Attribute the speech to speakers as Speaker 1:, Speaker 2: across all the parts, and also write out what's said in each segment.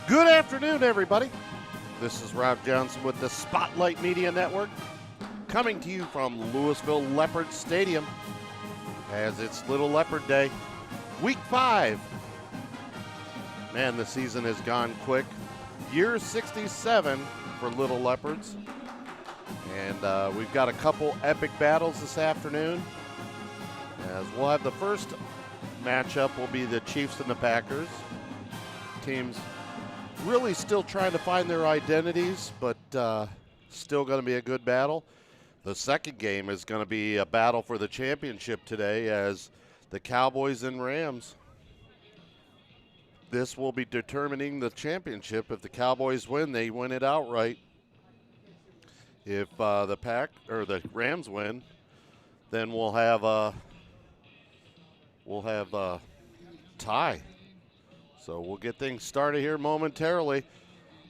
Speaker 1: Good afternoon, everybody. This is Rob Johnson with the Spotlight Media Network, coming to you from Louisville Leopards Stadium as it's Little Leopard Day, Week 5. Man, the season has gone quick. Year 67 for Little Leopards. And we've got a couple epic battles this afternoon. As we'll have the first matchup will be the Chiefs and the Packers. Teams really still trying to find their identities, but still going to be a good battle. The second game is going to be a battle for the championship today as the Cowboys and Rams. This will be determining the championship. If the Cowboys win, they win it outright. If the Rams win, then we'll have a tie. So we'll get things started here momentarily.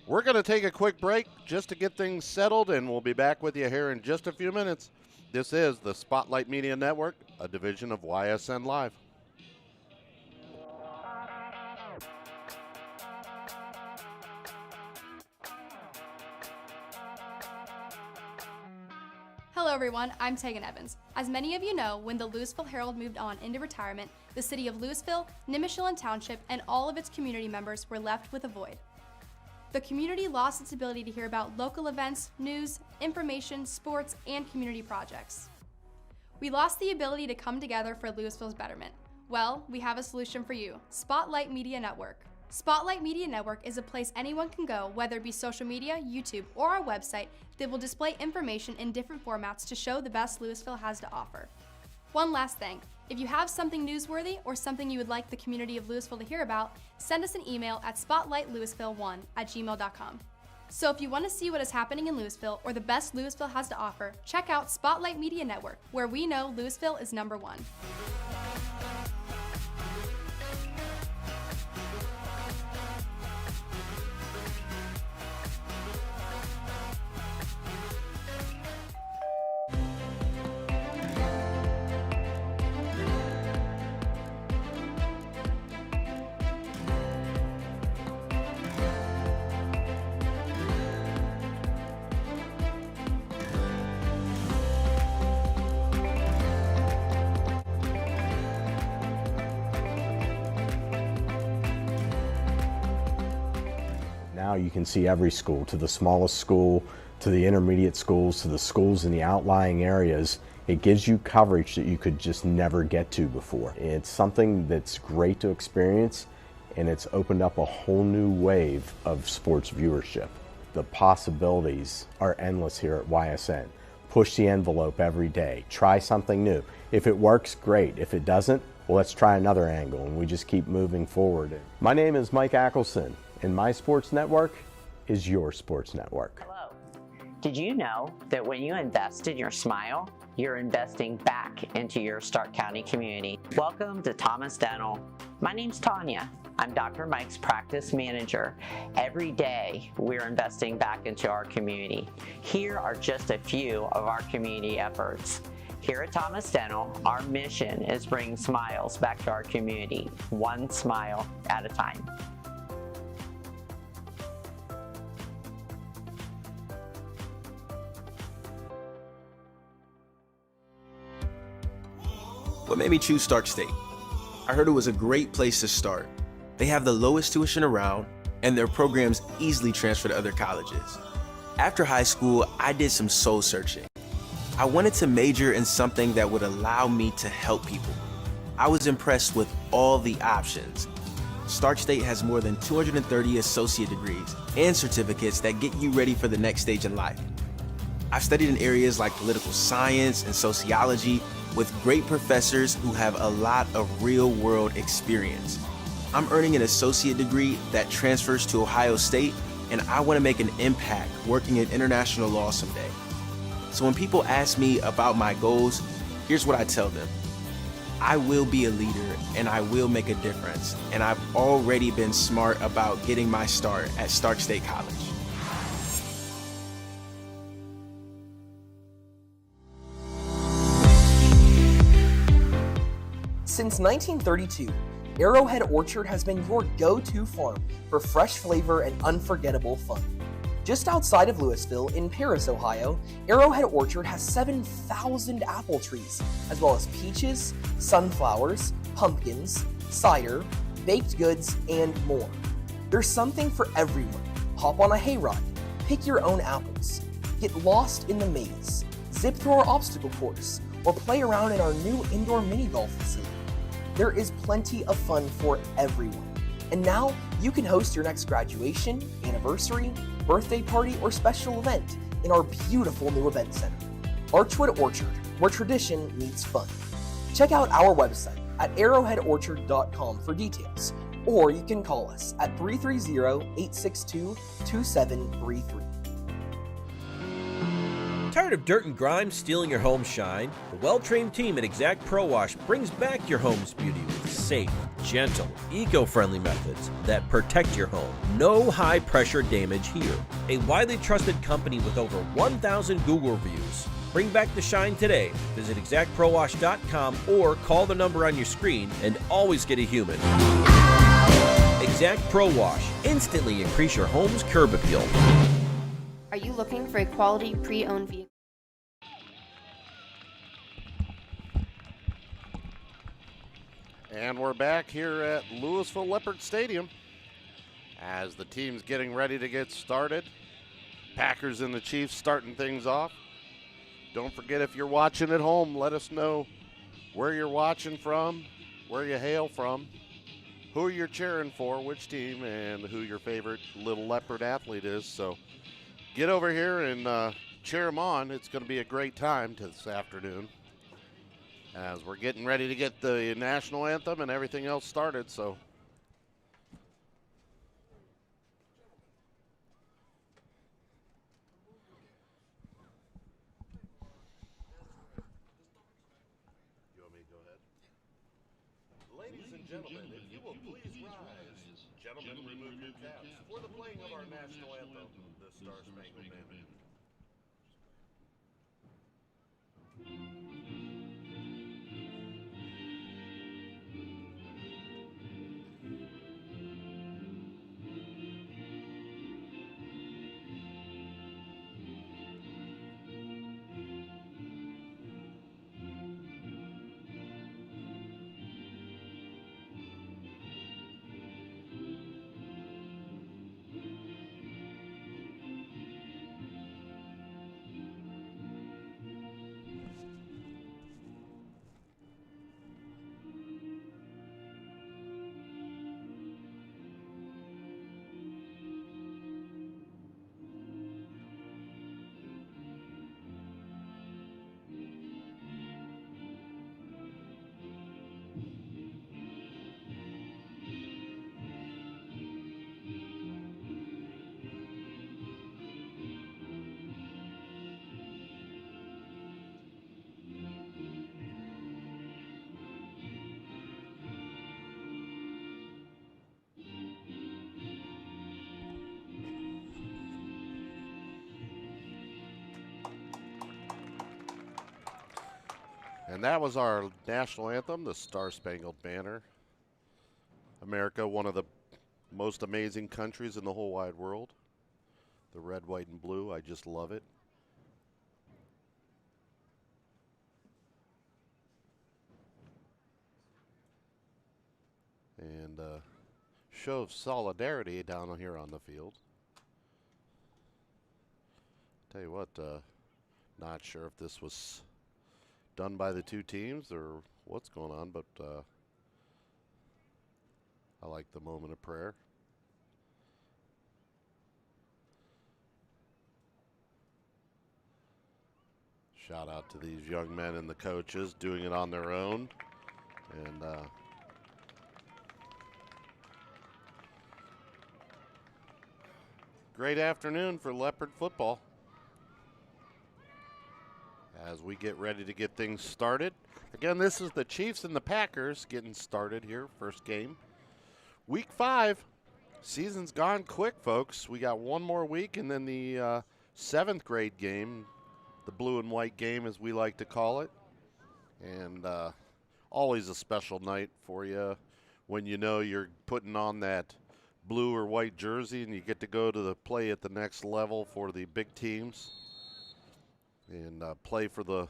Speaker 1: We're going to take a quick break just to get things settled, and we'll be back with you here in just a few minutes. This is the Spotlight Media Network, a division of YSN Live.
Speaker 2: Hello everyone, I'm Tegan Evans. As many of you know, when the Louisville Herald moved on into retirement, the city of Louisville, Nimishillen Township, and all of its community members were left with a void. The community lost its ability to hear about local events, news, information, sports, and community projects. We lost the ability to come together for Louisville's betterment. Well, we have a solution for you, Spotlight Media Network. Spotlight Media Network is a place anyone can go, whether it be social media, YouTube, or our website, that will display information in different formats to show the best Louisville has to offer. One last thing, if you have something newsworthy or something you would like the community of Louisville to hear about, send us an email at spotlightlouisville1@gmail.com. So if you want to see what is happening in Louisville or the best Louisville has to offer, check out Spotlight Media Network, where we know Louisville is number one.
Speaker 3: Now you can see every school, to the smallest school, to the intermediate schools, to the schools in the outlying areas. It gives you coverage that you could just never get to before. It's something that's great to experience, and it's opened up a whole new wave of sports viewership. The possibilities are endless here at YSN. Push the envelope every day. Try something new. If it works, great. If it doesn't, well, let's try another angle, and we just keep moving forward. My name is Mike Ackelson, and my sports network is your sports network.
Speaker 4: Hello. Did you know that when you invest in your smile, you're investing back into your Stark County community? Welcome to Thomas Dental. My name's Tanya. I'm Dr. Mike's practice manager. Every day, we're investing back into our community. Here are just a few of our community efforts. Here at Thomas Dental, our mission is bringing smiles back to our community, one smile at a time.
Speaker 5: What made me choose Stark State? I heard it was a great place to start. They have the lowest tuition around, and their programs easily transfer to other colleges. After high school, I did some soul searching. I wanted to major in something that would allow me to help people. I was impressed with all the options. Stark State has more than 230 associate degrees and certificates that get you ready for the next stage in life. I've studied in areas like political science and sociology with great professors who have a lot of real-world experience. I'm earning an associate degree that transfers to Ohio State, and I want to make an impact working in international law someday. So when people ask me about my goals, here's what I tell them. I will be a leader, and I will make a difference, and I've already been smart about getting my start at Stark State College.
Speaker 6: Since 1932, Arrowhead Orchard has been your go-to farm for fresh flavor and unforgettable fun. Just outside of Louisville, in Paris, Ohio, Arrowhead Orchard has 7,000 apple trees, as well as peaches, sunflowers, pumpkins, cider, baked goods, and more. There's something for everyone. Hop on a hayride, pick your own apples, get lost in the maze, zip through our obstacle course, or play around in our new indoor mini golf facility. There is plenty of fun for everyone. And now you can host your next graduation, anniversary, birthday party, or special event in our beautiful new event center, Archwood Orchard, where tradition meets fun. Check out our website at arrowheadorchard.com for details, or you can call us at 330-862-2733.
Speaker 7: Tired of dirt and grime stealing your home's shine? The well-trained team at Exact Pro Wash brings back your home's beauty with safe, gentle, eco-friendly methods that protect your home. No high-pressure damage here. A widely trusted company with over 1,000 Google reviews. Bring back the shine today. Visit exactprowash.com or call the number on your screen and always get a human. Exact Pro Wash. Instantly increase your home's curb appeal.
Speaker 8: Are you looking for a quality pre-owned vehicle?
Speaker 1: And we're back here at Louisville Leopard Stadium as the team's getting ready to get started. Packers and the Chiefs starting things off. Don't forget, if you're watching at home, let us know where you're watching from, where you hail from, who you're cheering for, which team, and who your favorite Little Leopard athlete is. So get over here and cheer them on. It's going to be a great time this afternoon as we're getting ready to get the national anthem and everything else started. So you want me to go ahead? Ladies and gentlemen, if you will please rise. Gentlemen, remove your caps for the playing of our national anthem, the Star Spangled Banner. And that was our national anthem, the Star Spangled Banner. America, one of the most amazing countries in the whole wide world. The red, white, and blue, I just love it. And show of solidarity down here on the field. Tell you what, not sure if this was done by the two teams or what's going on, but I like the moment of prayer. Shout out to these young men and the coaches doing it on their own. And great afternoon for Leopard football as we get ready to get things started. Again, this is the Chiefs and the Packers getting started here, first game. Week 5, season's gone quick, folks. We got one more week and then the 7th grade game, the blue and white game as we like to call it. And always a special night for you when you know you're putting on that blue or white jersey and you get to go to the play at the next level for the big teams and play for the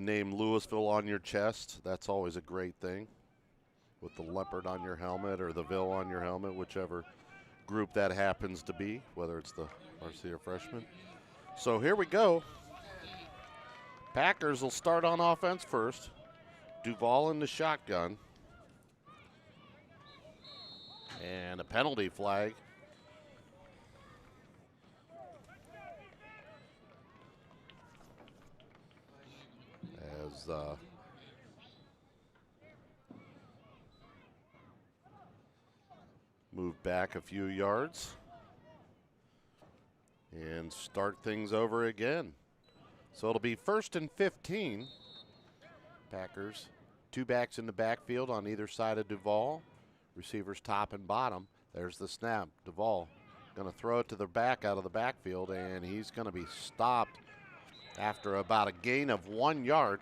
Speaker 1: name Louisville on your chest. That's always a great thing, with the leopard on your helmet or the Ville on your helmet, whichever group that happens to be, whether it's the varsity or freshman. So here we go. Packers will start on offense first. Duval in the shotgun. And a penalty flag. As move back a few yards and start things over again. So it'll be 1st and 15. Packers, 2 backs in the backfield on either side of Duval. Receivers top and bottom. There's the snap. Duval going to throw it to the back out of the backfield, and he's going to be stopped after about a gain of 1 yard.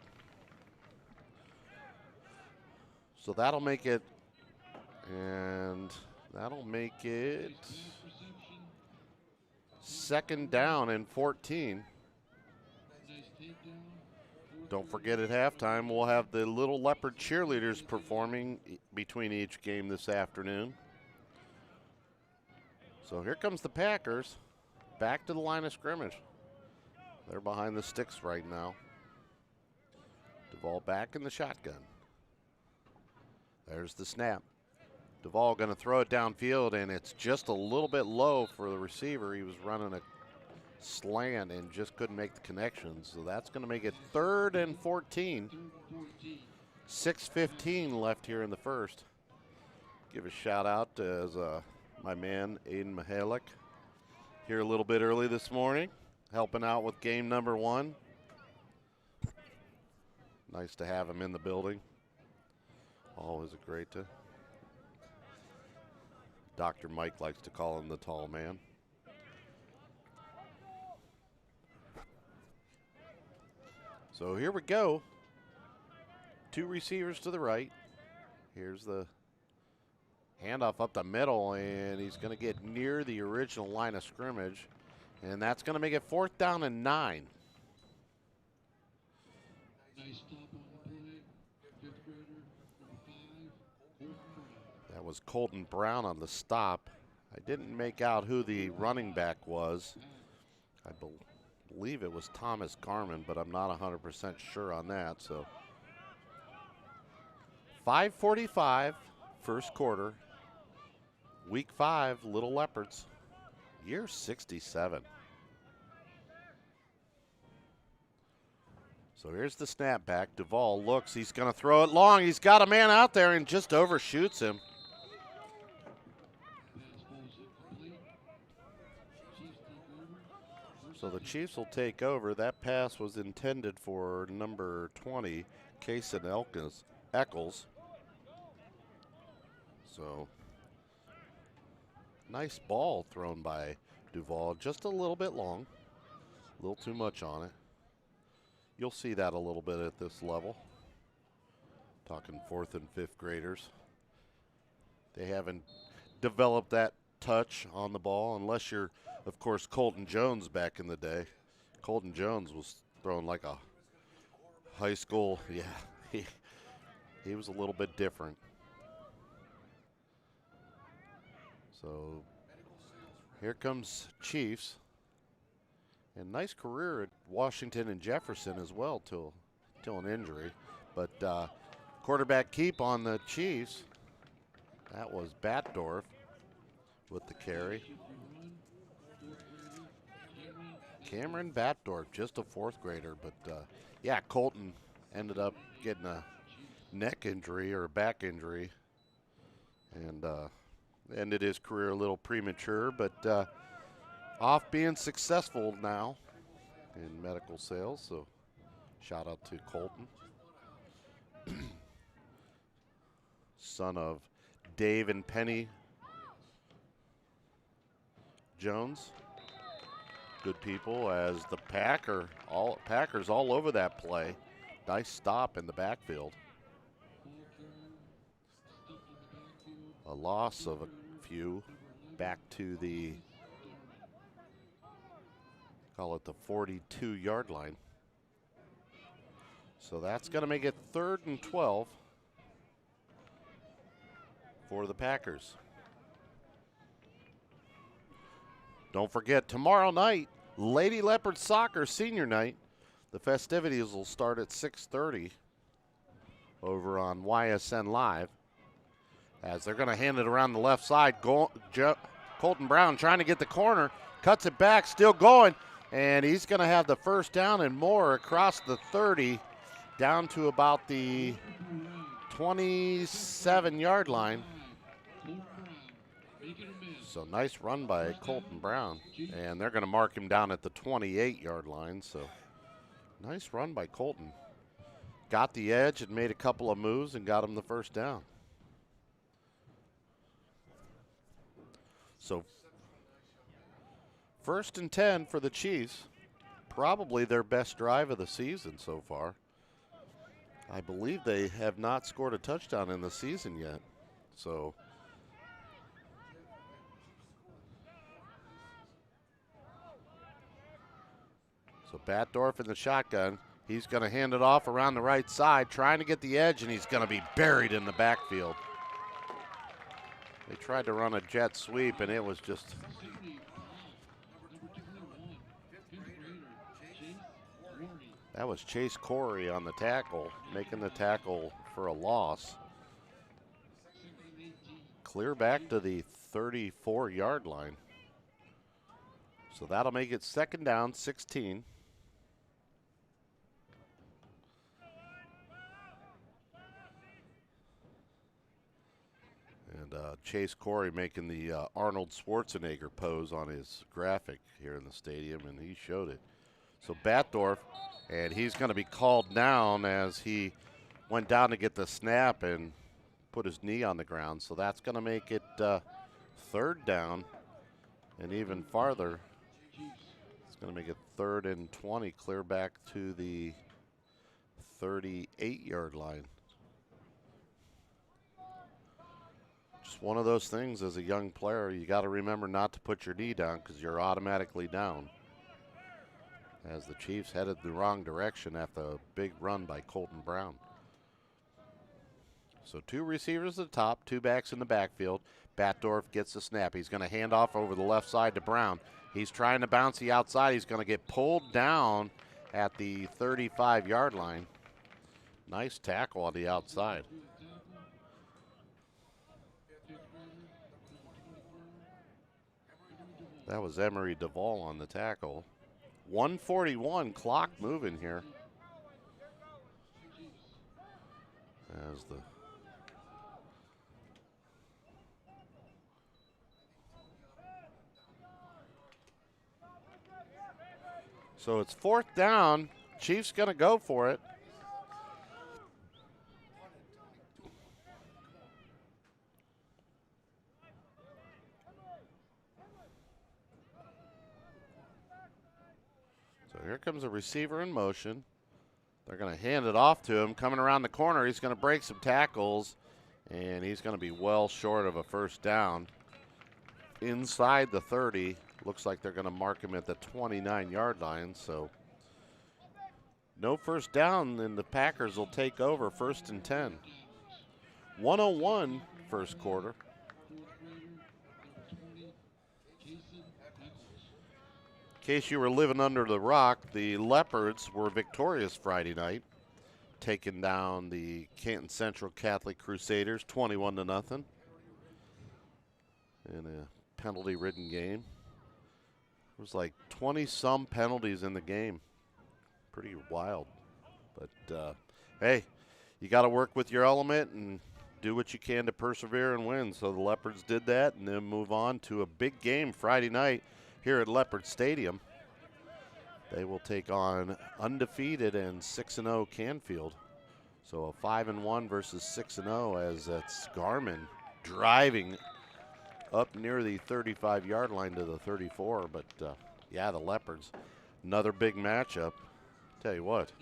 Speaker 1: So that'll make it, and that'll make it 2nd down and 14. Don't forget, at halftime, we'll have the Little Leopard cheerleaders performing between each game this afternoon. So here comes the Packers, back to the line of scrimmage. They're behind the sticks right now. Duval back in the shotgun. There's the snap. Duval going to throw it downfield, and it's just a little bit low for the receiver. He was running a slant and just couldn't make the connection. So that's going to make it 3rd and 14. 6:15 left here in the first. Give a shout out as my man Aiden Mihalik here a little bit early this morning, helping out with game number 1. Nice to have him in the building. Always a great to. Dr. Mike likes to call him the tall man. So here we go. 2 receivers to the right. Here's the handoff up the middle, and he's going to get near the original line of scrimmage, and that's going to make it 4th down and 9. That was Colton Brown on the stop. I didn't make out who the running back was. I believe it was Thomas Garman, but I'm not 100% sure on that. So 5:45, first quarter. Week 5, Little Leopards, year 67. So here's the snap back. Duval looks, he's going to throw it long. He's got a man out there and just overshoots him. So the Chiefs will take over. That pass was intended for number 20, Kason Eccles. So nice ball thrown by Duval, just a little bit long, a little too much on it. You'll see that a little bit at this level. Talking 4th and 5th graders. They haven't developed that touch on the ball unless you're, of course, Colton Jones back in the day. Colton Jones was throwing like a high school, yeah, he was a little bit different. So here comes Chiefs. And nice career at Washington and Jefferson as well till an injury. But quarterback keep on the Chiefs. That was Batdorf with the carry. Cameron Batdorf, just a 4th grader. But yeah, Colton ended up getting a neck injury or a back injury. And ended his career a little premature, but off being successful now in medical sales, so shout out to Colton. Son of Dave and Penny Jones. Good people, as the Packers all over that play. Nice stop in the backfield. a loss of a few back to the, call it the 42-yard line. So that's going to make it 3rd and 12 for the Packers. Don't forget, tomorrow night, Lady Leopard Soccer Senior Night. The festivities will start at 6:30 over on YSN Live. As they're going to hand it around the left side. Colton Brown trying to get the corner. Cuts it back, still going. And he's going to have the first down and more across the 30 down to about the 27-yard line. So nice run by Colton Brown. And they're going to mark him down at the 28-yard line. So nice run by Colton. Got the edge and made a couple of moves and got him the first down. So 1st and 10 for the Chiefs. Probably their best drive of the season so far. I believe they have not scored a touchdown in the season yet. So Batdorf in the shotgun. He's going to hand it off around the right side, trying to get the edge, and he's going to be buried in the backfield. They tried to run a jet sweep, and it was just... That was Chase Corey on the tackle, making the tackle for a loss. Clear back to the 34-yard line. So that'll make it 2nd down, 16. And Chase Corey making the Arnold Schwarzenegger pose on his graphic here in the stadium, and he showed it. So Batdorf, and he's going to be called down as he went down to get the snap and put his knee on the ground. So that's going to make it 3rd down and even farther. It's going to make it 3rd and 20, clear back to the 38-yard line. Just one of those things as a young player, you got to remember not to put your knee down because you're automatically down. As the Chiefs headed the wrong direction after a big run by Colton Brown. So 2 receivers at the top, 2 backs in the backfield. Batdorf gets the snap. He's going to hand off over the left side to Brown. He's trying to bounce the outside. He's going to get pulled down at the 35-yard line. Nice tackle on the outside. That was Emery Duvall on the tackle. 1:41, clock moving here. As the So it's 4th down. Chiefs going to go for it. So here comes a receiver in motion. They're going to hand it off to him. Coming around the corner, he's going to break some tackles, and he's going to be well short of a first down. Inside the 30. Looks like they're going to mark him at the 29-yard line. So no first down, and the Packers will take over 1st and 10. 1:01 first quarter. In case you were living under the rock, the Leopards were victorious Friday night, taking down the Canton Central Catholic Crusaders 21-0 in a penalty-ridden game. It was like 20-some penalties in the game. Pretty wild. But, hey, you got to work with your element and do what you can to persevere and win. So the Leopards did that and then move on to a big game Friday night here at Leopard Stadium. They will take on undefeated and 6-0 Canfield. So a 5-1 versus 6-0 as that's Garmin driving up near the 35-yard line to the 34. But, yeah, the Leopards, another big matchup. Tell you what,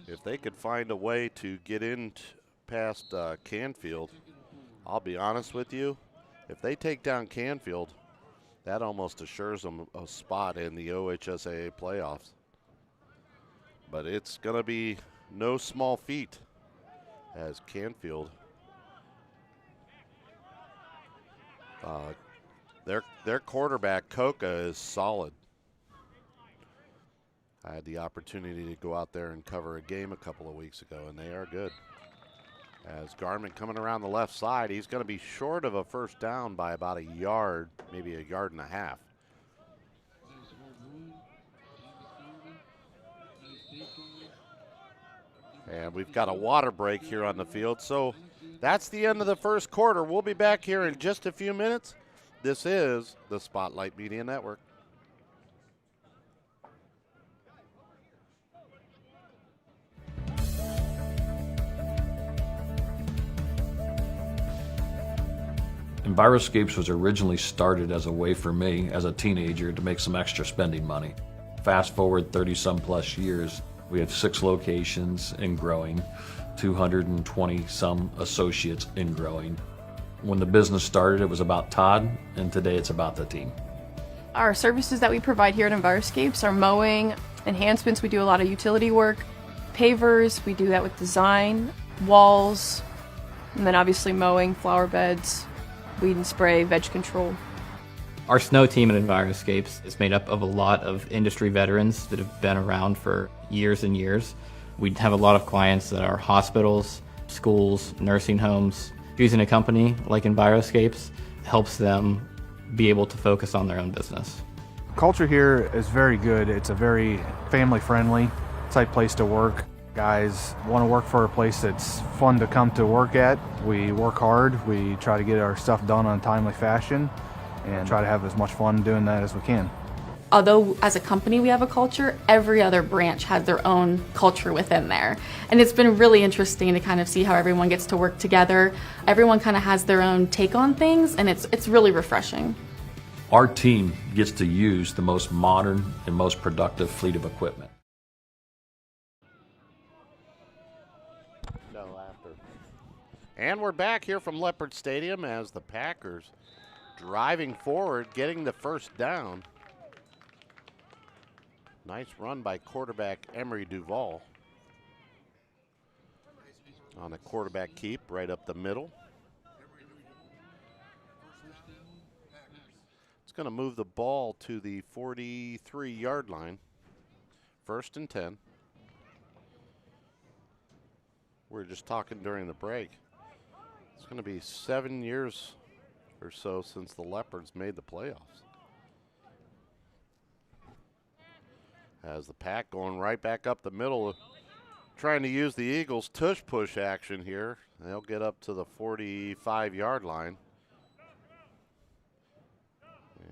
Speaker 1: if they could find a way to get in past Canfield. I'll be honest with you, if they take down Canfield, that almost assures them a spot in the OHSAA playoffs. But it's going to be no small feat, as Canfield, their quarterback, Coca, is solid. I had the opportunity to go out there and cover a game a couple of weeks ago, and they are good. As Garmin coming around the left side, he's going to be short of a first down by about a yard, maybe a yard and a half. And we've got a water break here on the field, so that's the end of the first quarter. We'll be back here in just a few minutes. This is the Spotlight Media Network.
Speaker 9: Enviroscapes was originally started as a way for me as a teenager to make some extra spending money. Fast forward 30-some plus years, we have 6 locations and growing, 220-some associates and growing. When the business started, it was about Todd, and today it's about the team.
Speaker 10: Our services that we provide here at Enviroscapes are mowing, enhancements, we do a lot of utility work, pavers, we do that with design, walls, and then obviously mowing, flower beds, weed and spray, veg control.
Speaker 11: Our snow team at Enviroscapes is made up of a lot of industry veterans that have been around for years and years. We have a lot of clients that are hospitals, schools, nursing homes. Using a company like Enviroscapes helps them be able to focus on their own business.
Speaker 12: Culture here is very good. It's a very family-friendly type place to work. Guys want to work for a place that's fun to come to work at. We work hard. We try to get our stuff done on a timely fashion and try to have as much fun doing that as we can.
Speaker 10: Although as a company we have a culture, every other branch has their own culture within there. And it's been really interesting to kind of see how everyone gets to work together. Everyone kind of has their own take on things, and it's really refreshing.
Speaker 9: Our team gets to use the most modern and most productive fleet of equipment.
Speaker 1: And we're back here from Leopard Stadium as the Packers driving forward, getting the first down. Nice run by quarterback Emery Duval on a quarterback keep right up the middle. It's going to move the ball to the 43-yard line. 1st and 10. We were just talking during the break. It's going to be 7 years or so since the Leopards made the playoffs. As the Pack going right back up the middle, trying to use the Eagles' tush-push action here. They'll get up to the 45-yard line.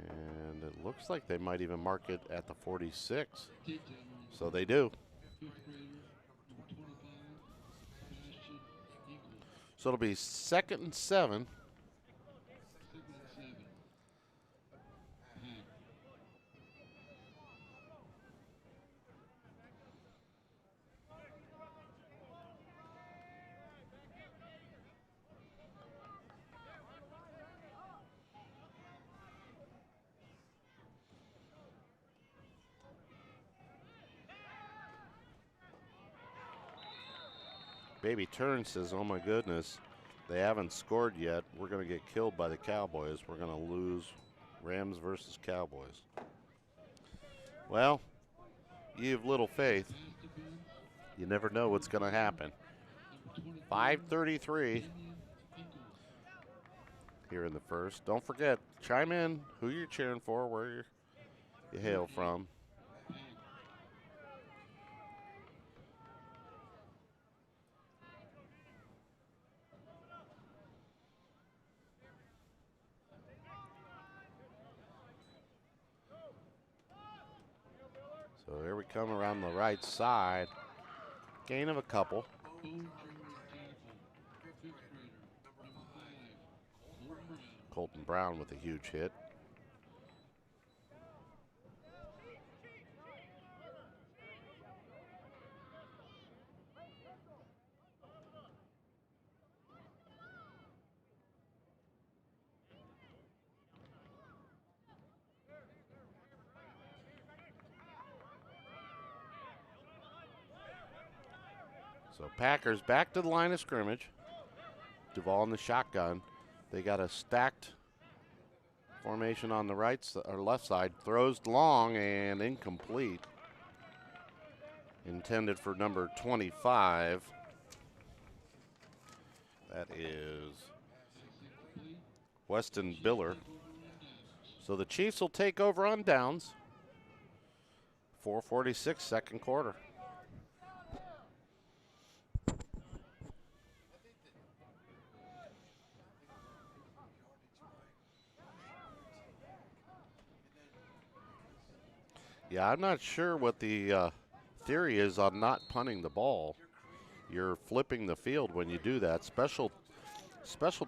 Speaker 1: And it looks like they might even mark it at the 46. So they do. So it'll be 2nd and 7. Baby Turn says, oh my goodness, they haven't scored yet. We're going to get killed by the Cowboys. We're going to lose. Rams versus Cowboys. Well, you have little faith. You never know what's going to happen. 5:33 here in the first. Don't forget, chime in who you're cheering for, where you hail from. So here we come around the right side. Gain of a couple. Colton Brown with a huge hit. So Packers back to the line of scrimmage. Duvall in the shotgun. They got a stacked formation on the or left side. Throws long and incomplete. Intended for number 25. That is Weston Biller. So the Chiefs will take over on downs. 4:46 second quarter. Yeah, I'm not sure what the theory is on not punting the ball. You're flipping the field when you do that. Special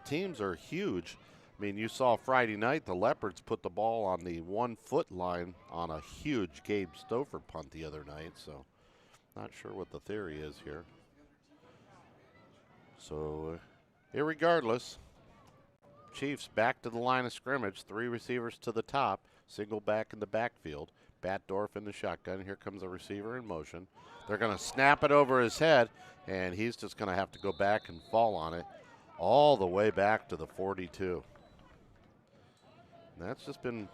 Speaker 1: teams are huge. I mean, you saw Friday night the Leopards put the ball on the 1 foot line on a huge Gabe Stouffer punt the other night, so not sure what the theory is here. So, irregardless, Chiefs back to the line of scrimmage, 3 receivers to the top, single back in the backfield. Batdorf in the shotgun. Here comes a receiver in motion. They're going to snap it over his head, and he's just going to have to go back and fall on it all the way back to the 42. And that's just been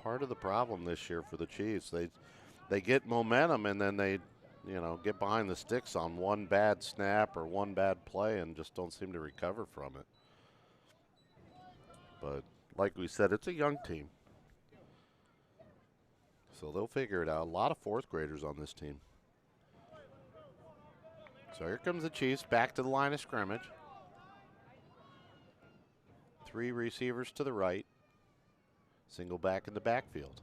Speaker 1: part of the problem this year for the Chiefs. They get momentum, and then they, get behind the sticks on one bad snap or one bad play and just don't seem to recover from it. But like we said, it's a young team. So they'll figure it out. A lot of 4th graders on this team. So here comes the Chiefs back to the line of scrimmage. 3 receivers to the right. Single back in the backfield.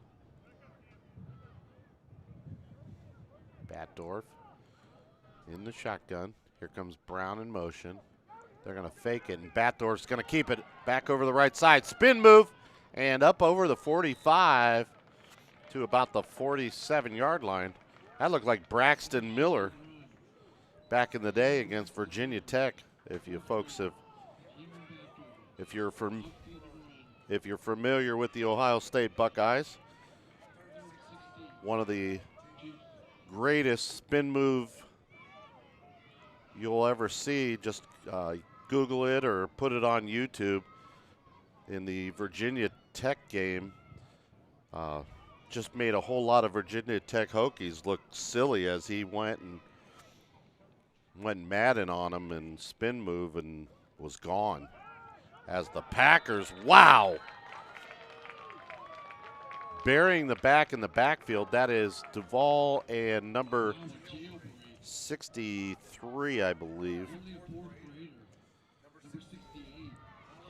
Speaker 1: Batdorf in the shotgun. Here comes Brown in motion. They're going to fake it, and Batdorf's going to keep it back over the right side. Spin move, and up over the 45 to about the 47-yard line. That looked like Braxton Miller back in the day against Virginia Tech. If you folks have, if you're familiar with the Ohio State Buckeyes, one of the greatest spin move you'll ever see. Just Google it or put it on YouTube. In the Virginia Tech game, just made a whole lot of Virginia Tech Hokies look silly as he went Madden on him and spin move and was gone. As the Packers, wow! Burying the back in the backfield, that is Duvall and number 63, I believe.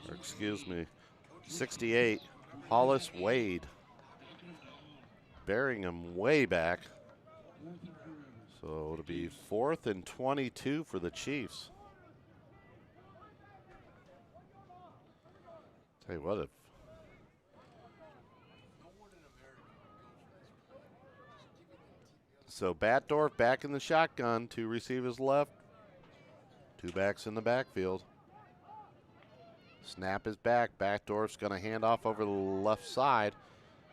Speaker 1: Or excuse me, 68, Hollis Wade. Burying him way back. So it'll be 4th and 22 for the Chiefs. Tell you what, so Batdorf back in the shotgun, 2 receivers left, 2 backs in the backfield. Snap is back. Batdorf's going to hand off over the left side.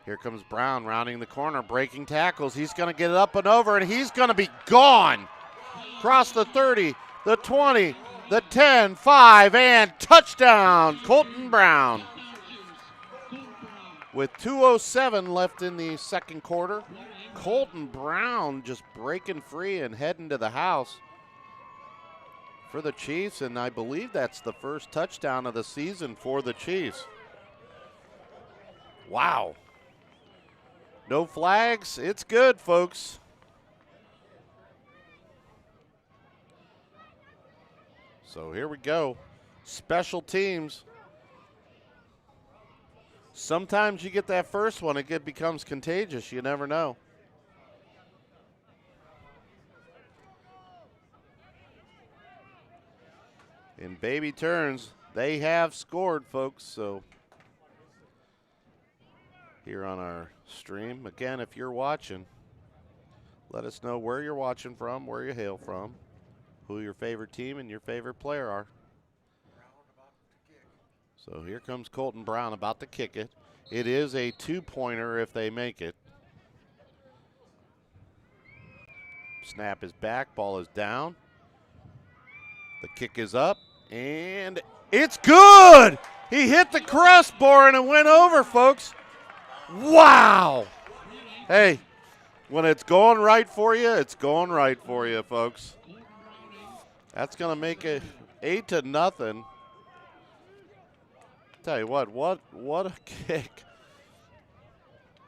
Speaker 1: Here comes Brown rounding the corner, breaking tackles. He's going to get it up and over, and he's going to be gone. Across the 30, the 20, the 10, 5, and touchdown, Colton Brown. With 2:07 left in the second quarter, Colton Brown just breaking free and heading to the house for the Chiefs, and I believe that's the first touchdown of the season for the Chiefs. Wow. No flags. It's good, folks. So here we go. Special teams. Sometimes you get that first one, it becomes contagious. You never know. In baby turns, they have scored, folks. So here on our stream, again, if you're watching, let us know where you're watching from, where you hail from, who your favorite team and your favorite player are. So here comes Colton Brown about to kick it. It is a 2-pointer if they make it. Snap is back, ball is down. The kick is up, and it's good! He hit the crossbar and it went over, folks. Wow! Hey, when it's going right for you, it's going right for you, folks. That's going to make it 8-0. Tell you what a kick.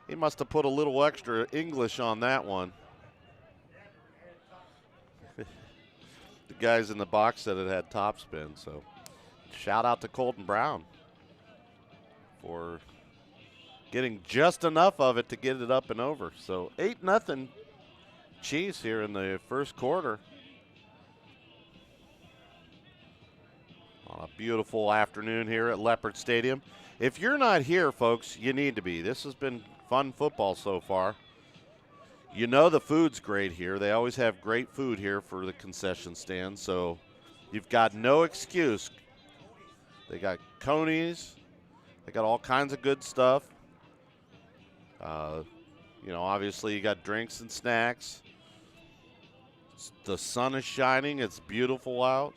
Speaker 1: He must have put a little extra English on that one. The guys in the box said it had topspin, so shout out to Colton Brown for getting just enough of it to get it up and over. So 8-0 Chiefs here in the first quarter. On a beautiful afternoon here at Leopard Stadium. If you're not here, folks, you need to be. This has been fun football so far. You know the food's great here. They always have great food here for the concession stand, so you've got no excuse. They got conies. They got all kinds of good stuff. Obviously you got drinks and snacks. The sun is shining. It's beautiful out.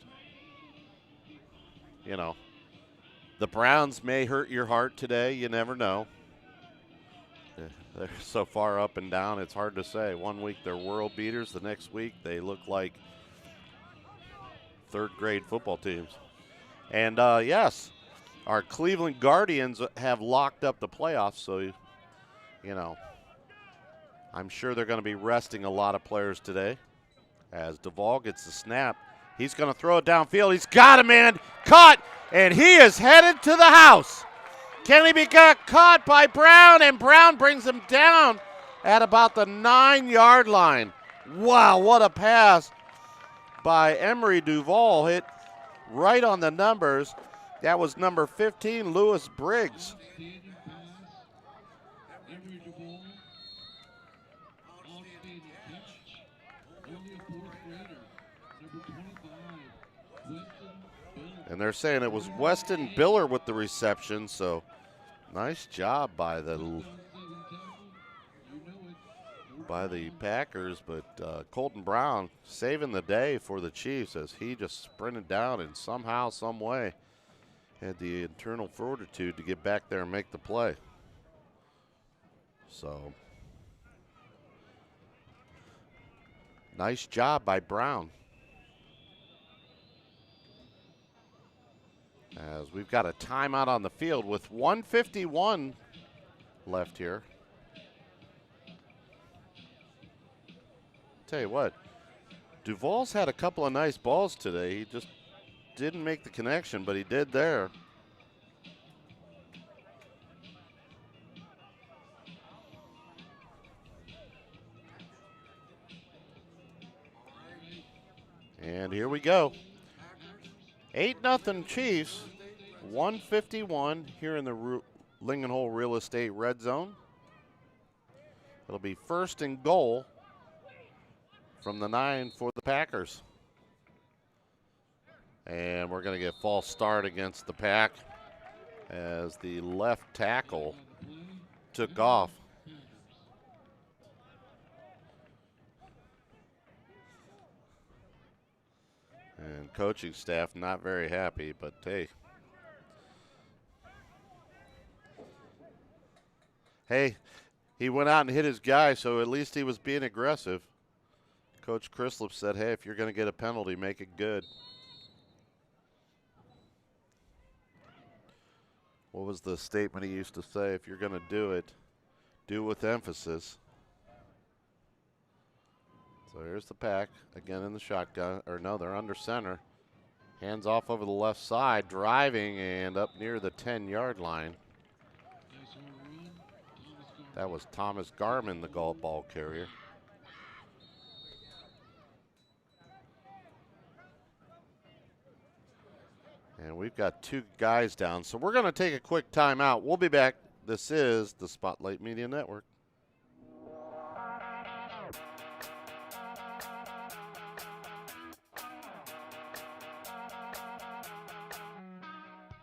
Speaker 1: The Browns may hurt your heart today. You never know. They're so far up and down, it's hard to say. One week they're world beaters. The next week they look like third-grade football teams. And, yes, our Cleveland Guardians have locked up the playoffs, so, I'm sure they're going to be resting a lot of players today. As Duvall gets the snap, he's going to throw it downfield. He's got him, man. Caught, and he is headed to the house. Can he be caught by Brown? And Brown brings him down at about the 9-yard line. Wow, what a pass by Emery Duvall. Hit right on the numbers. That was number 15, Lewis Briggs. And they're saying it was Weston Biller with the reception, so nice job by the Packers, but Colton Brown saving the day for the Chiefs as he just sprinted down and somehow, some way had the internal fortitude to get back there and make the play. So nice job by Brown. As we've got a timeout on the field with 1:51 left here. Tell you what, Duvall's had a couple of nice balls today. He just didn't make the connection, but he did there. And here we go. 8-0 Chiefs, 1:51 here in the Lingenhole Real Estate red zone. It'll be first and goal from the 9 for the Packers. And we're going to get false start against the Pack as the left tackle took off. And coaching staff not very happy, but hey. Hey, he went out and hit his guy, so at least he was being aggressive. Coach Chrislip said, hey, if you're going to get a penalty, make it good. What was the statement he used to say? If you're going to do it with emphasis. So here's the Pack again in the shotgun, or no, they're under center. Hands off over the left side, driving and up near the 10-yard line. That was Thomas Garman, the golf ball carrier. And we've got 2 guys down, so we're going to take a quick timeout. We'll be back. This is the Spotlight Media Network.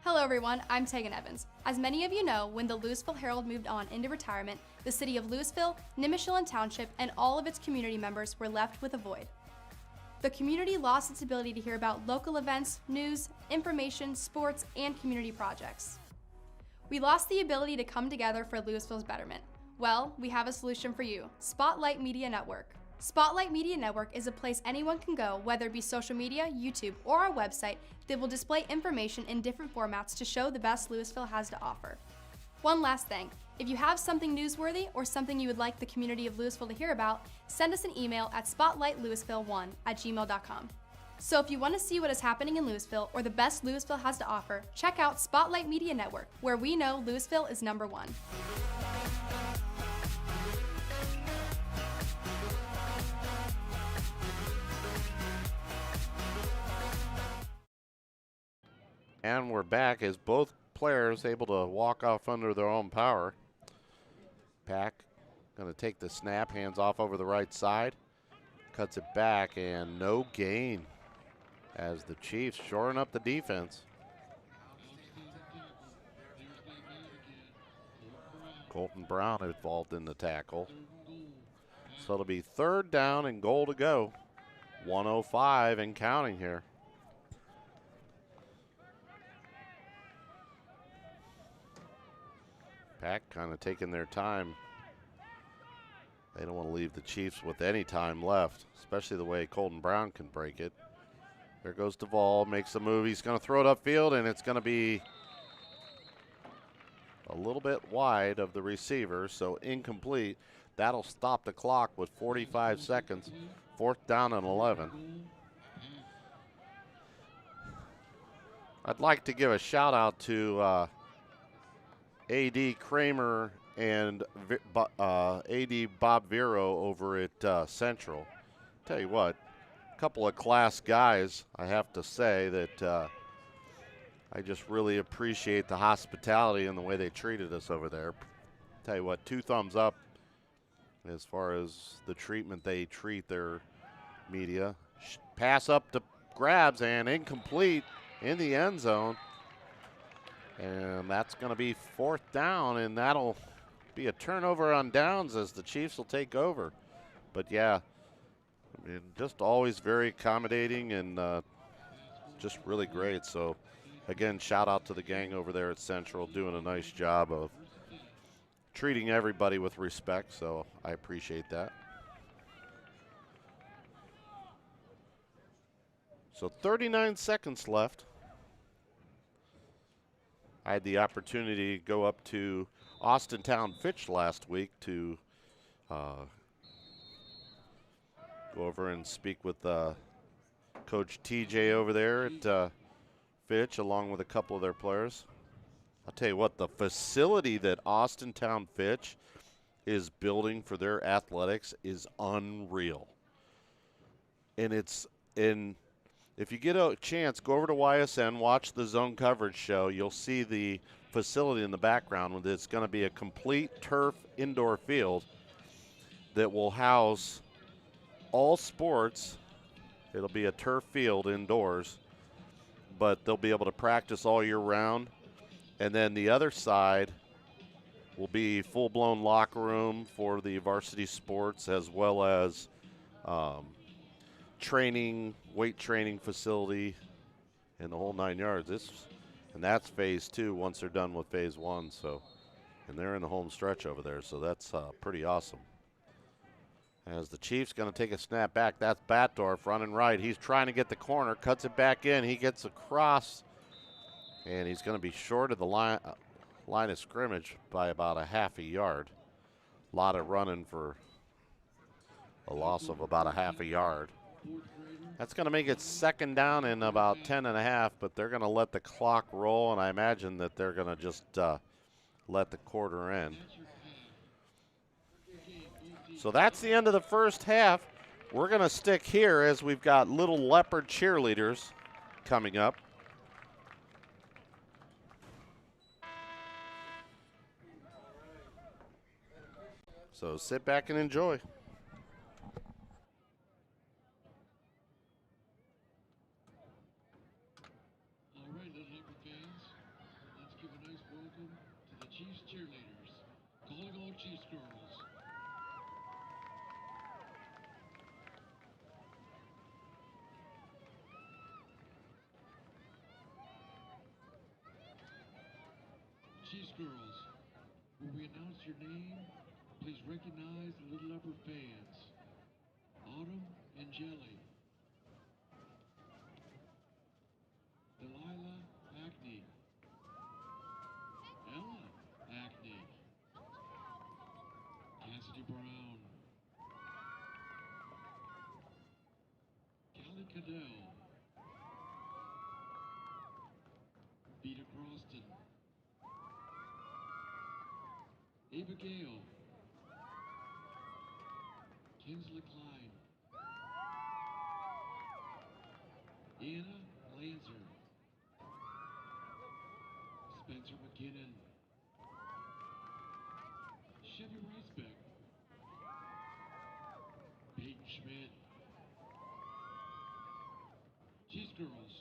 Speaker 2: Hello everyone, I'm Tegan Evans. As many of you know, when the Louisville Herald moved on into retirement, the city of Louisville, Nimishillen Township, and all of its community members were left with a void. the community lost its ability to hear about local events, news, information, sports, and community projects. We lost the ability to come together for Louisville's betterment. Well, we have a solution for you, Spotlight Media Network. Spotlight Media Network is a place anyone can go, whether it be social media, YouTube, or our website, that will display information in different formats to show the best Louisville has to offer. One last thing, if you have something newsworthy or something you would like the community of Louisville to hear about, send us an email at spotlightlouisville1@gmail.com. So if you want to see what is happening in Louisville or the best Louisville has to offer, check out Spotlight Media Network, where we know Louisville is number one.
Speaker 1: And we're back as both players able to walk off under their own power. Pack going to take the snap, hands off over the right side, cuts it back, and no gain as the Chiefs shoring up the defense. Colton Brown involved in the tackle. So it'll be 3rd down and goal to go. 1:05 and counting here. Pack kind of taking their time. They don't want to leave the Chiefs with any time left, especially the way Colton Brown can break it. There goes Duvall, makes a move. He's going to throw it upfield, and it's going to be a little bit wide of the receiver, so incomplete. That'll stop the clock with 45 seconds. 4th down and 11. I'd like to give a shout out to AD Kramer and AD Bob Vero over at Central. Tell you what, a couple of class guys, I have to say, that I just really appreciate the hospitality and the way they treated us over there. Tell you what, 2 thumbs up as far as the treatment they treat their media. Pass up to grabs and incomplete in the end zone. And that's going to be 4th down, and that'll be a turnover on downs as the Chiefs will take over. But, yeah, I mean, just always very accommodating and just really great. So, again, shout out to the gang over there at Central, doing a nice job of treating everybody with respect, so I appreciate that. So 39 seconds left. I had the opportunity to go up to Austintown Fitch last week to go over and speak with Coach TJ over there at Fitch, along with a couple of their players. I'll tell you what, the facility that Austintown Fitch is building for their athletics is unreal. And if you get a chance, go over to YSN, watch the zone coverage show. You'll see the facility in the background. It's going to be a complete turf indoor field that will house all sports. It'll be a turf field indoors, but they'll be able to practice all year round. And then the other side will be full-blown locker room for the varsity sports, as well as weight training facility, and the whole 9 yards. And that's phase 2 once they're done with phase 1. So, and they're in the home stretch over there, so that's pretty awesome. As the Chiefs going to take a snap back, that's Batdorf running right. He's trying to get the corner, cuts it back in. He gets across, and he's going to be short of the line of scrimmage by about a half a yard. A lot of running for a loss of about a half a yard. That's going to make it 2nd down and about 10 and a half, but they're going to let the clock roll, and I imagine that they're going to just let the quarter end. So that's the end of the first half. We're going to stick here as we've got Little Leopard cheerleaders coming up. So sit back and enjoy.
Speaker 13: All right, Little Leopard fans, let's give a nice welcome to the Chiefs cheerleaders. Calling all Chiefs girls. girls, when we announce your name, please recognize the Little Leopard fans. Autumn and Jelly. Delilah Hackney. Ella Hackney. Cassidy Brown. Callie Cadell. Vita Croston. Ava Gale. Kinsley Klein. Anna Lanzer. Spencer McKinnon. Chevy Ricebeck. Peyton Schmidt. Cheese Girls.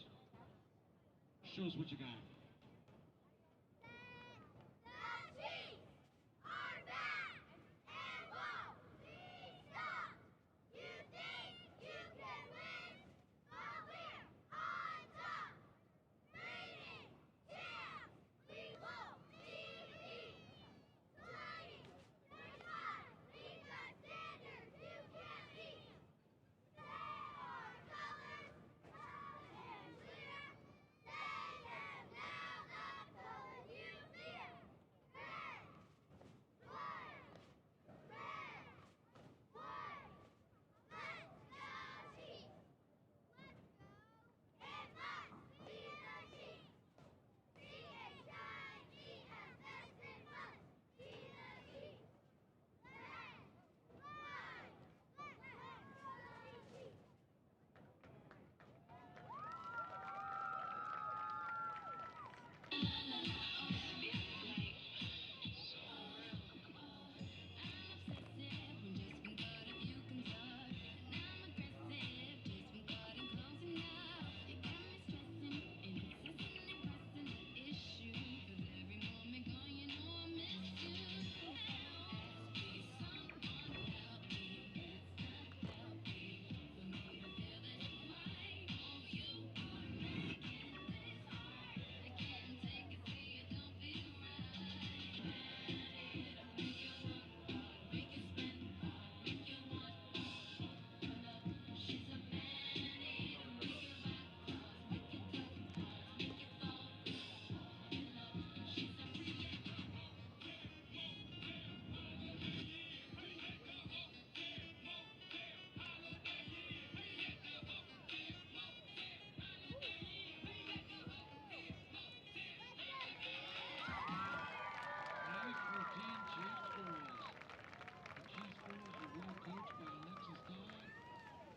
Speaker 13: Show us what you got.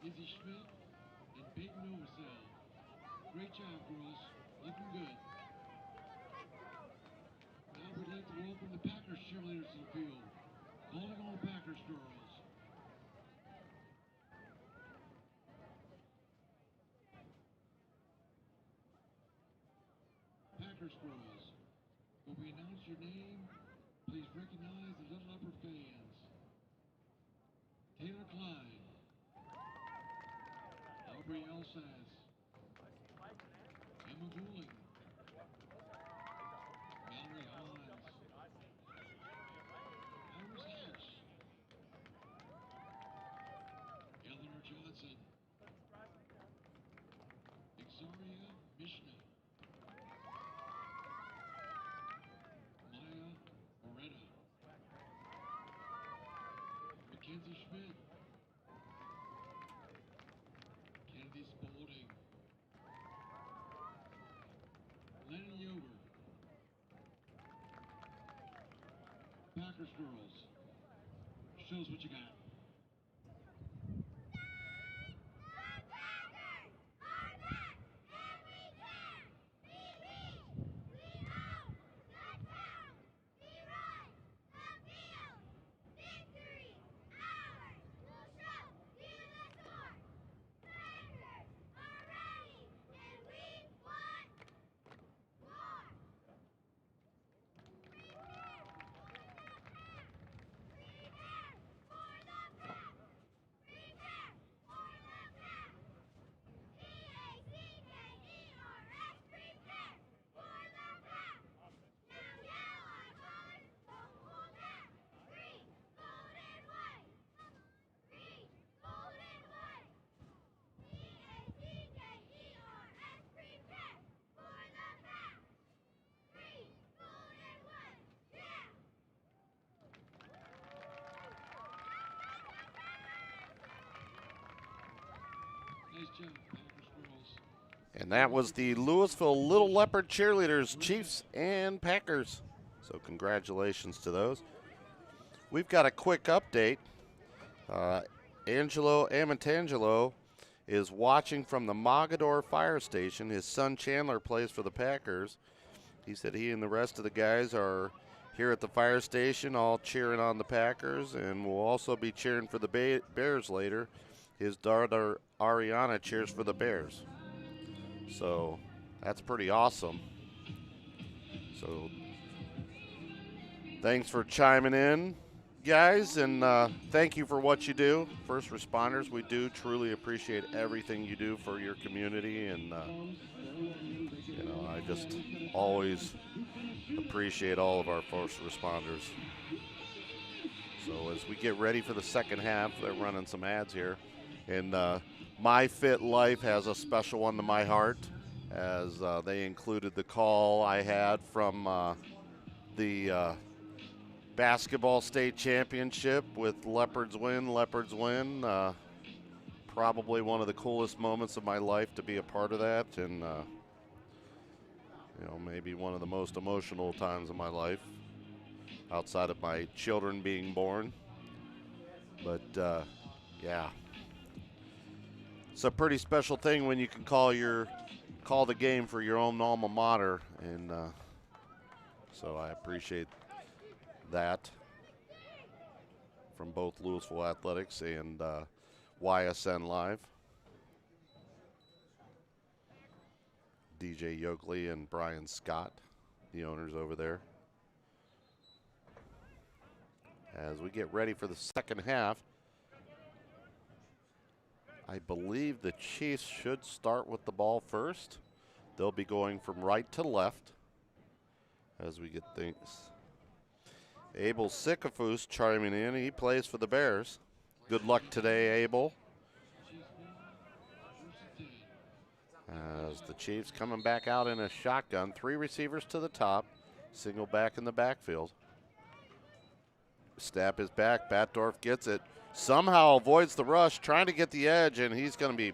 Speaker 13: Izzy Schmidt and Peyton Novacell. Great job, girls. Looking good. Now we'd like to welcome the Packers cheerleaders to the field. Calling all Packers girls. Packers girls, when we announce your name, please recognize the Little Leopard fans. Taylor Klein. Aubrey Elsas. Emma Gouling. Mallory Hines. Iris House. Eleanor Johnson. Exaria Mishna. Maya Moretta. Mackenzie Schmidt. Kennedy Spalding. Lennon Yoder. Packers girls. Show us what you got.
Speaker 14: For the
Speaker 13: Nice job, Packers girls.
Speaker 1: And that was the Louisville Little Leopard Cheerleaders, Chiefs, and Packers. So congratulations to those. We've got a quick update. Angelo Amatangelo is watching from the Mogador Fire Station. His son Chandler plays for the Packers. He said he and the rest of the guys are here at the fire station all cheering on the Packers, and will also be cheering for the Bears later. His daughter Ariana cheers for the Bears. So that's pretty awesome. So thanks for chiming in, guys, and thank you for what you do. First responders, we do truly appreciate everything you do for your community, and you know, I just always appreciate all of our first responders. So as we get ready for the second half, they're running some ads here, and My Fit Life has a special one to my heart, as they included the call I had from the basketball state championship with Leopards win. Probably one of the coolest moments of my life to be a part of that, and you know, maybe one of the most emotional times of my life, outside of my children being born. But yeah, it's a pretty special thing when you can call the game for your own alma mater, and so I appreciate that from both Louisville Athletics and YSN Live. DJ Yoakley and Brian Scott, the owners over there. As we get ready for the second half, I believe the Chiefs should start with the ball first. They'll be going from right to left as we get things. Abel Sikafus chiming in. He plays for the Bears. Good luck today, Abel. As the Chiefs coming back out in a shotgun. 3 receivers to the top. Single back in the backfield. Snap is back. Batdorf gets it. Somehow avoids the rush, trying to get the edge, and he's going to be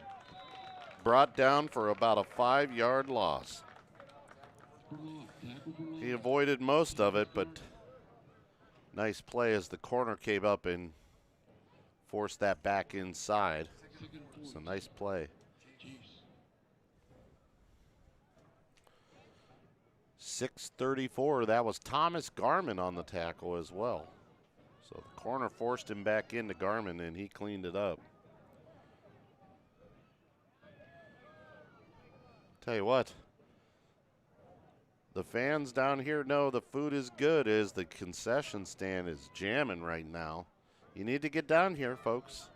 Speaker 1: brought down for about a 5-yard loss. He avoided most of it, but nice play as the corner came up and forced that back inside. It's a nice play. 6:34. That was Thomas Garman on the tackle as well. So the corner forced him back into Garman, and he cleaned it up. Tell you what, the fans down here know the food is good, as the concession stand is jamming right now. You need to get down here, folks.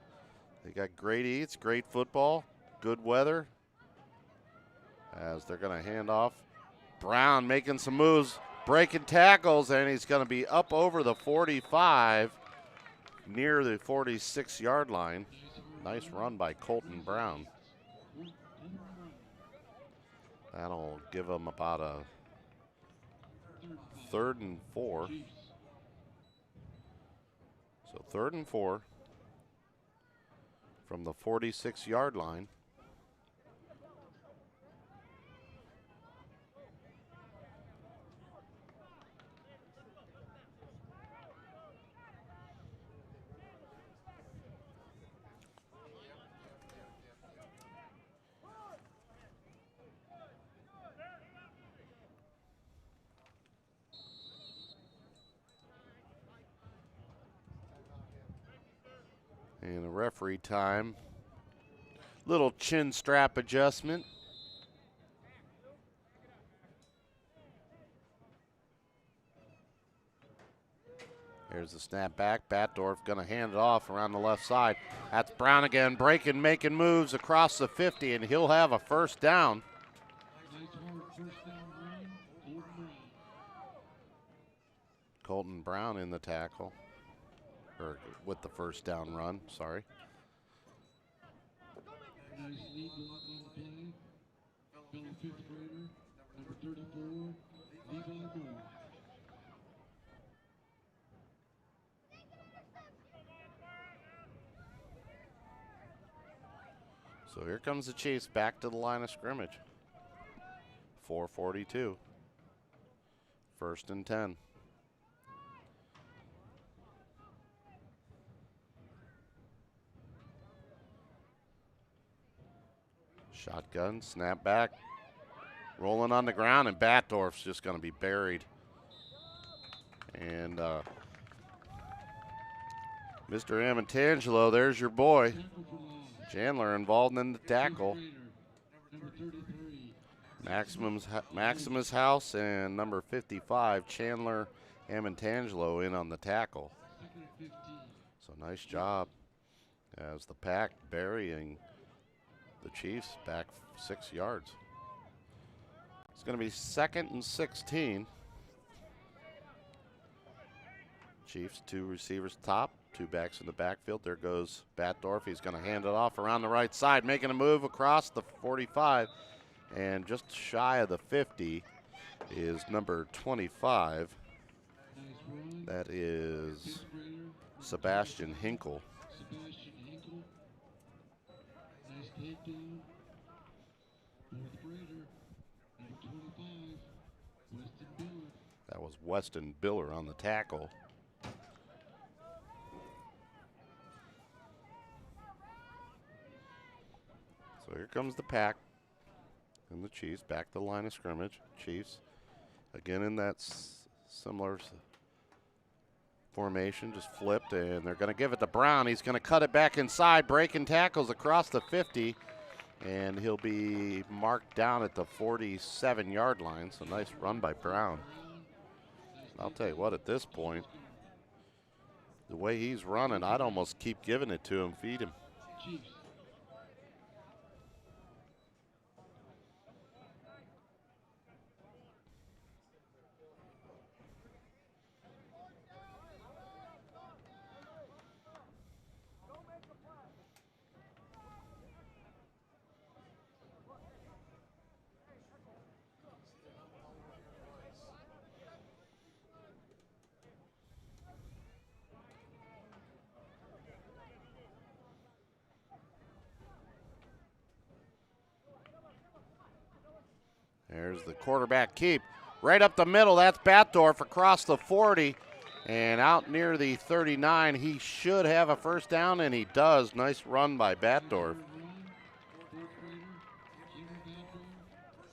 Speaker 1: They got great eats, great football, good weather. As they're going to hand off. Brown making some moves, breaking tackles, and he's going to be up over the 45, near the 46-yard line. Nice run by Colton Brown. That'll give him about a 3rd and 4. So 3rd and 4 from the 46-yard line. And a referee time. Little chin strap adjustment. Here's the snap back. Batdorf going to hand it off around the left side. That's Brown again, breaking, making moves across the 50, and he'll have a first down. Colton Brown in the tackle. Or with the first down run, sorry.
Speaker 13: Nice lead block on the play. Fellow 5th grader, number 34, Levi Moore.
Speaker 1: So here comes the Chiefs back to the line of scrimmage. 4:42. 1st and 10. Shotgun, snap back, rolling on the ground, and Batdorf's just going to be buried. And Mr. Amantangelo, there's your boy. Chandler involved in the tackle. Maximus House and number 55, Chandler Amantangelo, in on the tackle. So nice job as the pack burying the Chiefs back 6 yards. It's going to be 2nd and 16. Chiefs, 2 receivers top, 2 backs in the backfield. There goes Batdorf. He's going to hand it off around the right side, making a move across the 45. And just shy of the 50 is number 25. That is Sebastian Hinkle.
Speaker 13: Nice takedown. Fourth grader, number 25, Weston Biller.
Speaker 1: That was Weston Biller on the tackle. So here comes the pack and the Chiefs back to the line of scrimmage. Chiefs again in that similar formation, just flipped, and they're going to give it to Brown. He's going to cut it back inside, breaking tackles across the 50, and he'll be marked down at the 47-yard line. So nice run by Brown. I'll tell you what, at this point, the way he's running, I'd almost keep giving it to him, feed him.
Speaker 13: Chiefs.
Speaker 1: There's the quarterback keep. Right up the middle, that's Batdorf across the 40. And out near the 39, he should have a first down, and he does. Nice run by Batdorf.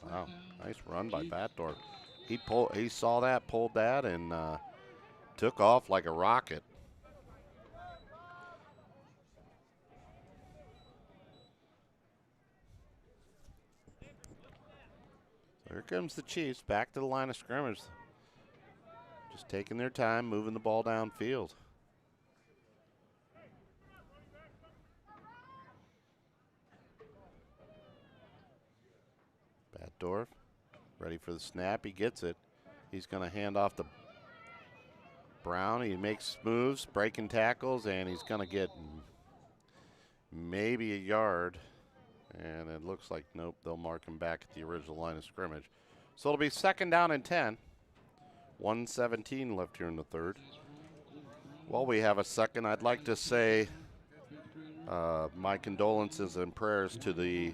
Speaker 1: Wow, nice run by Batdorf. He saw that, pulled that, and took off like a rocket. Here comes the Chiefs back to the line of scrimmage. Just taking their time, moving the ball downfield. Batdorf ready for the snap. He gets it. He's going to hand off to Brown. He makes moves, breaking tackles, and he's going to get maybe a yard. And it looks like, nope, they'll mark him back at the original line of scrimmage. So it'll be 2nd down and 10. 1:17 left here in the third. While we have a second, I'd like to say my condolences and prayers to the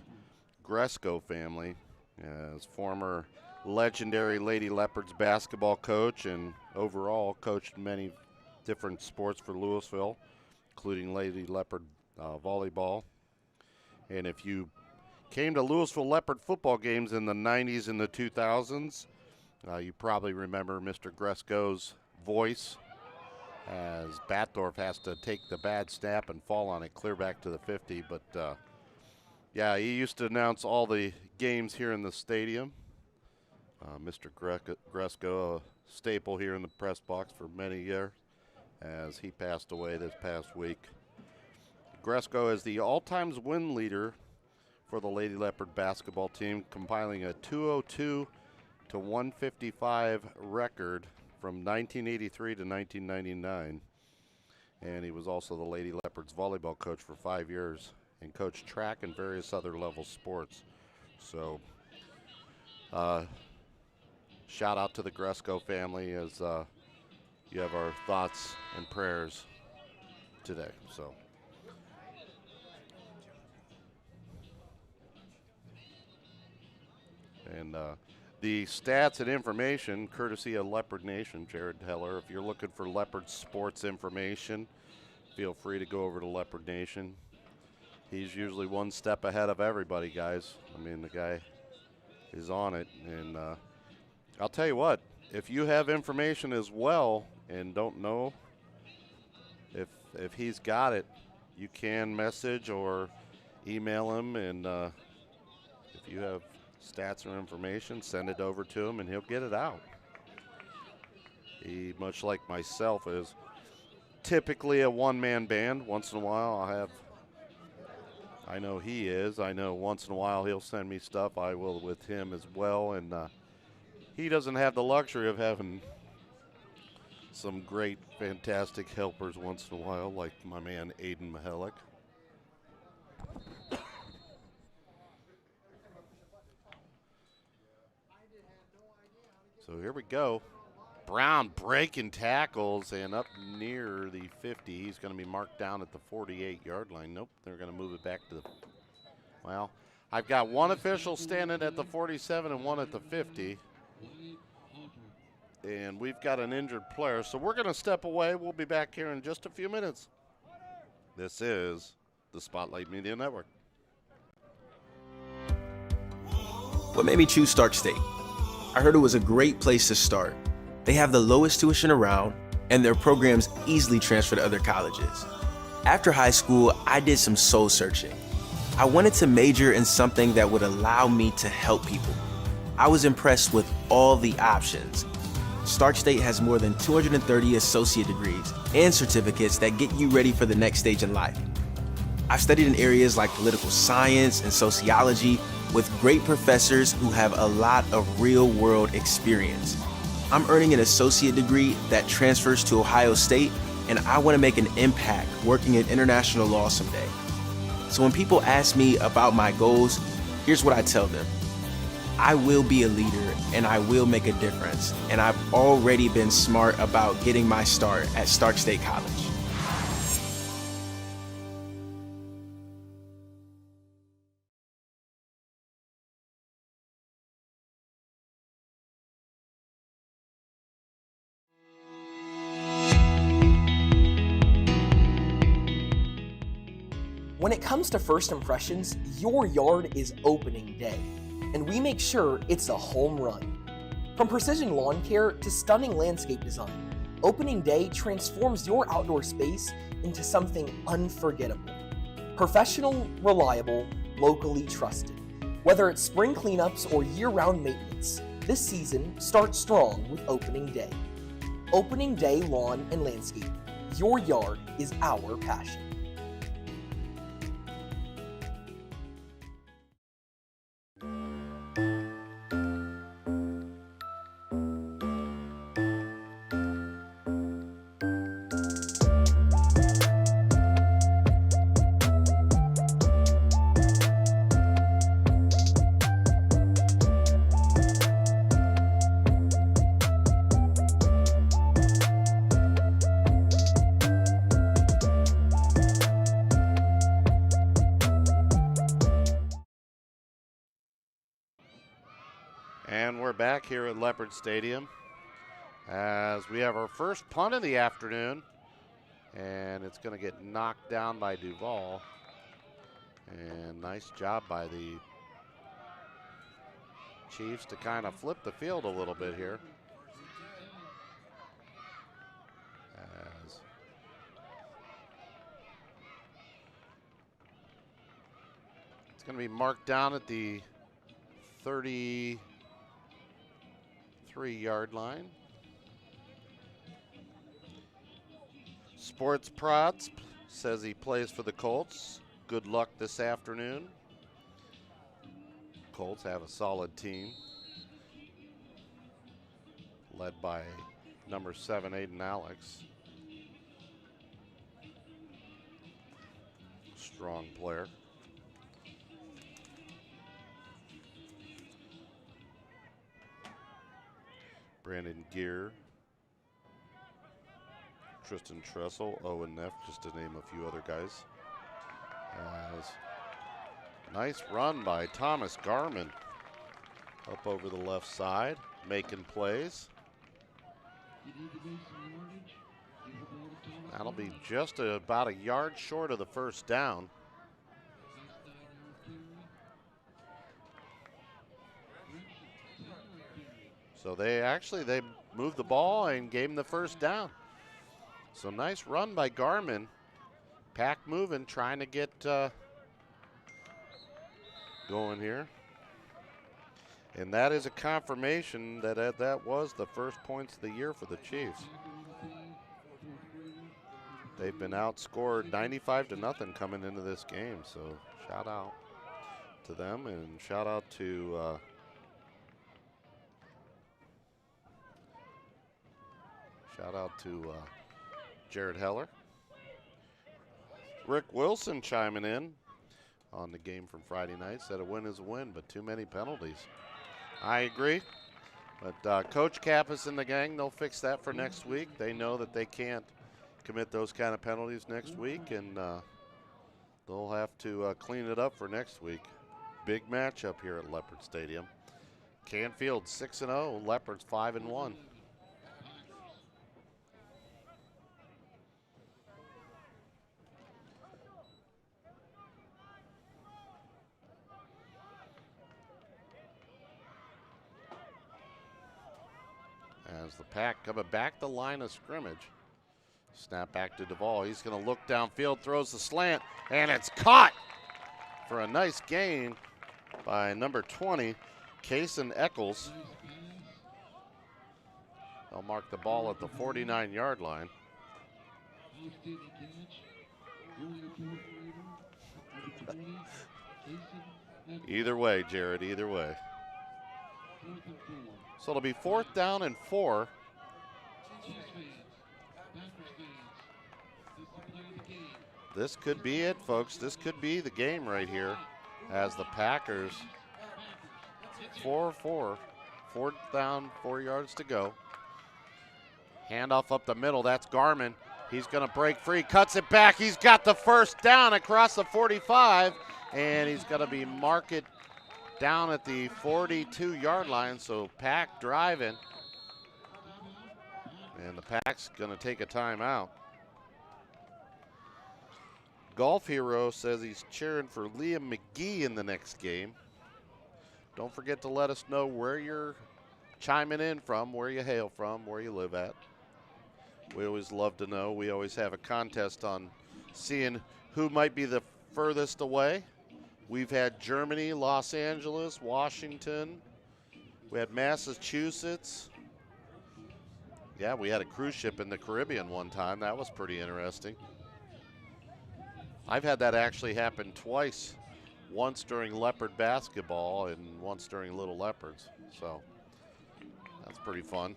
Speaker 1: Gresco family, as former legendary Lady Leopards basketball coach and overall coached many different sports for Louisville, including Lady Leopard volleyball. And if you came to Louisville Leopard football games in the 90s and the 2000s, you probably remember Mr. Gresco's voice as Batdorf has to take the bad snap and fall on it clear back to the 50. But, yeah, he used to announce all the games here in the stadium. Mr. Gresco, a staple here in the press box for many years, as he passed away this past week. Gresco is the all-time win leader for the Lady Leopard basketball team, compiling a 202 to 155 record from 1983 to 1999. And he was also the Lady Leopards volleyball coach for 5 years and coached track and various other level sports. So shout out to the Gresco family, as you have our thoughts and prayers today. So And the stats and information, courtesy of Leopard Nation, Jared Heller. If you're looking for Leopard sports information, feel free to go over to Leopard Nation. He's usually one step ahead of everybody, guys. I mean, the guy is on it. And I'll tell you what, if you have information as well and don't know if he's got it, you can message or email him. And if you have stats or information, send it over to him and he'll get it out. He, much like myself, is typically a one-man band. Once in a while I know he is. I know once in a while he'll send me stuff. I will with him as well. And he doesn't have the luxury of having some great, fantastic helpers once in a while, like my man Aiden Mihalik. So here we go. Brown breaking tackles and up near the 50. He's going to be marked down at the 48-yard line. Nope, they're going to move it back to the, well, I've got one official standing at the 47 and one at the 50. And we've got an injured player, so we're going to step away. We'll be back here in just a few minutes. This is the Spotlight Media Network.
Speaker 5: What made me choose Stark State? I heard it was a great place to start. They have the lowest tuition around, and their programs easily transfer to other colleges. After high school, I did some soul searching. I wanted to major in something that would allow me to help people. I was impressed with all the options. Stark State has more than 230 associate degrees and certificates that get you ready for the next stage in life. I've studied in areas like political science and sociology with great professors who have a lot of real-world experience. I'm earning an associate degree that transfers to Ohio State, and I want to make an impact working in international law someday. So when people ask me about my goals, here's what I tell them. I will be a leader and I will make a difference, and I've already been smart about getting my start at Stark State College.
Speaker 6: When it comes to first impressions, your yard is opening day, and we make sure it's a home run. From precision lawn care to stunning landscape design, opening day transforms your outdoor space into something unforgettable. Professional, reliable, locally trusted. Whether it's spring cleanups or year-round maintenance, this season starts strong with opening day. Opening Day Lawn and Landscape. Your yard is our passion.
Speaker 1: And we're back here at Leopard Stadium as we have our first punt of the afternoon, and it's going to get knocked down by Duval. And nice job by the Chiefs to kind of flip the field a little bit here. As it's going to be marked down at the 33-yard line. Sports Prods says he plays for the Colts. Good luck this afternoon. Colts have a solid team led by number 7, Aiden Alex. Strong player. Brandon Gear, Tristan Tressel, Owen Neff, just to name a few other guys. Nice run by Thomas Garman. Up over the left side, making plays. That'll be just about a yard short of the first down. So they moved the ball and gave him the first down. So nice run by Garmin. Pack moving, trying to get going here. And that is a confirmation that that was the first points of the year for the Chiefs. They've been outscored 95-0 coming into this game. So shout out to them, and shout out to Jared Heller. Rick Wilson chiming in on the game from Friday night. Said a win is a win, but too many penalties. I agree. But Coach Kappas and the gang, they'll fix that for next week. They know that they can't commit those kind of penalties next week, and they'll have to clean it up for next week. Big matchup here at Leopard Stadium. Canfield 6-0, Leopards 5-1. As the Pack coming back the line of scrimmage. Snap back to Duvall. He's going to look downfield, throws the slant, and it's caught for a nice gain by number 20, Kason Eccles. They'll mark the ball at the 49-yard line. Either way, Jared, either way. So it'll be 4th down and 4. This could be it, folks. This could be the game right here as the Packers 4-4. 4th down, 4 yards to go. Handoff up the middle. That's Garmin. He's going to break free, cuts it back. He's got the first down across the 45, and he's going to be marked down at the 42-yard line. So Pack driving, and the Pack's going to take a timeout. Golf Hero says he's cheering for Liam McGee in the next game. Don't forget to let us know where you're chiming in from, where you hail from, where you live at. We always love to know. We always have a contest on seeing who might be the furthest away. We've had Germany, Los Angeles, Washington. We had Massachusetts. Yeah, we had a cruise ship in the Caribbean one time. That was pretty interesting. I've had that actually happen twice, once during Leopard basketball and once during Little Leopards. So that's pretty fun.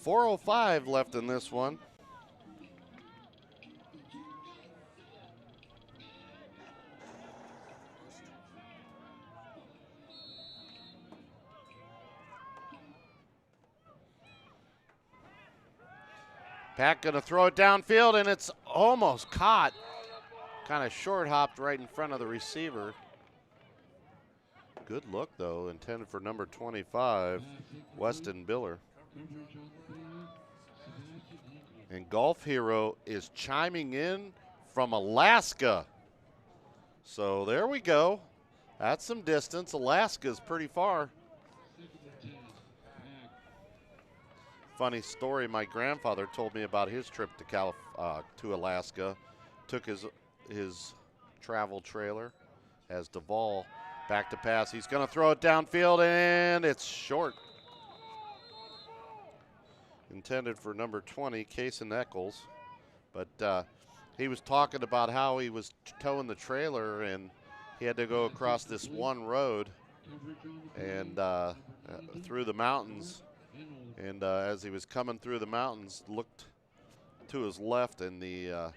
Speaker 1: .405 left in this one. Pack going to throw it downfield, and it's almost caught. Kind of short hopped right in front of the receiver. Good look, though, intended for number 25, Weston Biller. And Golf Hero is chiming in from Alaska. So there we go. That's some distance. Alaska's pretty far. Funny story, my grandfather told me about his trip to Alaska. Took his travel trailer as Duvall back to pass. He's going to throw it downfield, and it's short. Intended for number 20, Kason Eccles. But he was talking about how he was towing the trailer, and he had to go across this one road and through the mountains. And as he was coming through the mountains, looked to his left, and the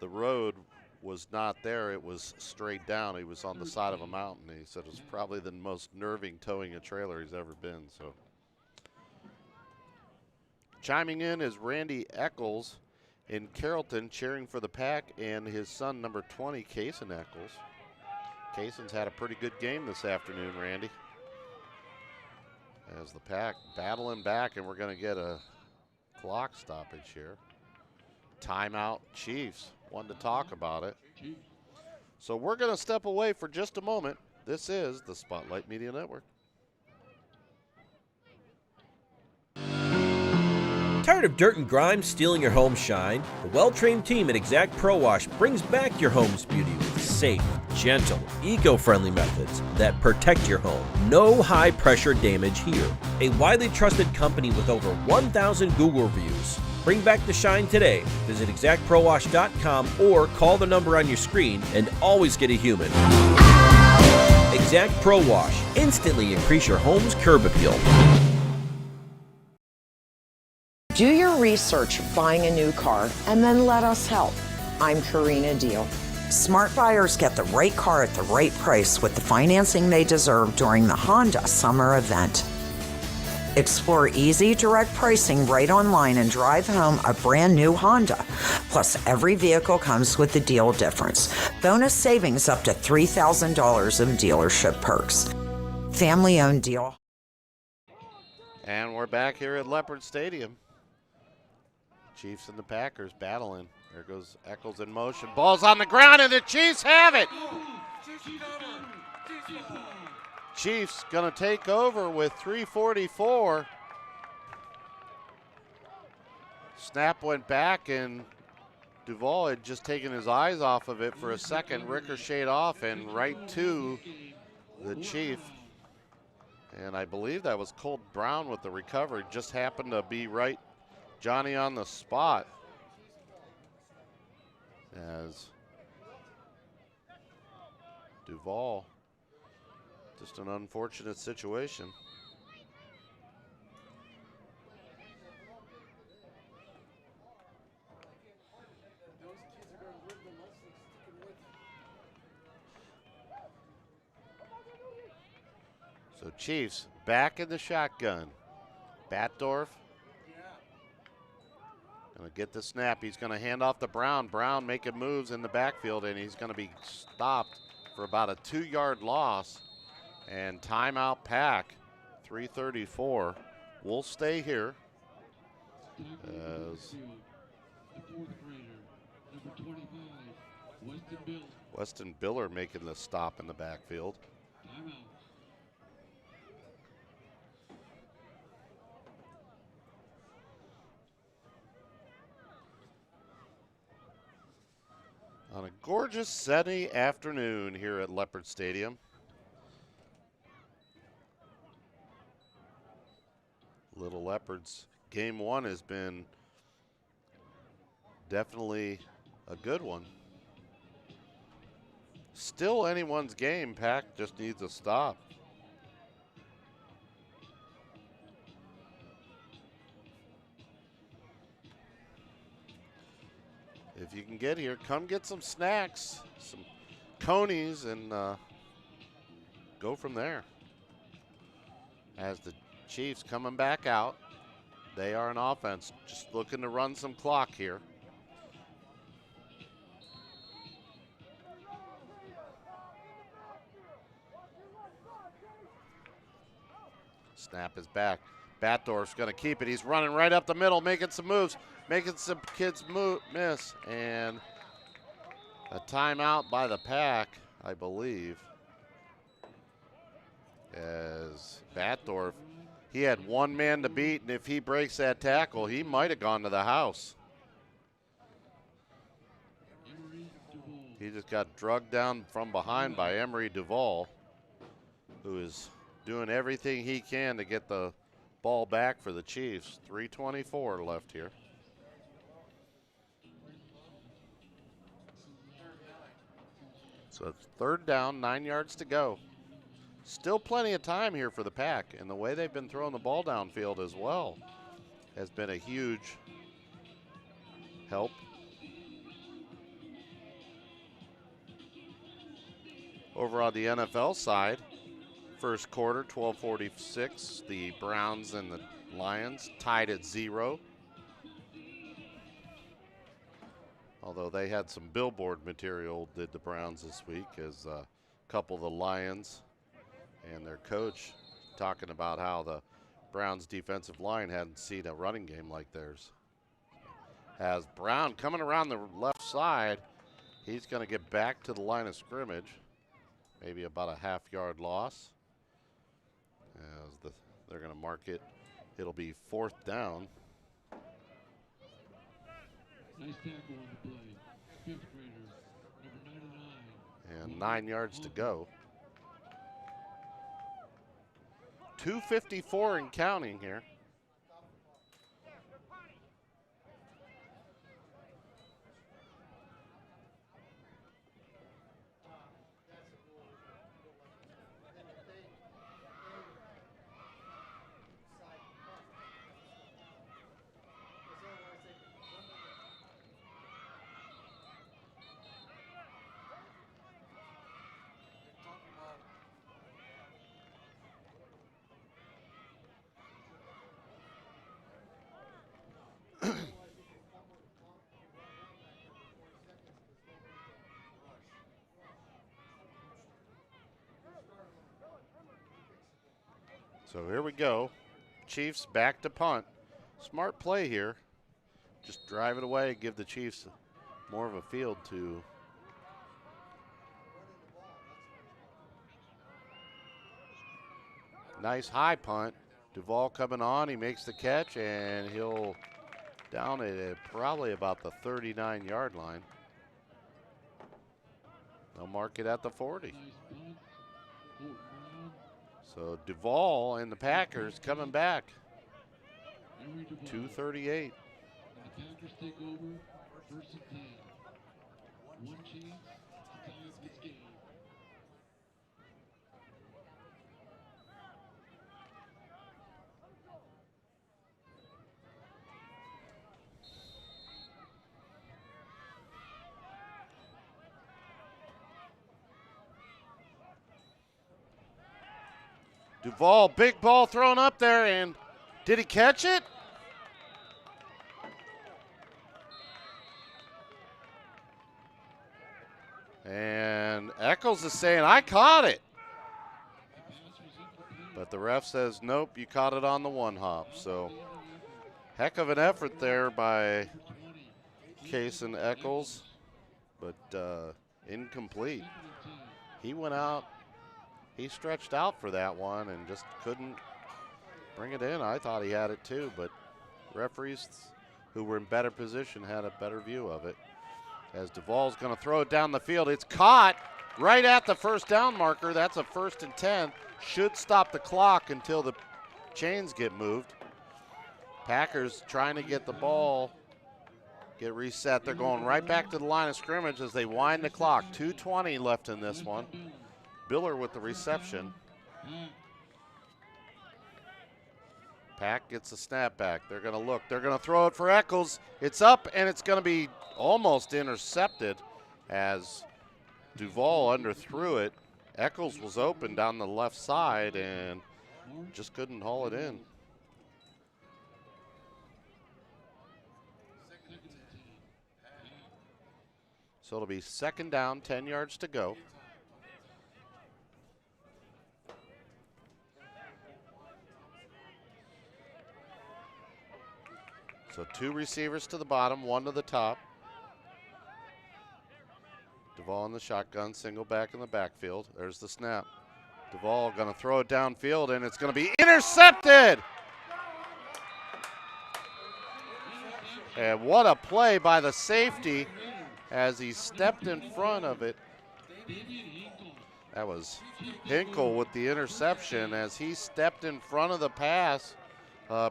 Speaker 1: road was not there. It was straight down. He was on the side of a mountain. He said it was probably the most nerving towing a trailer he's ever been. So, chiming in is Randy Eccles in Carrollton, cheering for the Pack, and his son, number 20, Kaysen Eccles. Kaysen's had a pretty good game this afternoon, Randy. As the Pack battling back, and we're going to get a clock stoppage here. Timeout, Chiefs. Wanted to talk about it. So we're going to step away for just a moment. This is the Spotlight Media Network.
Speaker 7: Tired of dirt and grime stealing your home shine? The well-trained team at Exact Pro Wash brings back your home's beauty with safe, gentle, eco-friendly methods that protect your home. No high-pressure damage here. A widely trusted company with over 1,000 Google reviews. Bring back the shine today. Visit exactprowash.com or call the number on your screen and always get a human. Exact Pro Wash. Instantly increase your home's curb appeal.
Speaker 14: Do your research buying a new car and then let us help. I'm Karina Deal. Smart buyers get the right car at the right price with the financing they deserve during the Honda Summer Event. Explore easy, direct pricing right online and drive home a brand new Honda. Plus, every vehicle comes with the deal difference. Bonus savings up to $3,000 of dealership perks. Family-owned deal.
Speaker 1: And we're back here at Leopard Stadium. Chiefs and the Packers battling. There goes Eccles in motion. Ball's on the ground, and the Chiefs have it. Chiefs going to take over with 3:44. Snap went back, and Duvall had just taken his eyes off of it for a second, ricocheted off and right to the Chief. And I believe that was Colt Brown with the recovery. Just happened to be right, Johnny, on the spot. As Duvall, just an unfortunate situation. So Chiefs back in the shotgun. Batdorf gonna get the snap. He's gonna hand off to Brown. Brown making moves in the backfield, and he's gonna be stopped for about a 2-yard loss. And timeout Pack, 3:34. We'll stay here as Weston Biller making the stop in the backfield. On a gorgeous sunny afternoon here at Leopard Stadium. Little Leopards, game one has been definitely a good one. Still anyone's game. Pack just needs a stop. If you can get here, come get some snacks, some conies, and go from there. As the Chiefs coming back out, they are an offense, just looking to run some clock here. Snap is back. Batdorf's going to keep it. He's running right up the middle, making some moves, making some kids miss, and a timeout by the Pack, I believe, as Batdorf, he had one man to beat, and if he breaks that tackle, he might have gone to the house. He just got drugged down from behind by Emery Duvall, who is doing everything he can to get the ball back for the Chiefs. 3:24 left here. So it's third down, 9 yards to go. Still plenty of time here for the Pack, and the way they've been throwing the ball downfield as well has been a huge help. Over on the NFL side, first quarter, 12:46. The Browns and the Lions tied at 0. Although they had some billboard material, did the Browns this week, as a couple of the Lions and their coach talking about how the Browns defensive line hadn't seen a running game like theirs. As Brown coming around the left side, he's going to get back to the line of scrimmage. Maybe about a half-yard loss. As they're going to mark it. It'll be 4th down.
Speaker 13: Nice tackle on the play. 5th grader, number 99.
Speaker 1: And 9 yards to go. 2:54 and counting here. So here we go. Chiefs back to punt. Smart play here. Just drive it away, give the Chiefs more of a field to. Nice high punt. Duvall coming on, he makes the catch, and he'll down it at probably about the 39-yard line. They'll mark it at the 40. So Duvall and the Packers coming back. 2:38.
Speaker 13: The Packers take over, 1st and 10. One chance to tie up this game.
Speaker 1: Duvall, big ball thrown up there, and did he catch it? And Eccles is saying, I caught it. But the ref says, nope, you caught it on the one hop. So heck of an effort there by Case and Eccles, but incomplete. He went out. He stretched out for that one and just couldn't bring it in. I thought he had it too, but referees who were in better position had a better view of it. As Duvall's going to throw it down the field. It's caught right at the 1st down marker. That's a 1st and 10. Should stop the clock until the chains get moved. Packers trying to get the ball, get reset. They're going right back to the line of scrimmage as they wind the clock. 2:20 left in this one. Biller with the reception. Pack gets the snap back. They're going to look. They're going to throw it for Eccles. It's up, and it's going to be almost intercepted as Duvall underthrew it. Eccles was open down the left side and just couldn't haul it in. So it'll be 2nd down, 10 yards to go. So 2 receivers to the bottom, 1 to the top. Duvall in the shotgun, single back in the backfield. There's the snap. Duvall going to throw it downfield, and it's going to be intercepted. And what a play by the safety as he stepped in front of it. That was Hinkle with the interception as he stepped in front of the pass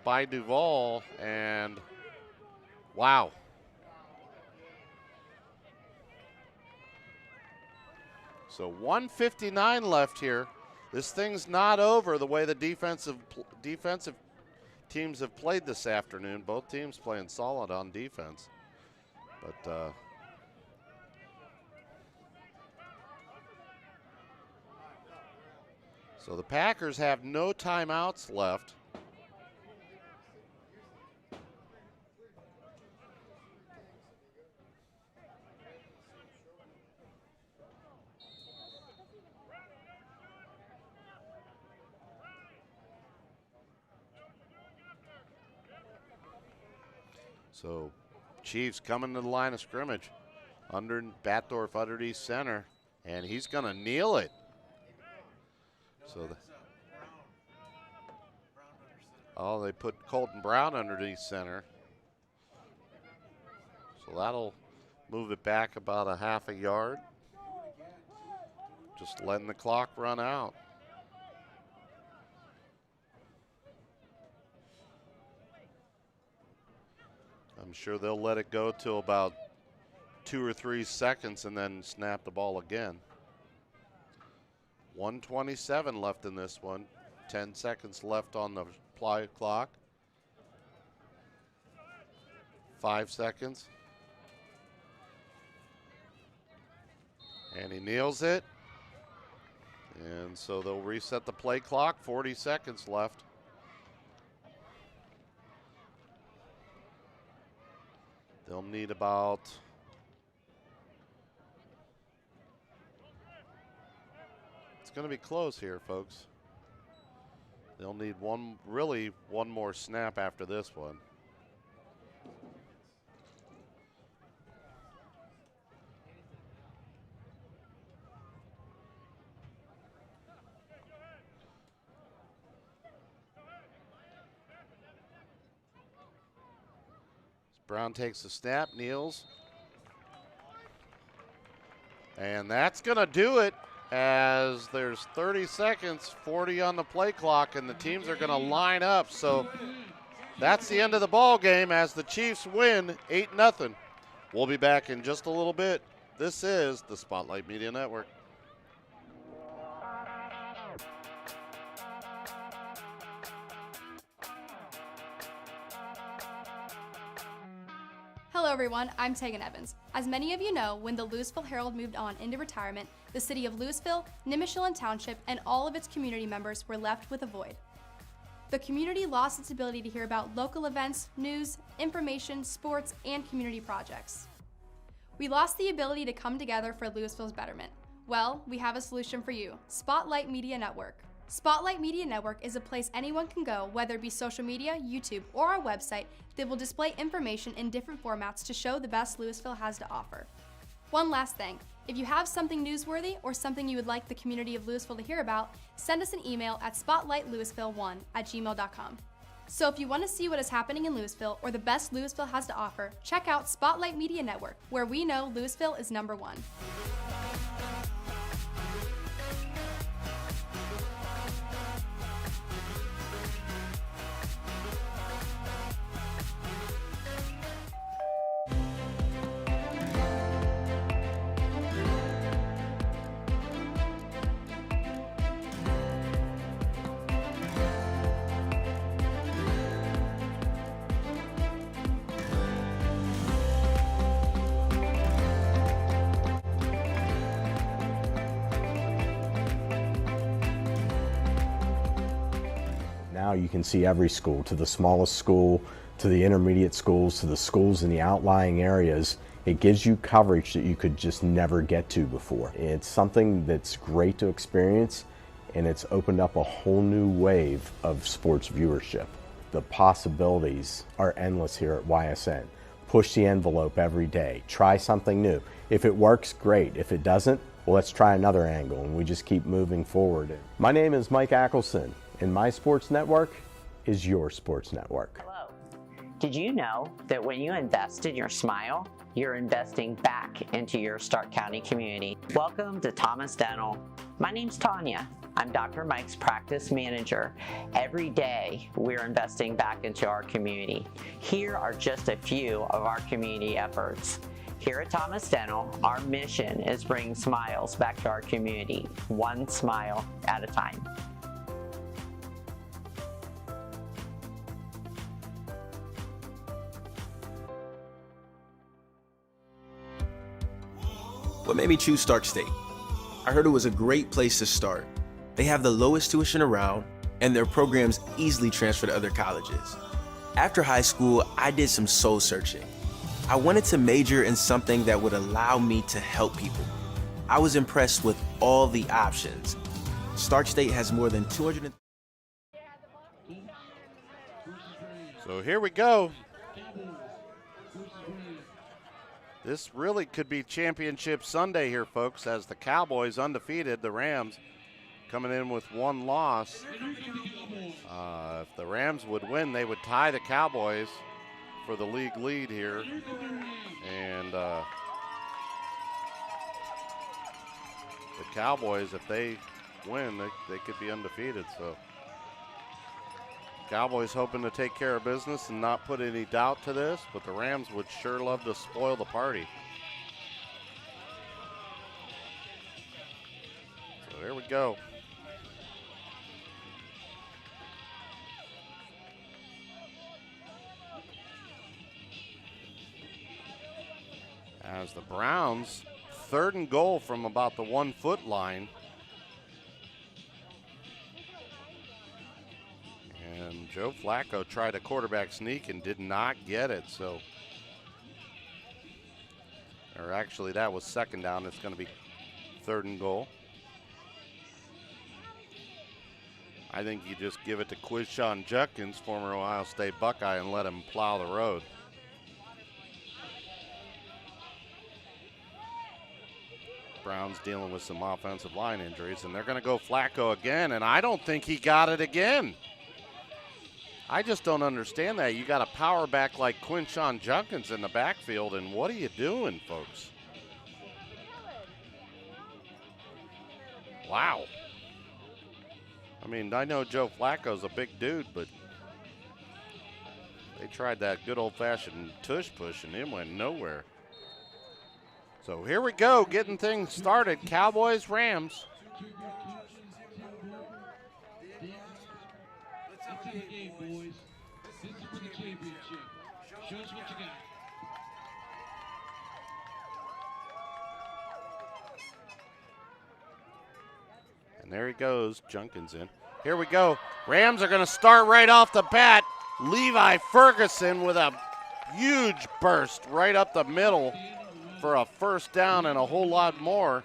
Speaker 1: by Duvall, and wow. So 1:59 left here. This thing's not over the way the defensive teams have played this afternoon. Both teams playing solid on defense. But So the Packers have no timeouts left. So Chiefs coming to the line of scrimmage. Under Batdorf underneath center, and he's going to kneel it. So they put Colton Brown underneath center. So that'll move it back about a half a yard. Just letting the clock run out. I'm sure they'll let it go till about 2 or 3 seconds and then snap the ball again. 1:27 left in this one. 10 seconds left on the play clock. 5 seconds. And he kneels it. And so they'll reset the play clock. 40 seconds left. They'll need about it's going to be close here, folks. They'll need one more snap after this one. Brown takes the snap, kneels. And that's going to do it, as there's 30 seconds, 40 on the play clock, and the teams are going to line up. So that's the end of the ball game as the Chiefs win 8-0. We'll be back in just a little bit. This is the Spotlight Media Network.
Speaker 2: Hello everyone, I'm Tegan Evans. As many of you know, when the Louisville Herald moved on into retirement, the city of Louisville, Nimishillen Township, and all of its community members were left with a void. The community lost its ability to hear about local events, news, information, sports, and community projects. We lost the ability to come together for Louisville's betterment. Well, we have a solution for you, Spotlight Media Network. Spotlight Media Network is a place anyone can go, whether it be social media, YouTube, or our website, that will display information in different formats to show the best Louisville has to offer. One last thing, if you have something newsworthy or something you would like the community of Louisville to hear about, send us an email at spotlightlouisville1@gmail.com. So if you want to see what is happening in Louisville or the best Louisville has to offer, check out Spotlight Media Network, where we know Louisville is #1.
Speaker 3: Now you can see every school, to the smallest school, to the intermediate schools, to the schools in the outlying areas. It gives you coverage that you could just never get to before. It's something that's great to experience, and it's opened up a whole new wave of sports viewership. The possibilities are endless here at YSN. Push the envelope every day. Try something new. If it works, great. If it doesn't, well, let's try another angle, and we just keep moving forward. My name is Mike Ackelson, and my sports network is your sports network.
Speaker 4: Hello. Did you know that when you invest in your smile, you're investing back into your Stark County community? Welcome to Thomas Dental. My name's Tanya. I'm Dr. Mike's practice manager. Every day, we're investing back into our community. Here are just a few of our community efforts. Here at Thomas Dental, our mission is bringing smiles back to our community, one smile at a time.
Speaker 5: What made me choose Stark State? I heard it was a great place to start. They have the lowest tuition around, and their programs easily transfer to other colleges. After high school, I did some soul searching. I wanted to major in something that would allow me to help people. I was impressed with all the options. Stark State has more than 200.
Speaker 1: So here we go. This really could be championship Sunday here, folks, as the Cowboys undefeated, the Rams coming in with one loss. If the Rams would win, they would tie the Cowboys for the league lead here. And the Cowboys, if they win, they could be undefeated. So Cowboys hoping to take care of business and not put any doubt to this, but the Rams would sure love to spoil the party. So there we go. As the Browns, 3rd and goal from about the 1 foot line. And Joe Flacco tried a quarterback sneak and did not get it. So, or actually that was 2nd down. It's going to be 3rd and goal. I think you just give it to Quishon Judkins, former Ohio State Buckeye, and let him plow the road. Browns dealing with some offensive line injuries, and they're going to go Flacco again, and I don't think he got it again. I just don't understand that. You got a power back like Quinshon Judkins in the backfield, and what are you doing, folks? Wow. I mean, I know Joe Flacco's a big dude, but they tried that good old-fashioned tush push, and it went nowhere. So here we go, getting things started. Cowboys, Rams.
Speaker 13: It's in the game, boys. This is for the championship. Show us what you got.
Speaker 1: And there he goes, Judkins in. Here we go. Rams are going to start right off the bat. Levi Ferguson with a huge burst right up the middle for a 1st down and a whole lot more.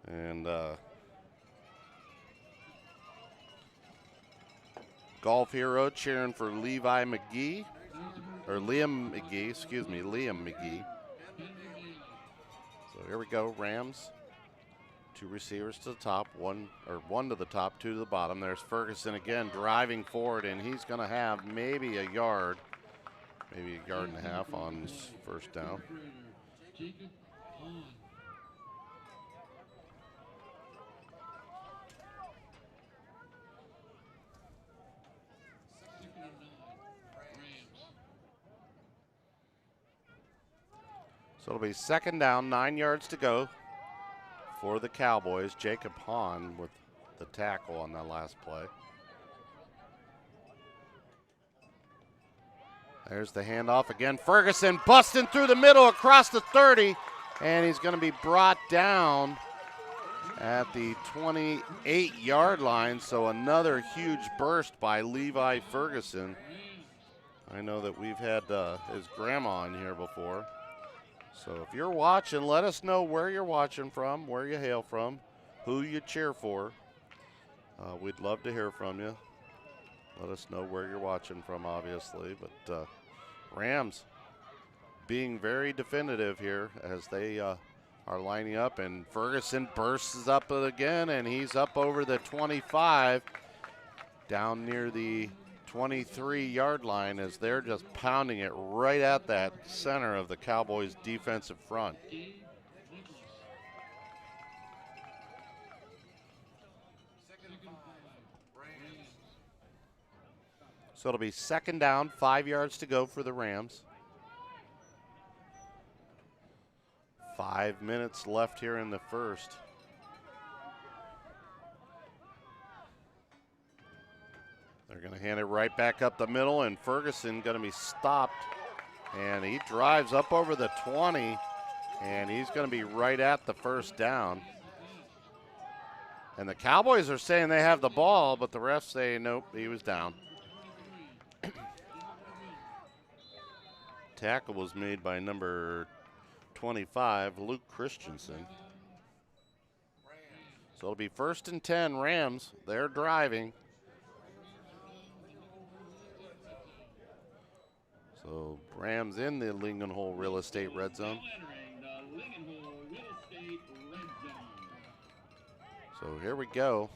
Speaker 1: And golf hero cheering for Levi McGee, or Liam McGee, excuse me, Liam McGee. So here we go, Rams. 2 receivers to the top, one to the top, 2 to the bottom. There's Ferguson again driving forward, and he's going to have maybe a yard, maybe a yard and a half on his 1st down. So it'll be 2nd down, 9 yards to go for the Cowboys. Jacob Hahn with the tackle on that last play. There's the handoff again. Ferguson busting through the middle across the 30, and he's going to be brought down at the 28-yard line. So another huge burst by Levi Ferguson. I know that we've had his grandma in here before. So if you're watching, let us know where you're watching from, where you hail from, who you cheer for. We'd love to hear from you. Let us know where you're watching from, obviously. But Rams being very definitive here as they are lining up. And Ferguson bursts up it again, and he's up over the 25, down near the 23-yard line as they're just pounding it right at that center of the Cowboys' defensive front. So it'll be 2nd down, 5 yards to go for the Rams. 5 minutes left here in the 1st. They're going to hand it right back up the middle, and Ferguson going to be stopped And he drives up over the 20, and he's going to be right at the first down. And the Cowboys are saying they have the ball, but the refs say nope, he was down. Tackle was made by number 25, Luke Christensen. So it'll be 1st and 10, Rams. They're driving. So Rams in the Lingenhole Real Estate red zone. So here we go.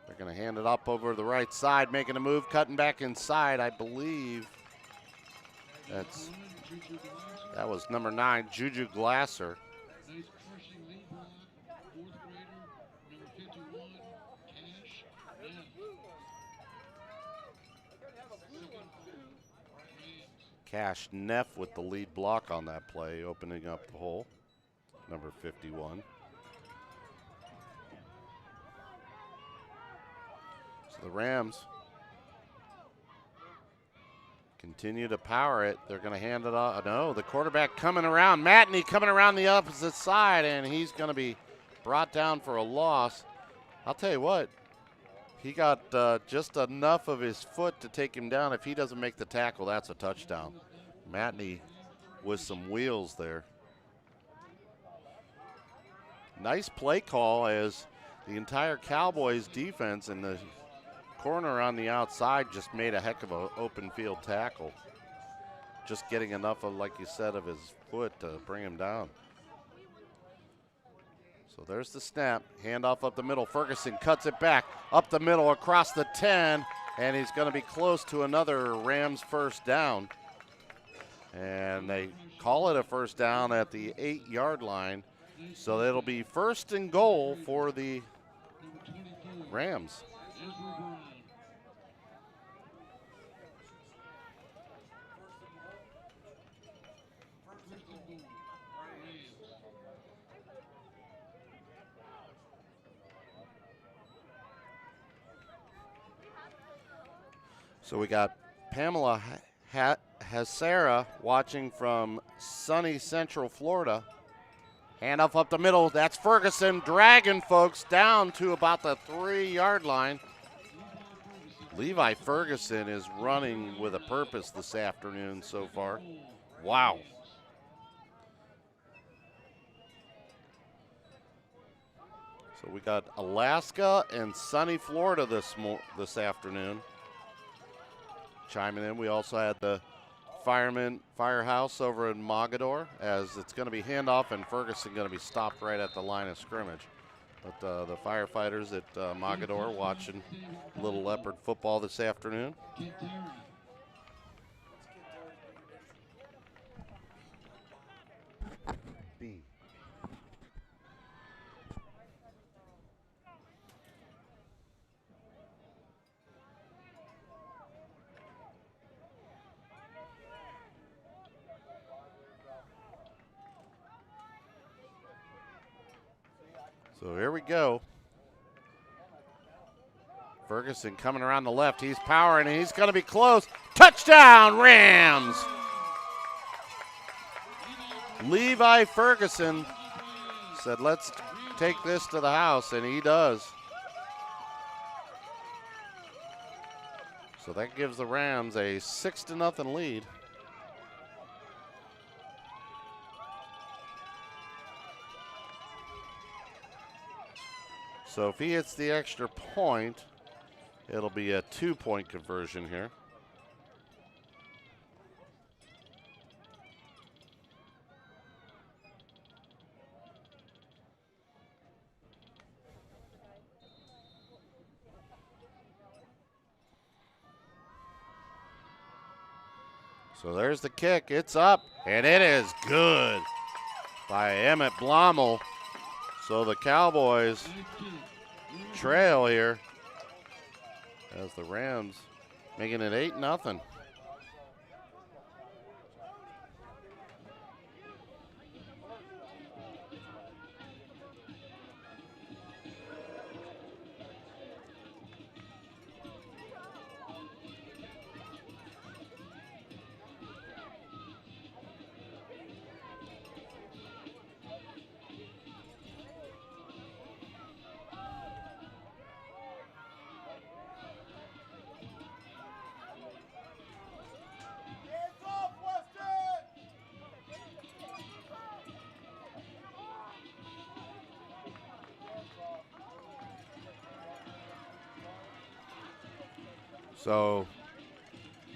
Speaker 1: They're going to hand it up over the right side, making a move, cutting back inside. I believe that was number 9, Juju Glasser. Cash Neff with the lead block on that play, opening up the hole, number 51. So the Rams continue to power it. They're going to hand it off. No, the quarterback coming around. Matney coming around the opposite side, and he's going to be brought down for a loss. I'll tell you what, he got just enough of his foot to take him down. If he doesn't make the tackle, that's a touchdown. Matney with some wheels there. Nice play call as the entire Cowboys defense and the corner on the outside just made a heck of an open field tackle. Just getting enough of, like you said, of his foot to bring him down. So there's the snap, handoff up the middle. Ferguson cuts it back up the middle across the 10, and he's going to be close to another Rams first down. And they call it a first down at the 8-yard line. So it'll be 1st and goal for the Rams. So we got Pamela Hasera watching from sunny Central Florida. Handoff up the middle. That's Ferguson dragging folks down to about the 3-yard line. Levi Ferguson is running with a purpose this afternoon so far. Wow. So we got Alaska and sunny Florida this afternoon. Chiming in, we also had the Firehouse over in Mogador, as it's going to be handoff and Ferguson going to be stopped right at the line of scrimmage. But the firefighters at Mogador watching Little Leopard football this afternoon. So here we go. Ferguson coming around the left. He's powering, and he's going to be close. Touchdown, Rams! Levi Ferguson said, let's take this to the house, and he does. So that gives the Rams a 6-0 lead. So if he hits the extra point, it'll be a 2-point conversion here. So there's the kick. It's up, and it is good by Emmett Blommel. So the Cowboys trail here as the Rams making it 8-0. So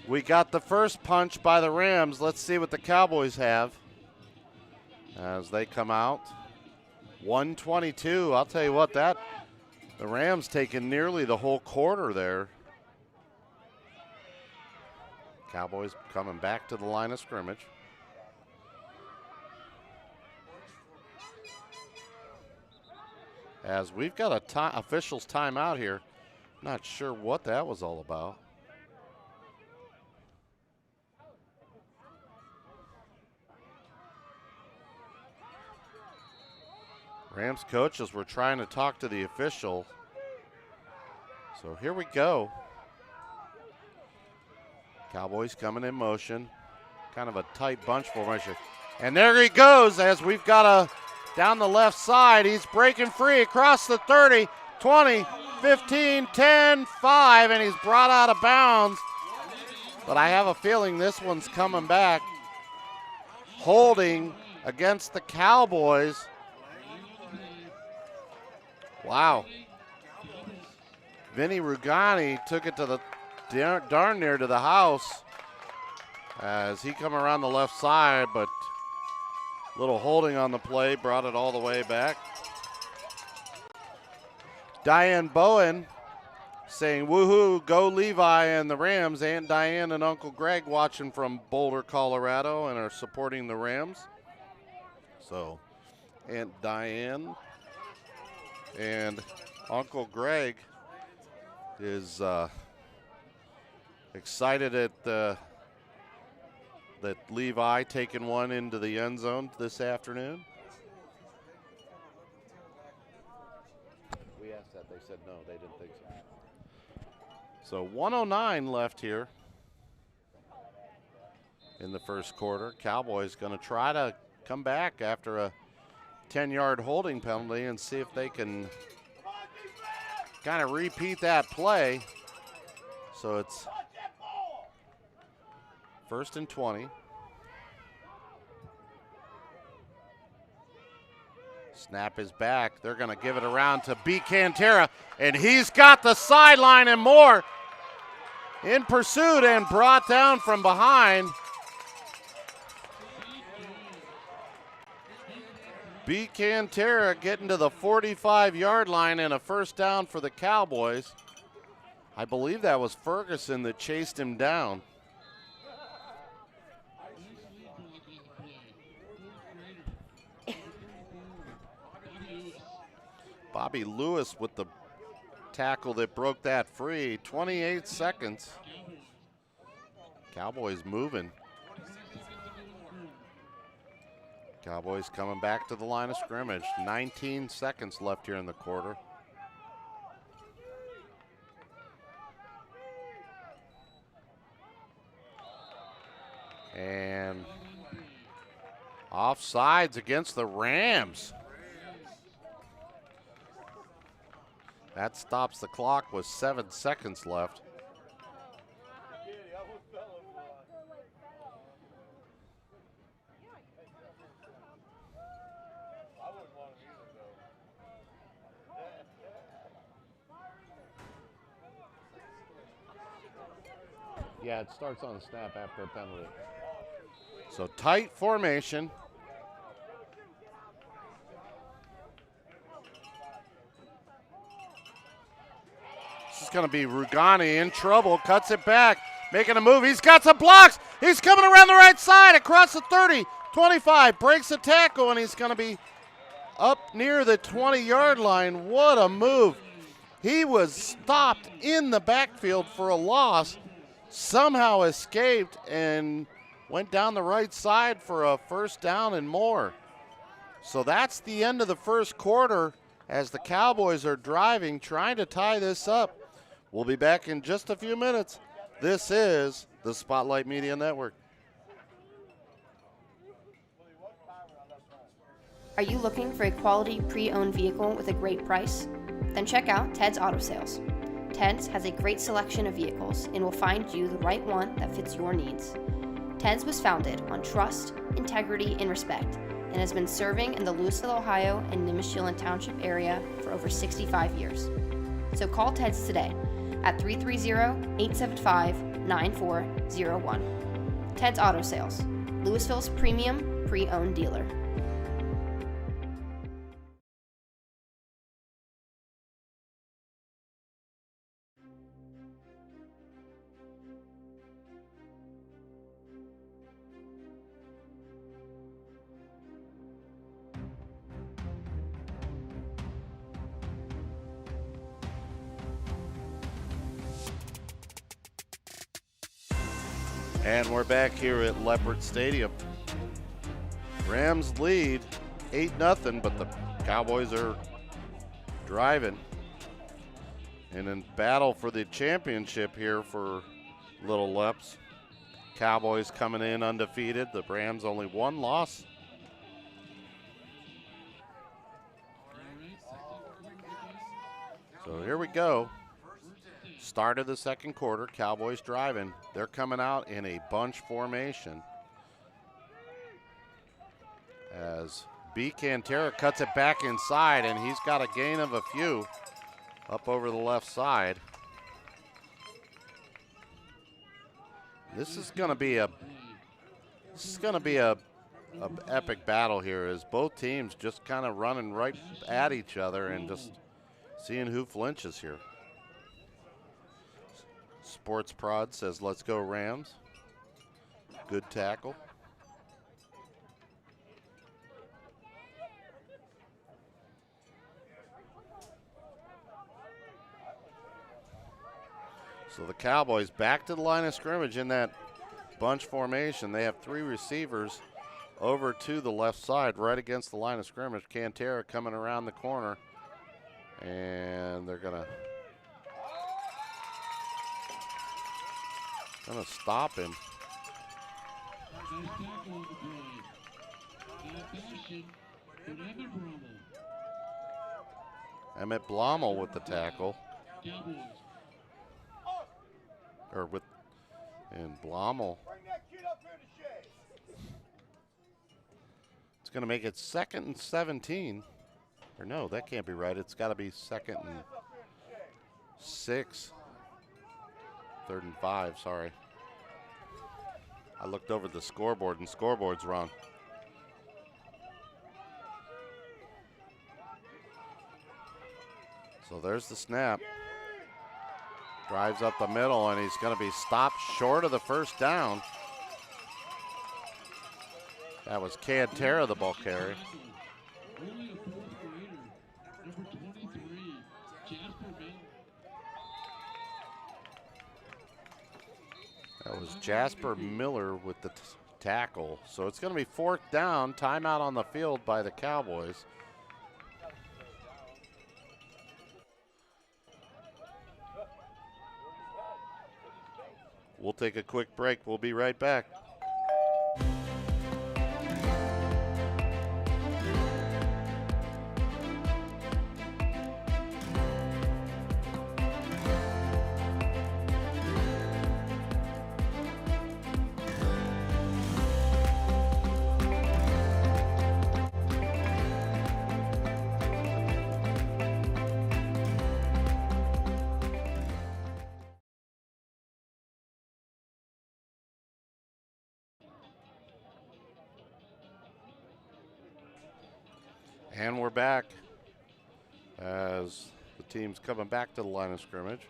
Speaker 1: we got the first punch by the Rams. Let's see what the Cowboys have as they come out. 122. I'll tell you what, the Rams taking nearly the whole quarter there. Cowboys coming back to the line of scrimmage. As we've got a official's timeout here. Not sure what that was all about. Rams coaches were trying to talk to the official. So here we go. Cowboys coming in motion. Kind of a tight bunch formation. And there he goes as we've got down the left side. He's breaking free across the 30, 20, 15, 10, 5, and he's brought out of bounds. But I have a feeling this one's coming back. Holding against the Cowboys. Wow. Vinny Rugani took it to the darn near to the house as he come around the left side, but little holding on the play brought it all the way back. Diane Bowen saying, woohoo, go Levi and the Rams. Aunt Diane and Uncle Greg watching from Boulder, Colorado, and are supporting the Rams. So Aunt Diane and Uncle Greg is excited at that Levi taking one into the end zone this afternoon. We asked that. They said no, they didn't think so. So 1:09 left here in the first quarter. Cowboys going to try to come back after a 10-yard holding penalty and see if they can kind of repeat that play. So it's 1st and 20. Snap is back. They're going to give it around to B. Cantera, and he's got the sideline and more in pursuit and brought down from behind. B. Cantera getting to the 45-yard line and a first down for the Cowboys. I believe that was Ferguson that chased him down. Bobby Lewis with the tackle that broke that free. 28 seconds. Cowboys moving. Cowboys coming back to the line of scrimmage. 19 seconds left here in the quarter. And offsides against the Rams. That stops the clock with 7 seconds left. Yeah, it starts on the snap after a penalty. So tight formation. This is going to be Rugani in trouble. Cuts it back, making a move. He's got some blocks. He's coming around the right side across the 30, 25. Breaks the tackle, and he's going to be up near the 20-yard line. What a move. He was stopped in the backfield for a loss. Somehow escaped and went down the right side for a first down and more. So that's the end of the first quarter as the Cowboys are driving, trying to tie this up. We'll be back in just a few minutes. This is the Spotlight Media Network.
Speaker 8: Are you looking for a quality pre-owned vehicle with a great price? Then check out Ted's Auto Sales. Ted's has a great selection of vehicles and will find you the right one that fits your needs. Ted's was founded on trust, integrity, and respect, and has been serving in the Louisville, Ohio, and Nimishillen Township area for over 65 years. So call Ted's today. at 330-875-9401. Ted's Auto Sales, Louisville's premium pre-owned dealer.
Speaker 1: And we're back here at Leopard Stadium. Rams lead 8-0, but the Cowboys are driving. And in battle for the championship here for Little Leps. Cowboys coming in undefeated. The Rams only one loss. So here we go. Start of the second quarter, Cowboys driving. They're coming out in a bunch formation as B. Cantera cuts it back inside, and he's got a gain of a few up over the left side. This is going to be a epic battle here, as both teams just kind of running right at each other and just seeing who flinches here. Sports Prod says, let's go Rams. Good tackle. So the Cowboys back to the line of scrimmage in that bunch formation. They have three receivers over to the left side right against the line of scrimmage. Cantera coming around the corner, and they're gonna stop him. Emmett Blommel with the tackle. And Blommel. It's going to make it 2nd and 17. Or no, that can't be right. It's got to be 2nd and 6. 3rd and 5, sorry. I looked over the scoreboard, and scoreboard's wrong. So there's the snap. Drives up the middle, and he's going to be stopped short of the first down. That was Cantera, the ball carrier. That was Jasper Miller with the tackle. So it's going to be 4th down, timeout on the field by the Cowboys. We'll take a quick break. We'll be right back. And we're back as the team's coming back to the line of scrimmage.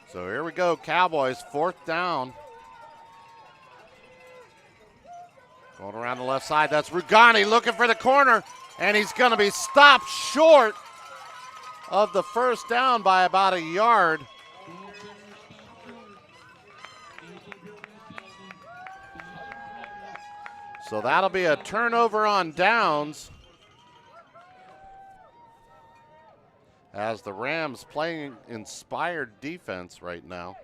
Speaker 1: So here we go, Cowboys, 4th down. Going around the left side, that's Rugani looking for the corner, and he's going to be stopped short of the first down by about a yard. So that'll be a turnover on downs, as the Rams playing inspired defense right now.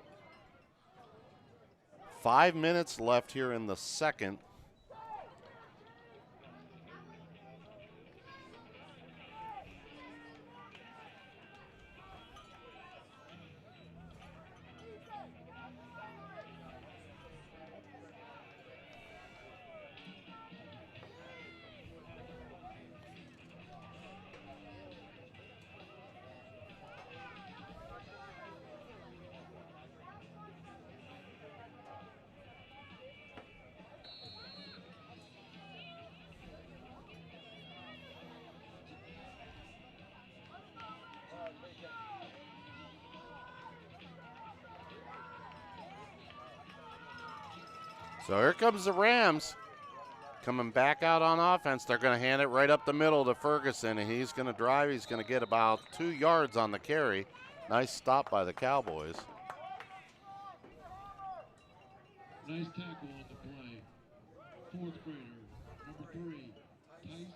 Speaker 1: 5 minutes left here in the second. So here comes the Rams coming back out on offense. They're going to hand it right up the middle to Ferguson, and he's going to drive. He's going to get about 2 yards on the carry. Nice stop by the Cowboys.
Speaker 13: Nice tackle on the play. 4th grader, number 3, Tice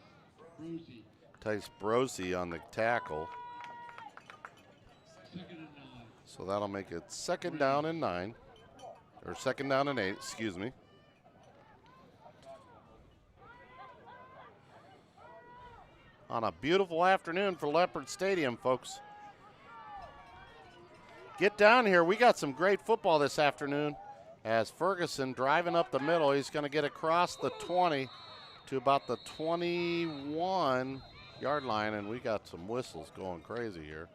Speaker 13: Brosey.
Speaker 1: Tice Brosey on the tackle.
Speaker 13: 2nd and 9.
Speaker 1: So that'll make it 2nd down and 9. Or 2nd down and 8, excuse me. On a beautiful afternoon for Leopard Stadium, folks. Get down here. We got some great football this afternoon. As Ferguson driving up the middle, he's going to get across the 20 to about the 21-yard line, and we got some whistles going crazy here.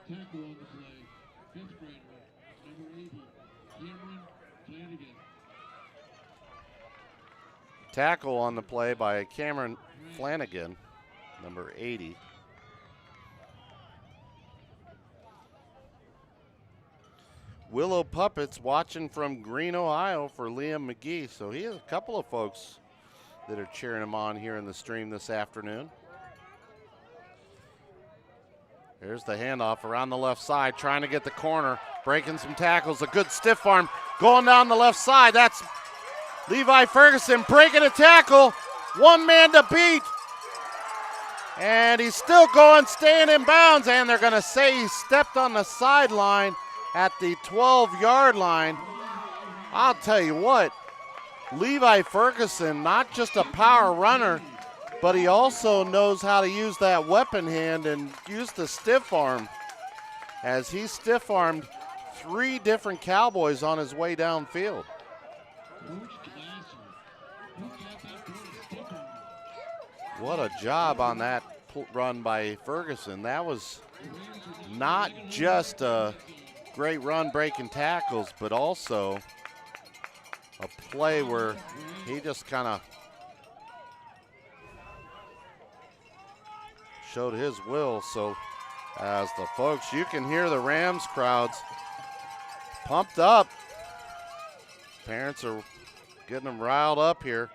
Speaker 13: Tackle on the play. 5th grader, number 80, Cameron Flanagan.
Speaker 1: Tackle on the play by Cameron Flanagan, number 80. Willow Puppets watching from Green, Ohio for Liam McGee. So he has a couple of folks that are cheering him on here in the stream this afternoon. There's the handoff around the left side, trying to get the corner, breaking some tackles. A good stiff arm going down the left side. That's Levi Ferguson breaking a tackle. 1 man to beat. And he's still going, staying in bounds. And they're going to say he stepped on the sideline at the 12-yard line. I'll tell you what, Levi Ferguson, not just a power runner, but he also knows how to use that weapon hand and use the stiff arm, as he stiff-armed 3 different Cowboys on his way downfield. What a job on that run by Ferguson. That was not just a great run breaking tackles, but also a play where he just kind of showed his will. So as the folks, you can hear the Rams crowds pumped up. Parents are getting them riled up here.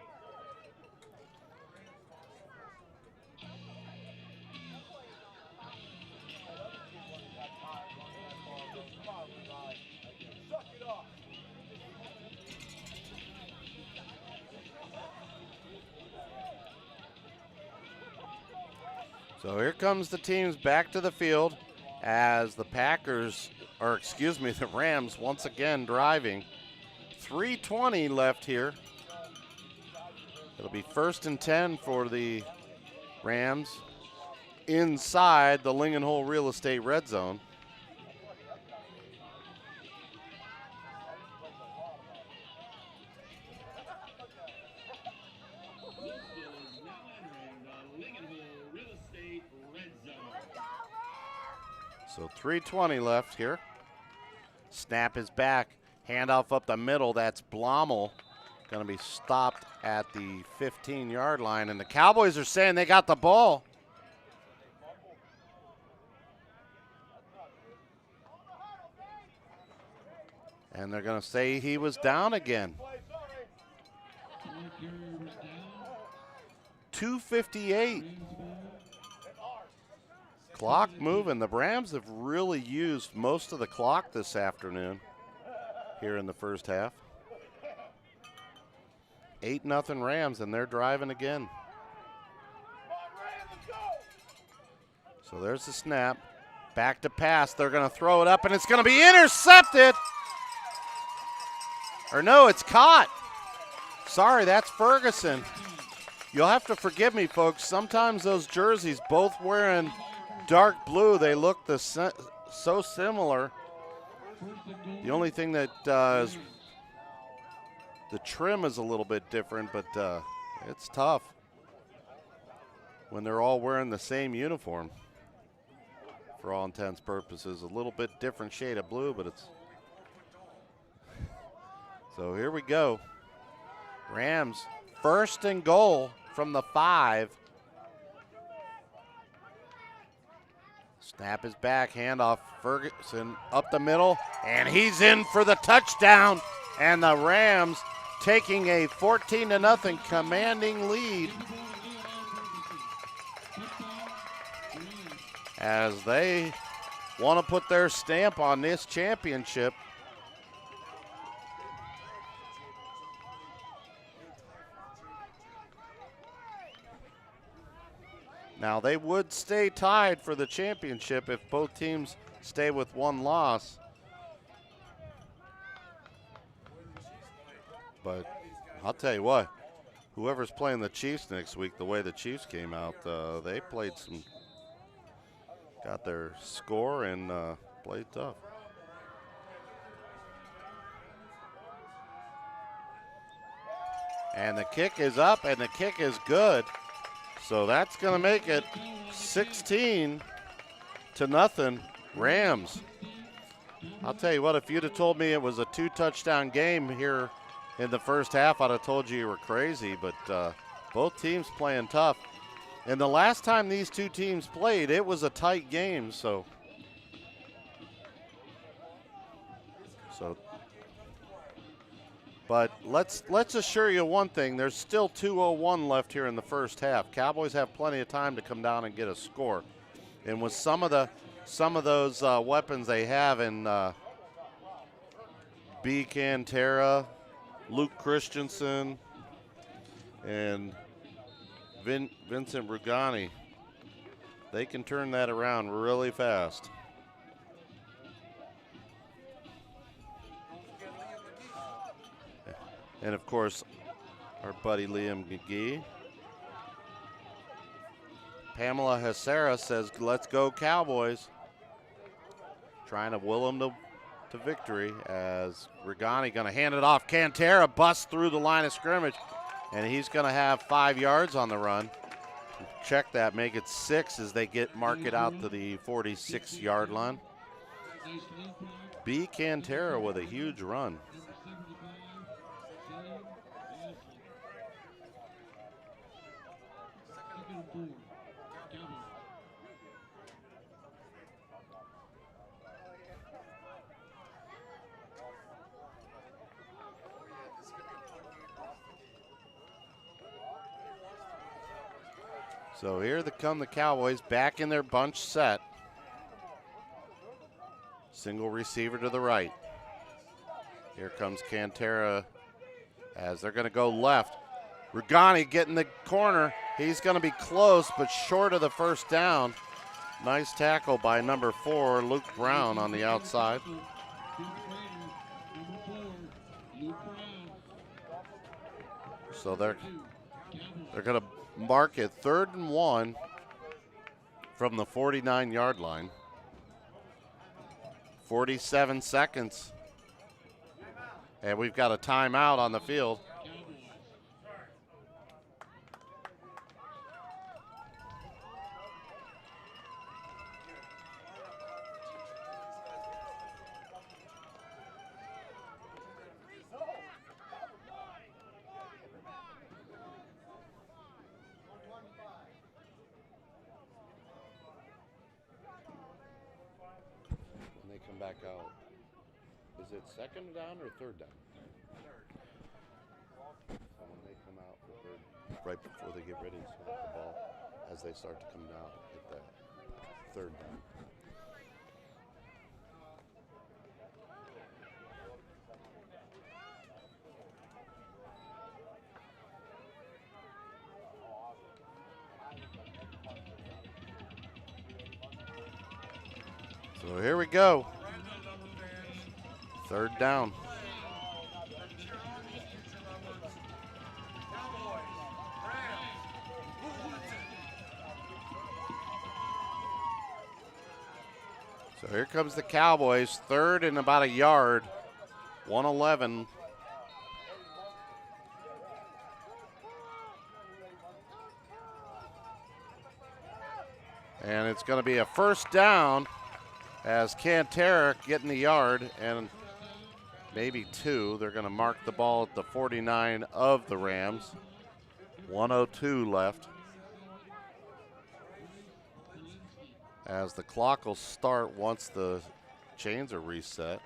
Speaker 1: So here comes the teams back to the field as the the Rams once again driving. 3:20 left here. It'll be 1st and 10 for the Rams inside the Lingenhole Real Estate red zone. So 3:20 left here. Snap is back. Handoff up the middle. That's Blommel. Going to be stopped at the 15-yard line. And the Cowboys are saying they got the ball. And they're going to say he was down again. 2:58. Clock moving. The Rams have really used most of the clock this afternoon here in the first half. 8-0 Rams, and they're driving again. So there's the snap. Back to pass. They're going to throw it up, and it's going to be intercepted. Or no, it's caught. Sorry, that's Ferguson. You'll have to forgive me, folks. Sometimes those jerseys, both wearing dark blue, they look so similar. The only thing that is the trim is a little bit different, but it's tough when they're all wearing the same uniform. For all intents and purposes, a little bit different shade of blue, but it's so here we go. Rams 1st and goal from the 5. Snap is back, handoff, Ferguson up the middle, and he's in for the touchdown. And the Rams taking a 14-0 commanding lead as they want to put their stamp on this championship. Now, they would stay tied for the championship if both teams stay with one loss. But I'll tell you what, whoever's playing the Chiefs next week, the way the Chiefs came out, they played some, got their score and played tough. And the kick is up, and the kick is good. So that's going to make it 16-0 Rams. I'll tell you what, if you'd have told me it was a 2-touchdown game here in the first half, I'd have told you were crazy. But both teams playing tough. And the last time these two teams played, it was a tight game. So but let's assure you one thing, there's still 2:01 left here in the first half. Cowboys have plenty of time to come down and get a score. And with some of those weapons they have in B. Cantera, Luke Christensen, and Vincent Rugani, they can turn that around really fast. And of course, our buddy Liam McGee. Pamela Hacera says, let's go Cowboys. Trying to will them to victory as Regani going to hand it off. Cantera busts through the line of scrimmage, and he's going to have 5 yards on the run. Check that, make it 6 as they mark it out to the 46-yard line. B. Cantera with a huge run. So here come the Cowboys back in their bunch set. Single receiver to the right. Here comes Cantera as they're going to go left. Regani getting the corner. He's going to be close, but short of the first down. Nice tackle by number 4, Luke Brown, on the outside. So they're going to mark it 3rd and 1 from the 49-yard line. 47 seconds. And we've got a timeout on the field. Back out. Is it 2nd down or 3rd down? So when they come out for 3rd, right before they get ready to snap the ball, as they start to come down, hit that 3rd down. So here we go. 3rd down. So here comes the Cowboys, 3rd and about a yard, 1:11. And it's going to be a 1st down as Cantera getting the yard and maybe 2. They're going to mark the ball at the 49 of the Rams. 1:02 left. as the clock will start once the chains are reset.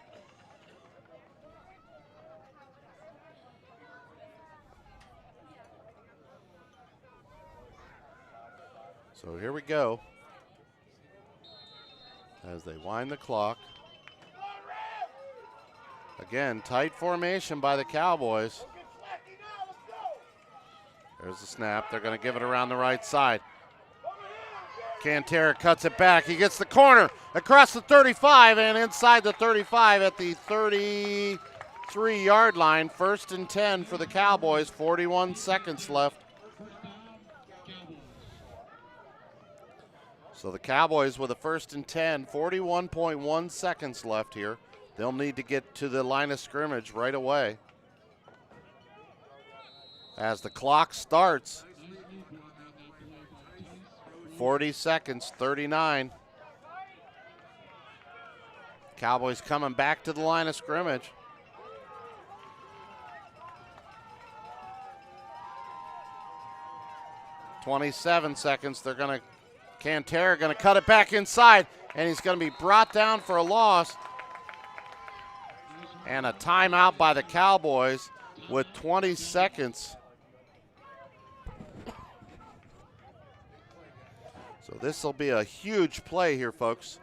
Speaker 1: So here we go as they wind the clock. Again, tight formation by the Cowboys. There's the snap. They're going to give it around the right side. Cantera cuts it back. He gets the corner across the 35 and inside the 35 at the 33-yard line. 1st and 10 for the Cowboys. 41 seconds left. So the Cowboys with a 1st and 10, 41.1 seconds left here. They'll need to get to the line of scrimmage right away. As the clock starts, 40 seconds, 39. Cowboys coming back to the line of scrimmage. "27 seconds. They're going to, Cantera going to cut it back inside, and he's going to be brought down for a loss. And a timeout by the Cowboys with 20 seconds. So this will be a huge play here, folks.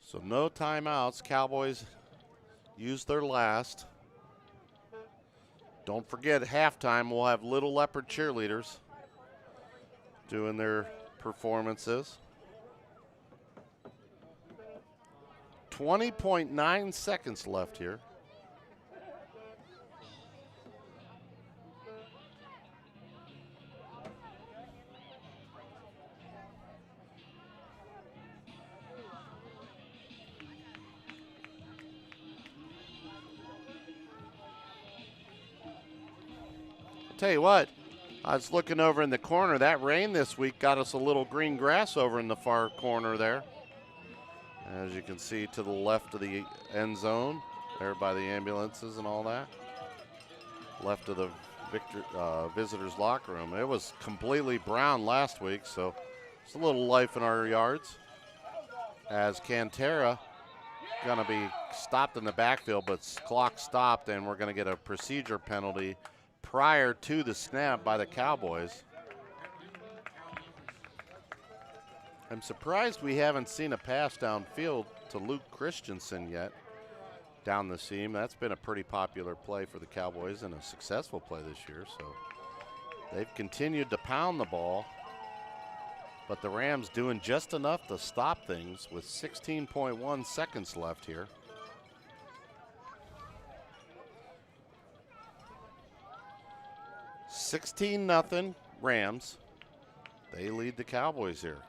Speaker 1: So no timeouts. Cowboys use their last. Don't forget, at halftime, we'll have Little Leopard cheerleaders doing their performances. 20.9 seconds left here. Tell you what, I was looking over in the corner. That rain this week got us a little green grass over in the far corner there. As you can see to the left of the end zone, there by the ambulances and all that. Left of the visitors' locker room. It was completely brown last week, so it's a little life in our yards. As Cantera going to be stopped in the backfield, but clock stopped, and we're going to get a procedure penalty prior to the snap by the Cowboys. I'm surprised we haven't seen a pass downfield to Luke Christensen yet down the seam. That's been a pretty popular play for the Cowboys and a successful play this year. So they've continued to pound the ball, but the Rams doing just enough to stop things with 16.1 seconds left here. $16-0 Rams. They lead the Cowboys here.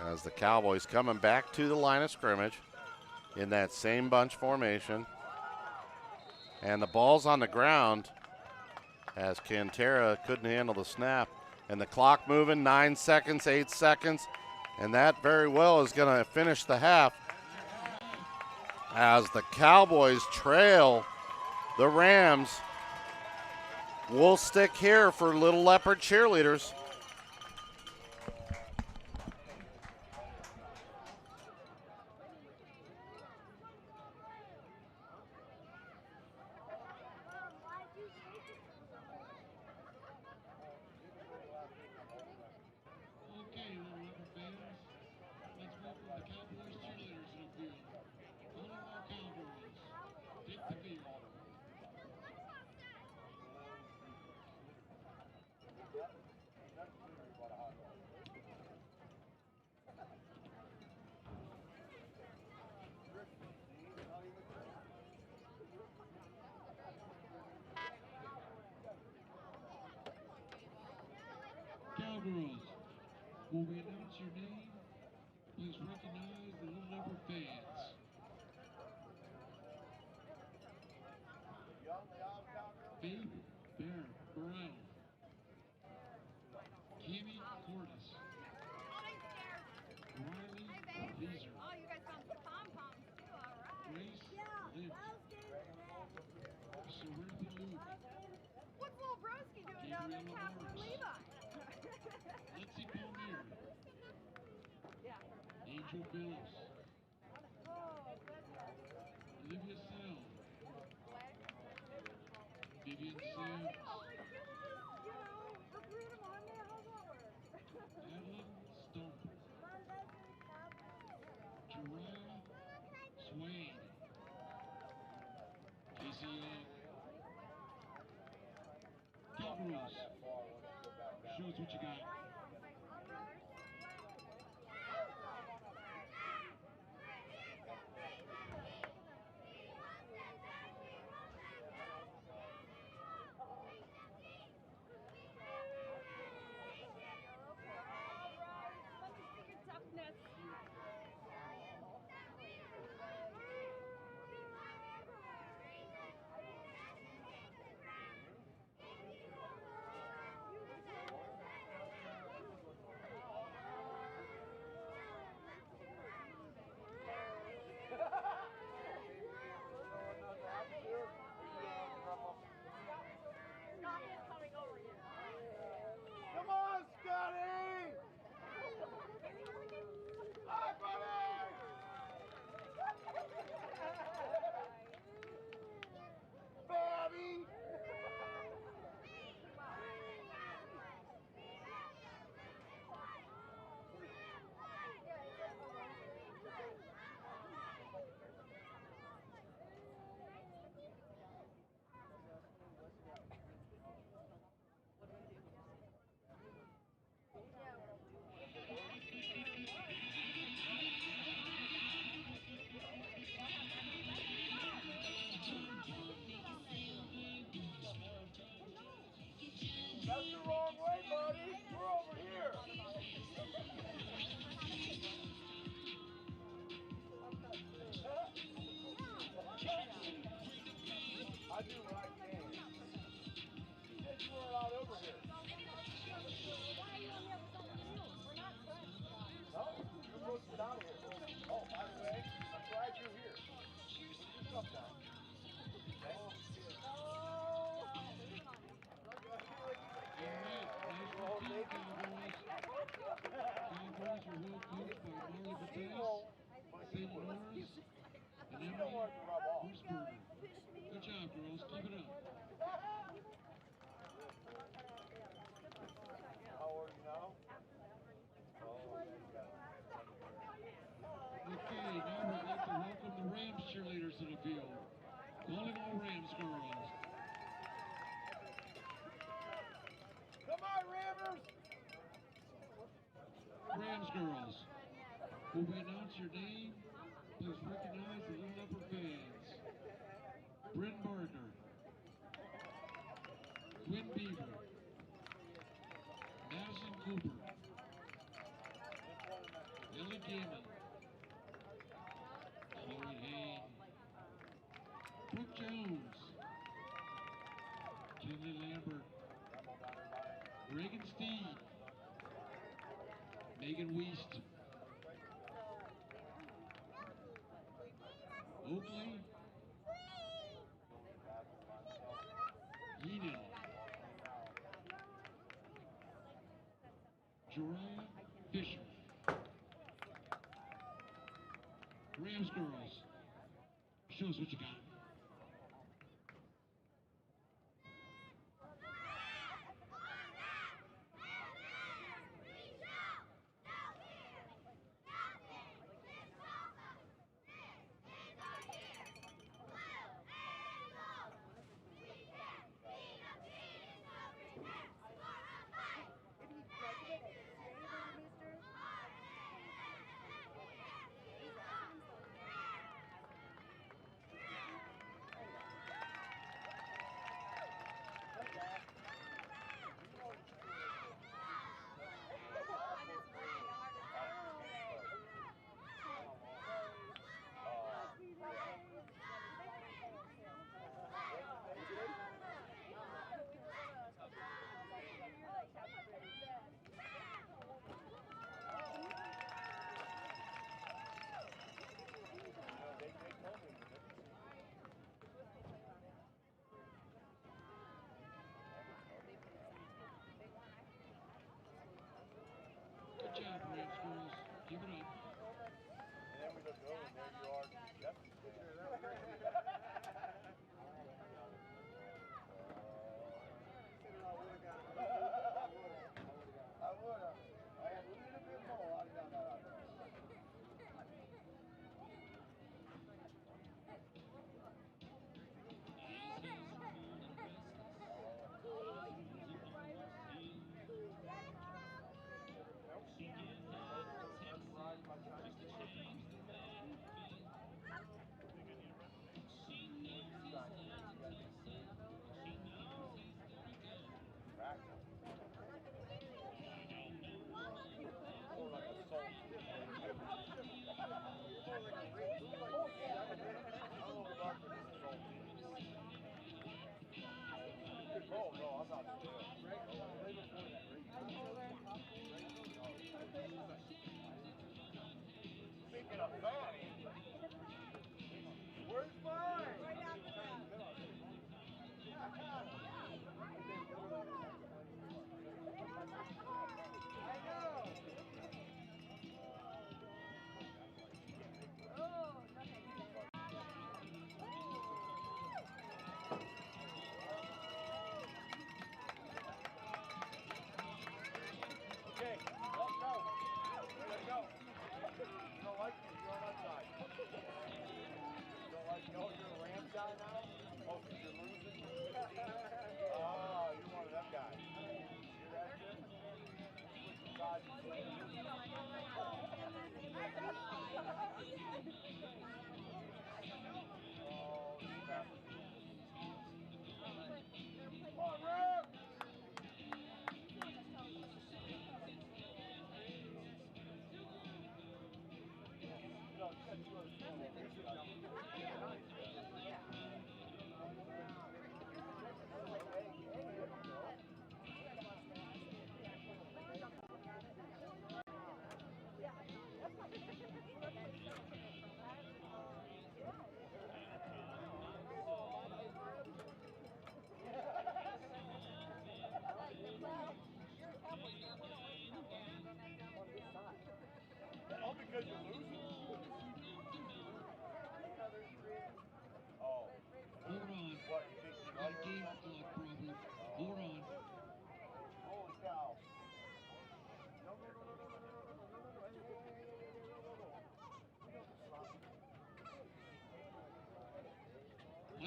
Speaker 1: As the Cowboys coming back to the line of scrimmage in that same bunch formation. And the ball's on the ground as Cantera couldn't handle the snap. And the clock moving, 9 seconds, 8 seconds. And that very well is going to finish the half as the Cowboys trail the Rams. We'll stick here for Little Leopard cheerleaders.
Speaker 13: Okay, Little Leopard fans, let's welcome the Cowboys cheerleaders to the field. All of our Cowboys, take the field. Cowgirls, when we announce your name, please recognize the Little Leopard fans. Faith Bear Burrell. Kimmy Cordes. Riley Beezer. Grace Lynch. Saritha moving.
Speaker 10: What's little broski doing down there tackling Levi?
Speaker 13: Lexi Palmier. Angel Bills. Olivia Sell. Vivian Sims. Madeline Stump. Jeriah Swain. Casey Young. Cowboys. Show us what you got.
Speaker 10: Toughness. Scotty's coming over here.
Speaker 1: Come on, Scotty! Hi, buddy! Babby! That's the wrong way, buddy. We're over here. I do what I can. You said you weren't out over here.
Speaker 10: Why are you on the other side of the hill? We're not friends.
Speaker 1: No, you're supposed to get out of here. Oh, by the way, I'm glad you're here. Come down.
Speaker 13: Cowboys are well coached by Marley Batiste, St. Lawrence, and Emily Wurzburger. Good job, girls. Keep it up.
Speaker 1: How old are you now?
Speaker 13: Okay, now we'd like to welcome the Rams cheerleaders to the field. Calling all Rams girls.
Speaker 1: Come on, Rammers!
Speaker 13: Rams girls. Will we announce your name? Please recognize the Little Leopard fans. Bryn Barker. Quinn Beaver. Madison Cooper. Lily Gaiman. Chloe Hain. Brooke Jones. Kinley Lambert. Reagan Steed. Megan Weist. Oakley. Enid. Jeriah Fisher. Rams girls. Show us what you got.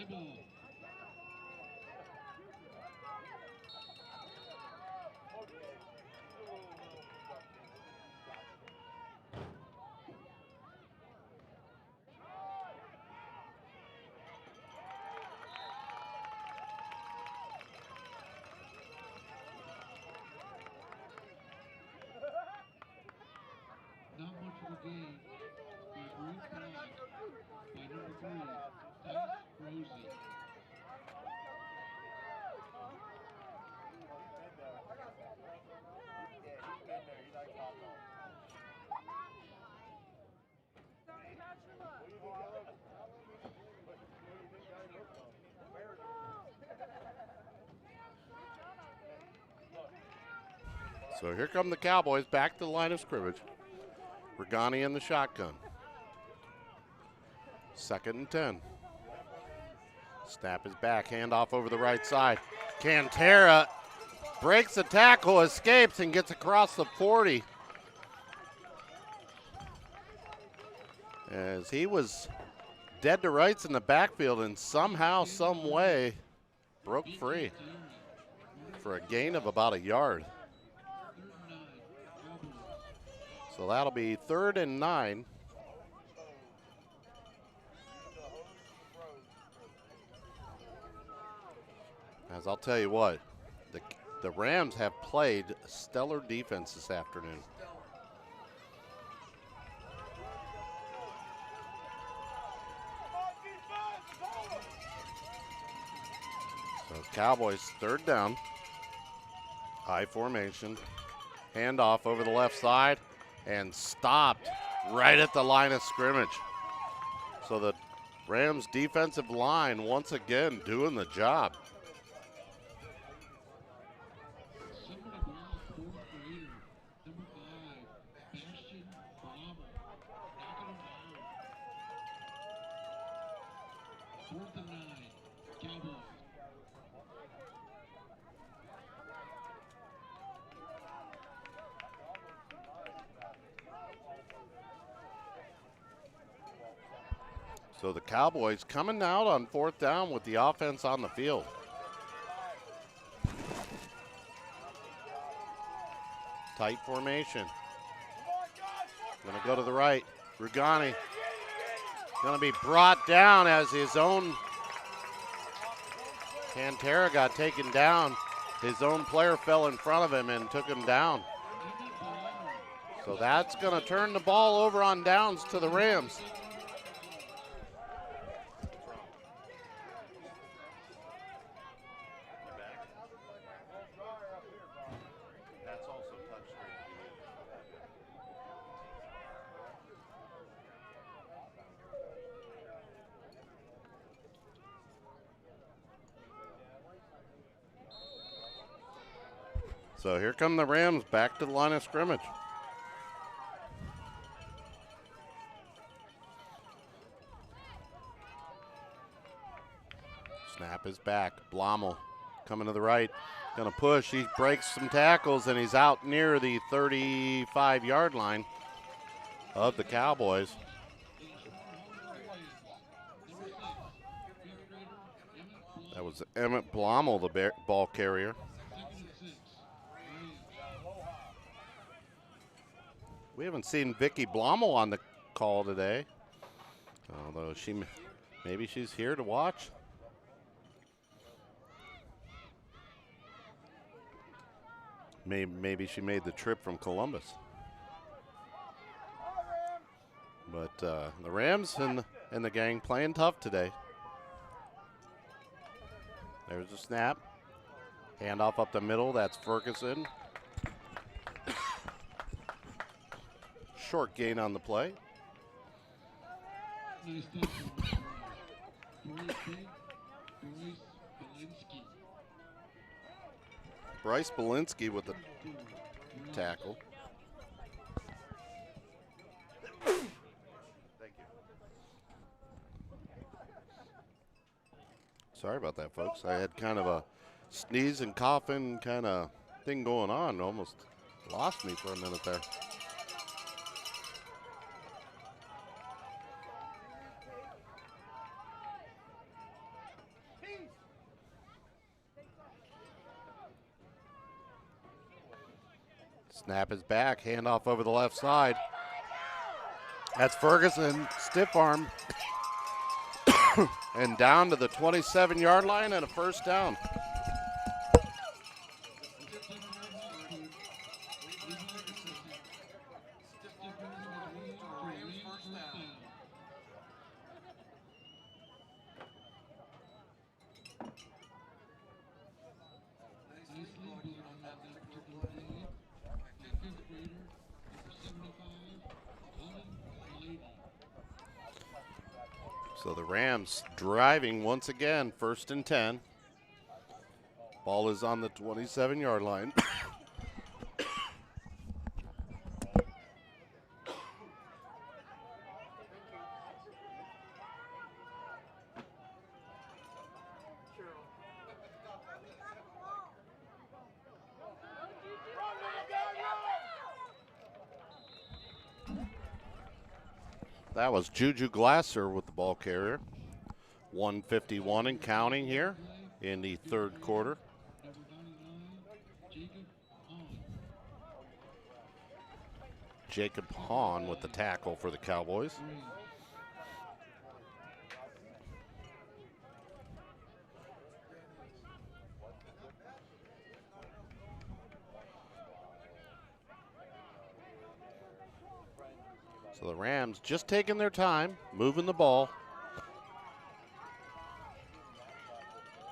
Speaker 13: High ball. Not much of a gain. By group block by number 3, Tice Rosie.
Speaker 1: So here come the Cowboys back to the line of scrimmage. Regani in the shotgun. 2nd and 10. Snap is back, handoff over the right side. Cantera breaks the tackle, escapes, and gets across the 40. As he was dead to rights in the backfield and somehow, some way, broke free for a gain of about a yard. So that'll be 3rd and 9. As I'll tell you what, the Rams have played stellar defense this afternoon. So Cowboys 3rd down. High formation. Handoff over the left side and stopped right at the line of scrimmage. So the Rams defensive line once again doing the job. So the Cowboys coming out on 4th down with the offense on the field. Tight formation. Gonna go to the right. Regani gonna be brought down as his own Cantera got taken down. His own player fell in front of him and took him down. So that's gonna turn the ball over on downs to the Rams. So here come the Rams back to the line of scrimmage. Snap is back. Blommel coming to the right. Gonna push. He breaks some tackles and he's out near the 35-yard line of the Cowboys. That was Emmett Blommel, the ball carrier. We haven't seen Vicky Blommel on the call today, although maybe she's here to watch. Maybe she made the trip from Columbus. But the Rams and the gang playing tough today. There's a snap. Handoff up the middle. That's Ferguson. Short gain on the play.
Speaker 13: Nice
Speaker 1: Bryce Belinsky with the tackle. Thank you. Sorry about that, folks. I had kind of a sneeze and coughing kind of thing going on. Almost lost me for a minute there. Snap is back, handoff over the left side. That's Ferguson, stiff arm, and down to the 27-yard line and a first down. So the Rams driving once again, 1st and 10. Ball is on the 27-yard line. That was Juju Glasser with the ball carrier. 1:51 and counting here in the third quarter. Jacob Hahn with the tackle for the Cowboys. So the Rams just taking their time, moving the ball.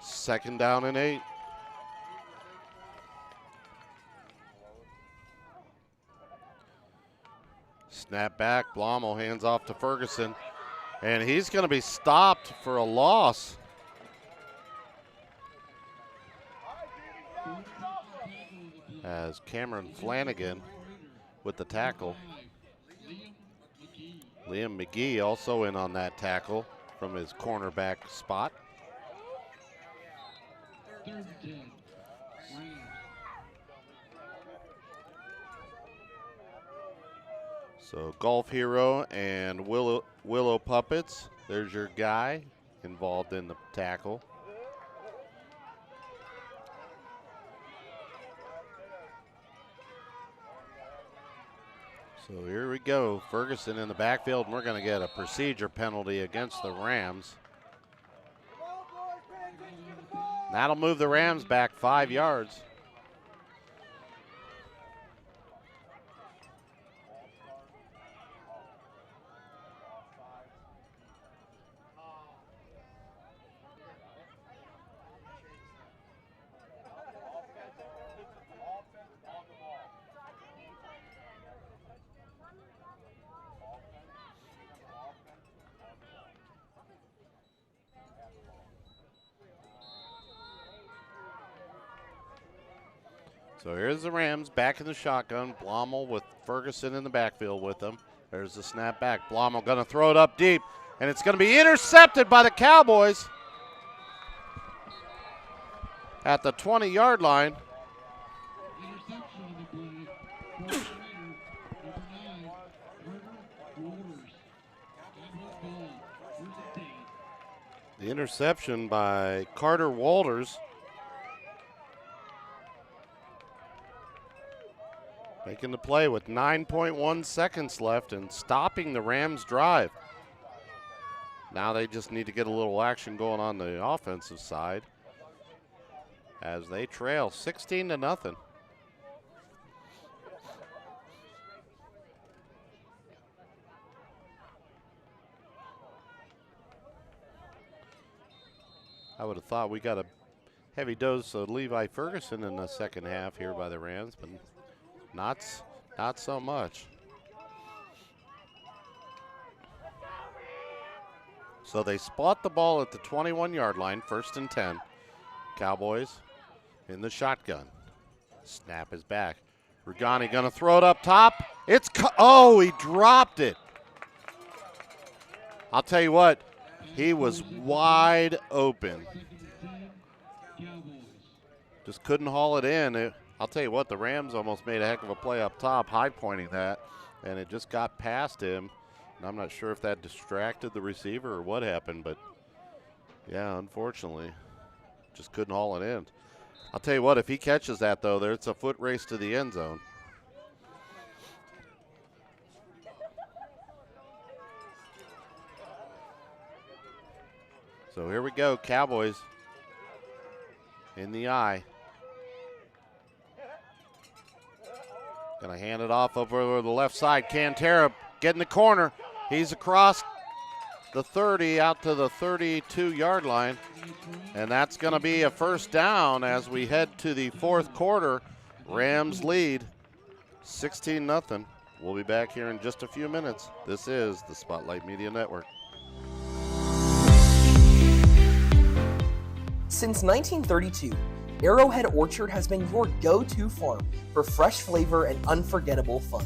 Speaker 1: 2nd down and 8. Snap back, Blommel hands off to Ferguson, and he's going to be stopped for a loss. As Cameron Flanagan with the tackle. Liam McGee also in on that tackle from his cornerback spot. So Golf Hero and Willow Puppets, there's your guy involved in the tackle. So here we go, Ferguson in the backfield, and we're going to get a procedure penalty against the Rams. That'll move the Rams back 5 yards. So here's the Rams back in the shotgun. Blommel with Ferguson in the backfield with them. There's the snap back. Blommel going to throw it up deep, and it's going to be intercepted by the Cowboys at the 20-yard line. The interception by Carter Walters. Making the play with 9.1 seconds left and stopping the Rams' drive. Now they just need to get a little action going on the offensive side as they trail 16-0. I would have thought we got a heavy dose of Levi Ferguson in the second half here by the Rams, but not so much. So they spot the ball at the 21-yard line, 1st and 10. Cowboys in the shotgun. Snap is back. Rugani gonna throw it up top. Oh, he dropped it. I'll tell you what, he was wide open. Just couldn't haul it in. I'll tell you what, the Rams almost made a heck of a play up top, high pointing that, and it just got past him. And I'm not sure if that distracted the receiver or what happened, but yeah, unfortunately, just couldn't haul it in. I'll tell you what, if he catches that, though, it's a foot race to the end zone. So here we go, Cowboys in the eye. Gonna hand it off over the left side. Cantera getting the corner. He's across the 30 out to the 32-yard line. And that's gonna be a first down as we head to the fourth quarter. Rams lead 16-0. We'll be back here in just a few minutes. This is the Spotlight Media Network.
Speaker 6: Since 1932, Arrowhead Orchard has been your go-to farm for fresh flavor and unforgettable fun.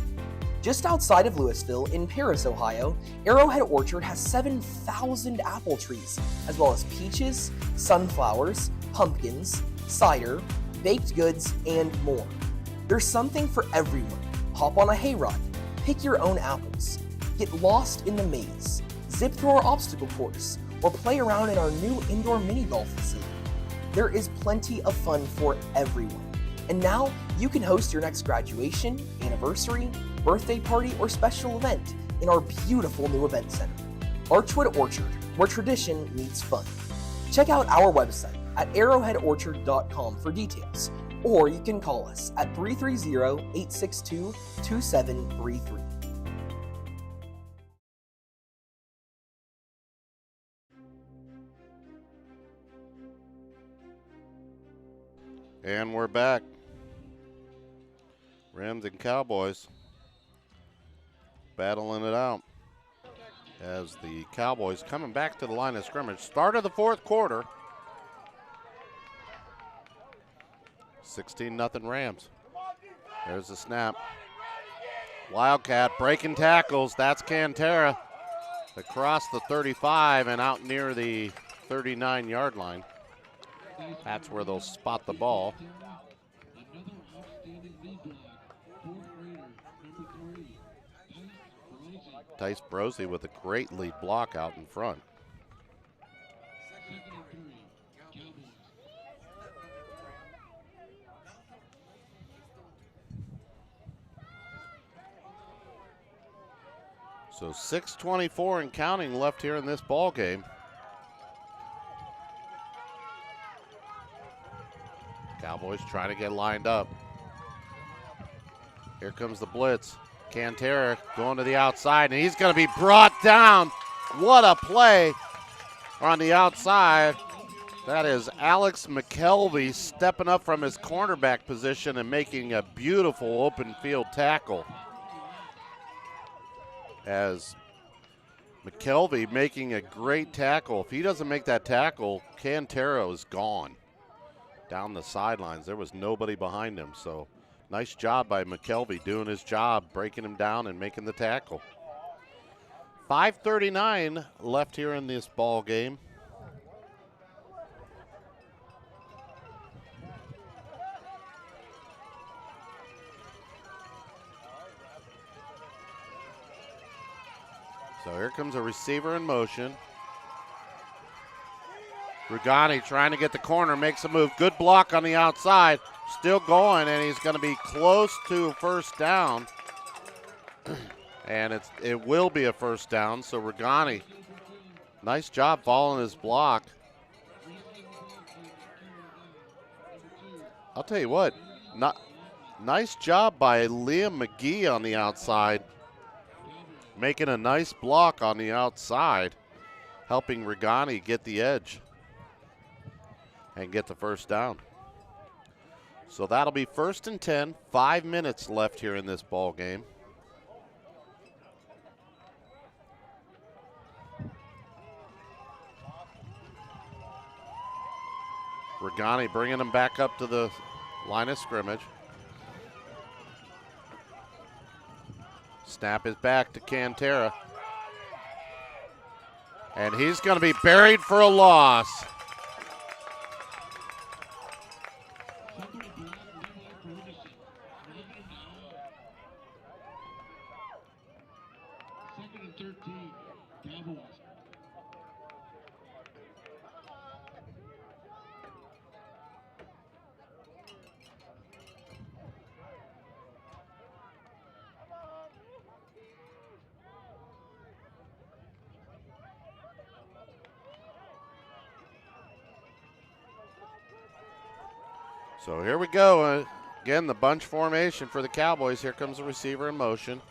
Speaker 6: Just outside of Louisville, in Paris, Ohio, Arrowhead Orchard has 7,000 apple trees, as well as peaches, sunflowers, pumpkins, cider, baked goods, and more. There's something for everyone. Hop on a hayride, pick your own apples, get lost in the maze, zip through our obstacle course, or play around in our new indoor mini golf facility. There is plenty of fun for everyone. And now you can host your next graduation, anniversary, birthday party, or special event in our beautiful new event center, Archwood Orchard, where tradition meets fun. Check out our website at arrowheadorchard.com for details, or you can call us at 330-862-2733.
Speaker 1: And we're back. Rams and Cowboys battling it out as the Cowboys coming back to the line of scrimmage. Start of the fourth quarter. 16-0 Rams. There's the snap. Wildcat breaking tackles. That's Cantera across the 35 and out near the 39-yard line. That's where they'll spot the ball. Tice Brosey with a great lead block out in front. So 6:24 and counting left here in this ball game. Cowboys trying to get lined up. Here comes the blitz. Cantera going to the outside, and he's going to be brought down. What a play on the outside. That is Alex McKelvey stepping up from his cornerback position and making a beautiful open field tackle. As McKelvey making a great tackle. If he doesn't make that tackle, Cantera is gone. Down the sidelines, there was nobody behind him, so nice job by McKelvey doing his job, breaking him down and making the tackle. 5:39 left here in this ball game. So here comes a receiver in motion. Rugani trying to get the corner, makes a move. Good block on the outside. Still going, and he's going to be close to first down. And it will be a first down, so Rugani, nice job following his block. I'll tell you what, nice job by Liam McGee on the outside. Making a nice block on the outside, helping Rugani get the edge and get the first down. So that'll be 1st and 10, 5 minutes left here in this ball game. Rugani bringing him back up to the line of scrimmage. Snap is back to Cantera. And he's going to be buried for a loss. So here we go. Again, the bunch formation for the Cowboys. Here comes the receiver in motion.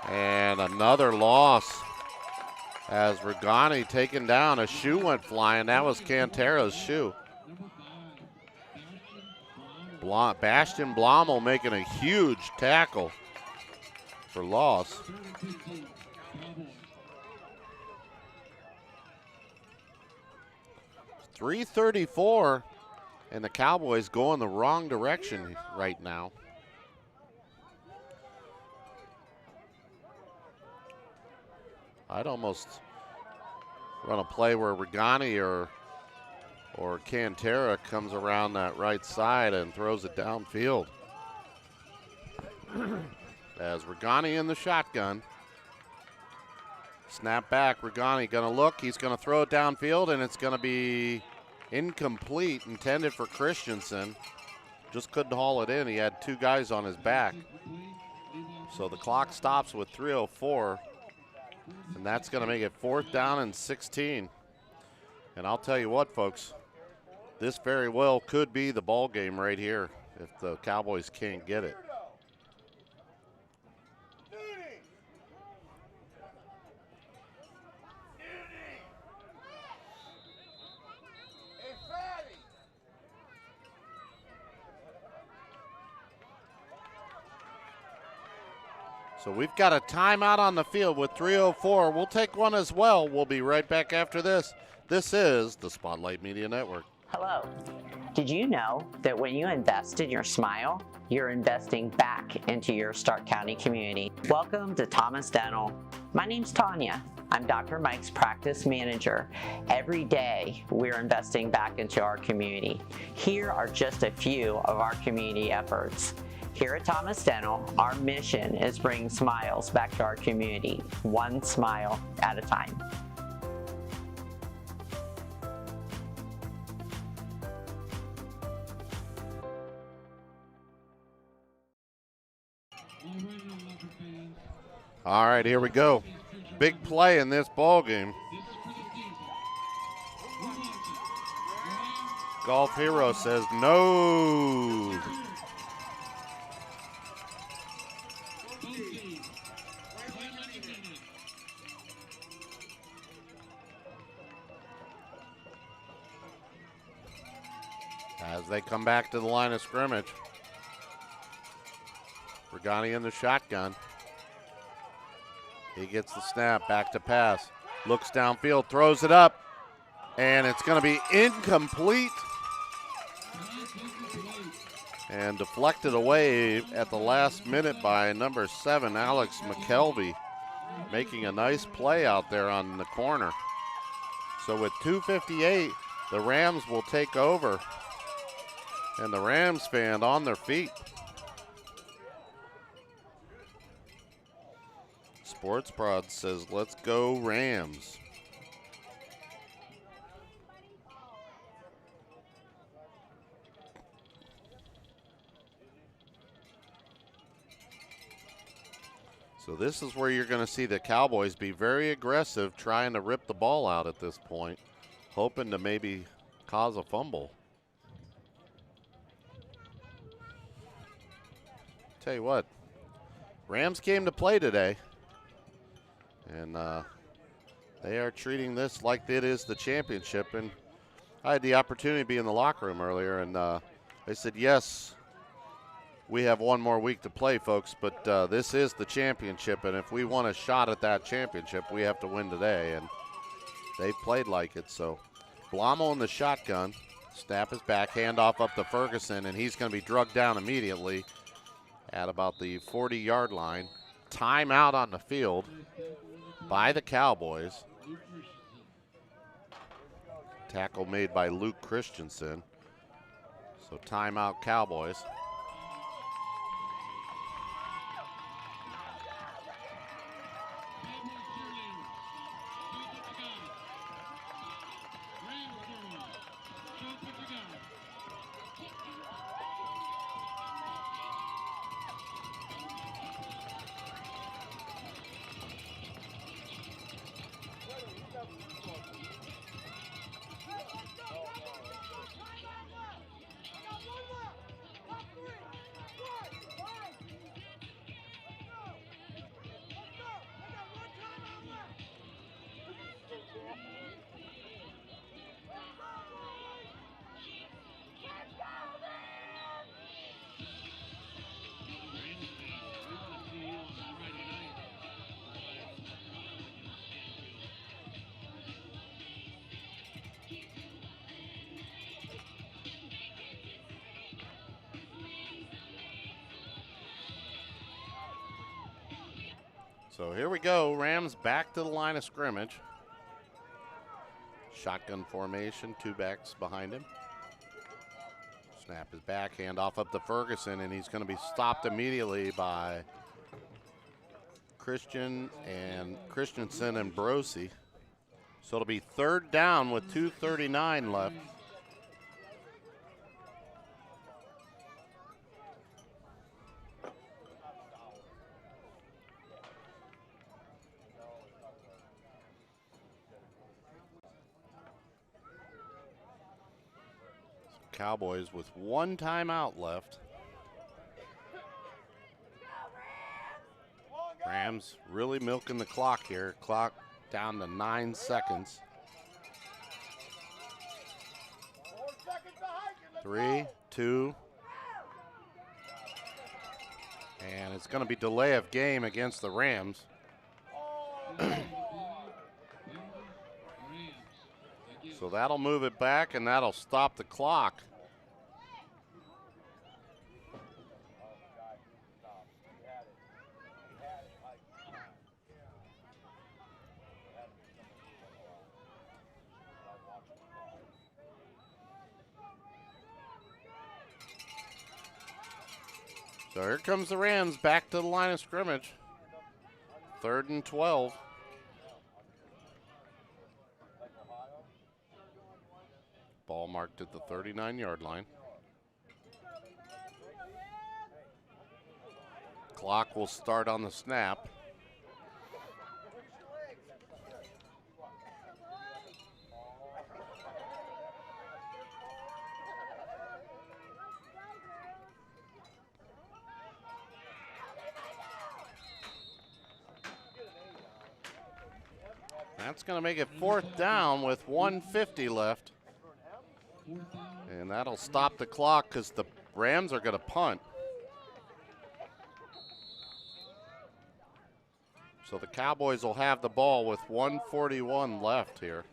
Speaker 1: And another loss as Regani taken down. A shoe went flying. That was Cantera's shoe. Bastion Blommel making a huge tackle for loss. .334, and the Cowboys going the wrong direction right now. I'd almost run a play where Regani or Cantera comes around that right side and throws it downfield. As Regani in the shotgun. Snap back, Regani gonna look, he's gonna throw it downfield, and it's gonna be incomplete, intended for Christensen. Just couldn't haul it in, he had two guys on his back. So the clock stops with 3:04, and that's gonna make it 4th down and 16. And I'll tell you what, folks, this very well could be the ball game right here if the Cowboys can't get it. So we've got a timeout on the field with 3:04. We'll take one as well. We'll be right back after this. This is the Spotlight Media Network.
Speaker 4: Hello. Did you know that when you invest in your smile, you're investing back into your Stark County community? Welcome to Thomas Dental. My name's Tanya. I'm Dr. Mike's practice manager. Every day, we're investing back into our community. Here are just a few of our community efforts. Here at Thomas Dental, our mission is bringing smiles back to our community, one smile at a time.
Speaker 1: All right, here we go. Big play in this ball game. Golf Hero says no. As they come back to the line of scrimmage. Regani in the shotgun. He gets the snap, back to pass. Looks downfield, throws it up, and it's going to be incomplete. And deflected away at the last minute by number 7, Alex McKelvey, making a nice play out there on the corner. So with 2:58, the Rams will take over. And the Rams fan on their feet. Sports Prod says, let's go Rams. So this is where you're going to see the Cowboys be very aggressive, trying to rip the ball out at this point, hoping to maybe cause a fumble. Tell you what, Rams came to play today, and they are treating this like it is the championship. And I had the opportunity to be in the locker room earlier, and they said, yes, we have one more week to play, folks, but this is the championship, and if we want a shot at that championship, we have to win today. And they played like it. So Blommel in the shotgun, snap is back, handoff up to Ferguson, and he's going to be drugged down immediately at about the 40-yard line. Timeout on the field by the Cowboys. Tackle made by Luke Christensen. So timeout Cowboys. So here we go. Rams back to the line of scrimmage. Shotgun formation, 2 backs behind him. Snap is back, hand off up to Ferguson, and he's going to be stopped immediately by Christensen and Brosi. So it'll be 3rd down with 2:39 left. Cowboys with 1 timeout left. Rams really milking the clock here. Clock down to 9 seconds. 3, 2. And it's going to be delay of game against the Rams. So that'll move it back, and that'll stop the clock. So here comes the Rams back to the line of scrimmage. 3rd and 12. Ball marked at the 39-yard line. Clock will start on the snap. That's going to make it 4th down with 1:50 left. And that'll stop the clock because the Rams are going to punt. So the Cowboys will have the ball with 1:41 left here.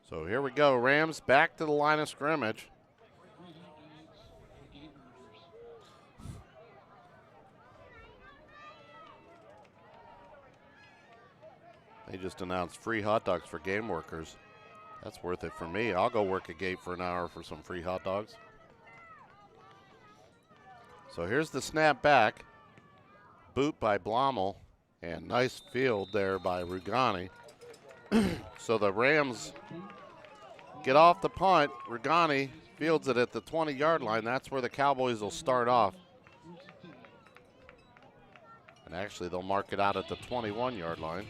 Speaker 1: So here we go, Rams back to the line of scrimmage. They just announced free hot dogs for game workers. That's worth it for me. I'll go work a gate for an hour for some free hot dogs. So here's the snap back. Boot by Blommel, and nice field there by Rugani. So the Rams get off the punt. Rugani fields it at the 20-yard line. That's where the Cowboys will start off. And actually, they'll mark it out at the 21-yard line.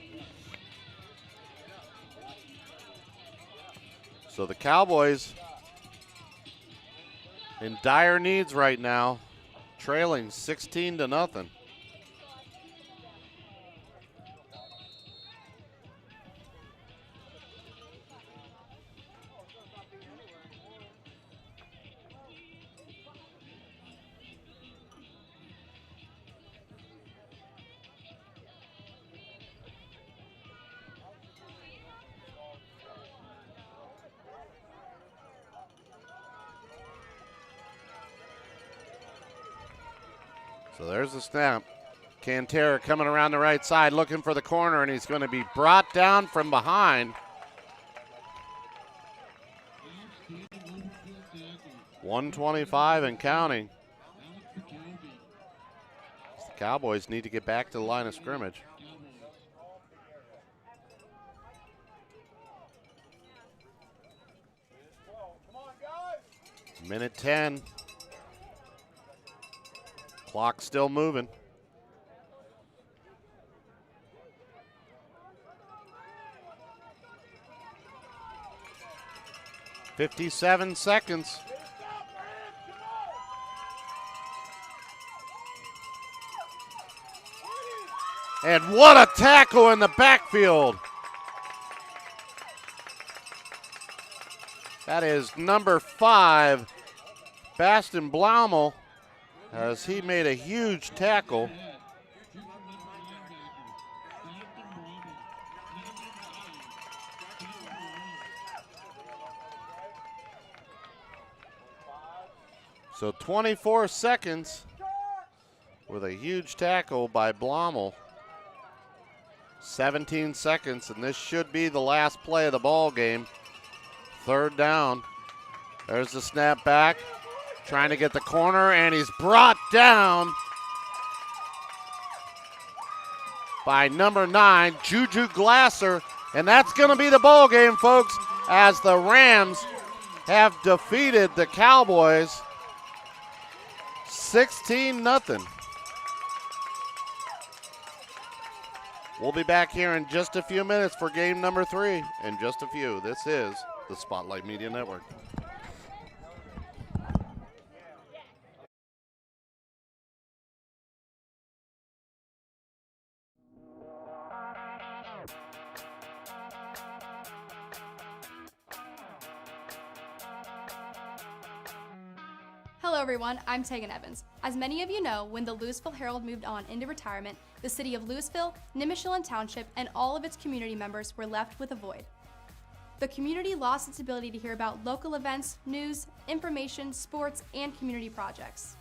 Speaker 1: So the Cowboys in dire needs right now, trailing 16-0. So there's the snap. Cantera coming around the right side looking for the corner, and he's going to be brought down from behind. 125 and counting. The Cowboys need to get back to the line of scrimmage. Minute 10. Clock still moving. .57 seconds. And what a tackle in the backfield. That is number 5, Baston Blaumel, as he made a huge tackle. So 24 seconds with a huge tackle by Blaumel. 17 seconds, and this should be the last play of the ball game. 3rd down. There's the snap back. Trying to get the corner, and he's brought down by number 9, Juju Glasser. And that's going to be the ball game, folks, as the Rams have defeated the Cowboys 16-0. We'll be back here in just a few minutes for game number 3. In just a few. This is the Spotlight Media Network.
Speaker 2: Hello everyone, I'm Tegan Evans. As many of you know, when the Louisville Herald moved on into retirement, the city of Louisville, Nimishillen Township, and all of its community members were left with a void. The community lost its ability to hear about local events, news, information, sports, and community projects.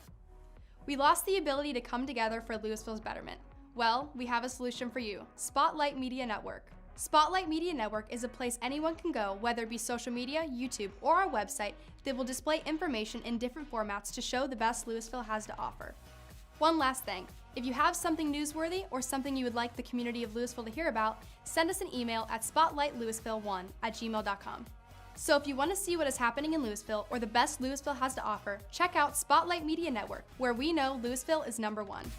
Speaker 2: We lost the ability to come together for Louisville's betterment. Well, we have a solution for you, Spotlight Media Network. Spotlight Media Network is a place anyone can go, whether it be social media, YouTube, or our website, that will display information in different formats to show the best Louisville has to offer. One last thing, if you have something newsworthy or something you would like the community of Louisville to hear about, send us an email at spotlightlouisville1@gmail.com. So if you want to see what is happening in Louisville or the best Louisville has to offer, check out Spotlight Media Network, where we know Louisville is number 1.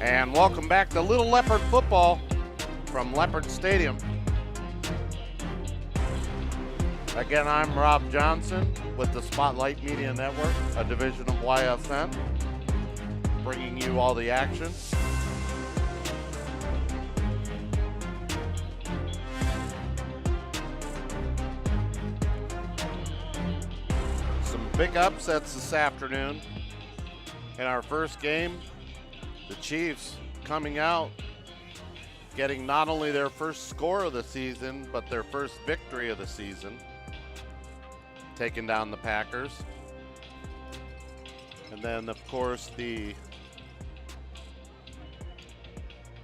Speaker 1: And welcome back to Little Leopard football from Leopard Stadium. Again, I'm Rob Johnson with the Spotlight Media Network, a division of YFN, bringing you all the action. Some big upsets this afternoon. In our first game, the Chiefs coming out, getting not only their first score of the season, but their first victory of the season, taking down the Packers. And then, of course, the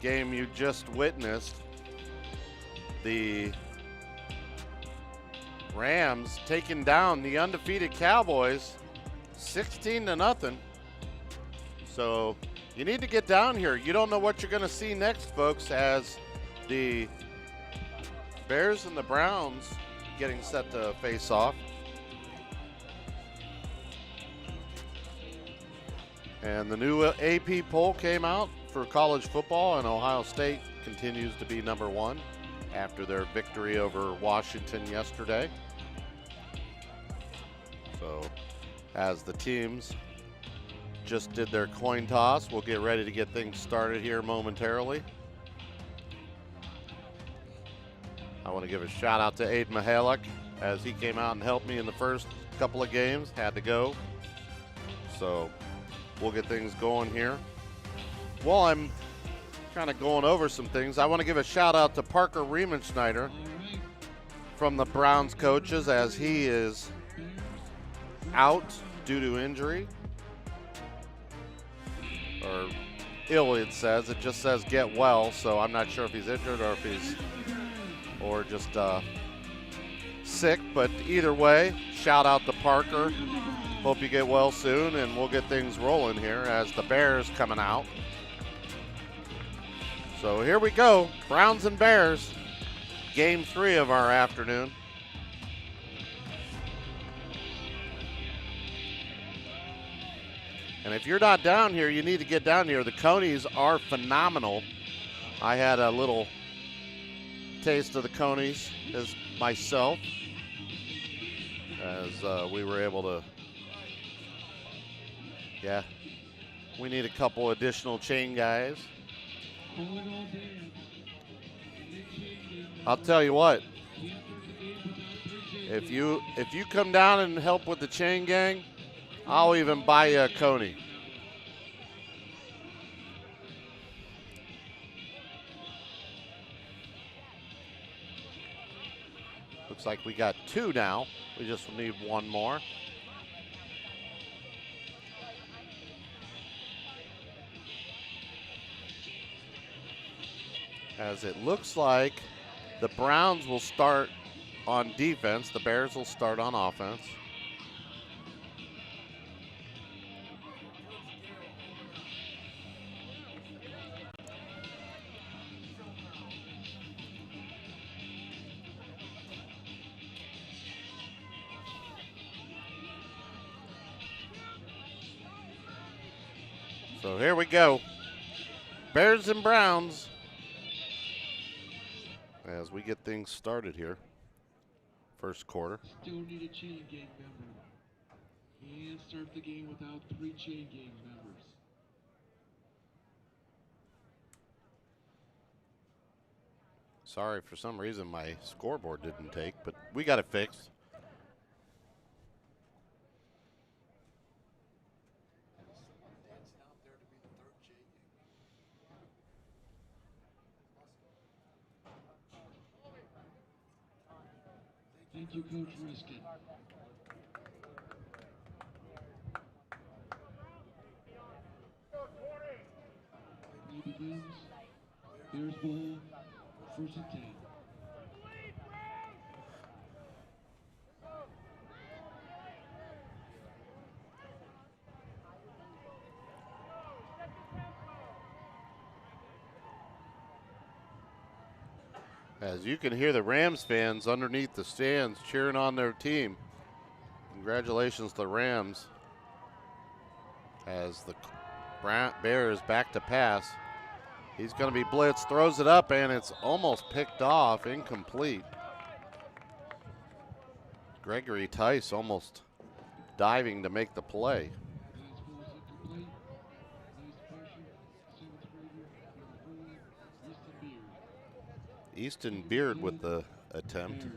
Speaker 1: game you just witnessed, the Rams taking down the undefeated Cowboys 16-0. So you need to get down here. You don't know what you're going to see next, folks, as the Bears and the Browns getting set to face off. And the new AP poll came out for college football, and Ohio State continues to be number 1 after their victory over Washington yesterday. So as the teams just did their coin toss, we'll get ready to get things started here momentarily. I want to give a shout out to Aiden Mihalik as he came out and helped me in the first couple of games, had to go. So we'll get things going here. While I'm kind of going over some things, I want to give a shout out to Parker Riemenschneider from the Browns coaches as he is out due to injury. Or ill, it says. It just says get well, so I'm not sure if he's injured or if he's just sick. But either way, shout out to Parker Hope you get well soon, and we'll get things rolling here as the Bears coming out. So here we go, Browns and Bears, game 3 of our afternoon. And if you're not down here, you need to get down here. The Conies are phenomenal. I had a little taste of the Conies as myself, as we were able to, yeah, we need a couple additional chain guys. I'll tell you what, if you come down and help with the chain gang, I'll even buy you a Coney. Looks like we got 2 now. We just need 1 more. As it looks like the Browns will start on defense, the Bears will start on offense. So here we go. Bears and Browns as we get things started here. First quarter.
Speaker 13: Still need a chain gang member. Can't start the game without 3 chain gang members.
Speaker 1: Sorry, for some reason my scoreboard didn't take, but we got it fixed.
Speaker 13: Thank you, Coach Riskin. Play begins. Bears ball, 1st and 10.
Speaker 1: As you can hear the Rams fans underneath the stands cheering on their team. Congratulations to the Rams. As the Bears back to pass. He's going to be blitzed, throws it up, and it's almost picked off, incomplete. Gregory Tice almost diving to make the play. Easton Beard with the attempt.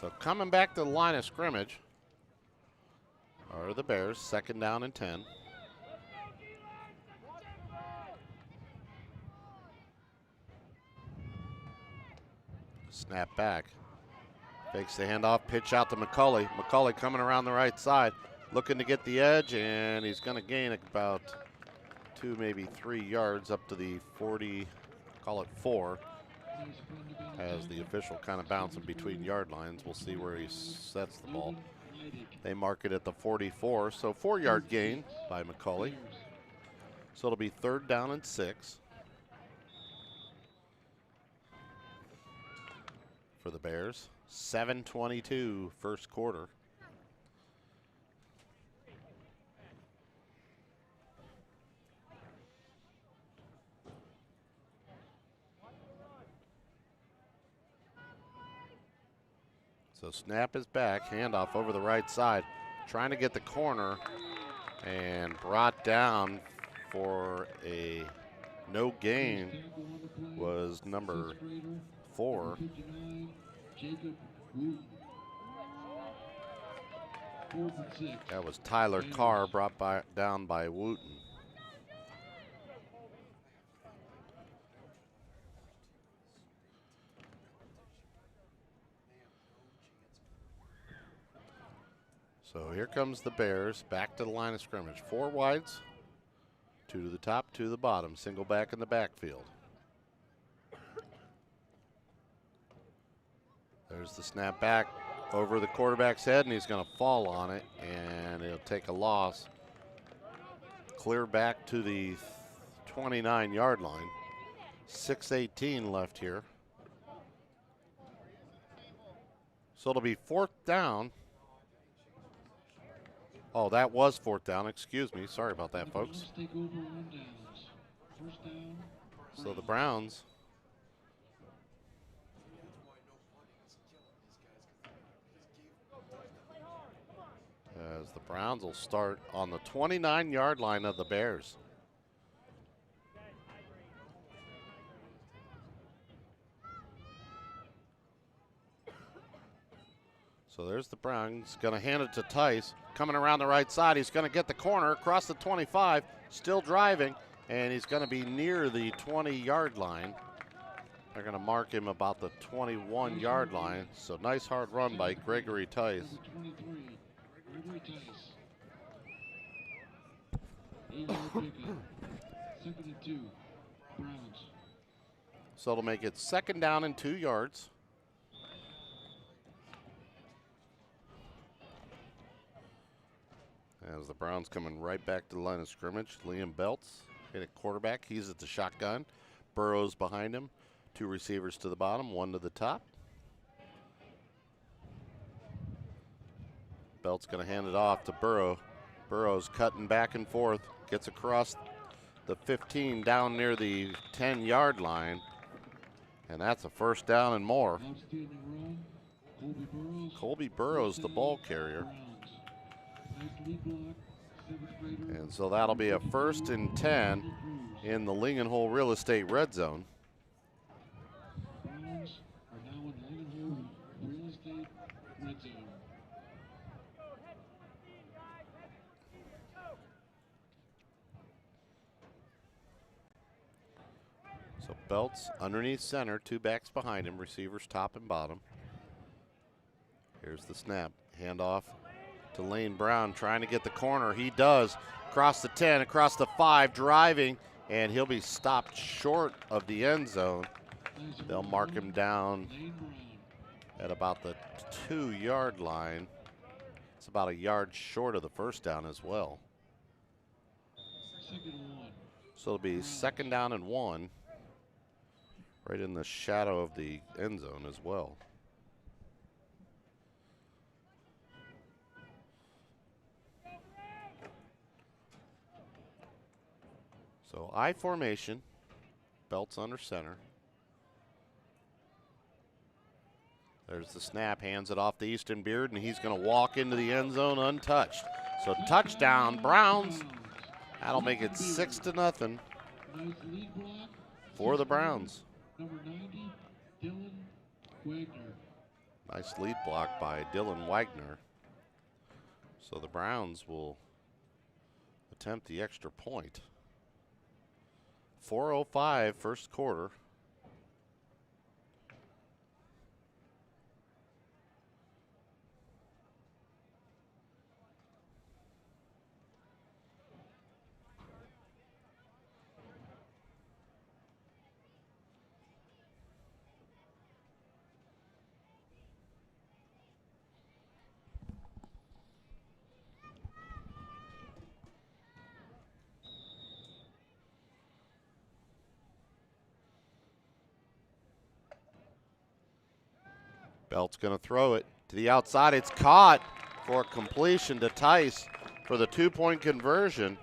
Speaker 1: So coming back to the line of scrimmage are the Bears, 2nd down and 10. Snap back. Fakes the handoff, pitch out to McCulley. McCulley coming around the right side, looking to get the edge, and he's going to gain about 2, maybe 3 yards up to the 40, call it 4, as the official kind of bouncing between yard lines. We'll see where he sets the ball. They mark it at the 44, so 4-yard gain by McCulley. So it'll be 3rd down and 6 for the Bears. 7:22 first quarter. So snap is back, handoff over the right side, trying to get the corner, and brought down for a no gain was number 4. That was Tyler Carr, brought down by Wooten. So here comes the Bears, back to the line of scrimmage. 4 wides, 2 to the top, 2 to the bottom. Single back in the backfield. There's the snap back over the quarterback's head, and he's going to fall on it, and it'll take a loss. Clear back to the 29-yard line. 6:18 left here. So it'll be 4th down. Oh, that was 4th down. Excuse me. Sorry about that, folks. So the Browns. As the Browns will start on the 29-yard line of the Bears. So there's the Browns. Going to hand it to Tice. Coming around the right side. He's going to get the corner across the 25. Still driving. And he's going to be near the 20-yard line. They're going to mark him about the 21-yard line. So nice hard run by Gregory Tice. So it'll make it 2nd down and 2 yards. As the Browns coming right back to the line of scrimmage. Liam Belts hit at quarterback. He's at the shotgun. Burrows behind him. 2 receivers to the bottom, 1 to the top. Belt's going to hand it off to Burrow. Burrow's cutting back and forth. Gets across the 15 down near the 10-yard line. And that's a 1st down and more. Colby Burrows, the ball carrier. And so that'll be a 1st and 10 in the Lingenhole Real Estate red zone. So Belts underneath center, 2 backs behind him, receivers top and bottom. Here's the snap, handoff to Lane Brown, trying to get the corner. He does. Across the 10, across the 5, driving, and he'll be stopped short of the end zone. They'll mark him down at about the 2-yard line. It's about a yard short of the 1st down as well. So it'll be 2nd down and 1, right in the shadow of the end zone as well. So I formation, Belts under center. There's the snap, hands it off to Easton Beard, and he's going to walk into the end zone untouched. So touchdown, Browns. That'll make it 6-0 for the Browns. Nice lead block by Dylan Wagner. So the Browns will attempt the extra point. 4:05 first quarter. Belt's going to throw it to the outside. It's caught for completion to Tice for the 2-point conversion.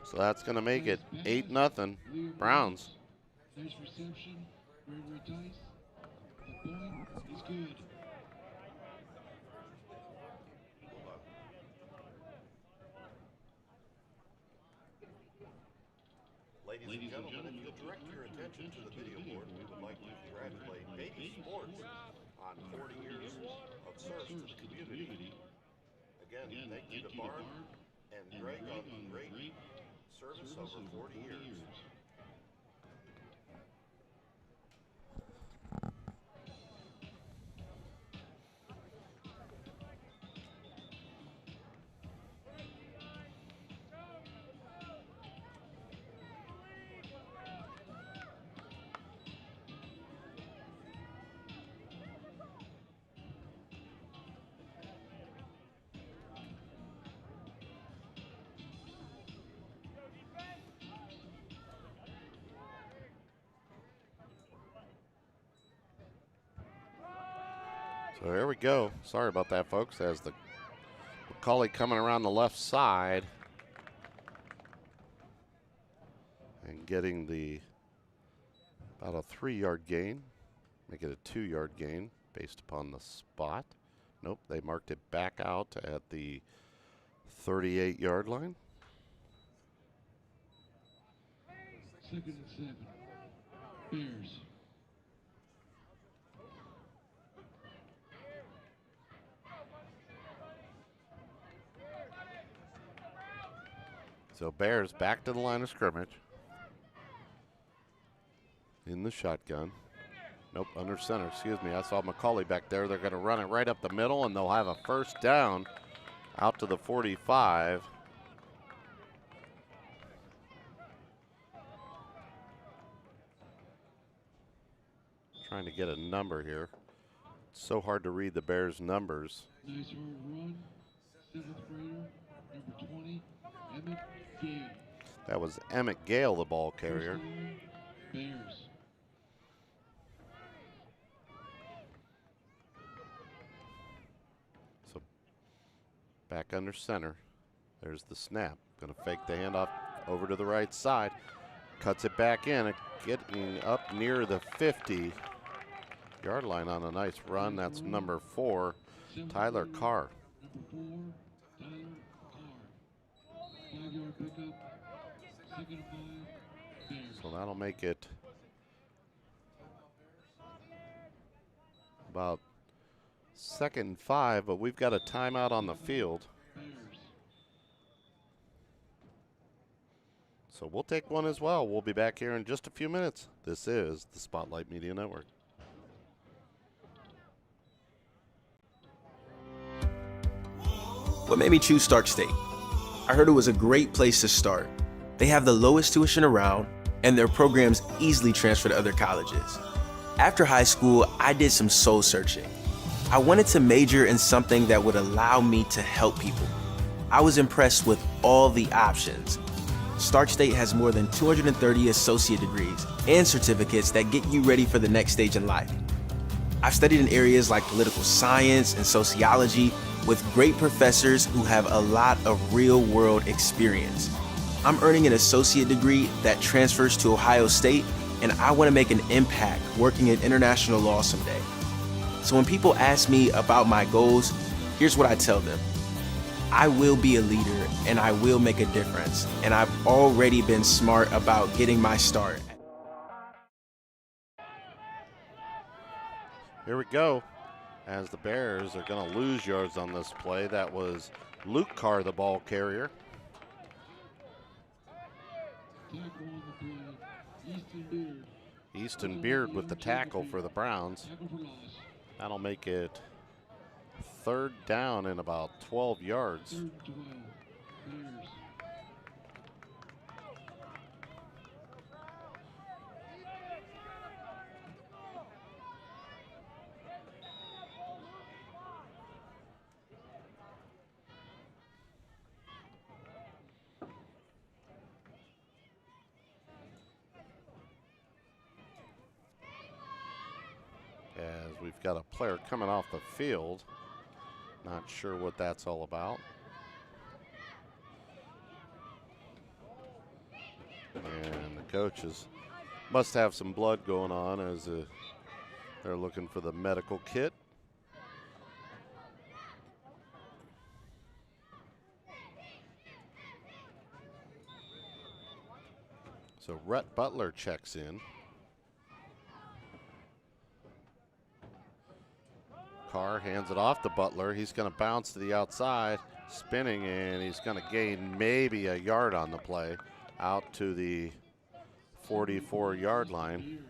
Speaker 1: So that's going to make it 8-0 Browns.
Speaker 13: Nice reception, Gregory Tice. The point is good.
Speaker 1: Ladies and gentlemen, if you'll direct your attention to the video board, we would like to congratulate Baby Sports on 40 years of service to the community. Again, thank you to Barb and Greg on the great service over 40 years. So here we go. Sorry about that, folks, as the McCauley coming around the left side and getting about a 3-yard gain. Make it a 2-yard gain based upon the spot. Nope, they marked it back out at the 38-yard line.
Speaker 13: 2nd and 7. Bears.
Speaker 1: So Bears back to the line of scrimmage. In the shotgun. Nope, under center, excuse me. I saw McCauley back there. They're going to run it right up the middle, and they'll have a first down out to the 45. Trying to get a number here. It's so hard to read the Bears' numbers.
Speaker 13: Nice hard run. 7th grader, number 20, Emmett Gale.
Speaker 1: That was Emmett Gale, the ball carrier.
Speaker 13: Bears.
Speaker 1: So back under center. There's the snap. Going to fake the handoff over to the right side. Cuts it back in, getting up near the 50-yard line on a nice run. That's number 4, Tyler Carr.
Speaker 13: Number 4, Tyler Carr. 5-yard pickup. 2nd and 5. Bears.
Speaker 1: So that'll make it about 2nd and 5, but we've got a timeout on the field. So we'll take one as well. We'll be back here in just a few minutes. This is the Spotlight Media Network.
Speaker 5: What made me choose Stark State? I heard it was a great place to start. They have the lowest tuition around, and their programs easily transfer to other colleges. After high school, I did some soul searching. I wanted to major in something that would allow me to help people. I was impressed with all the options. Stark State has more than 230 associate degrees and certificates that get you ready for the next stage in life. I've studied in areas like political science and sociology with great professors who have a lot of real-world experience. I'm earning an associate degree that transfers to Ohio State, and I want to make an impact working in international law someday. So when people ask me about my goals, here's what I tell them. I will be a leader and I will make a difference, and I've already been smart about getting my start.
Speaker 1: Here we go. As the Bears are going to lose yards on this play. That was Luke Carr, the ball carrier. Easton Beard with the tackle for the Browns. That'll make it 3rd down and about 12 yards. As we've got a player coming off the field. Not sure what that's all about. And the coaches must have some blood going on as they're looking for the medical kit. So Rhett Butler checks in. Carr hands it off to Butler. He's going to bounce to the outside, spinning, and he's going to gain maybe a yard on the play out to the 44-yard line.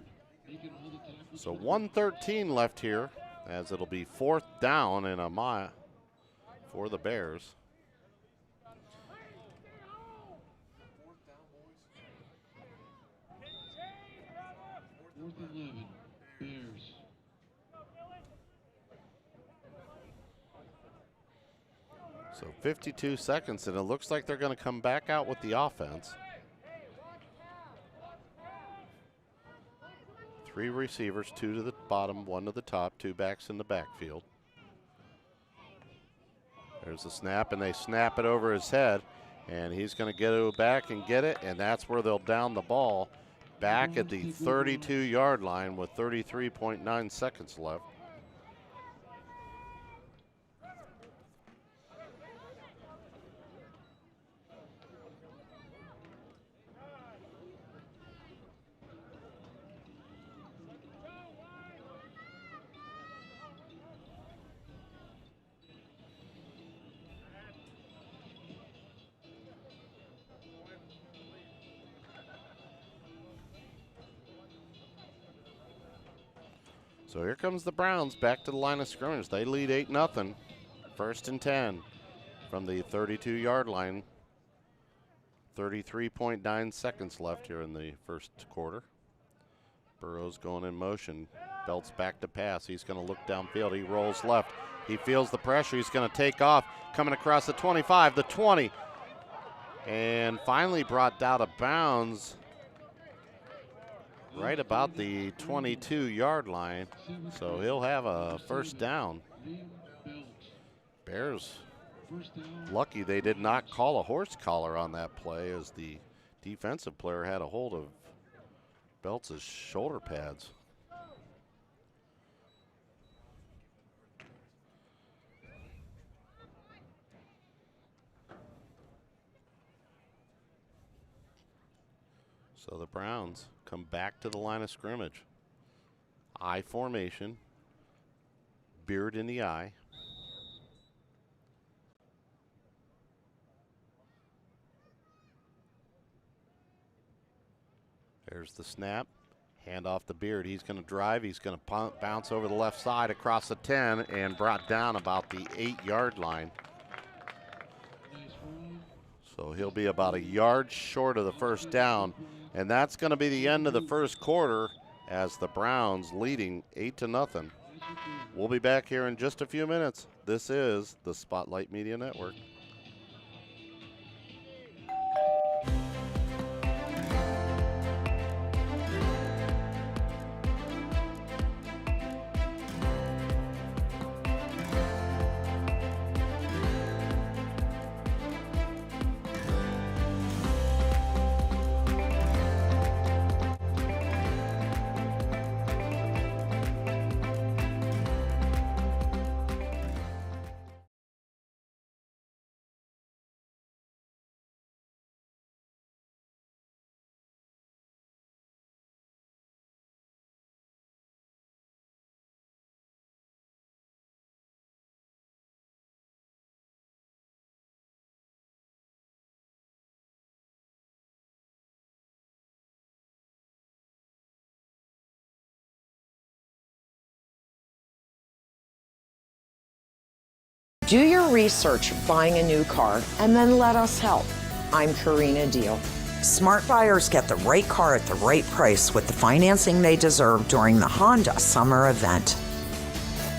Speaker 1: So 1:13 left here, as it'll be 4th down and a mile for the Bears.
Speaker 13: Fourth and 11, Bears.
Speaker 1: So 52 seconds, and it looks like they're going to come back out with the offense. 3 receivers, 2 to the bottom, 1 to the top, 2 backs in the backfield. There's the snap, and they snap it over his head, and he's going to get it back and get it, and that's where they'll down the ball back at the 32-yard line with 33.9 seconds left. So here comes the Browns back to the line of scrimmage. They lead 8-0. 1st and 10 from the 32-yard line. 33.9 seconds left here in the first quarter. Burrow's going in motion. Belts back to pass. He's going to look downfield. He rolls left. He feels the pressure. He's going to take off. Coming across the 25, the 20. And finally brought out of bounds right about the 22-yard line. So he'll have a first down. Bears lucky they did not call a horse collar on that play, as the defensive player had a hold of Belts' shoulder pads. So the Browns come back to the line of scrimmage. I formation, beard in the eye. There's the snap, hand off the beard. He's going to drive. He's going to bounce over the left side across the 10 and brought down about the 8-yard line. So he'll be about a yard short of the first down. And that's going to be the end of the first quarter, as the Browns leading 8-0. We'll be back here in just a few minutes. This is the Spotlight Media Network.
Speaker 14: Do your research buying a new car and then let us help. I'm Karina Deal. Smart buyers get the right car at the right price with the financing they deserve during the Honda Summer Event.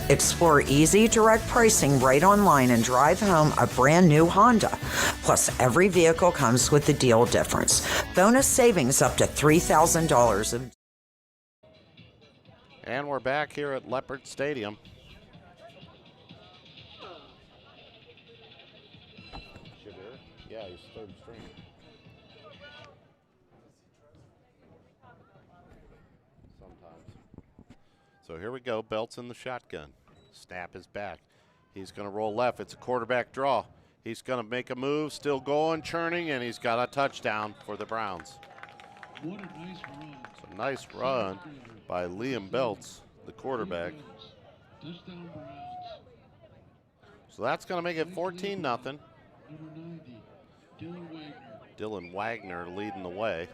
Speaker 14: Explore easy, direct pricing right online and drive home a brand new Honda. Plus, every vehicle comes with the deal difference. Bonus savings up to $3,000.
Speaker 1: And we're back here at Leopard Stadium. Yeah, he's third string. Sometimes. So here we go. Belts in the shotgun. Snap is back. He's going to roll left. It's a quarterback draw. He's going to make a move, still going, churning, and he's got a touchdown for the Browns.
Speaker 13: What a nice run.
Speaker 1: It's a nice run by Liam Belts, the quarterback.
Speaker 13: Touchdown Browns.
Speaker 1: So that's going to make it 14-0.
Speaker 13: Number 90, Dylan Wagner.
Speaker 1: Dylan Wagner leading the way.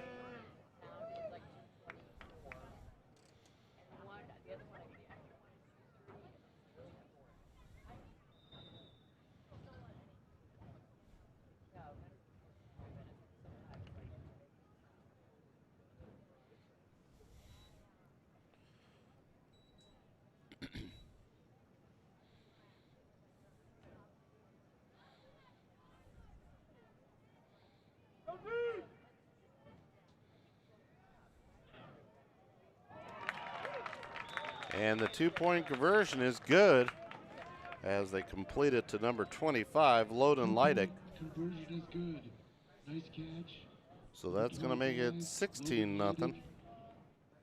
Speaker 1: And the two-point conversion is good, as they complete it to number 25, Loden Leidick.
Speaker 13: Conversion is good. Nice catch.
Speaker 1: So that's going to make it 16-0.
Speaker 13: Nice pass.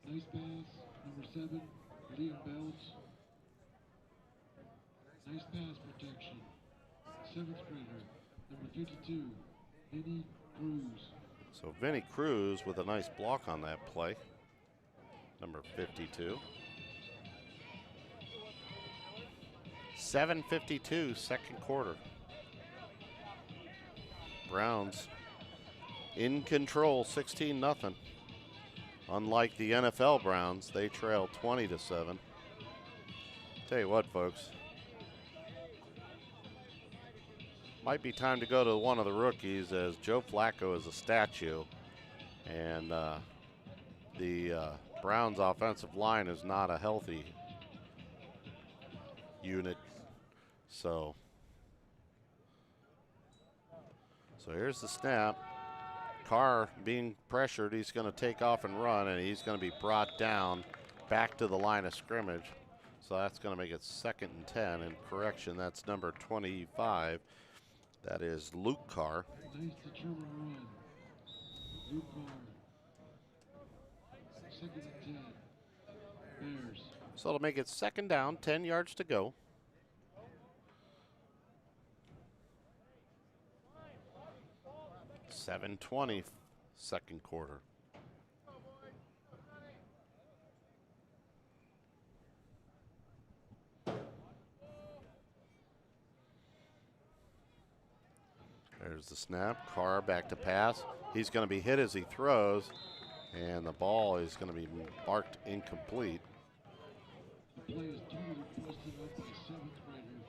Speaker 13: Number 7, Liam Belt. Nice pass protection. 7th grader. Number 52, Vinny Cruz.
Speaker 1: So Vinny Cruz with a nice block on that play. Number 52. 7:52, second quarter. Browns in control, 16-0. Unlike the NFL Browns, they trail 20-7. Tell you what, folks. Might be time to go to one of the rookies, as Joe Flacco is a statue. And the Browns offensive line is not a healthy unit. So here's the snap. Carr being pressured. He's going to take off and run, and he's going to be brought down back to the line of scrimmage. So that's going to make it 2nd and 10. And correction, that's number 25. That is Luke Carr.
Speaker 13: Nice determined run. Luke Carr. 2nd and 10. Bears.
Speaker 1: So it'll make it 2nd down, 10 yards to go. $7:20, second quarter. There's the snap. Carr back to pass. He's going to be hit as he throws, and the ball is going to be marked incomplete.
Speaker 13: The play is totally busted up by 7th grader,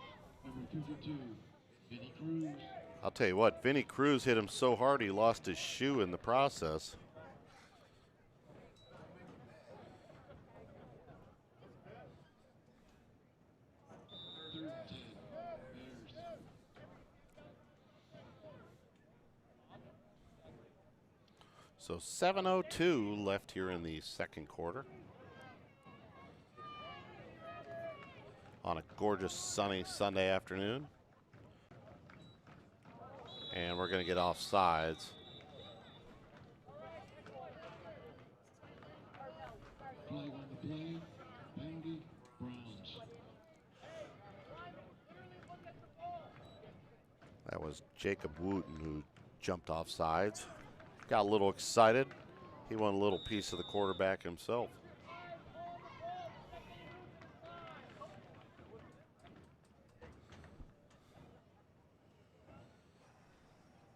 Speaker 13: number 52, Vinny Cruz.
Speaker 1: I'll tell you what, Vinny Cruz hit him so hard he lost his shoe in the process. So 7:02 left here in the second quarter. On a gorgeous sunny Sunday afternoon. And we're going to get off sides.
Speaker 13: Flag on the play. Penalty, Browns.
Speaker 1: That was Jacob Wooten who jumped off sides. Got a little excited. He won a little piece of the quarterback himself.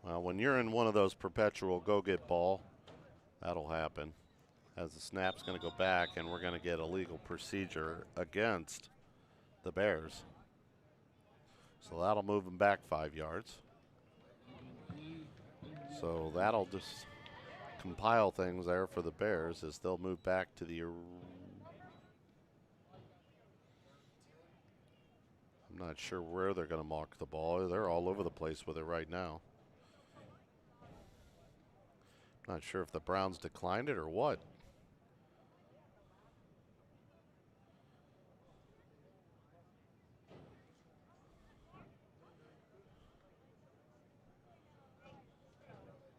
Speaker 1: Well, when you're in one of those perpetual go-get ball, that'll happen. As the snap's going to go back, and we're going to get a legal procedure against the Bears. So that'll move them back 5 yards. So that'll just compile things there for the Bears as they'll move back to the... I'm not sure where they're going to mark the ball. They're all over the place with it right now. Not sure if the Browns declined it or what.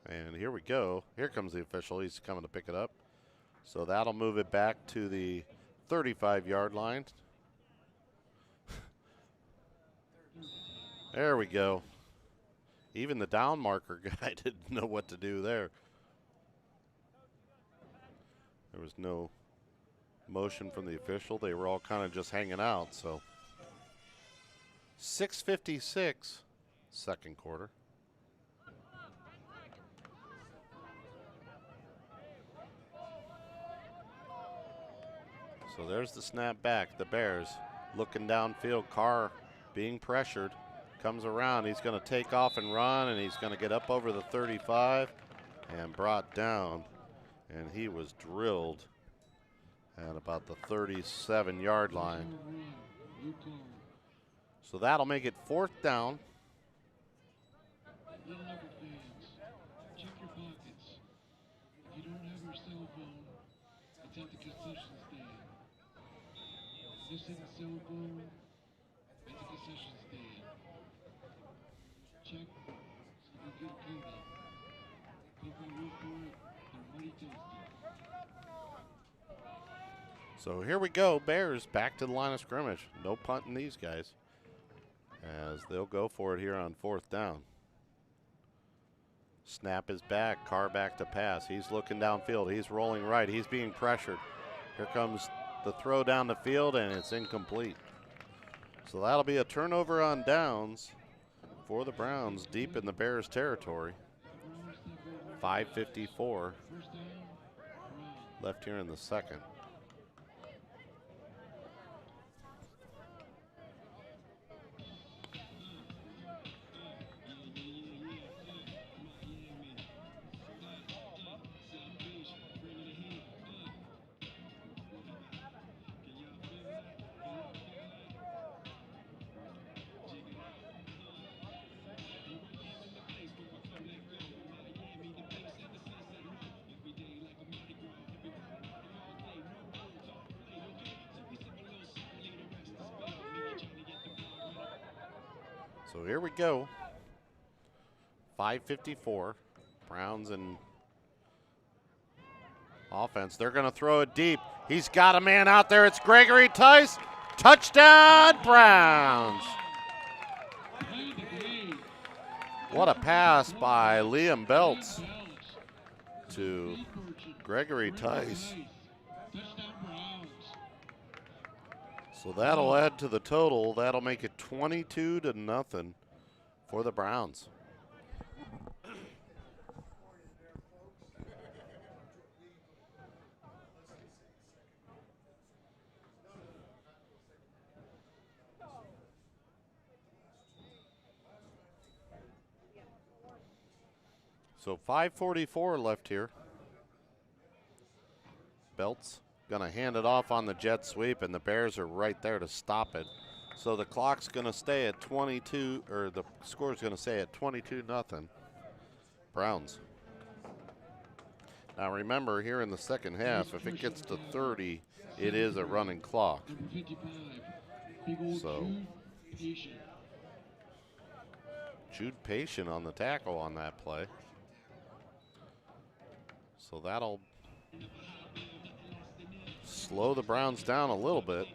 Speaker 1: And here we go. Here comes the official. He's coming to pick it up. So that'll move it back to the 35-yard line. There we go. Even the down marker guy didn't know what to do there. There was no motion from the official. They were all kind of just hanging out. So 6:56, second quarter. So there's the snap back. The Bears looking downfield. Carr being pressured. Comes around. He's going to take off and run, and he's going to get up over the 35 and brought down. And he was drilled at about the 37-yard line. So that'll make it 4th down.
Speaker 13: Little Leopard fans, check your pockets. If you don't have your cell phone, it's at the concession stand. Missing cell phone at the concession
Speaker 1: So here we go, Bears back to the line of scrimmage. No punting these guys, as they'll go for it here on 4th down. Snap is back, Carr back to pass. He's looking downfield, he's rolling right, he's being pressured. Here comes the throw down the field, and it's incomplete. So that'll be a turnover on downs for the Browns deep in the Bears territory. 5:54 left here in the second. So here we go. 5:54. Browns and offense. They're going to throw it deep. He's got a man out there. It's Gregory Tice. Touchdown, Browns. What a pass by Liam Belts to Gregory Tice. So that'll add to the total. That'll make it 22-0 for the Browns. So 5:44 left here. Belts going to hand it off on the jet sweep, and the Bears are right there to stop it. So the clock's going to stay at 22, or the score's going to stay at 22-0 Browns. Now remember, here in the second half, if it gets to 30, it is a running clock. So Jude Patient on the tackle on that play. So that'll slow the Browns down a little bit.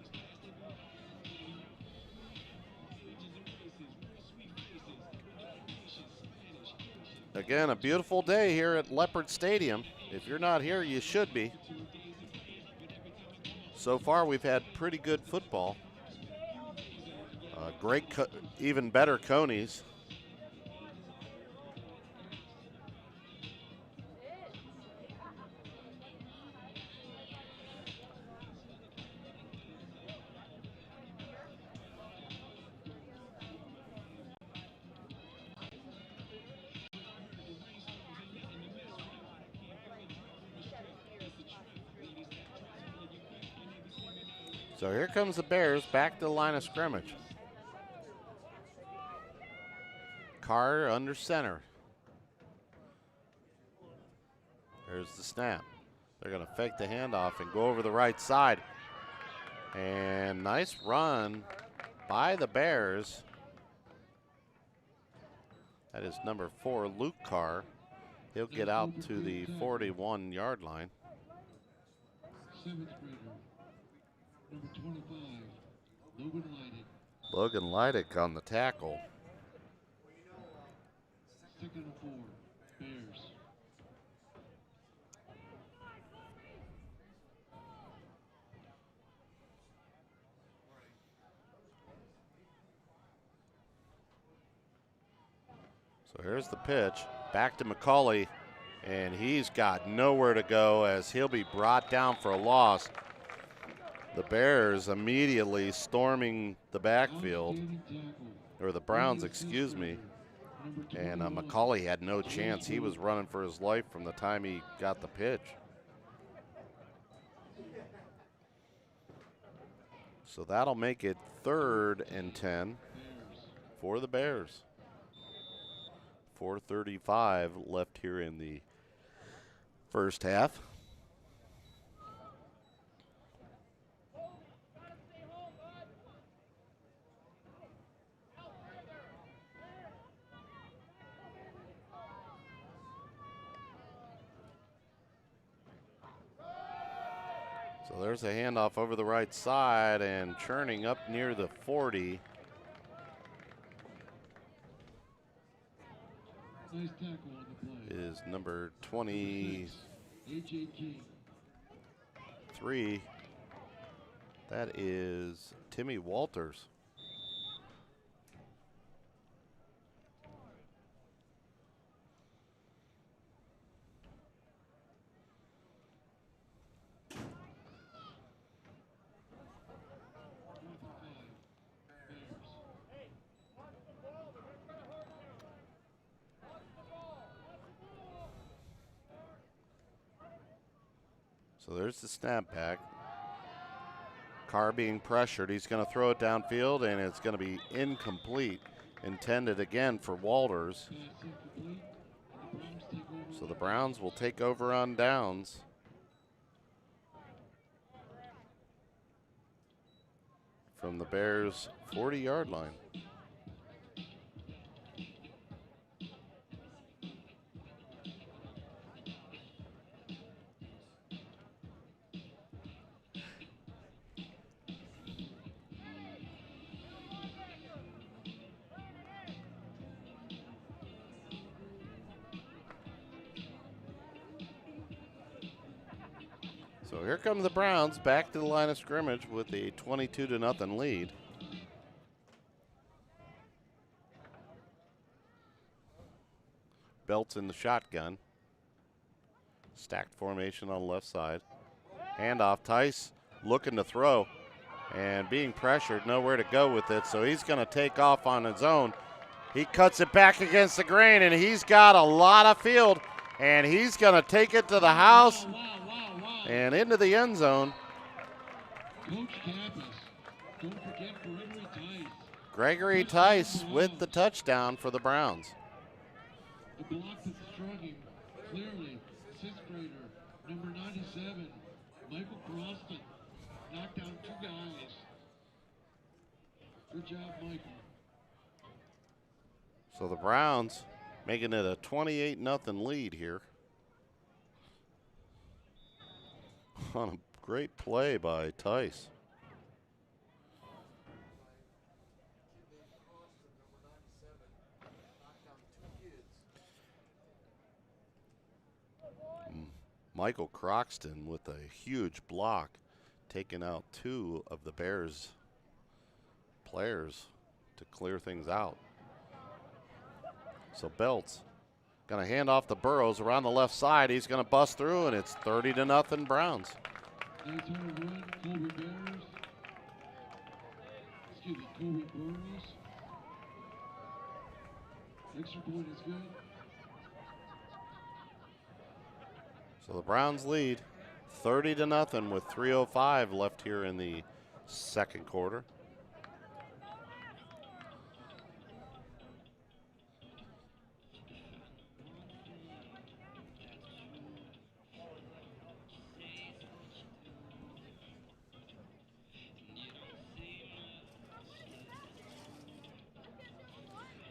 Speaker 1: Again, a beautiful day here at Leopard Stadium. If you're not here, you should be. So far, we've had pretty good football. Even better Conies. So here comes the Bears back to the line of scrimmage. Carr under center. There's the snap. They're going to fake the handoff and go over the right side. And nice run by the Bears. That is number 4, Luke Carr. He'll get out to the 41-yard line.
Speaker 13: 7th grader, number 25, Logan Leidick.
Speaker 1: Logan Leidick on the tackle.
Speaker 13: 2nd and 4, Bears.
Speaker 1: So here's the pitch. Back to McCauley, and he's got nowhere to go as he'll be brought down for a loss. The Bears immediately storming the backfield, or the Browns, excuse me. And McCauley had no chance. He was running for his life from the time he got the pitch. So that'll make it 3rd and 10 for the Bears. 4:35 left here in the first half. So there's a handoff over the right side and churning up near the 40.
Speaker 13: Nice tackle on the play.
Speaker 1: Is number 23.
Speaker 13: A.J. King.
Speaker 1: That is Timmy Walters. So there's the snap back. Carr being pressured. He's going to throw it downfield, and it's going to be incomplete. Intended again for Walters. So the Browns will take over on downs. From the Bears' 40-yard line. So here come the Browns back to the line of scrimmage with a 22-0 lead. Belts in the shotgun. Stacked formation on the left side. Handoff, Tice looking to throw and being pressured, nowhere to go with it, so he's going to take off on his own. He cuts it back against the grain, and he's got a lot of field, and he's going to take it to the house and into the end zone.
Speaker 13: Coach Campus. Don't forget Gregory Tice.
Speaker 1: Gregory Tice with the touchdown for the Browns.
Speaker 13: The block that's struggling clearly. Sixth grader, number 97, Michael Croston. Knocked down two guys. Good job, Michael.
Speaker 1: So the Browns making it a 28-0 lead here. On a great play by Tice. Michael Croxton with a huge block, taking out two of the Bears players to clear things out. So Belts going to hand off to Burrows around the left side. He's going to bust through, and it's 30-0 Browns.
Speaker 13: Nice hard run, Colby Bears. Excuse me, Colby Burrows. Extra point is good.
Speaker 1: So the Browns lead 30-0 with 3:05 left here in the second quarter.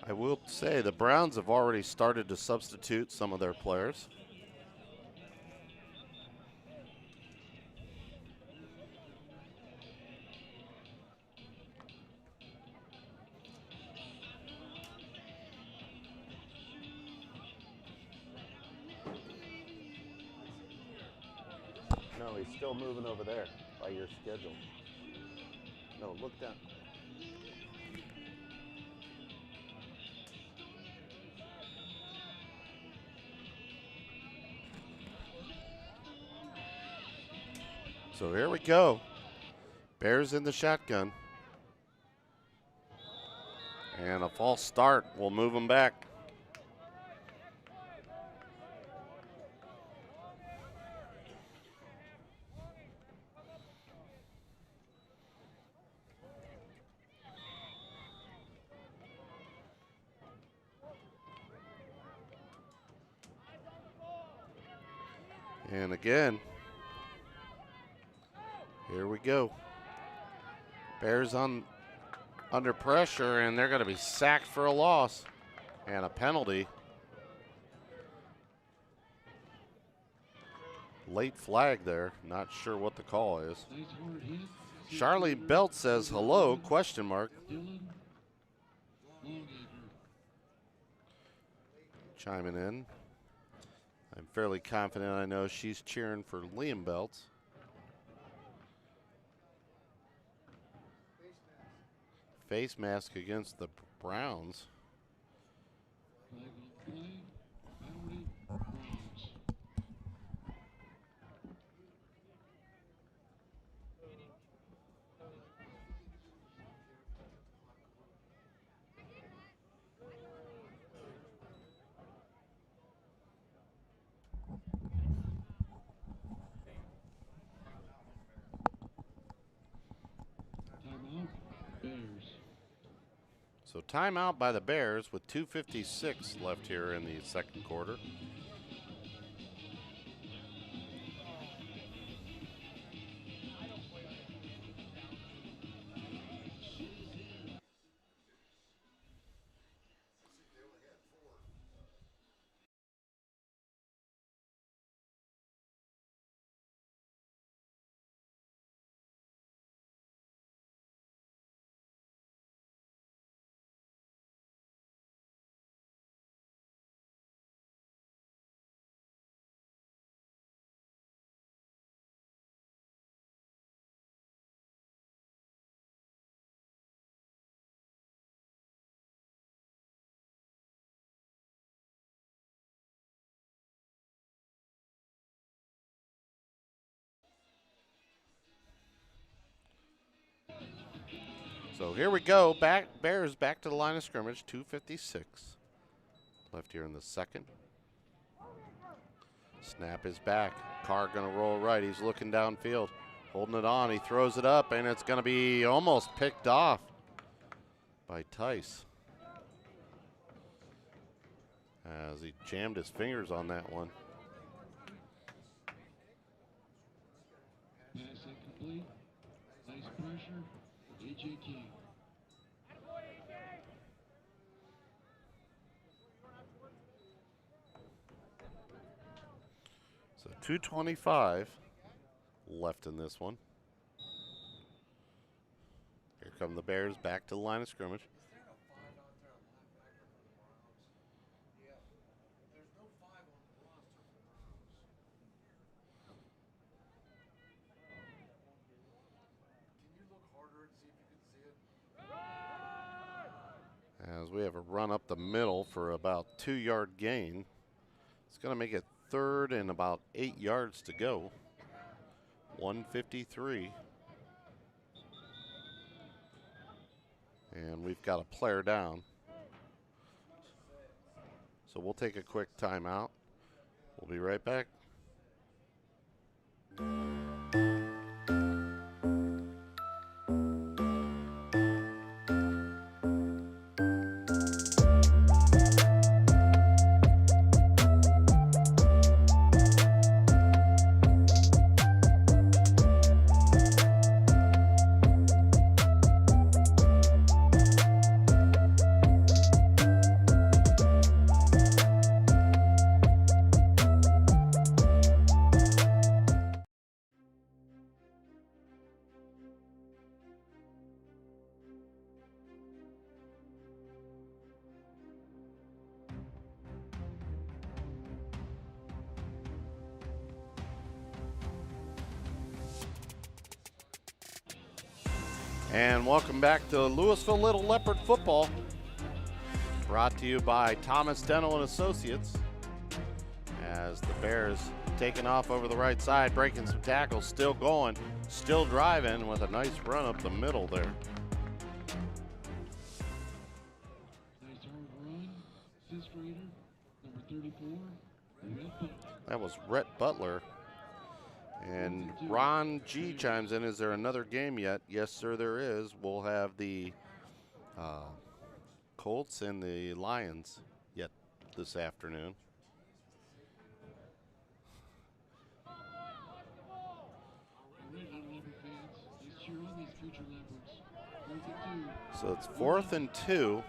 Speaker 1: I will say the Browns have already started to substitute some of their players. No, he's still moving over there by your schedule. No, look down. So here we go. Bears in the shotgun. And a false start will move them back. And again, here we go. Bears under pressure, and they're going to be sacked for a loss and a penalty. Late flag there. Not sure what the call is. Charlie Belt says hello, question mark. Chiming in. I'm fairly confident I know she's cheering for Liam Belt. Face mask against the Browns. So timeout by the Bears with 2:56 left here in the second quarter. So here we go. Bears back to the line of scrimmage. 2:56 left here in the second. Snap is back. Carr going to roll right. He's looking downfield. Holding it on. He throws it up, and it's going to be almost picked off by Tice. As he jammed his fingers on that one.
Speaker 13: Pass incomplete. Nice pressure. A.J. King.
Speaker 1: So 2:25 left in this one. Here come the Bears back to the line of scrimmage. As we have a run up the middle for about 2-yard gain. It's going to make it third and about 8 yards to go. 1:53. And we've got a player down. So we'll take a quick timeout. We'll be right back. And welcome back to Louisville Little Leopard football. Brought to you by Thomas Dental and Associates. As the Bears taking off over the right side, breaking some tackles, still going, still driving with a nice run up the middle there.
Speaker 13: Nice hard run. Sixth grader, number 34, Rhett Butler.
Speaker 1: That was Rhett Butler. And Ron G chimes in, is there another game yet? Yes, sir, there is. We'll have the Colts and the Lions yet this afternoon. So it's 4th and 2.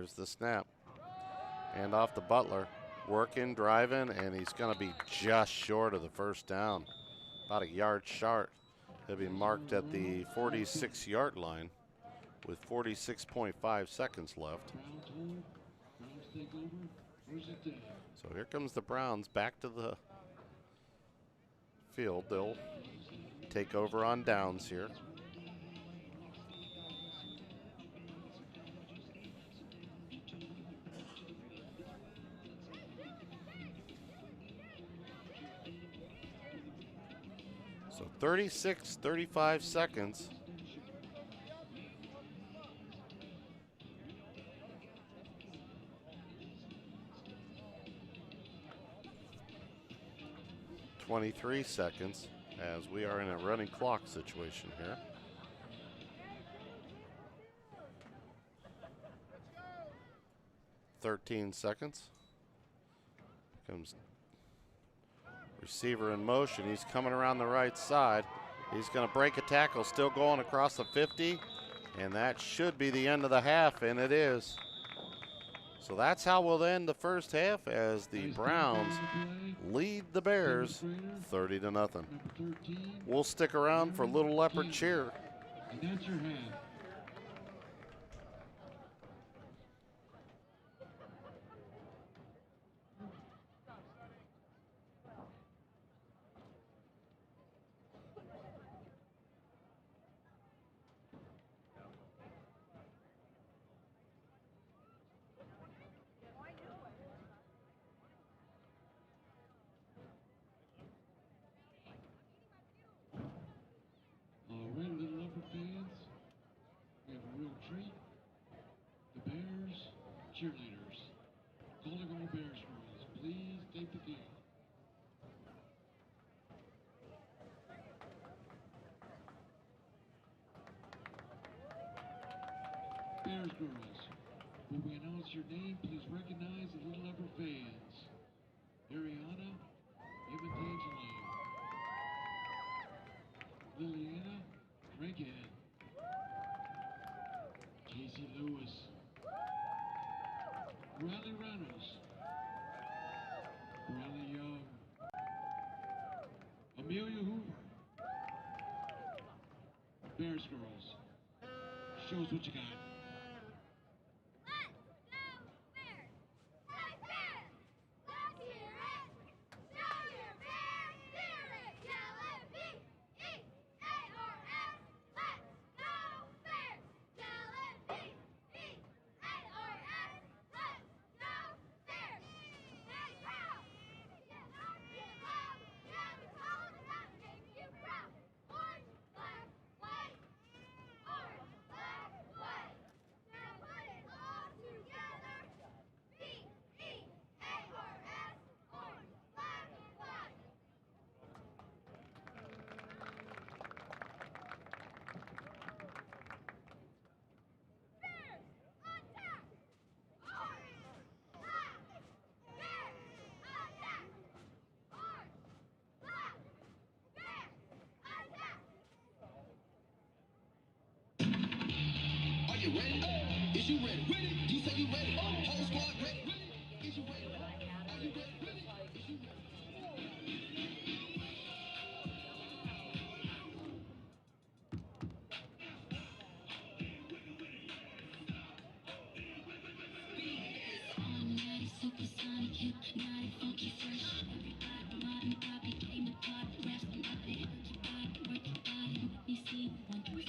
Speaker 1: There's the snap. And off to Butler. Working, driving, and he's going to be just short of the first down. About a yard short. He'll be marked at the 46-yard line with 46.5 seconds left. So here comes the Browns back to the field. They'll take over on downs here. So 35 seconds. $23 seconds as we are in a running clock situation here. $13 seconds. Comes receiver in motion. He's coming around the right side. He's going to break a tackle, still going across the 50, and that should be the end of the half, and it is. So that's how we'll end the first half as the Browns lead the Bears 30-0. We'll stick around for Little Leopard cheer.
Speaker 13: And that's your half. All right, Little Leopard fans, we have a real treat. The Bears cheerleaders. Calling all Bears girls, please take the field. Bears girls, when we announce your name, please recognize the Little Leopard fans. Ariana, imitation you. Liliana, Craighead. Casey Lewis. Riley Reynolds. Riley Young. Amelia Hoover. Bears girls. Show us what you got.
Speaker 15: You ready? Is you ready? Ready? You say you ready? Whole squad ready? Ready? Is you ready? Are you ready? Ready? Is you ready?
Speaker 16: Supersonic, hypnotic, funky, fresh. Everybody, modern, Bobby, came to party, rest and up it. Work your body, let me see. 1, 2, 3.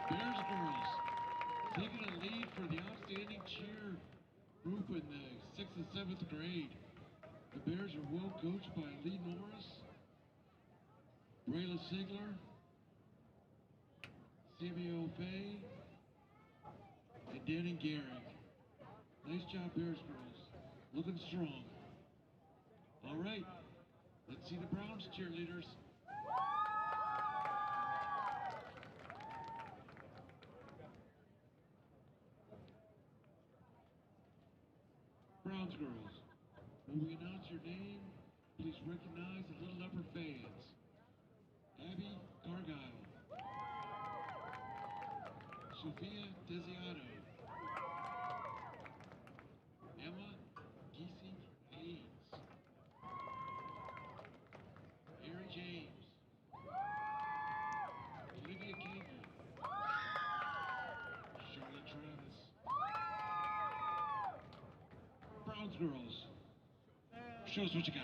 Speaker 13: Bears girls taking a lead for the outstanding cheer group in the 6th and 7th grade. The Bears are well coached by Lee Norris, Brayla Sigler, Savio Pay, and Danny Gehrig. Nice job, Bears girls. Looking strong. All right, let's see the Browns cheerleaders. Browns girls, when we announce your name, please recognize the Little Leopard fans. Abby Cargile, Sophia Desiato, Emma Giesing Hayes, Mary James, Olivia Cagle, Charlotte Travis. Browns girls, show us what you got.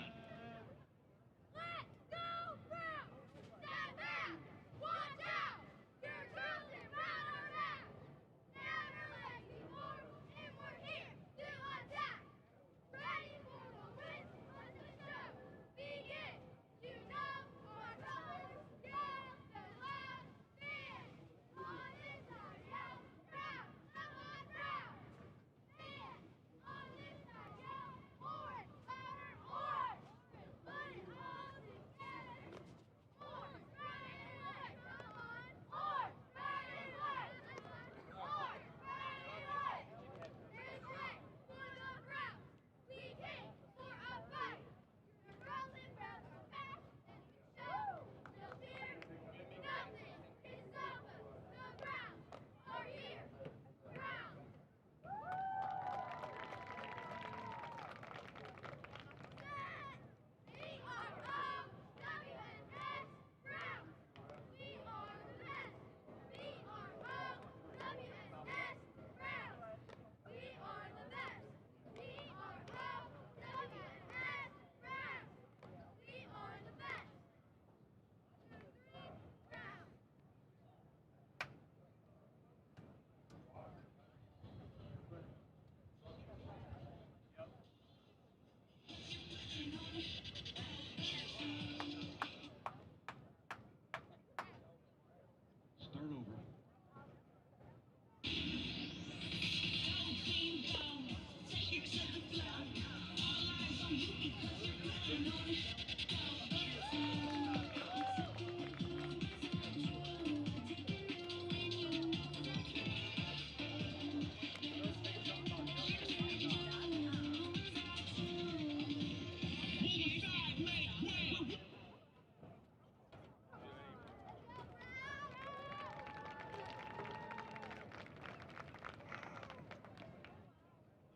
Speaker 13: Start over.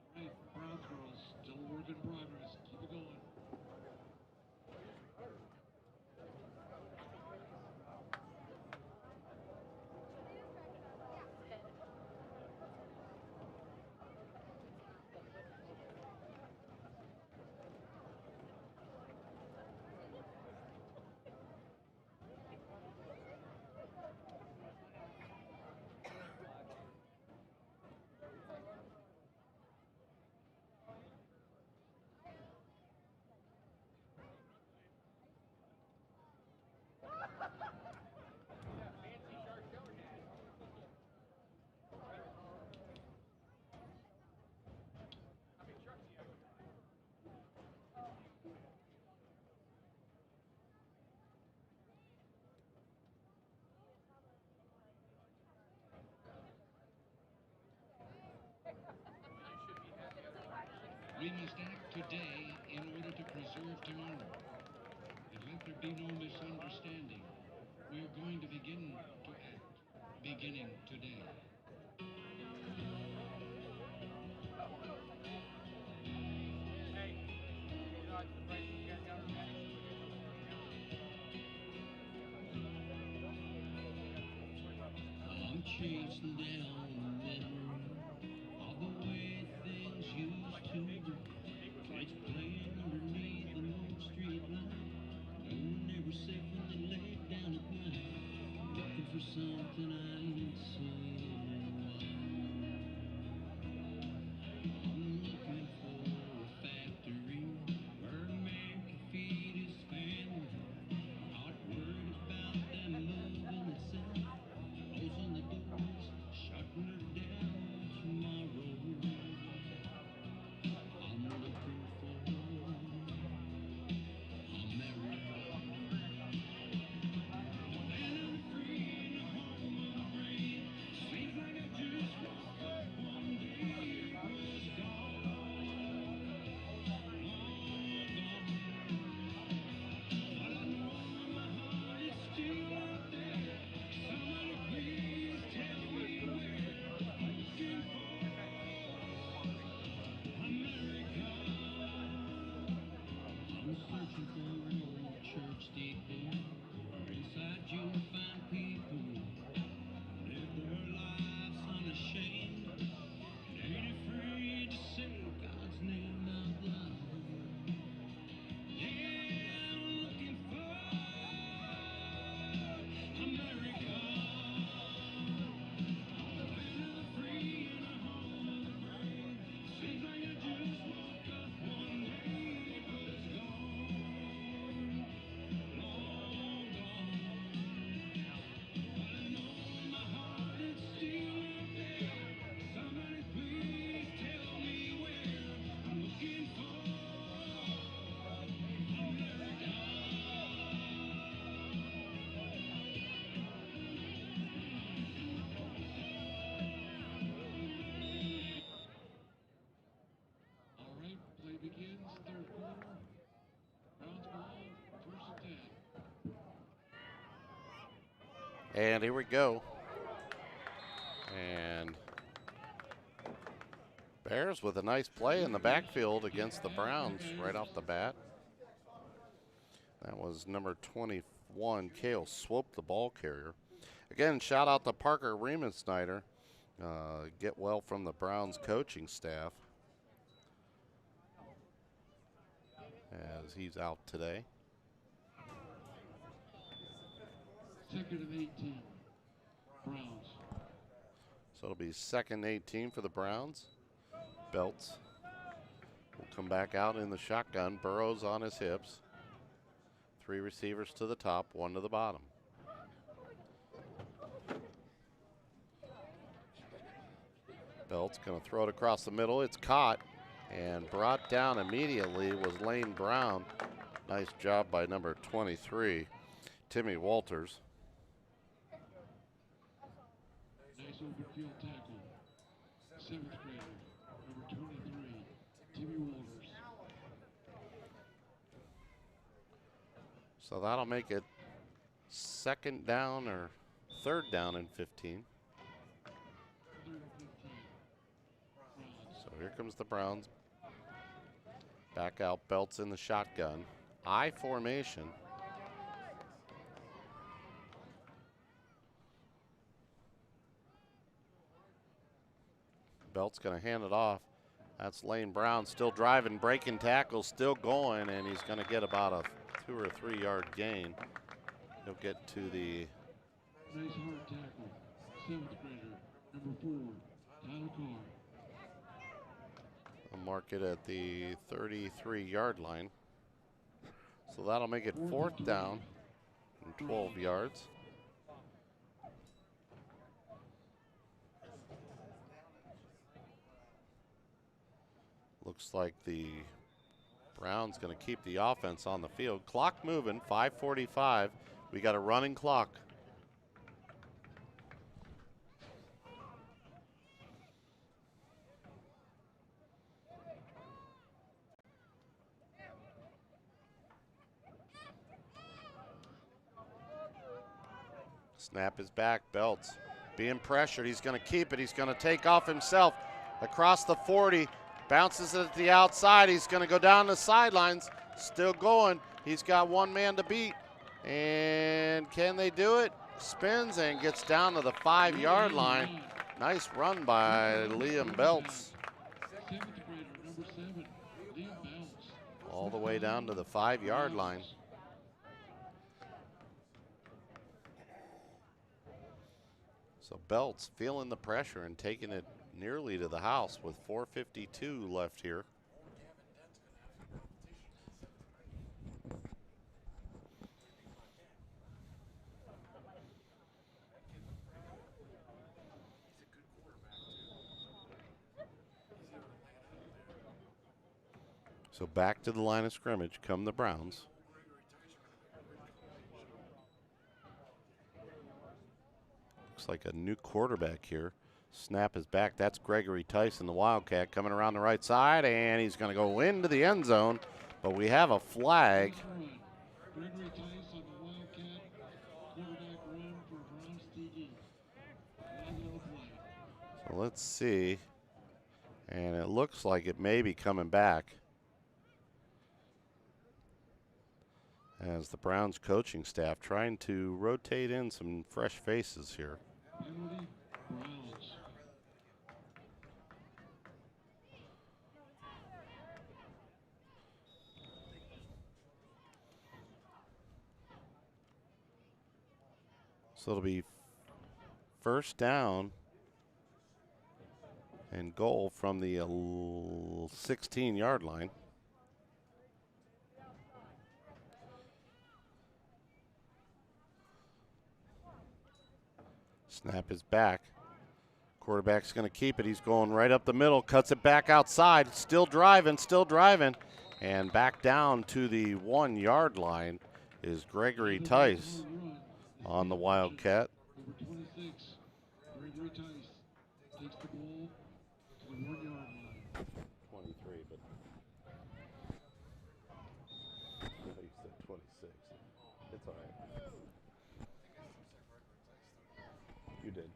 Speaker 13: All right, Browns girls, still a work in progress. Keep it going. We must act today in order to preserve tomorrow. And let there be no misunderstanding. We are going to begin to act, beginning today. I'm chasing down memory of the way things used to be. Kids playing underneath an old street light. No one ever said when they laid down at night, looking for something I ain't seen in a while. I'm looking for a factory burning
Speaker 1: And here we go. And Bears with a nice play in the backfield against the Browns right off the bat. That was number 21, Cale Swope, the ball carrier. Again, shout out to Parker Riemann-Snyder. Get well from the Browns coaching staff as he's out today.
Speaker 13: Second and 18, Browns.
Speaker 1: So it'll be second 18 for the Browns. Belts will come back out in the shotgun. Burrows on his hips. 3 receivers to the top, 1 to the bottom. Belts going to throw it across the middle. It's caught and brought down immediately was Lane Brown. Nice job by number 23, Timmy Walters.
Speaker 13: Nice open field tackle. 7th grader, number 23, Timmy Walters.
Speaker 1: So that'll make it second down or third down and 15. So here comes the Browns. Back out, Belts in the shotgun. I formation. Belt's going to hand it off. That's Lane Brown still driving, breaking tackles, still going, and he's going to get about a 2 or 3 yard gain. He'll get to the
Speaker 13: Nice hard tackle. 7th grader, number 4, Tyler Carr.
Speaker 1: I'll mark it at the 33-yard line. So that'll make it 4th down and 12 yards. Looks like the Browns going to keep the offense on the field. Clock moving, 5:45. We got a running clock. Snap is back, Belts being pressured. He's going to keep it. He's going to take off himself across the 40. Bounces it at the outside. He's going to go down the sidelines. Still going. He's got 1 man to beat. And can they do it? Spins and gets down to the 5-yard line. Nice run by Liam Belts.
Speaker 13: 7th grader, number 7, Liam Belts.
Speaker 1: All the way down to the 5-yard line. So Belts feeling the pressure and taking it nearly to the house with 4:52 left here. So back to the line of scrimmage come the Browns. Looks like a new quarterback here. Snap is back. That's Gregory Tyson, the Wildcat, coming around the right side, and he's going to go into the end zone. But we have a flag.
Speaker 13: Gregory Tyson, the Wildcat, quarterback run for Browns TD.
Speaker 1: So let's see. And it looks like it may be coming back as the Browns coaching staff trying to rotate in some fresh faces here.
Speaker 13: Penalty, Browns.
Speaker 1: So it'll be first down and goal from the 16-yard line. Snap is back. Quarterback's going to keep it. He's going right up the middle, cuts it back outside. Still driving, and back down to the 1-yard line is Gregory Tice on the Wildcat.
Speaker 13: Number 26, Gregory Tice takes the ball to the 1-yard line.
Speaker 1: 23, but I thought you said 26. It's all right.
Speaker 3: You did.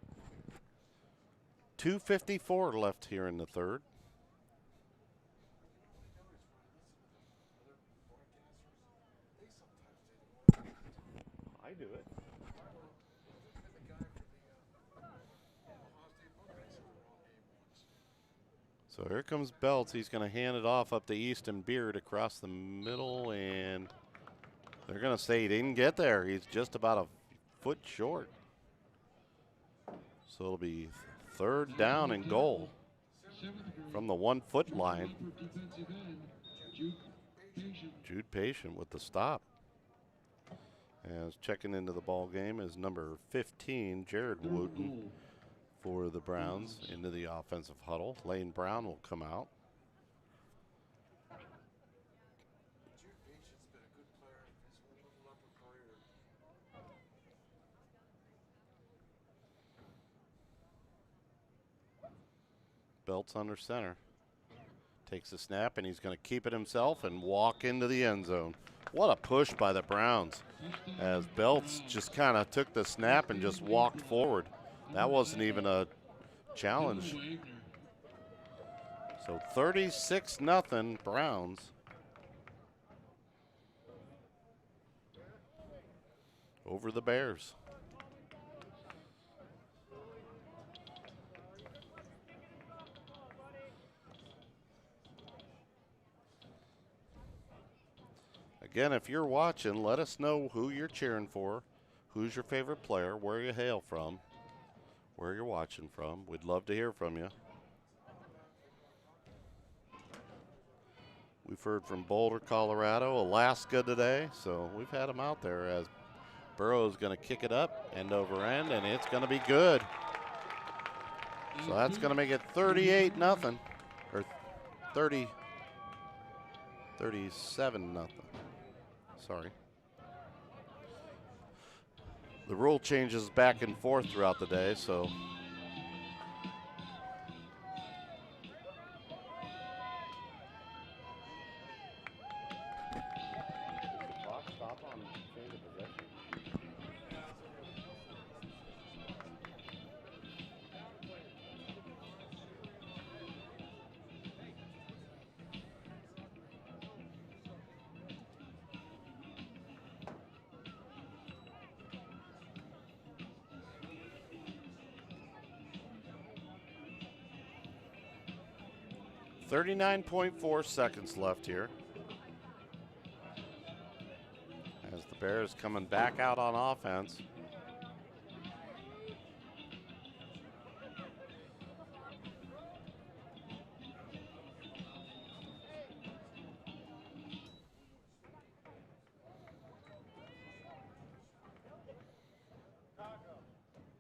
Speaker 1: 2:54 left here in the third. I do it. So here comes Belts. He's going to hand it off up to Easton Beard across the middle, and they're going to say he didn't get there. He's just about a foot short. So it'll be third down and goal from the 1 foot line. Jude Patient with the stop. As checking into the ball game is number 15, Jared Wooten, for the Browns into the offensive huddle. Lane Brown will come out. Belts under center. Takes a snap, and he's going to keep it himself and walk into the end zone. What a push by the Browns, as Belts just kind of took the snap and just walked forward. That wasn't even a challenge. So 36-0 Browns. Over the Bears. Again, if you're watching, let us know who you're cheering for, who's your favorite player, where you hail from, where you're watching from. We'd love to hear from you. We've heard from Boulder, Colorado, Alaska today, so we've had them out there as Burrow's going to kick it up, end over end, and it's going to be good. So that's going to make it 38-0, or 37-0. Sorry. The rule changes back and forth throughout the day, so stop on change of possession. 39.4 seconds left here. As the Bears coming back out on offense.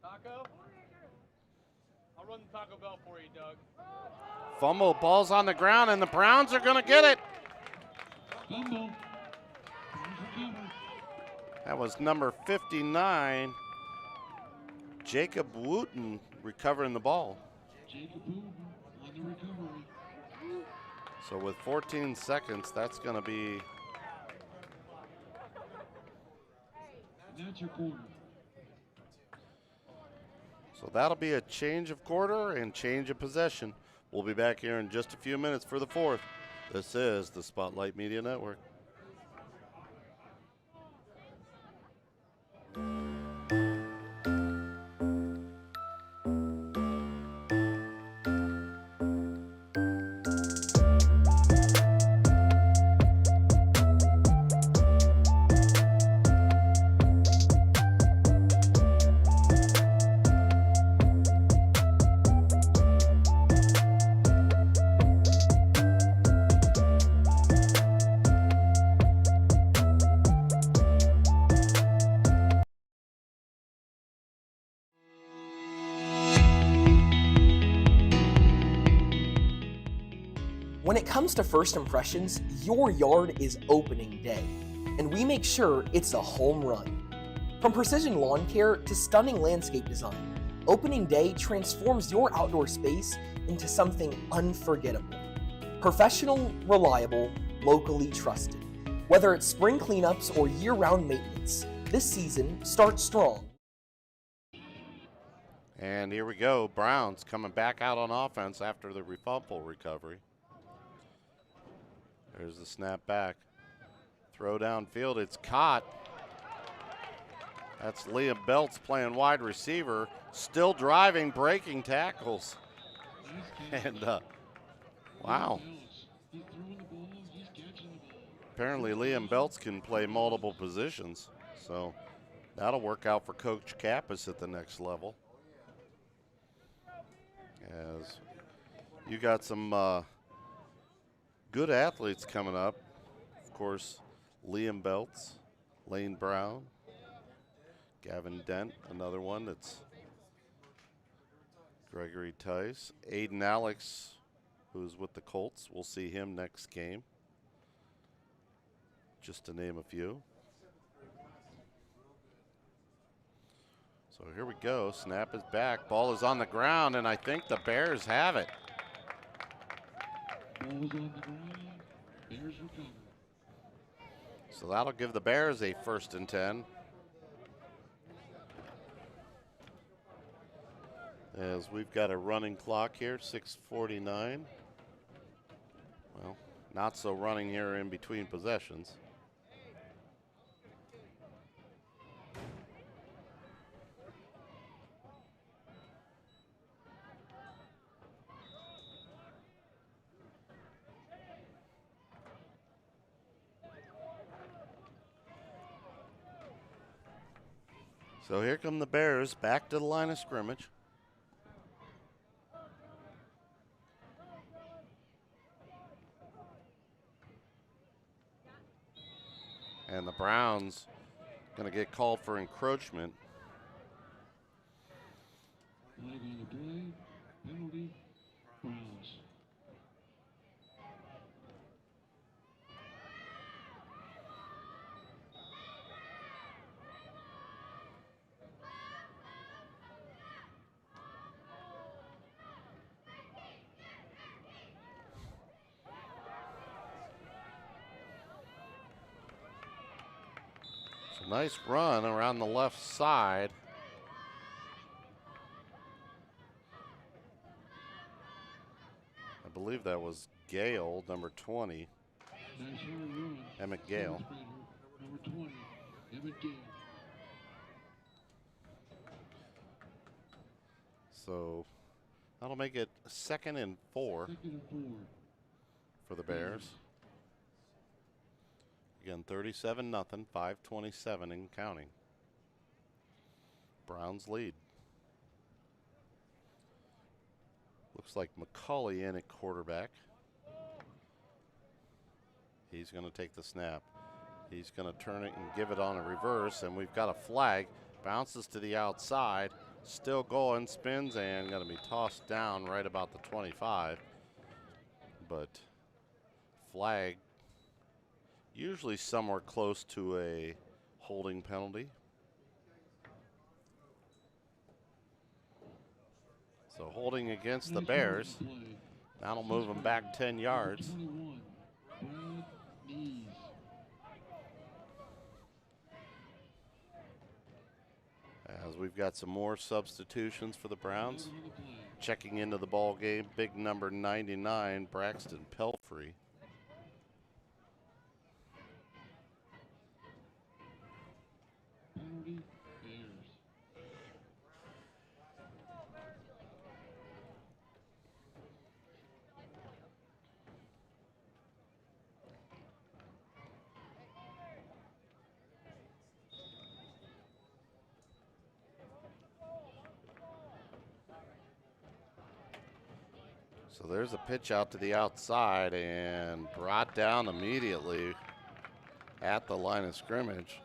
Speaker 17: Taco? I'll run the Taco Bell for you, Doug.
Speaker 1: Fumble, ball's on the ground, and the Browns are going to get it.
Speaker 13: Fumble.
Speaker 1: That was number 59, Jacob Wooten, recovering the ball.
Speaker 13: Jacob Wooten on the recovery.
Speaker 1: So with 14 seconds, that's going to be.
Speaker 13: And that's your quarter.
Speaker 1: So that'll be a change of quarter and change of possession. We'll be back here in just a few minutes for the fourth. This is the Spotlight Media Network.
Speaker 6: When it comes to first impressions, your yard is opening day, and we make sure it's a home run. From precision lawn care to stunning landscape design, opening day transforms your outdoor space into something unforgettable. Professional, reliable, locally trusted. Whether it's spring cleanups or year-round maintenance, this season starts strong.
Speaker 1: And here we go. Browns coming back out on offense after the fumble recovery. There's the snap back. Throw downfield. It's caught. That's Liam Belts playing wide receiver. Still driving, breaking tackles. And, wow. Apparently Liam Belts can play multiple positions. So that'll work out for Coach Kappas at the next level. As you got some good athletes coming up. Of course, Liam Belts, Lane Brown, Gavin Dent, another one that's Gregory Tice, Aiden Alex, who's with the Colts. We'll see him next game, just to name a few. So here we go. Snap is back. Ball is on the ground, and I think the Bears have it.
Speaker 13: Ball is on the ground. Bears recover.
Speaker 1: So that'll give the Bears a 1st and 10. As we've got a running clock here, 6:49. Well, not so running here in between possessions. So here come the Bears back to the line of scrimmage. And the Browns going to get called for encroachment.
Speaker 13: Flag on the play. Penalty. Browns.
Speaker 1: Nice run around the left side. I believe that was Gale, number 20.
Speaker 13: Nice run.
Speaker 1: Emmett Gale.
Speaker 13: Number 20, Emmett Gale.
Speaker 1: So that'll make it 2nd and 4 for the Bears. Again, 37-0, 5:27 and counting. Browns lead. Looks like McCauley in at quarterback. He's going to take the snap. He's going to turn it and give it on a reverse, and we've got a flag. Bounces to the outside, still going, spins, and going to be tossed down right about the 25. But flag usually somewhere close to a holding penalty. So holding against the Bears. That'll move them back 10 yards. As we've got some more substitutions for the Browns. Checking into the ball game, big number 99, Braxton Pelfrey.
Speaker 13: Penalty, Bears.
Speaker 1: So there's a pitch out to the outside and brought down immediately at the line of scrimmage.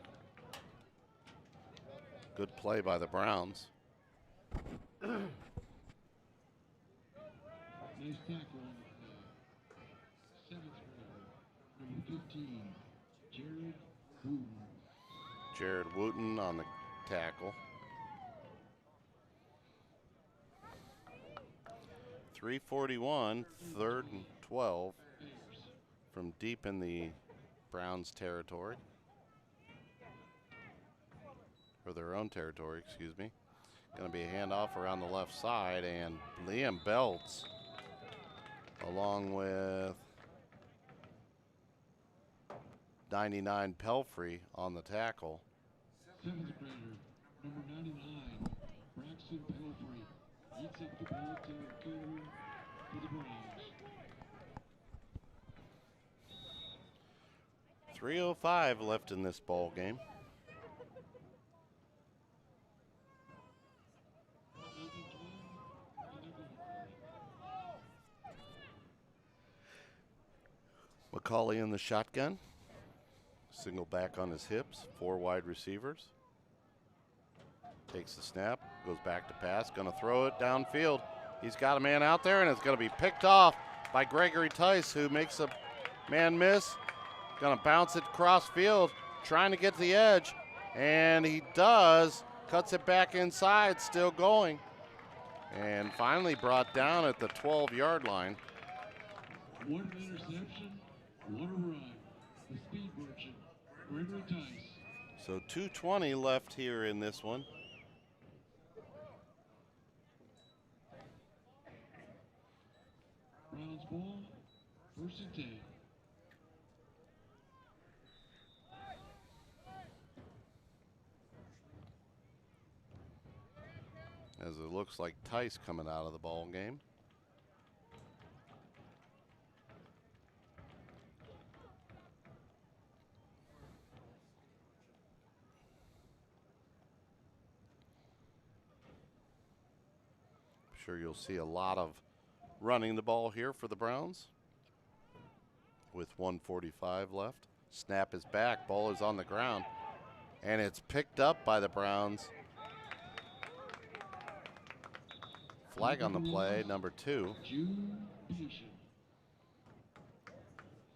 Speaker 1: Good play by the Browns.
Speaker 13: Nice tackle on the play. 7th grader, number 15, Jared Wooten.
Speaker 1: Jared Wooten on the tackle. 3:41, 3rd and 12 from deep in the Browns territory. Or their own territory, excuse me. Going to be a handoff around the left side, and Liam Belts, along with 99 Pelfrey on the tackle.
Speaker 13: 7th grader, number 99, Braxton Pelfrey. Eats up the ball to go for the Browns.
Speaker 1: 3:05 left in this ball game. McCauley in the shotgun. Single back on his hips, 4 wide receivers. Takes the snap, goes back to pass, gonna throw it downfield. He's got a man out there, and it's gonna be picked off by Gregory Tice, who makes a man miss. Gonna bounce it cross field, trying to get to the edge, and he does. Cuts it back inside, still going. And finally brought down at the 12-yard line.
Speaker 13: One interception, one run. The speed merchant, Gregory Tice.
Speaker 1: So 2:20 left here in this one.
Speaker 13: Browns ball, 1st and 10.
Speaker 1: As it looks like Tice coming out of the ball game. I'm sure you'll see a lot of running the ball here for the Browns. With 1:45 left. Snap is back, ball is on the ground, and it's picked up by the Browns. Flag on the play, number 2.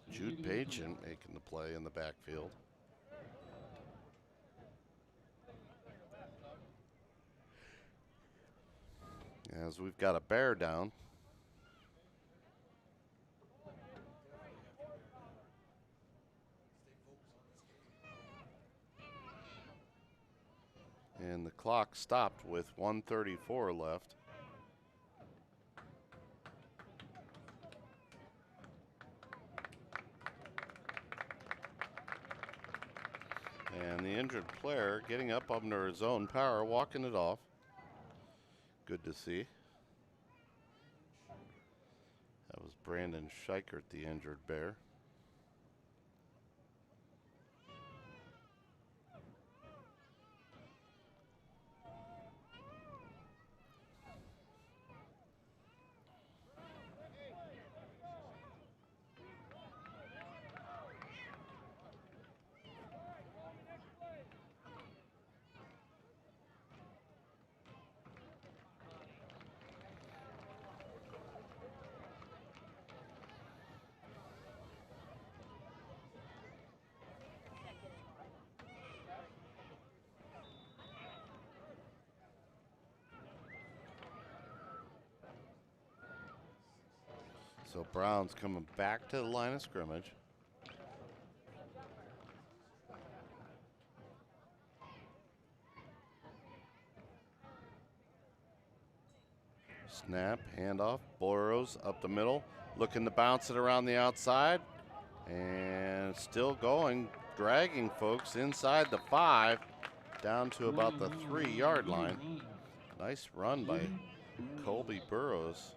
Speaker 1: Jude Patient making the play in the backfield. As we've got a bear down. And the clock stopped with 1:34 left. And the injured player getting up under his own power, walking it off. Good to see. That was Brandon Scheichert, the injured bear. So Browns coming back to the line of scrimmage. Snap, handoff, Burrows up the middle, looking to bounce it around the outside, and still going, dragging folks inside the 5, down to about the 3-yard line. Nice run by Colby Burrows.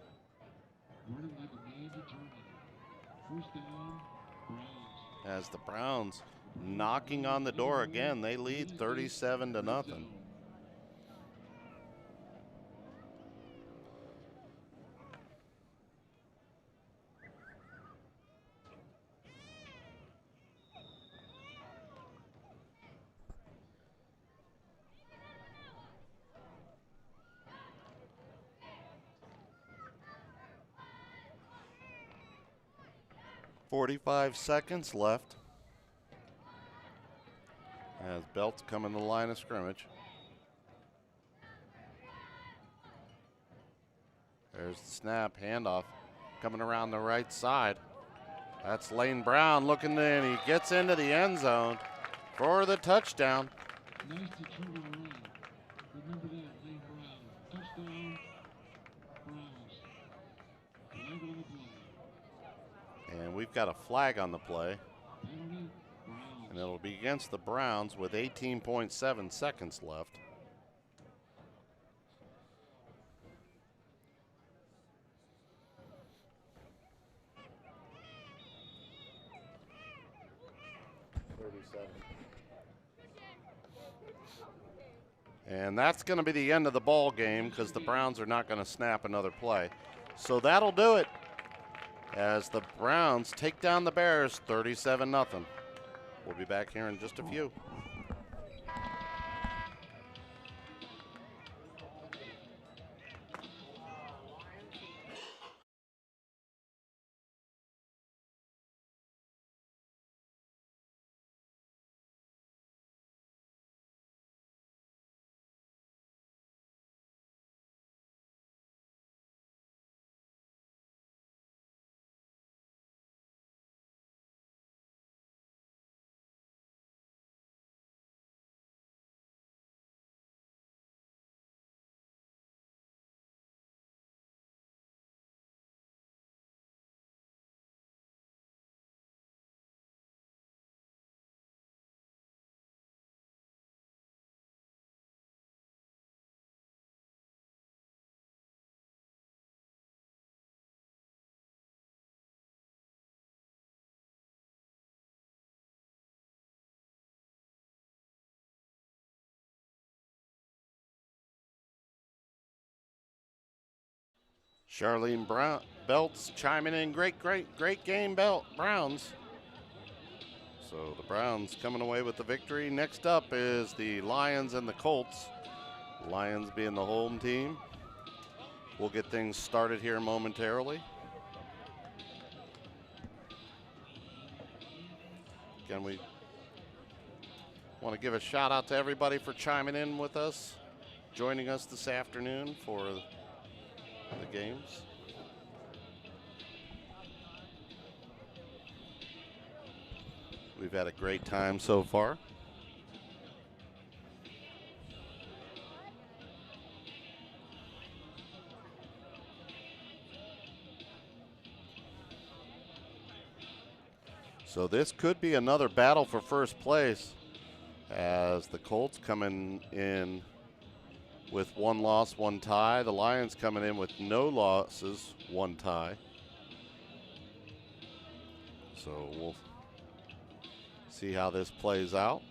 Speaker 1: As the Browns knocking on the door again, they lead 37-0. .45 seconds left. As Belts coming to the line of scrimmage. There's the snap, handoff, coming around the right side. That's Lane Brown looking in. He gets into the end zone for the touchdown.
Speaker 13: Nice to turn around. Remember that, Lane Brown.
Speaker 1: we've got a flag on the play. And it'll be against the Browns with 18.7 seconds left. And that's going to be the end of the ball game because the Browns are not going to snap another play. So that'll do it as the Browns take down the Bears 37-0. We'll be back here in just a few. Charlene Belts chiming in. Great game, Browns. So the Browns coming away with the victory. Next up is the Lions and the Colts. Lions being the home team. We'll get things started here momentarily. Again, we want to give a shout out to everybody for chiming in with us, joining us this afternoon for the games. We've had a great time so far. So this could be another battle for first place as the Colts coming in with 1 loss, 1 tie. The Lions coming in with no losses, 1 tie. So we'll see how this plays out.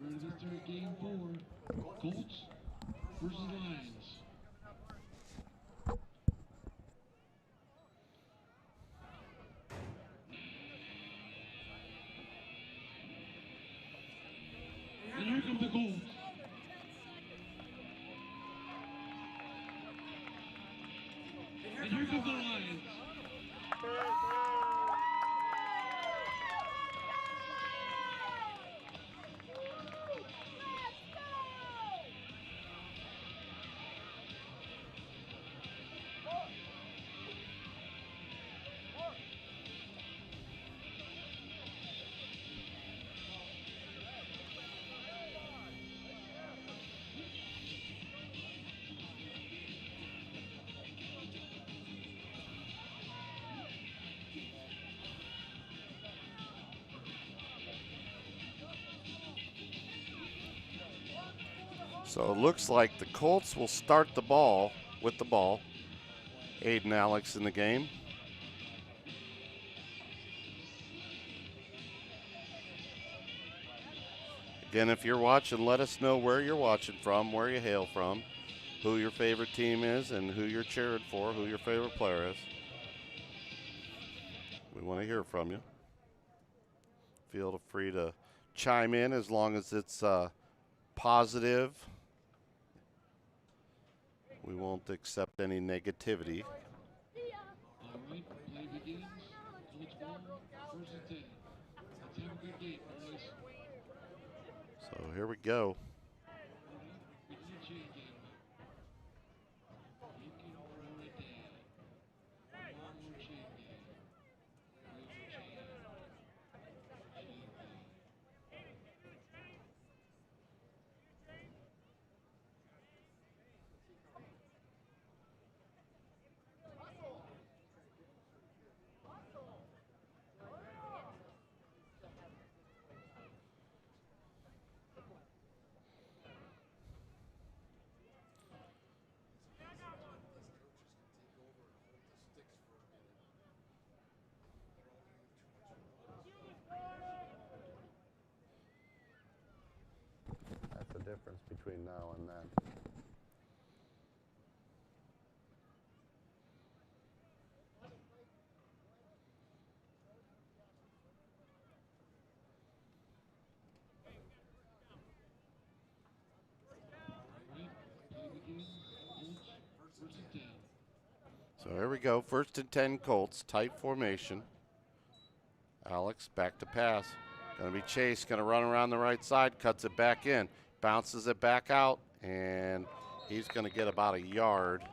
Speaker 13: Ready to start game 4. Colts versus Lions. And here come the Colts. And here come the Lions.
Speaker 1: So it looks like the Colts will start the ball with the ball. Aiden Alex in the game. Again, if you're watching, let us know where you're watching from, where you hail from, who your favorite team is, and who you're cheering for, who your favorite player is. We want to hear from you. Feel free to chime in as long as it's positive. We won't accept any negativity.
Speaker 13: All right, play begins. Colts ball, first and 10. Let's have a good game, boys.
Speaker 1: So here we go.
Speaker 13: We need a change out of it. You can throw it down. One more chain gang. There's your chain. Chain gang.
Speaker 1: That's the difference between now and then. So here we go. First and 10 Colts. Tight formation. Alex back to pass. Going to be Chase. Going to run around the right side. Cuts it back in. Bounces it back out. And he's going to get about a yard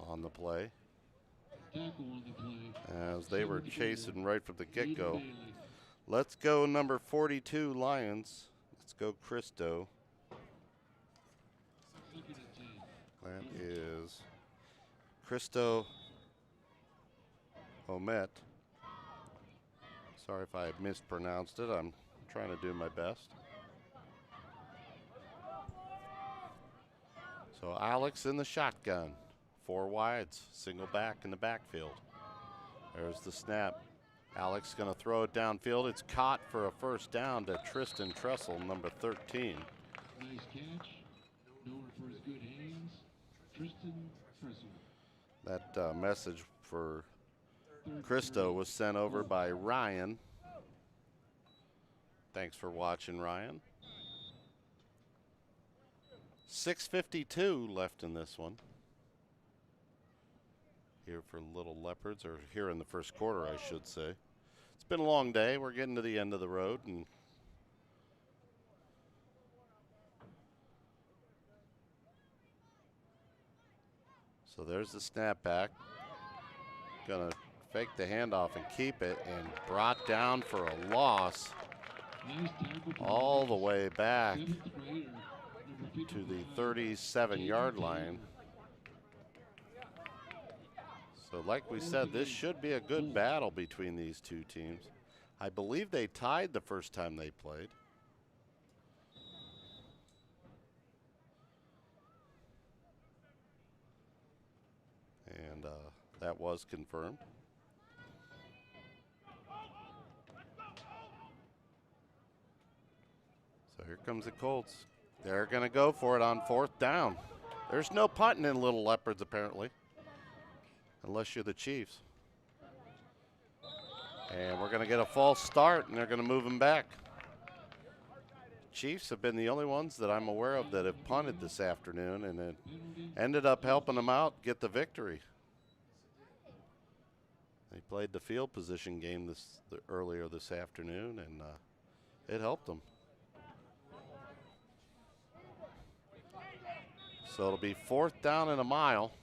Speaker 1: on the play. As they were chasing right from the get-go. Let's go number 42 Lions. Let's go Christo. That is Christo Omet. Sorry if I mispronounced it. I'm trying to do my best. So Alex in the shotgun. 4 wides. Single back in the backfield. There's the snap. Alex going to throw it downfield. It's caught for a first down to Tristan Tressel, number 13.
Speaker 13: Nice catch. Nowhere for his good hands. Tristan Tressel.
Speaker 1: That message for Christo was sent over by Ryan. Thanks for watching, Ryan. 6:52 left in this one. Here for Little Leopards, or here in the first quarter, I should say. It's been a long day. We're getting to the end of the road, and so there's the snapback. Gonna fake the handoff and keep it, and brought down for a loss all the way back to the 37-yard line. So like we said, this should be a good battle between these two teams. I believe they tied the first time they played. And that was confirmed. So here comes the Colts. They're going to go for it on 4th down. There's no punting in Little Leopards, apparently. Unless you're the Chiefs. And we're going to get a false start, and they're going to move him back. Chiefs have been the only ones that I'm aware of that have punted this afternoon, and it ended up helping them out get the victory. They played the field position game earlier this afternoon, and it helped them. So it'll be 4th down and a mile.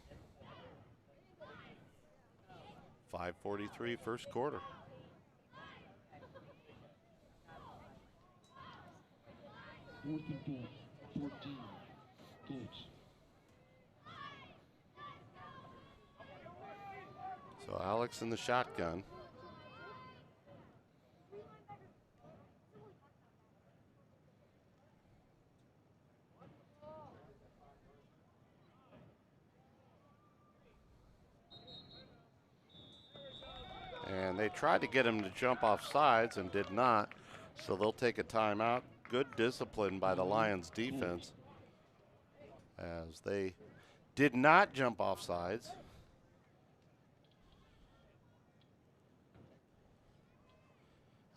Speaker 1: 5:43 first quarter.
Speaker 13: Fourth and 14. Colts.
Speaker 1: So Alex in the shotgun. And they tried to get him to jump off sides and did not. So they'll take a timeout. good discipline by the Lions defense as they did not jump off sides.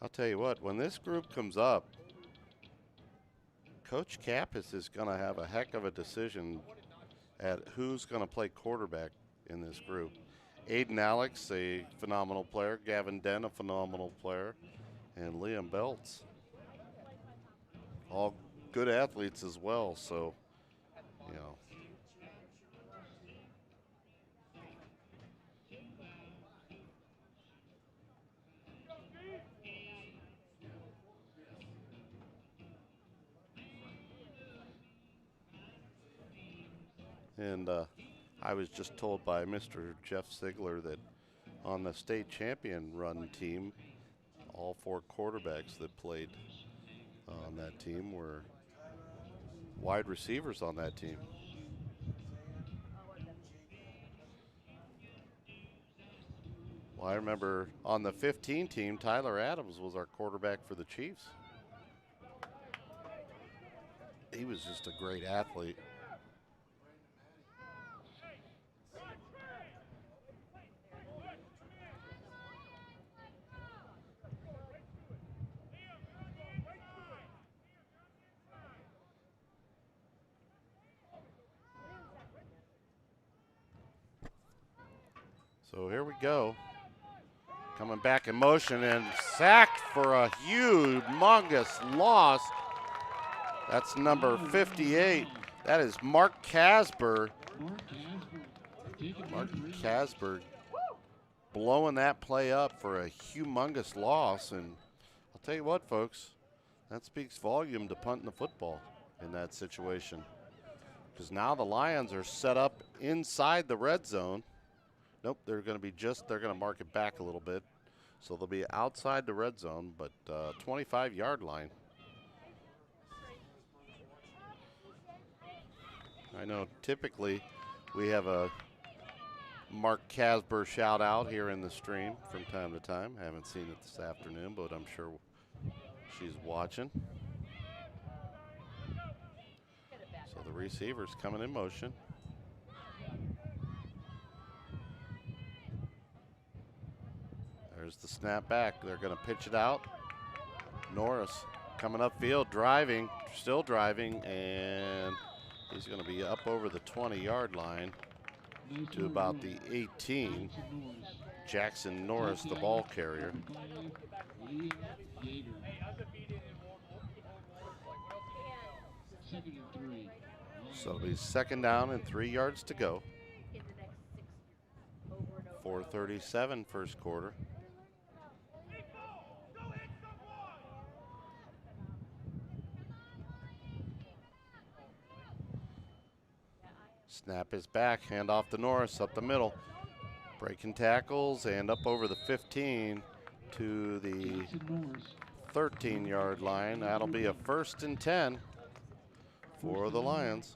Speaker 1: I'll tell you what, when this group comes up, Coach Kappas is going to have a heck of a decision at who's going to play quarterback in this group. Aiden Alex, a phenomenal player. Gavin Den, a phenomenal player. And Liam Belts. All good athletes as well, so, you know. And I was just told by Mr. Jeff Sigler that on the state champion run team, all 4 quarterbacks that played on that team were wide receivers on that team. Well, I remember on the 15 team, Tyler Adams was our quarterback for the Chiefs. He was just a great athlete. So here we go. Coming back in motion and sacked for a humongous loss. That's number 58. That is Mark Casper. Mark Casper blowing that play up for a humongous loss. And I'll tell you what, folks, that speaks volume to punting the football in that situation. Because now the Lions are set up inside the red zone. Nope, they're going to mark it back a little bit. So they'll be outside the red zone, but 25-yard line. I know typically we have a Mark Casper shout out here in the stream from time to time. Haven't seen it this afternoon, but I'm sure she's watching. So the receiver's coming in motion. There's the snap back. They're going to pitch it out. Norris coming upfield, driving, still driving, and he's going to be up over the 20-yard line to about the 18. Jackson Norris, the ball carrier. So it'll be 2nd down and 3 yards to go. 4:37 first quarter. Snap is back, hand off to Norris, up the middle. Breaking tackles and up over the 15 to the 13-yard line. That'll be a 1st and 10 for the Lions.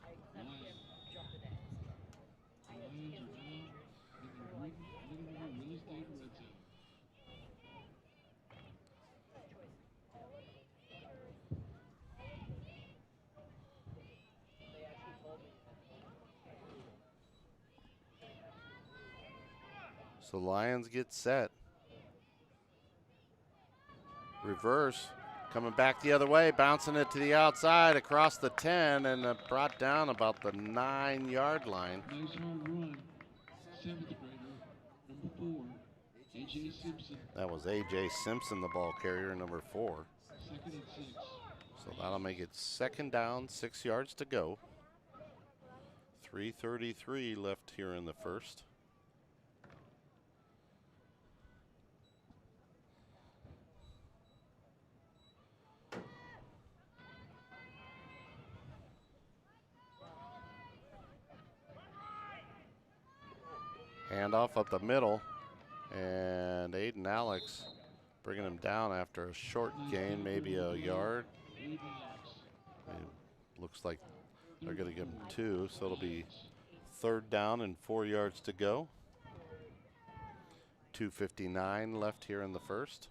Speaker 1: So Lions get set. Reverse, coming back the other way, bouncing it to the outside across the 10 and brought down about the 9-yard line.
Speaker 13: Nice hard run. 7th grader, number 4, A.J. Simpson.
Speaker 1: That was A.J. Simpson, the ball carrier, number 4.
Speaker 13: 2nd and 6.
Speaker 1: So that'll make it 2nd down, 6 yards to go. 3:33 left here in the first. Handoff up the middle, and Aiden Alex bringing him down after a short gain, maybe a yard. It looks like they're going to give him 2, so it'll be 3rd down and 4 yards to go. 2:59 left here in the first.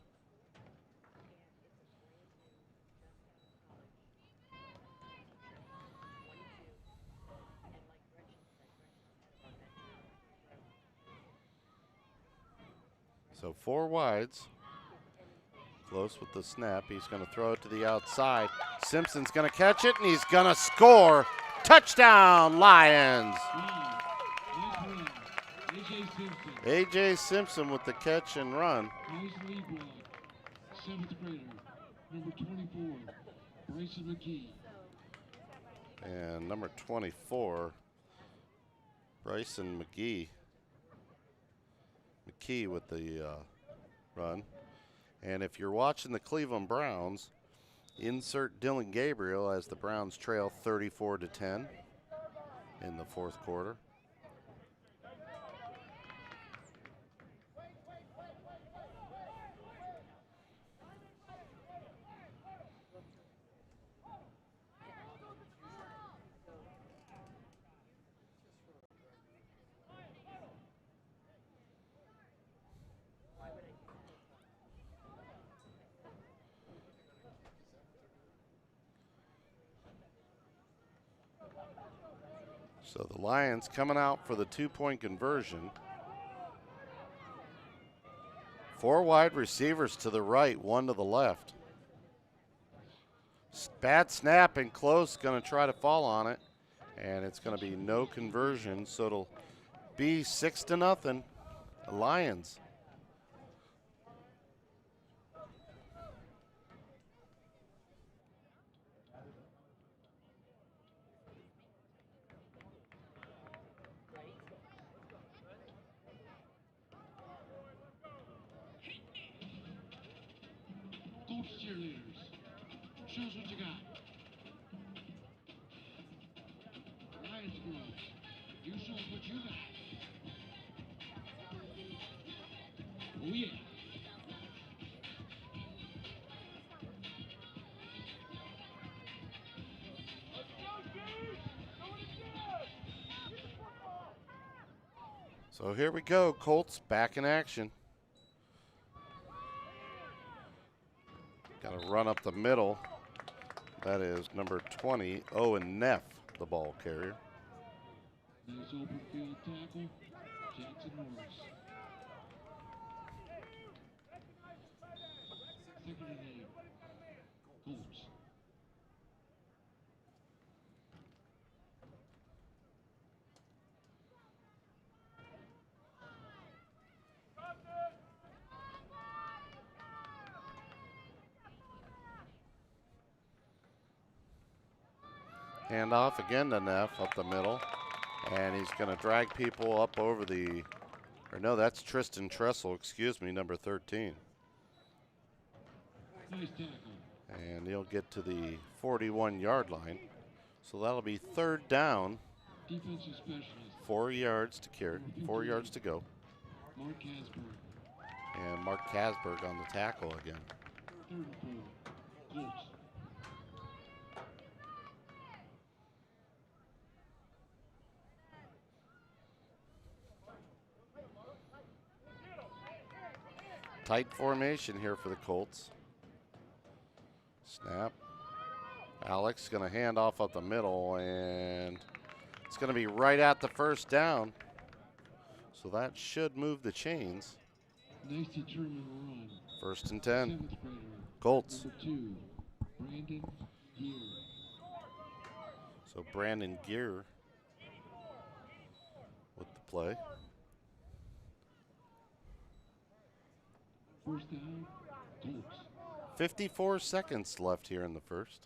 Speaker 1: So 4 wides. Close with the snap. He's going to throw it to the outside. Simpson's going to catch it, and he's going to score. Touchdown, Lions. A.J. Simpson with the catch and run.
Speaker 13: Nice lead block. 7th grader, number 24, Bryson McKee.
Speaker 1: And number 24, Bryson McKee with the run. And if you're watching the Cleveland Browns, insert Dylan Gabriel as the Browns trail 34-10 in the 4th quarter. So the Lions coming out for the 2-point conversion. 4 wide receivers to the right, 1 to the left. Bad snap and close, going to try to fall on it. And it's going to be no conversion, so it'll be 6-0, the Lions.
Speaker 13: Colts cheerleaders. Show us what you got. Lions girls. You show us what you got. Oh yeah.
Speaker 1: So here we go, Colts back in action. Got to run up the middle. That is number 20, Owen Neff, the ball carrier.
Speaker 13: Nice open field tackle. Jackson Morris. 2nd and 8. Colts.
Speaker 1: Hand off again to Neff up the middle. And he's going to drag people up over the, or no, that's Tristan Tressel, excuse me, number 13.
Speaker 13: Nice tackle.
Speaker 1: And he'll get to the 41-yard line. So that'll be 3rd down.
Speaker 13: Defensive specialist.
Speaker 1: 4 yards to carry, 4 yards to go.
Speaker 13: Mark Casper.
Speaker 1: And Mark Casberg on the tackle again.
Speaker 13: 3rd and 4. Colts.
Speaker 1: Tight formation here for the Colts. Snap. Alex going to hand off up the middle, and it's going to be right at the 1st down. So that should move the chains.
Speaker 13: Nice determined run.
Speaker 1: 1st and 10.
Speaker 13: 7th grader.
Speaker 1: Colts.
Speaker 13: Number 2, Brandon Gear.
Speaker 1: So Brandon Gear with the play.
Speaker 13: 1st down, Colts.
Speaker 1: 54 seconds left here in the 1st.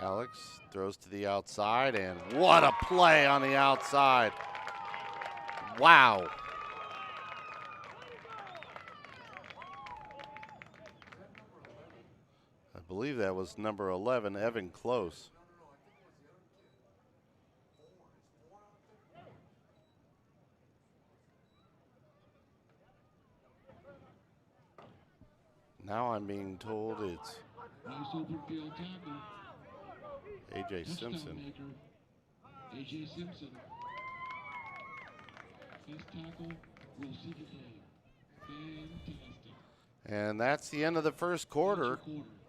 Speaker 1: Alex throws to the outside, and what a play on the outside. Wow. I believe that was number 11, Evan Close. Now I'm being told it's
Speaker 13: Nice open field tackle.
Speaker 1: A.J.
Speaker 13: Touchdown
Speaker 1: Simpson.
Speaker 13: maker. A.J. Simpson. Best tackle
Speaker 1: And that's the end of the first quarter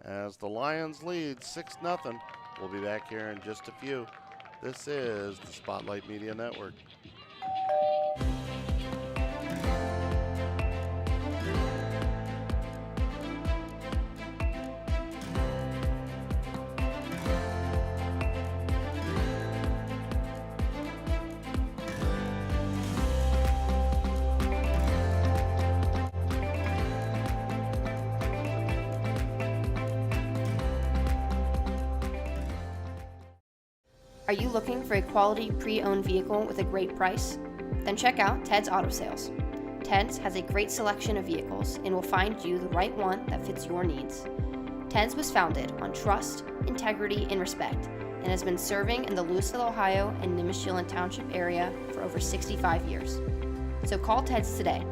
Speaker 1: as the Lions lead 6-0. We'll be back here in just a few. This is the Spotlight Media Network.
Speaker 8: Are you looking for a quality pre-owned vehicle with a great price? Then check out Ted's Auto Sales. Ted's has a great selection of vehicles and will find you the right one that fits your needs. Ted's was founded on trust, integrity, and respect, and has been serving in the Louisville, Ohio and Nimishillen Township area for over 65 years. So call Ted's today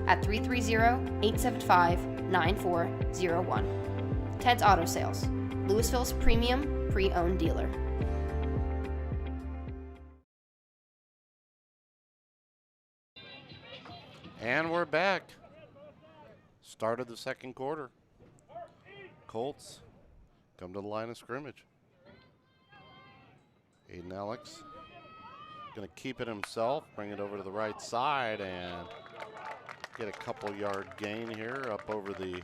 Speaker 8: at 330-875-9401. Ted's Auto Sales, Louisville's premium pre-owned dealer.
Speaker 1: And we're back. Start of the second quarter. Colts come to the line of scrimmage. Aiden Alex going to keep it himself, bring it over to the right side, and get a couple yard gain here up over the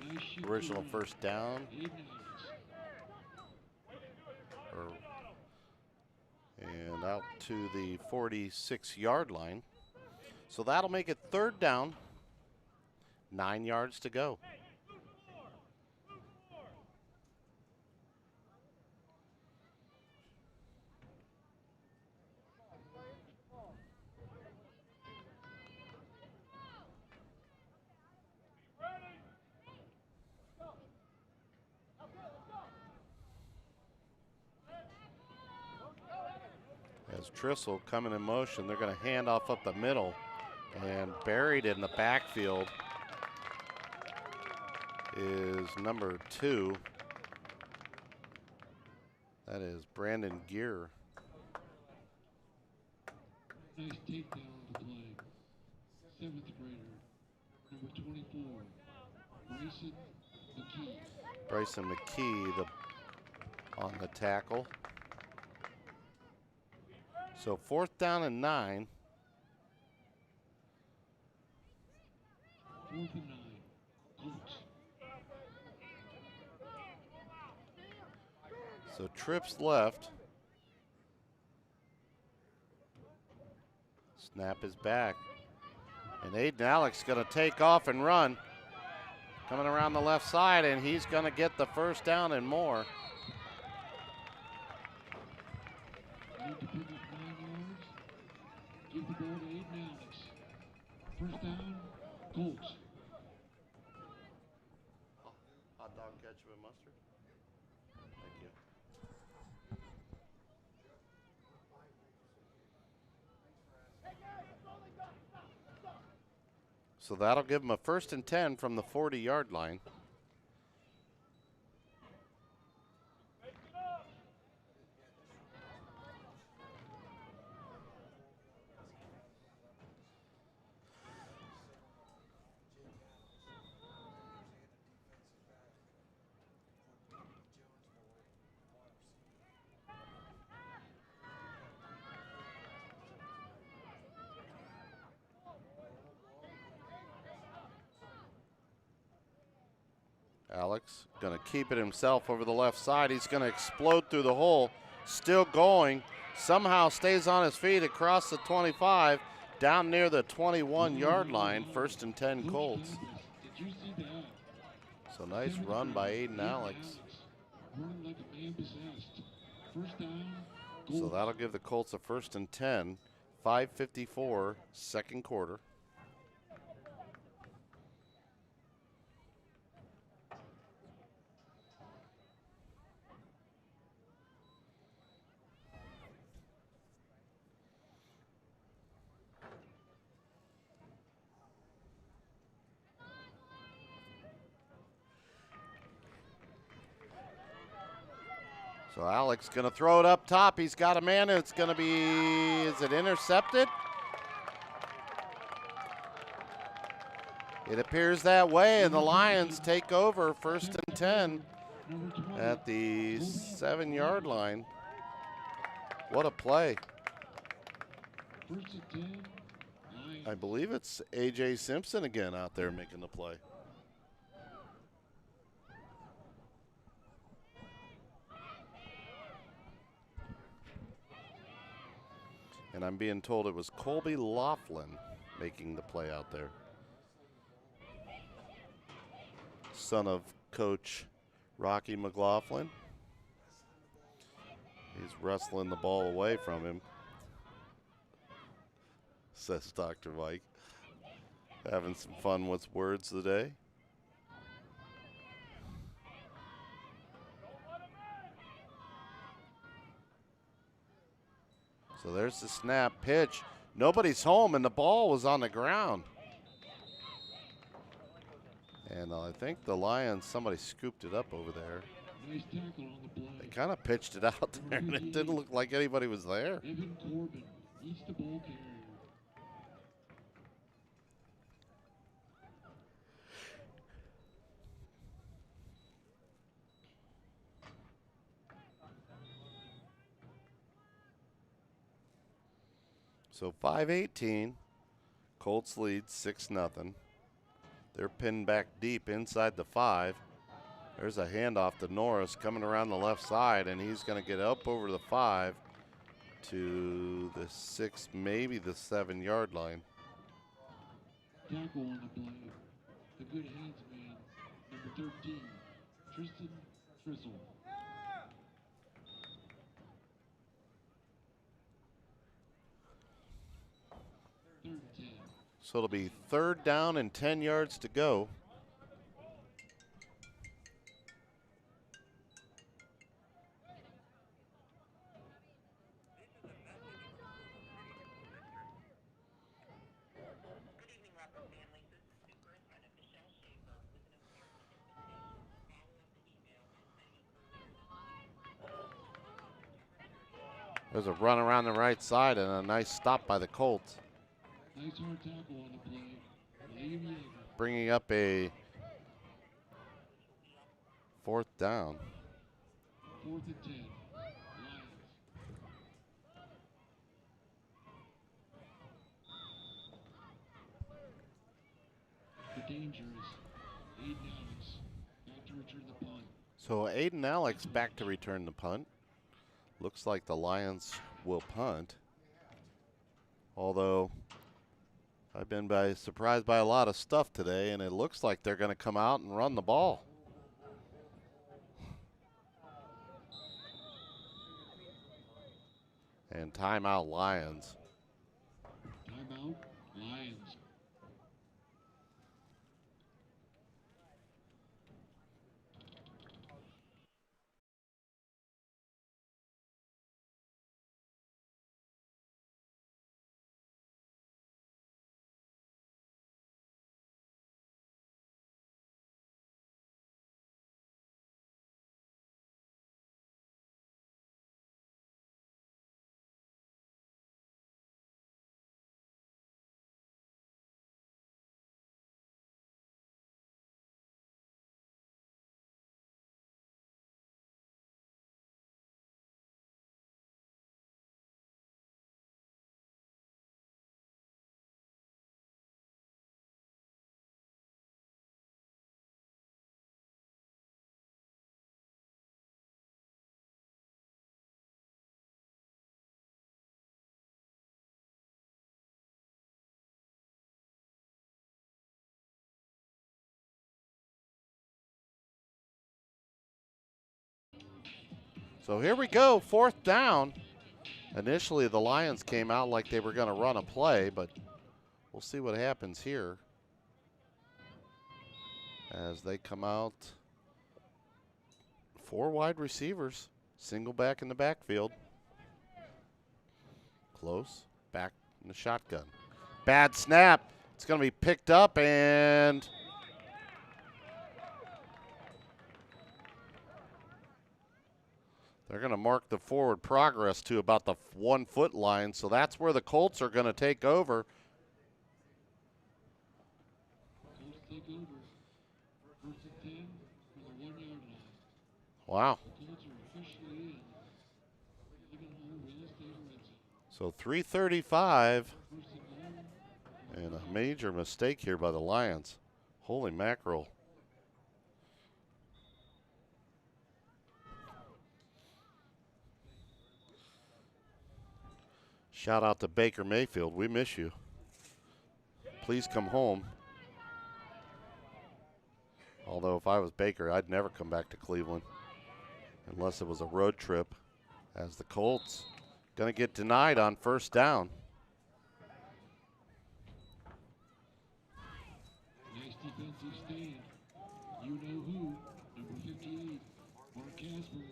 Speaker 1: original first down. And out to the 46-yard line. So that'll make it third down, 9 yards to go. As Trissel coming in motion, they're going to hand off up the middle. And buried in the backfield is number 2. That is Brandon Gear.
Speaker 13: Nice takedown on the play. 7th grader, number 24, Bryson McKee.
Speaker 1: Bryson McKee on the tackle. So 4th down and 9.
Speaker 13: 4th and 9. Colts.
Speaker 1: So trips left. Snap is back. And Aiden Alex going to take off and run. Coming around the left side, and he's going to get the first down and more.
Speaker 13: Need to pick up 9 yards. Give the ball to Aiden Alex. First down, Colts.
Speaker 1: Hot dog ketchup and mustard. Thank you. So that'll give him a 1st and 10 from the 40-yard line. Alex going to keep it himself over the left side. He's going to explode through the hole. Still going. Somehow stays on his feet across the 25, down near the 21-yard line. 1st and 10 Colts. So nice run by Aiden Alex.
Speaker 13: Running like a man possessed. First down,
Speaker 1: So that'll give the Colts a 1st and 10. 5:54, second quarter. So Alex going to throw it up top. He's got a man. It's going to be, is it intercepted? It appears that way, and the Lions take over 1st and 10 at the 7-yard line. What a play. I believe it's A.J. Simpson again out there making the play. And I'm being told it was Colby Laughlin making the play out there. Son of Coach Rocky McLaughlin. He's wrestling the ball away from him, says Dr. Mike. Having some fun with words today. So there's the snap pitch. Nobody's home, and the ball was on the ground. And I think the Lions, somebody scooped it up over there.
Speaker 13: Nice tackle on the play.
Speaker 1: They kind of pitched it out there, and it didn't look like anybody was there.
Speaker 13: Evan Corbin, he's the ball carrier.
Speaker 1: So 5:18, Colts lead 6-0. They're pinned back deep inside the 5. There's a handoff to Norris coming around the left side, and he's going to get up over the 5 to the 6, maybe the 7-yard line.
Speaker 13: Tackle on the play. The good hands man, number 13, Tristan Frizzle. Third and 10.
Speaker 1: So it'll be 3rd down and 10 yards to go. There's a run around the right side and a nice stop by the Colts.
Speaker 13: Nice hard tackle on the play. William Yeager.
Speaker 1: Bringing up a 4th down.
Speaker 13: 4th and 10. Lions. The danger is Aiden Alex back to return the punt.
Speaker 1: So Aiden Alex back to return the punt. Looks like the Lions will punt. Although I've been surprised by a lot of stuff today, and it looks like they're going to come out and run the ball. And timeout Lions.
Speaker 13: Timeout Lions.
Speaker 1: So here we go, 4th down. Initially, the Lions came out like they were going to run a play, but we'll see what happens here as they come out. 4 wide receivers, single back in the backfield. Close, back in the shotgun. Bad snap. It's going to be picked up, and they're going to mark the forward progress to about the 1-foot line, so that's where the Colts are going to take over. Wow. So 3:35, and a major mistake here by the Lions. Holy mackerel. Shout out to Baker Mayfield. We miss you. Please come home. Although if I was Baker, I'd never come back to Cleveland unless it was a road trip, as the Colts going to get denied on first down.
Speaker 13: Nice defensive stand. You know who? Number 58, Mark Casper.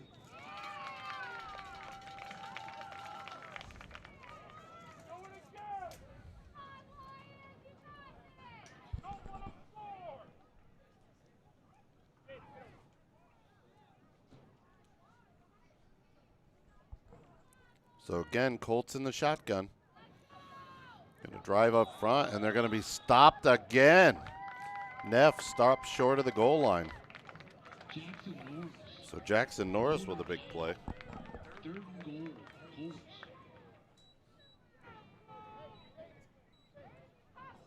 Speaker 1: So again, Colts in the shotgun. Going to drive up front, and they're going to be stopped again. Neff stopped short of the goal line. So Jackson Norris with a big play.
Speaker 13: Third and goal, Colts.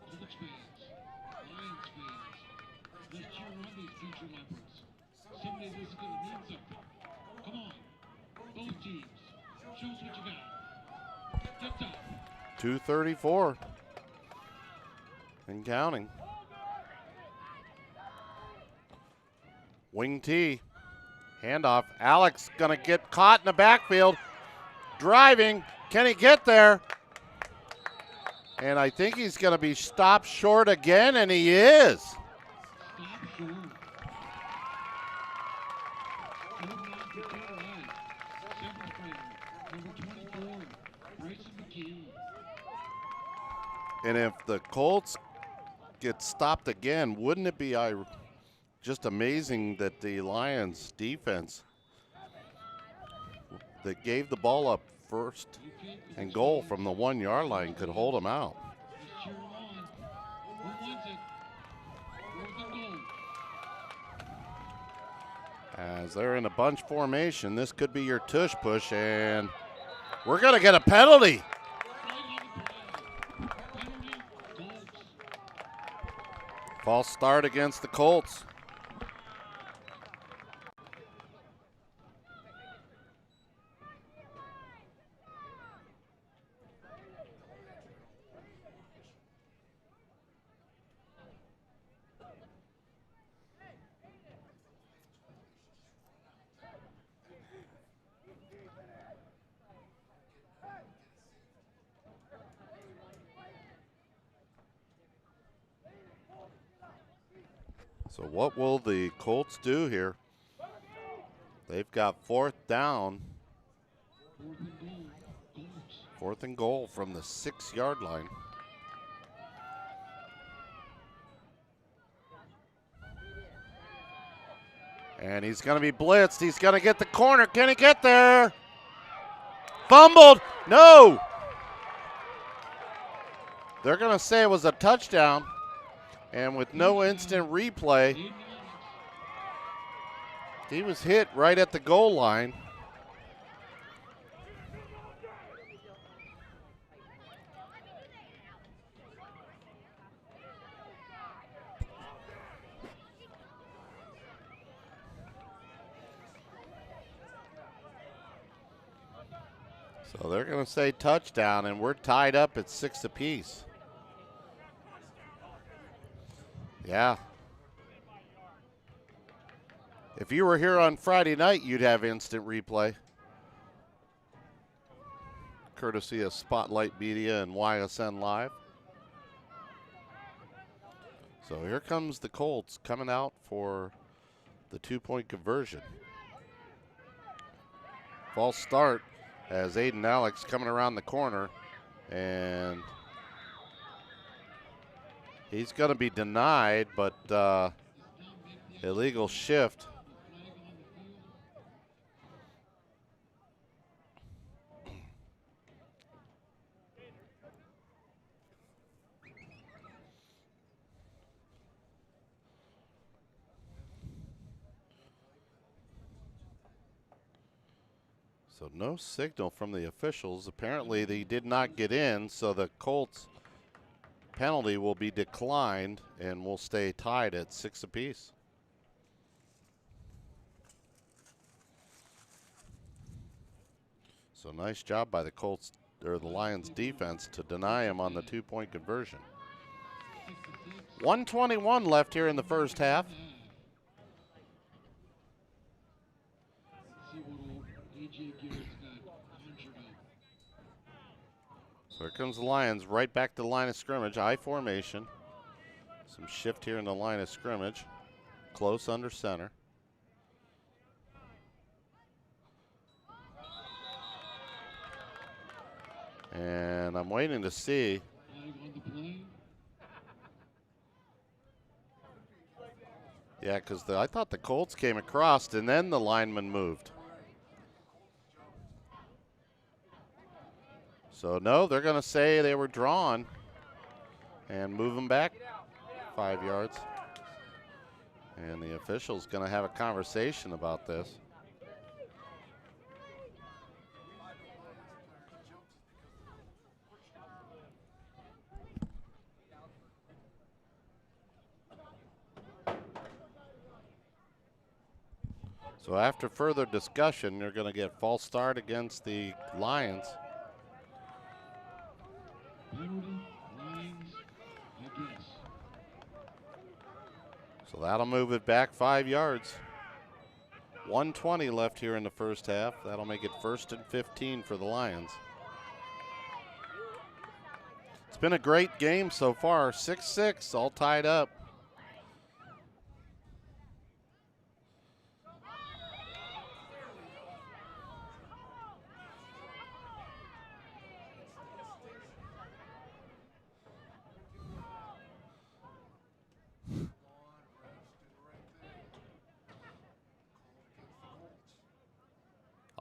Speaker 13: Colts fans, Lions fans, let's cheer on these future Leopards. Someday this is going to mean something. Come on, both teams, show us what you got. Tipped up.
Speaker 1: 2:34 and counting. Wing T, handoff. Alex gonna get caught in the backfield. Driving, can he get there? And I think he's gonna be stopped short again, and he is.
Speaker 13: Stop short. Holding on for dear life. Seventh grader, number 24, Bryson McKee.
Speaker 1: And if the Colts get stopped again, wouldn't it be just amazing that the Lions defense that gave the ball up first and goal from the 1 yard line could hold them out?
Speaker 13: Let's cheer 'em on. Who wants it? Fourth and goal.
Speaker 1: As they're in a bunch formation, this could be your tush push, and we're going to get a penalty. False start against the Colts. So what will the Colts do here? They've got fourth down. Fourth and goal from the 6 yard line. And he's going to be blitzed. He's going to get the corner. Can he get there? Fumbled. No. They're going to say it was a touchdown. And with no instant replay, he was hit right at the goal line. So they're going to say touchdown, and we're tied up at 6 apiece. Yeah. If you were here on Friday night, you'd have instant replay. Courtesy of Spotlight Media and YSN Live. So here comes the Colts coming out for the 2-point conversion. False start as Aiden Alex coming around the corner, and he's going to be denied, but illegal shift. So no signal from the officials. Apparently they did not get in, so the Colts penalty will be declined and will stay tied at 6 apiece. So nice job by the Colts, or the Lions defense, to deny him on the 2-point conversion. 1:21 left here in the first half. So here comes the Lions right back to the line of scrimmage, I formation. Some shift here in the line of scrimmage. Close under center. And I'm waiting to see. Yeah, because I thought the Colts came across and then the lineman moved. So no, they're going to say they were drawn and move them back 5 yards. And the official's going to have a conversation about this. So after further discussion, they're going to get false start against the Lions. So that'll move it back 5 yards. 1:20 left here in the first half. That'll make it 1st and 15 for the Lions. It's been a great game so far. 6-6, all tied up.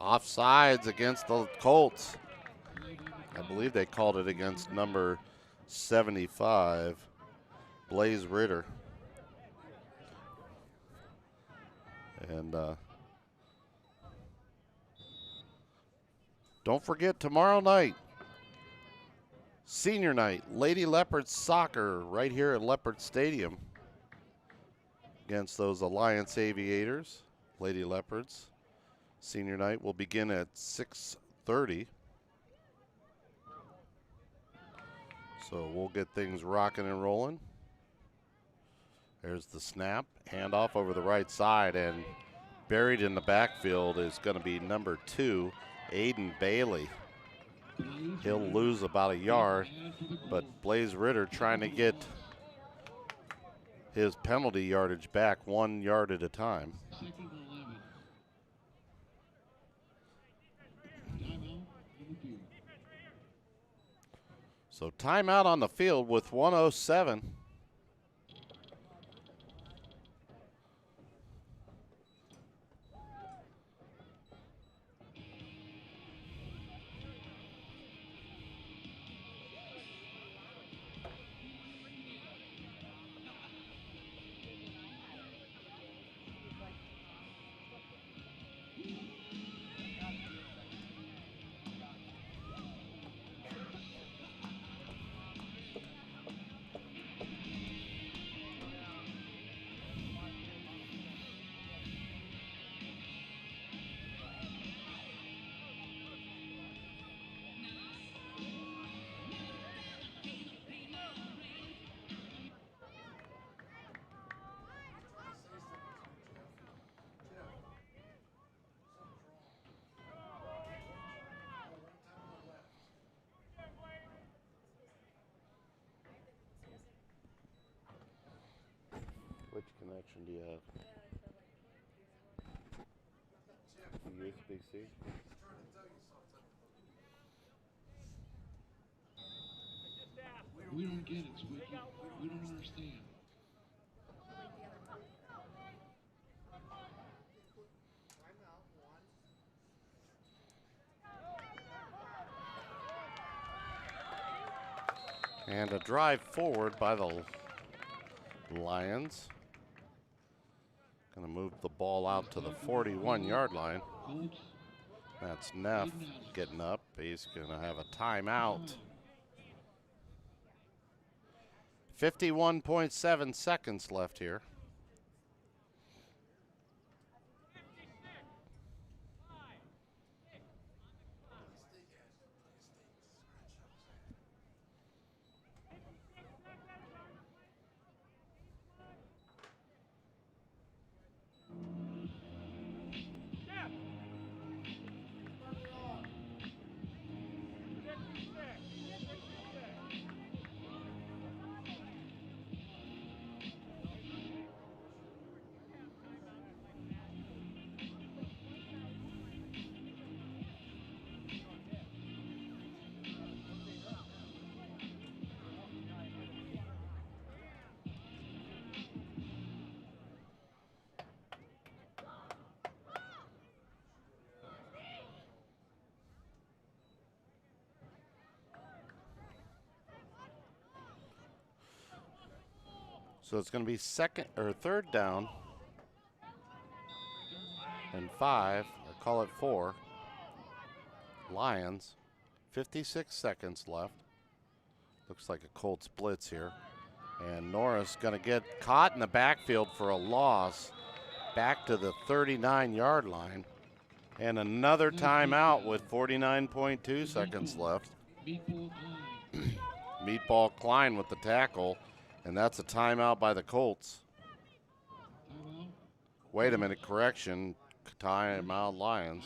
Speaker 1: Offsides against the Colts. I believe they called it against number 75, Blaze Ritter. And don't forget tomorrow night, senior night, Lady Leopards soccer right here at Leopard Stadium against those Alliance Aviators, Lady Leopards. Senior night will begin at 6:30. So we'll get things rocking and rolling. There's the snap, handoff over the right side, and buried in the backfield is going to be number 2, Aiden Bailey. He'll lose about a yard, but Blaze Ritter trying to get his penalty yardage back 1 yard at a time. So timeout on the field with 1:07. Which connection do you have? USB-C?
Speaker 15: We don't get it, Squeaky. We don't understand.
Speaker 1: And a drive forward by the Lions. Going to move the ball out to the 41-yard line. That's Neff getting up. He's going to have a timeout. 51.7 seconds left here. So it's going to be third down and 5, or call it 4. Lions, 56 seconds left. Looks like a Colts blitz here. And Norris going to get caught in the backfield for a loss back to the 39-yard line. And another timeout with 49.2 seconds left. Meatball Klein with the tackle. And that's a timeout by the Colts. Wait a minute, correction. Timeout Lions.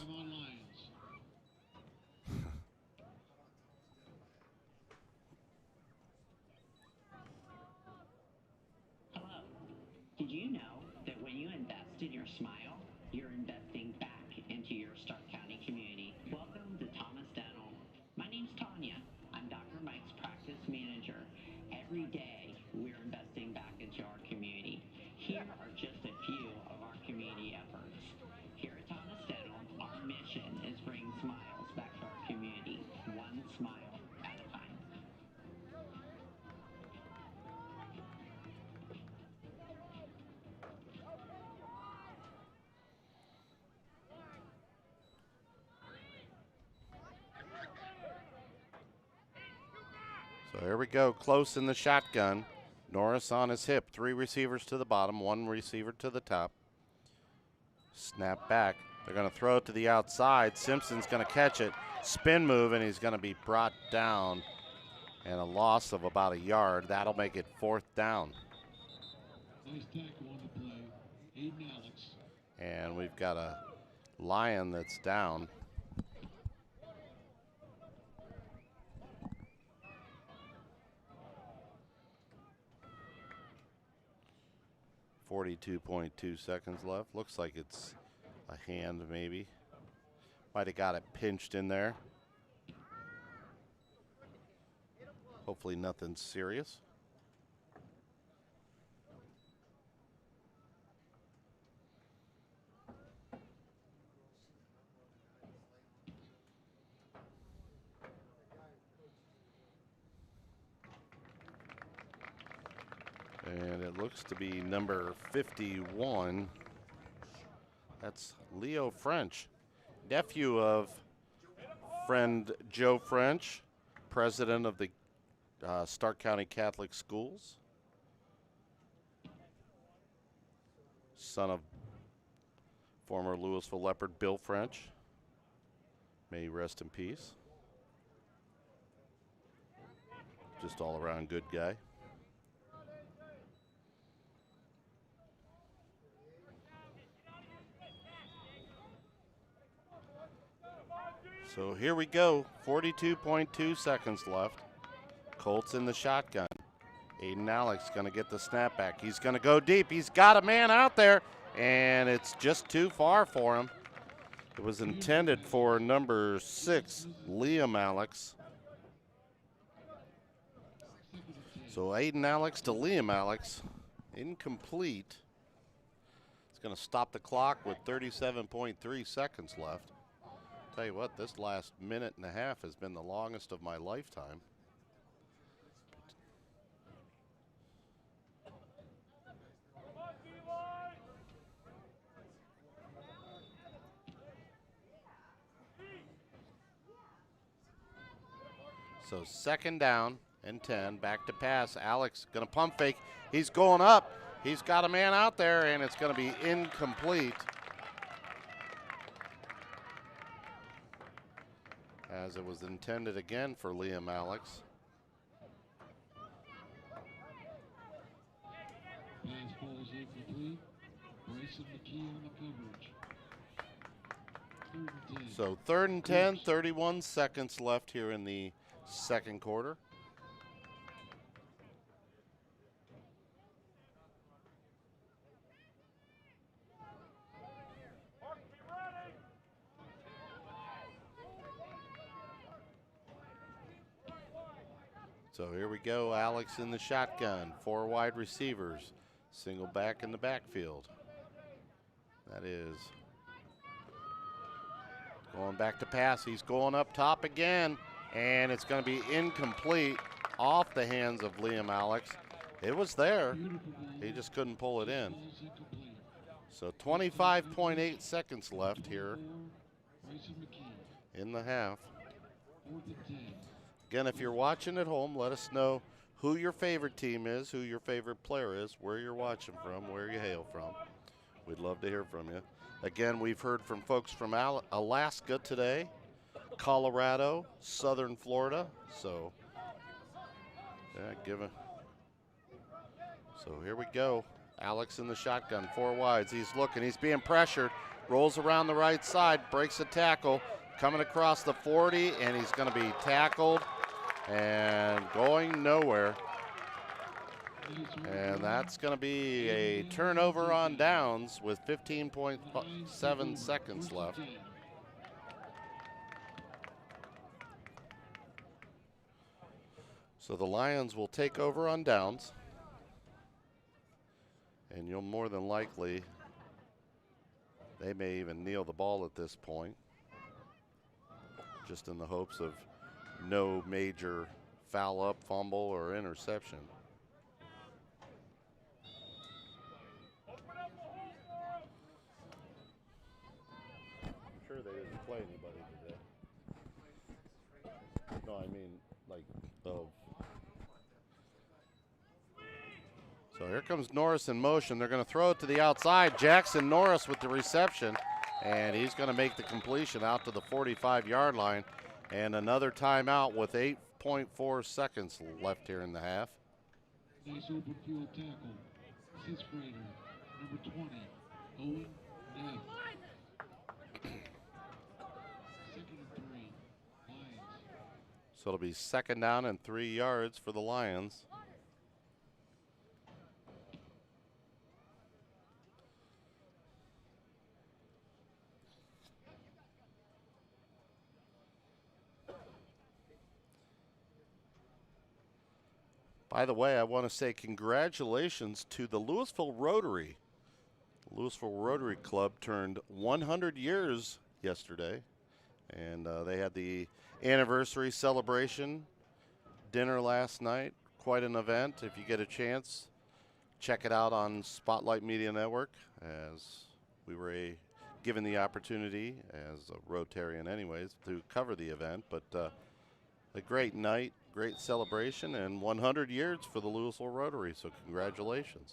Speaker 4: Hello. Did you know that when you invest in your smile, you're investing back into your Stark County community? Welcome to Thomas Dental. My name's Tanya. I'm Dr. Mike's practice manager. Every day, we're investing back into our community. Here are just a few of our community efforts. Here at Thomas Dental, our mission is bringing smiles back to our community, one smile at a time.
Speaker 1: So here we go, close in the shotgun. Norris on his hip, 3 receivers to the bottom, 1 receiver to the top. Snap back. They're going to throw it to the outside. Simpson's going to catch it. Spin move, and he's going to be brought down. And a loss of about a yard. That'll make it 4th down.
Speaker 13: Nice tackle on the play. Aiden Alex.
Speaker 1: And we've got a Lion that's down. .2 seconds left. Looks like it's a hand maybe. Might have got it pinched in there. Hopefully nothing serious. And it looks to be number 51. That's Leo French, nephew of friend Joe French, president of the Stark County Catholic Schools. Son of former Louisville Leopard Bill French. May he rest in peace. Just all around good guy. So here we go, 42.2 seconds left. Colts in the shotgun. Aiden Alex going to get the snap back. He's going to go deep. He's got a man out there, and it's just too far for him. It was intended for number 6, Liam Alex. So Aiden Alex to Liam Alex, incomplete. It's going to stop the clock with 37.3 seconds left. Tell you what, this last minute and a half has been the longest of my lifetime. So 2nd down and 10. Back to pass. Alex going to pump fake. He's going up. He's got a man out there, and it's going to be incomplete. As it was intended again for Liam Alex.
Speaker 13: Pass falls incomplete. Bryson McKee on the coverage. 3rd and 10.
Speaker 1: So 3rd and 10, 31 seconds left here in the 2nd quarter. So here we go, Alex in the shotgun, 4 wide receivers, single back in the backfield. That is going back to pass. He's going up top again, and it's going to be incomplete off the hands of Liam Alex. It was there. He just couldn't pull it in. So 25.8 seconds left here in the half. Again, if you're watching at home, let us know who your favorite team is, who your favorite player is, where you're watching from, where you hail from. We'd love to hear from you. Again, we've heard from folks from Alaska today, Colorado, Southern Florida. So, yeah, So here we go. Alex in the shotgun, 4 wides. He's looking, he's being pressured. Rolls around the right side, breaks a tackle, coming across the 40, and he's going to be tackled and going nowhere. And that's going to be a turnover on downs with 15.7 seconds left. So the Lions will take over on downs. And you'll more than likely, they may even kneel the ball at this point, just in the hopes of no major foul up, fumble, or interception. I'm sure they didn't play anybody today. No, I mean, like, of. So here comes Norris in motion. They're going to throw it to the outside. Jackson Norris with the reception, and he's going to make the completion out to the 45-yard line. And another timeout with 8.4 seconds left here in the half.
Speaker 13: Nice open field tackle. 6th grader, number 20, Owen Neff. 2nd and 3, Lions.
Speaker 1: So it'll be 2nd down and 3 yards for the Lions. By the way, I want to say congratulations to the Louisville Rotary. The Louisville Rotary Club turned 100 years yesterday, and they had the anniversary celebration dinner last night. Quite an event. If you get a chance, check it out on Spotlight Media Network, as we were given the opportunity, as a Rotarian anyways, to cover the event. But a great night. Great celebration, and 100 years for the Louisville Rotary, so congratulations.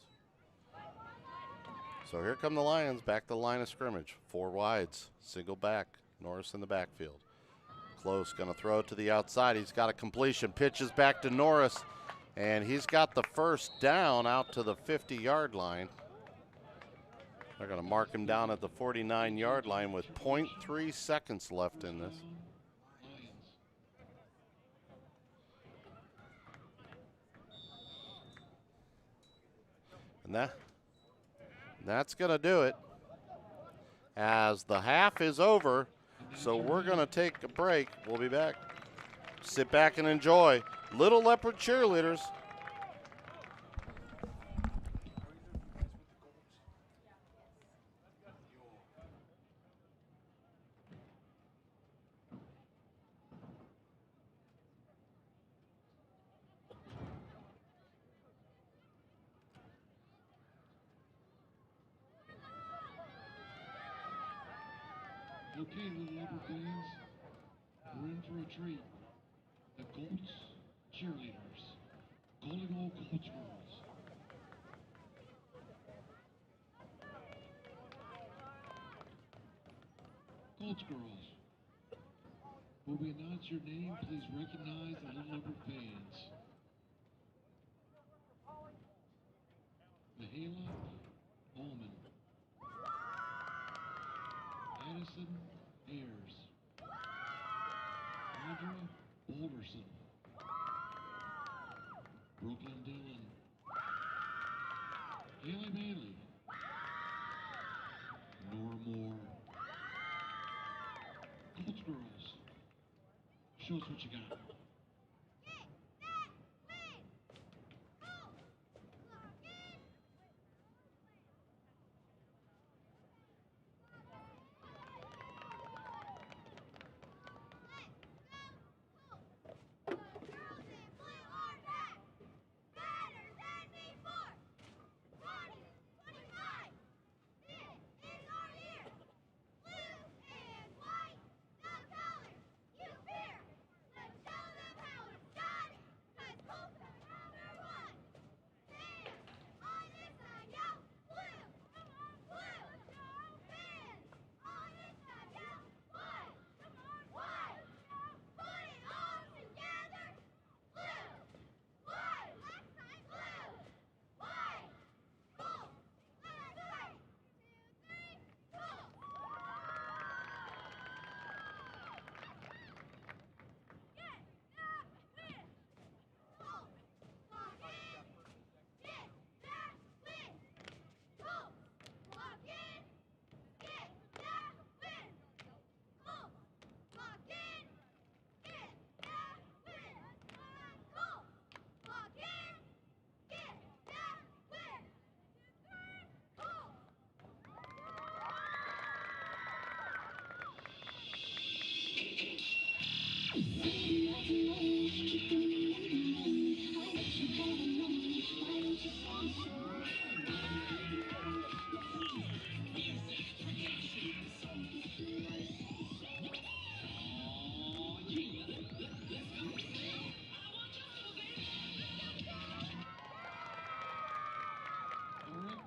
Speaker 1: So here come the Lions, back to the line of scrimmage. 4 wides, single back, Norris in the backfield. Close, gonna throw it to the outside. He's got a completion, pitches back to Norris, and he's got the 1st down out to the 50-yard line. They're gonna mark him down at the 49-yard line with 0.3 seconds left in this. And that's going to do it as the half is over. So we're going to take a break. We'll be back. Sit back and enjoy Little Leopard Cheerleaders.
Speaker 13: Okay, Little Leopard fans, we're in for a treat. The Colts Cheerleaders. Calling all Colts girls. Colts girls. When we announce your name, please recognize the Little Leopard fans. Mahala Ullman. Addison Ayers. Audra Boulderson. Brooklyn Dillon. Haley Bailey. Nora Moore. Colts girls. Show us what you got.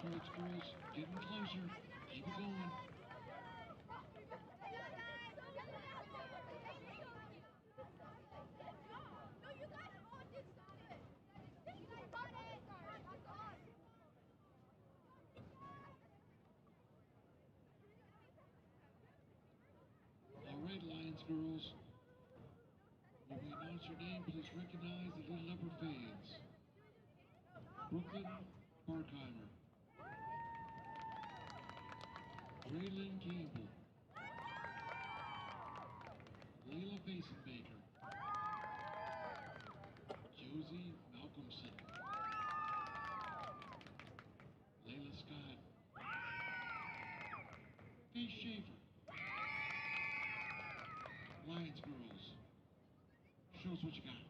Speaker 13: Colts girls, getting closer. Keep it going. All right, Lions girls. When we announce your name, please recognize the Little Leopard fans. Brooklyn Barkheimer. Braylon Campbell. Layla Basenbaker. Josie Malcolmson. Layla Scott. Faye Schaefer. Lions girls. Show us what you got.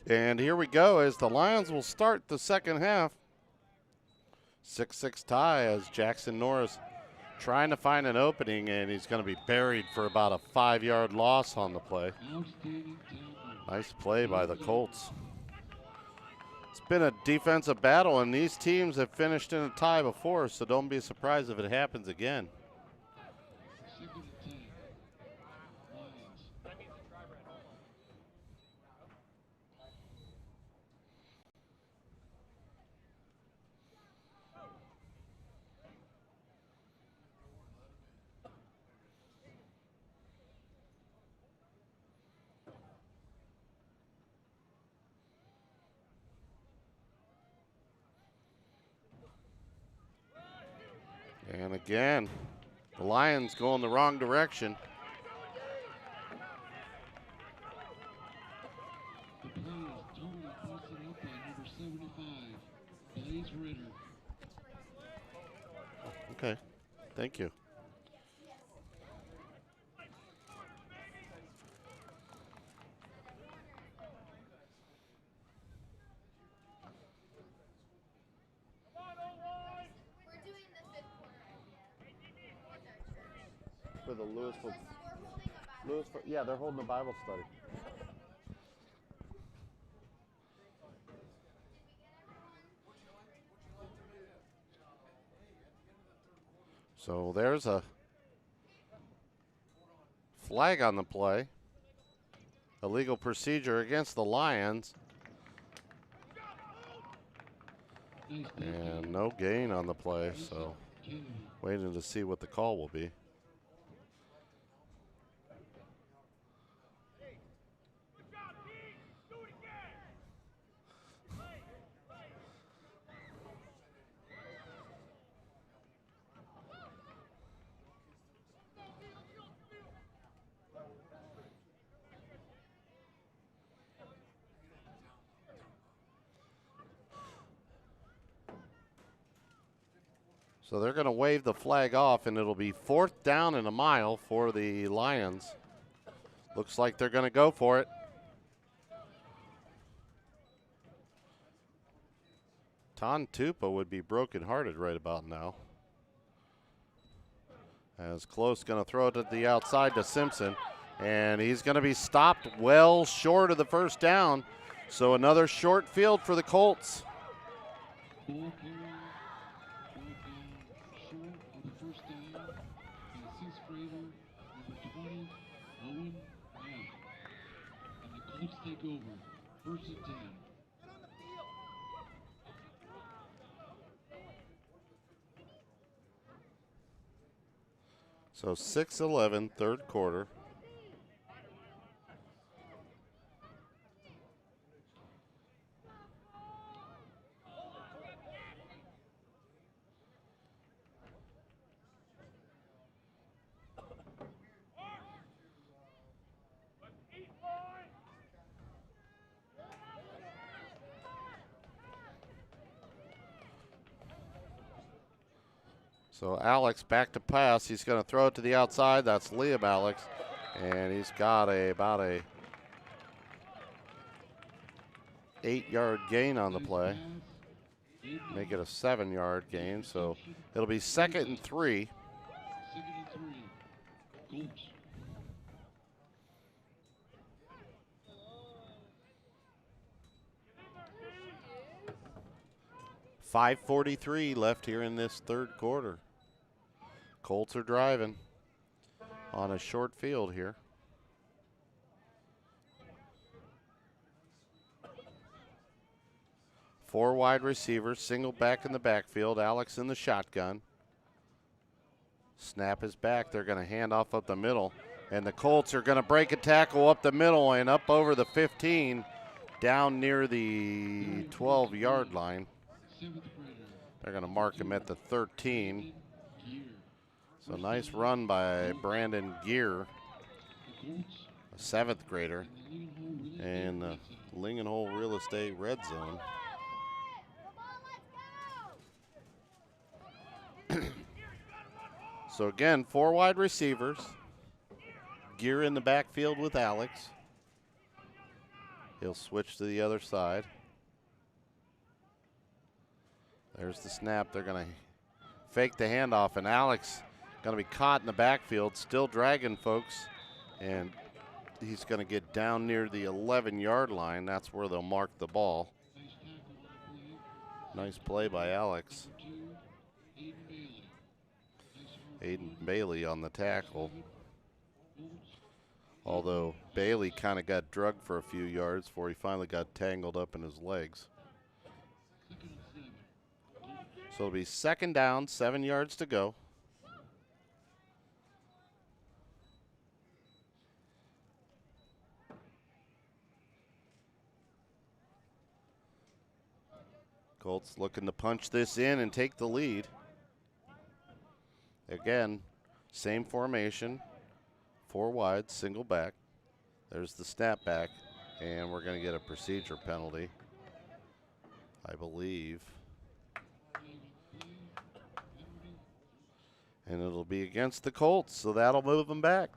Speaker 1: And here we go as the Lions will start the second half. 6-6 tie as Jackson Norris trying to find an opening, and he's going to be buried for about a 5-yard loss on the play. Nice play by the Colts. It's been a defensive battle, and these teams have finished in a tie before, so don't be surprised if it happens again. And again, the Lions go in the wrong direction.
Speaker 13: The play is totally busted up by number 75, Blaze Ritter.
Speaker 1: Okay, thank you. For the Louisville, yeah, they're holding a Bible study. So there's a flag on the play. Illegal procedure against the Lions. And no gain on the play, so waiting to see what the call will be. So they're going to wave the flag off, and it'll be 4th down and a mile for the Lions. Looks like they're going to go for it. Ton Tupa would be brokenhearted right about now. As Close going to throw it to the outside to Simpson, and he's going to be stopped well short of the first down. So another short field for the Colts.
Speaker 13: Colts take over. 1st and 10.
Speaker 1: So 6-11, third quarter. So Alex back to pass. He's going to throw it to the outside. That's Liam Alex. And he's got about a 8-yard gain on the play. Make it a 7-yard gain. So it'll be 2nd and 3.
Speaker 13: 2nd and 3. Colts.
Speaker 1: .543 left here in this third quarter. Colts are driving on a short field here. Four wide receivers, single back in the backfield. Alex in the shotgun. Snap is back. They're going to hand off up the middle. And the Colts are going to break a tackle up the middle and up over the 15, down near the 12-yard line. They're going to mark him at the 13. So nice run by Brandon Gear, a 7th grader, in the Lingenhole Real Estate red zone. So again, 4 wide receivers. Gear in the backfield with Alex. He'll switch to the other side. There's the snap. They're going to fake the handoff, and Alex going to be caught in the backfield, still dragging folks, and he's going to get down near the 11-yard line. That's where they'll mark the ball. Nice play by Alex. Aiden Bailey on the tackle. Although Bailey kind of got drugged for a few yards before he finally got tangled up in his legs. So it'll be 2nd down, 7 yards to go. Colts looking to punch this in and take the lead. Again, same formation, 4 wide, single back. There's the snap back, and we're going to get a procedure penalty, I believe. And it'll be against the Colts, so that'll move them back.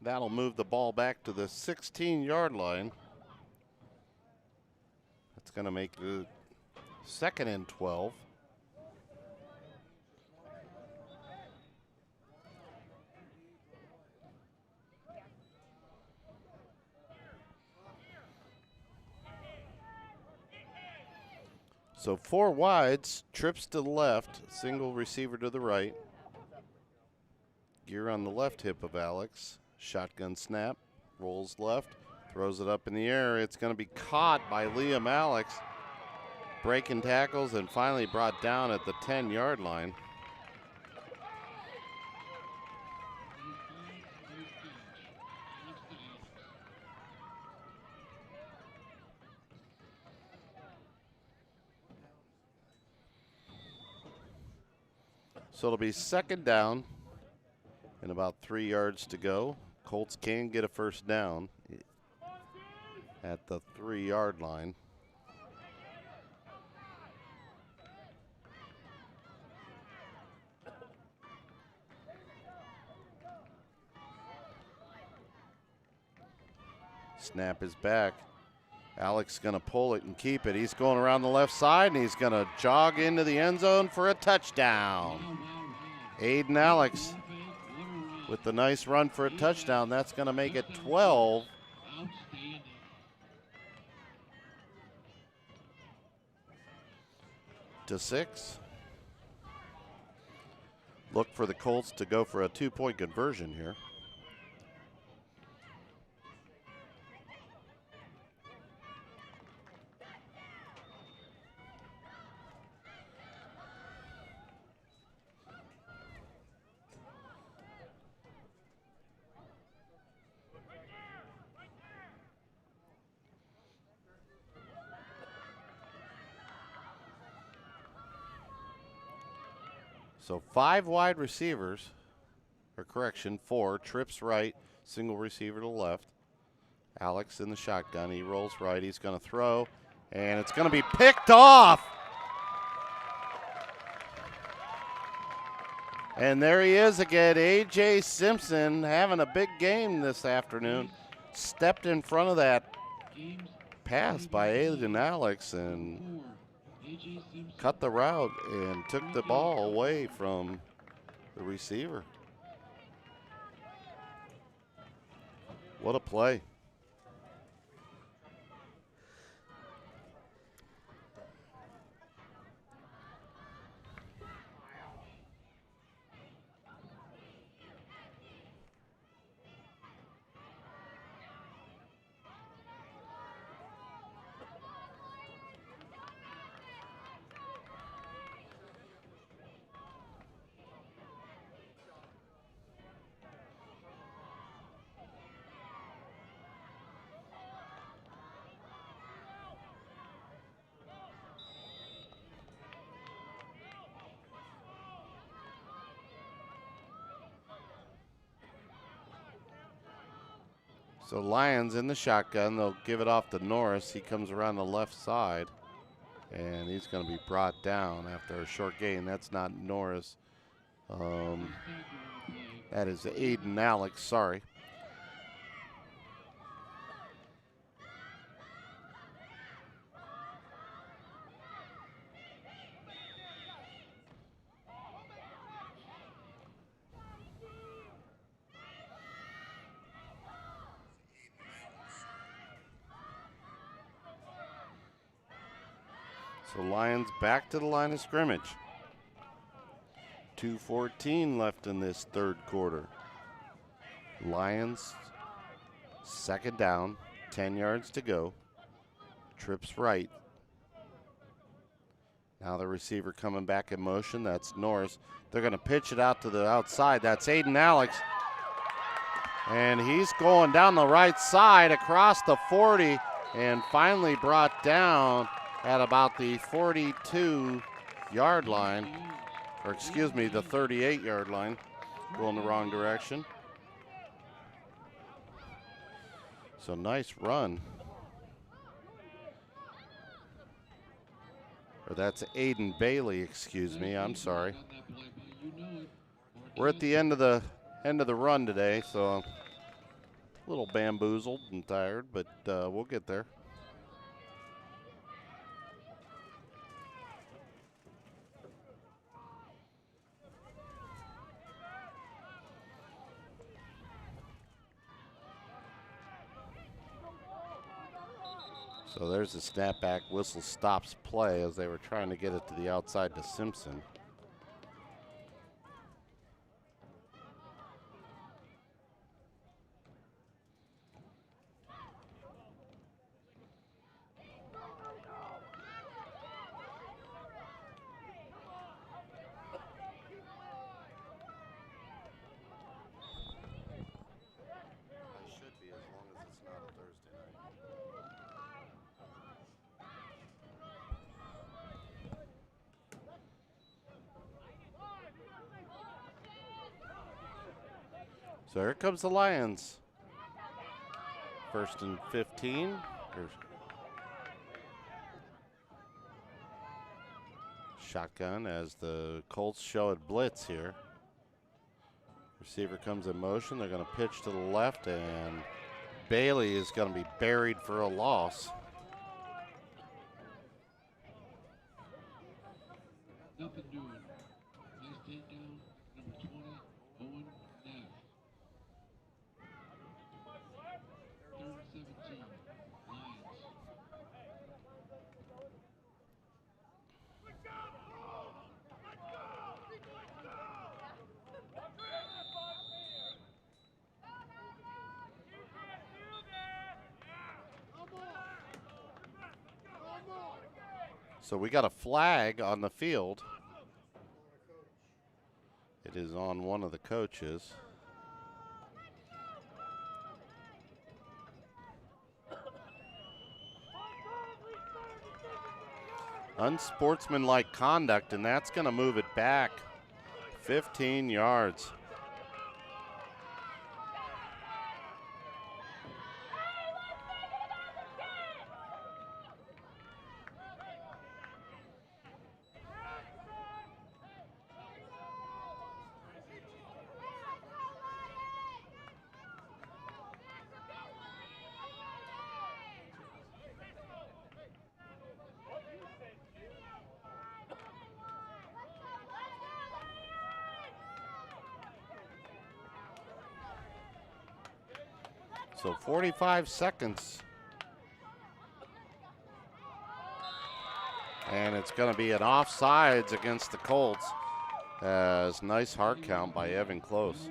Speaker 1: That'll move the ball back to the 16-yard line. That's going to make the 2nd and 12. So 4 wides, trips to the left, single receiver to the right. Gear on the left hip of Alex. Shotgun snap, rolls left, throws it up in the air. It's going to be caught by Liam Alex. Breaking tackles and finally brought down at the 10-yard line. So it'll be 2nd down and about 3 yards to go. Colts can get a 1st down at the 3-yard line. Snap is back. Alex going to pull it and keep it. He's going around the left side, and he's going to jog into the end zone for a touchdown. Aiden Alex with the nice run for a touchdown. That's going to make it 12. To 6. Look for the Colts to go for a 2-point conversion here. So 5 wide receivers, or correction, 4. Trips right, single receiver to left. Alex in the shotgun. He rolls right. He's going to throw, and it's going to be picked off. And there he is again, A.J. Simpson, having a big game this afternoon. Stepped in front of that pass by Aiden Alex and cut the route and took the ball away from the receiver. What a play. So Lions in the shotgun. They'll give it off to Norris. He comes around the left side, and he's going to be brought down after a short gain. That's not Norris. That is Aiden Alex, sorry. So Lions back to the line of scrimmage. 2:14 left in this third quarter. Lions, second down, 10 yards to go. Trips right. Now the receiver coming back in motion. That's Norris. They're going to pitch it out to the outside. That's Aiden Alex. And he's going down the right side across the 40 and finally brought down at about the 42-yard line. Or excuse me, the 38-yard line, going the wrong direction. So nice run. Or that's Aiden Bailey, excuse me, I'm sorry. We're at the end of the run today, so a little bamboozled and tired, but we'll get there. So there's the snapback. Whistle stops play as they were trying to get it to the outside to Simpson. So here comes the Lions. 1st and 15. Shotgun as the Colts show it blitz here. Receiver comes in motion. They're going to pitch to the left, and Bailey is going to be buried for a loss.
Speaker 13: Nothing doing. Nice takedown, number 20, Owen Nash. 3rd and 17, Lions.
Speaker 1: So we got a flag on the field. It is on one of the coaches. Unsportsmanlike conduct, and that's going to move it back 15 yards. So 45 seconds. And it's going to be an offsides against the Colts. As nice hard count by Evan Close.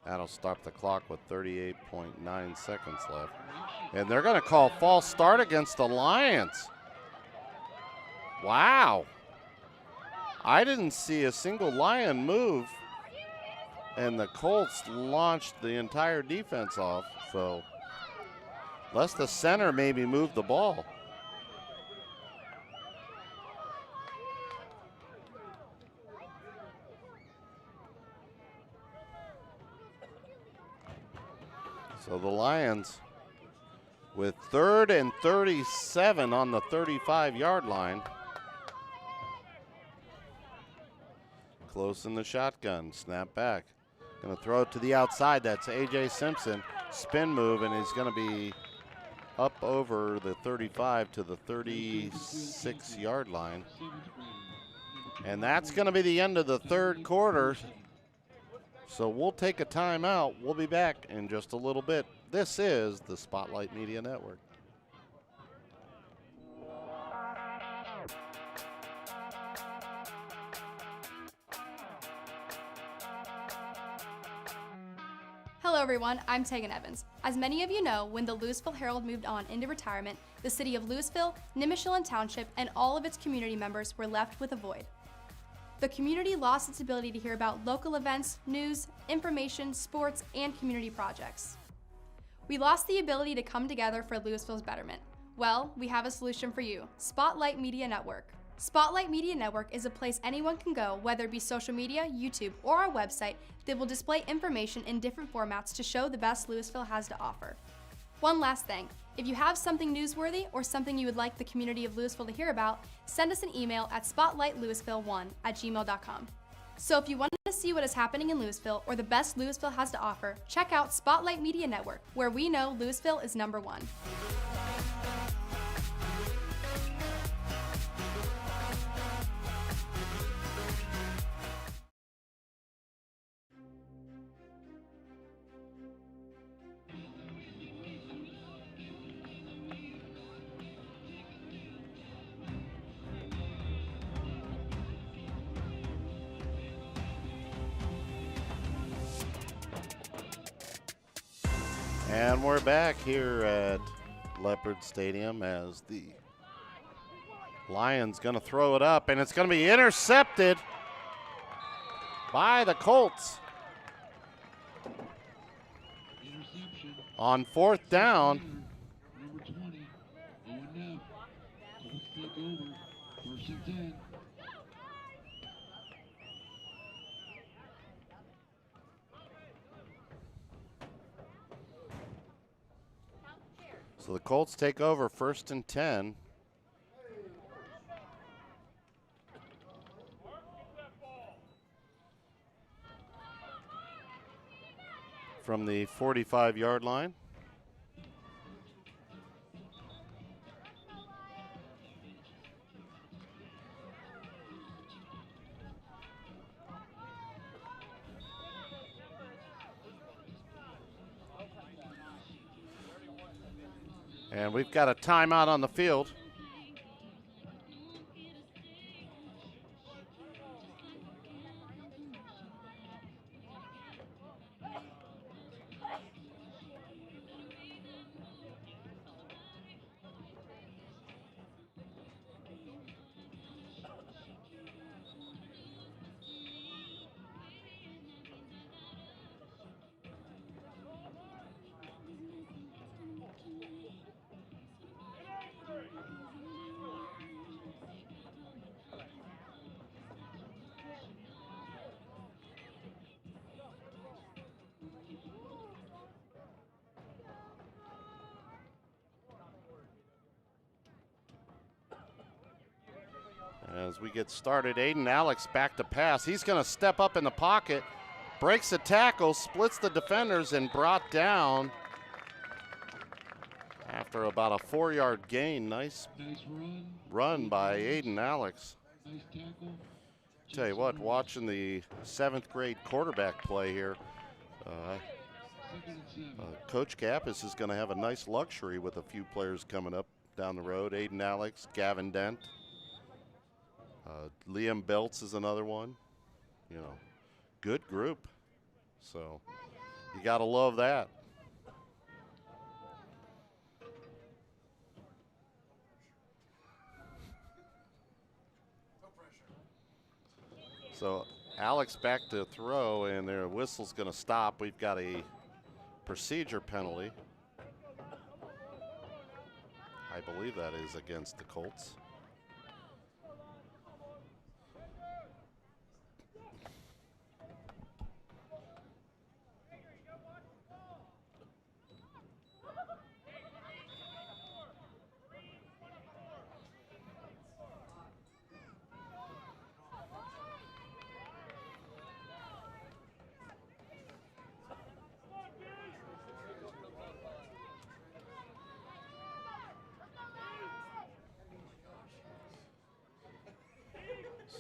Speaker 1: That'll stop the clock with 38.9 seconds left. And they're going to call false start against the Lions. Wow. I didn't see a single Lion move. And the Colts launched the entire defense off. So, unless the center maybe moved the ball. So the Lions with 3rd and 37 on the 35-yard line. Close in the shotgun, snap back. Gonna throw it to the outside, that's A.J. Simpson. Spin move, and he's gonna be up over the 35 to the 36-yard line. And that's gonna be the end of the third quarter. So we'll take a timeout. We'll be back in just a little bit. This is the Spotlight Media Network.
Speaker 2: Hello everyone, I'm Tegan Evans. As many of you know, when the Louisville Herald moved on into retirement, the city of Louisville, Nimishillen Township, and all of its community members were left with a void. The community lost its ability to hear about local events, news, information, sports, and community projects. We lost the ability to come together for Louisville's betterment. Well, we have a solution for you, Spotlight Media Network. Spotlight Media Network is a place anyone can go, whether it be social media, YouTube, or our website, that will display information in different formats to show the best Louisville has to offer. One last thing, if you have something newsworthy or something you would like the community of Louisville to hear about, send us an email at spotlightlouisville1@gmail.com. So if you want to see what is happening in Louisville or the best Louisville has to offer, check out Spotlight Media Network, where we know Louisville is #1.
Speaker 1: And we're back here at Leopard Stadium as the Lions going to throw it up, and it's going to be intercepted by the Colts. On 4th down.
Speaker 13: Number 20, Owen Neff. Colts take over. 1st and 10.
Speaker 1: So the Colts take over 1st and 10. From the 45-yard line. And we've got a timeout on the field. As we get started, Aiden Alex back to pass. He's going to step up in the pocket, breaks a tackle, splits the defenders, and brought down after about a 4-yard gain. Nice run by Aiden Alex.
Speaker 13: Nice tackle.
Speaker 1: Tell you what, watching the 7th grade quarterback play here, Coach Kappas is going to have a nice luxury with a few players coming up down the road. Aiden Alex, Gavin Dent. Liam Belts is another one. You know, good group. So you got to love that. So Alex back to throw, and their whistle's going to stop. We've got a procedure penalty. I believe that is against the Colts.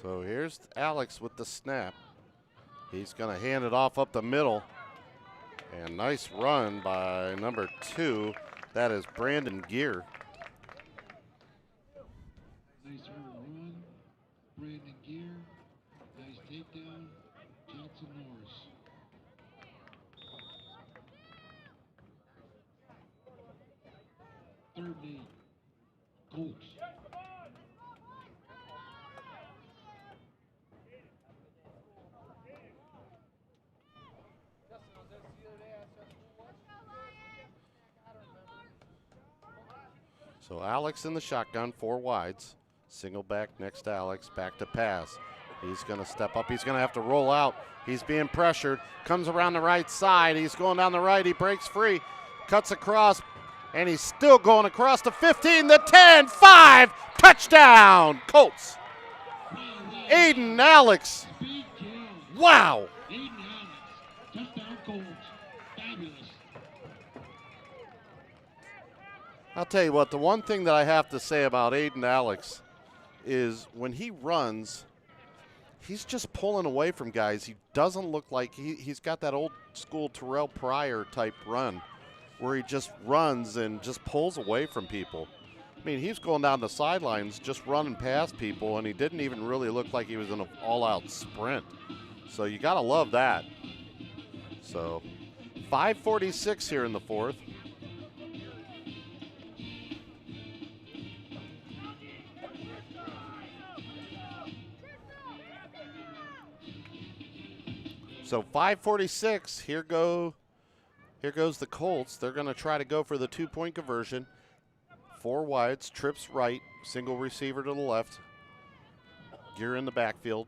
Speaker 1: So here's Alex with the snap. He's going to hand it off up the middle. And nice run by number 2. That is Brandon Gear.
Speaker 13: Nice run, Brandon Gear. Nice takedown, Jackson Norris. Third and 8, Colts.
Speaker 1: So Alex in the shotgun, 4 wides. Single back next to Alex, back to pass. He's going to step up. He's going to have to roll out. He's being pressured. Comes around the right side. He's going down the right. He breaks free. Cuts across. And he's still going across the 15, the 10, 5. Touchdown, Colts. Aiden Alex. Wow.
Speaker 13: Aiden Alex. Touchdown Colts. Fabulous.
Speaker 1: I'll tell you what, the one thing that I have to say about Aiden Alex is when he runs, he's just pulling away from guys. He doesn't look like he's got that old school Terrell Pryor type run where he just runs and just pulls away from people. I mean, he's going down the sidelines just running past people, and he didn't even really look like he was in an all-out sprint. So you got to love that. So 5:46 here in the 4th. So 5:46, here goes the Colts. They're going to try to go for the 2-point conversion. 4 wides, trips right, single receiver to the left. Gear in the backfield.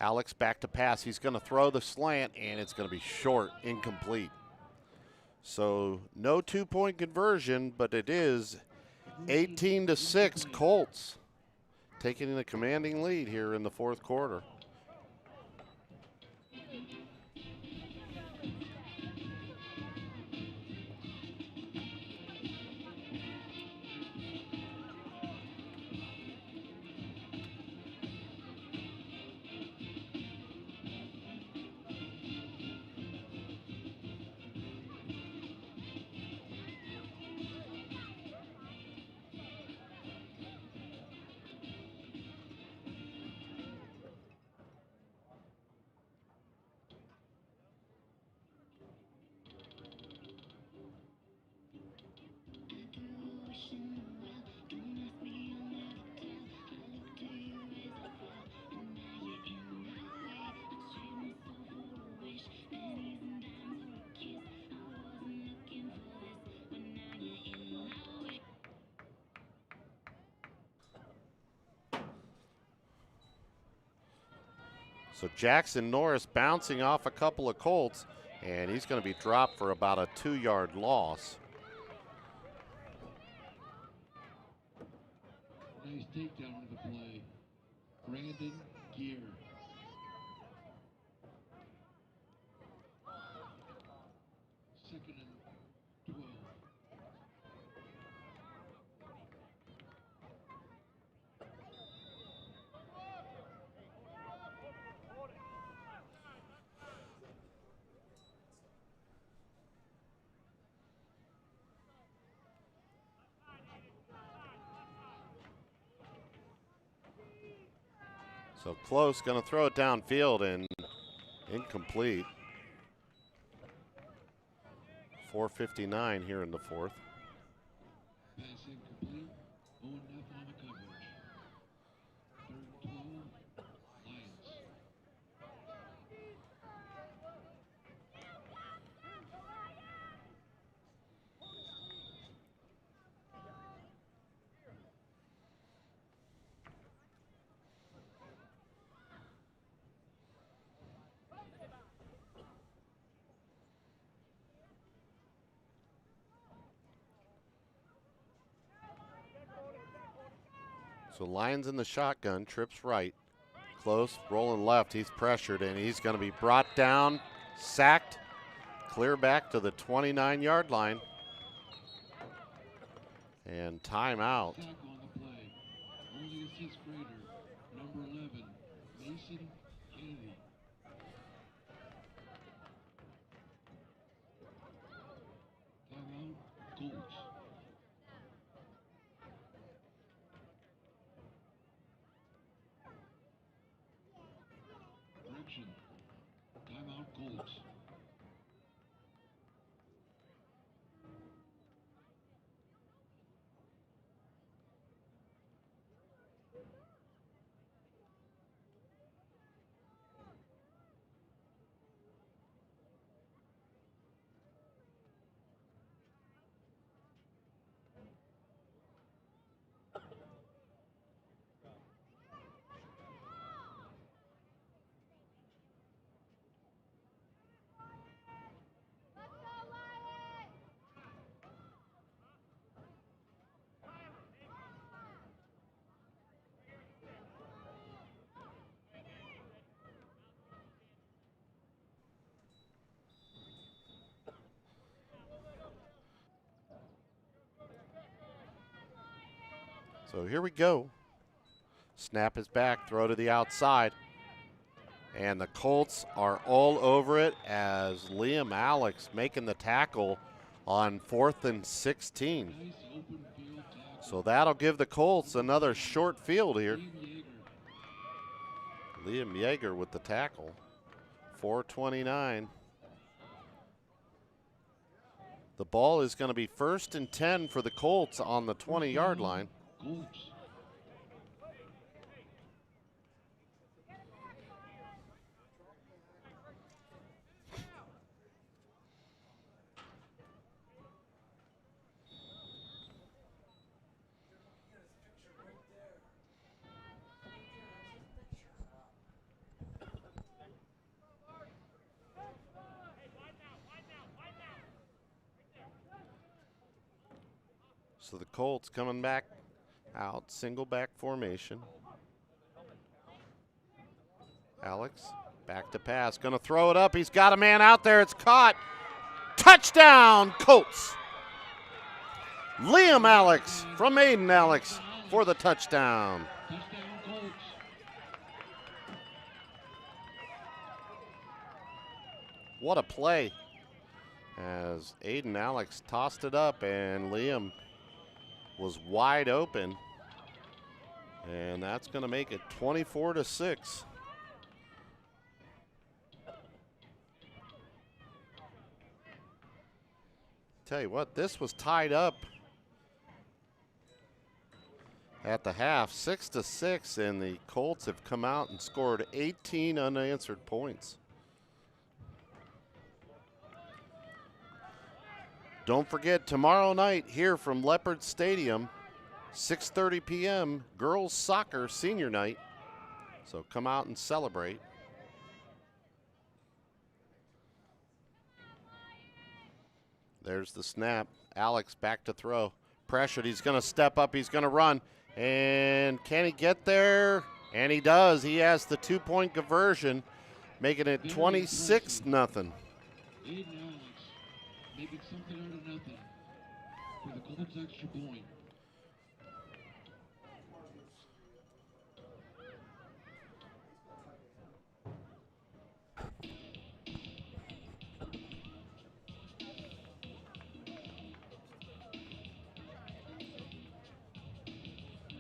Speaker 1: Alex back to pass. He's going to throw the slant, and it's going to be short, incomplete. So no 2-point conversion, but it is 18-6 Colts taking the commanding lead here in the 4th quarter. So Jackson Norris bouncing off a couple of Colts, and he's going to be dropped for about a 2-yard loss.
Speaker 13: Nice takedown of the play. Brandon Gear. Second and 12.
Speaker 1: So Close going to throw it downfield and incomplete. 4:59 here in the 4th.
Speaker 13: Pass incomplete. Owen Neff on the coverage. 3rd and 12. Lions.
Speaker 1: So Lions in the shotgun, trips right. Close, rolling left. He's pressured, and he's going to be brought down, sacked, clear back to the 29-yard line. And timeout.
Speaker 13: Sack on the play. Only his Trader, number 11, Mason Kennedy. Timeout, Colts. Correction. Timeout, Colts.
Speaker 1: So here we go. Snap is back, throw to the outside. And the Colts are all over it as Liam Alex making the tackle on 4th and 16. So that'll give the Colts another short field here. Liam Yeager with the tackle. 4:29. The ball is going to be 1st and 10 for the Colts on the 20-yard line.
Speaker 13: Colts.
Speaker 1: So the Colts coming back out, single back formation. Alex, back to pass, gonna throw it up. He's got a man out there, it's caught. Touchdown, Colts. Liam Alex from Aiden Alex for the touchdown. What a play as Aiden Alex tossed it up and Liam was wide open, and that's going to make it 24-6. Tell you what, this was tied up at the half, 6-6, and the Colts have come out and scored 18 unanswered points. Don't forget, tomorrow night here from Leopard Stadium, 6:30 p.m., girls soccer senior night. So come out and celebrate. There's the snap. Alex back to throw. Pressured, he's going to step up, he's going to run. And can he get there? And he does. He has the 2-point conversion, making it 26-0.
Speaker 13: Making something out of nothing for the Colts extra point.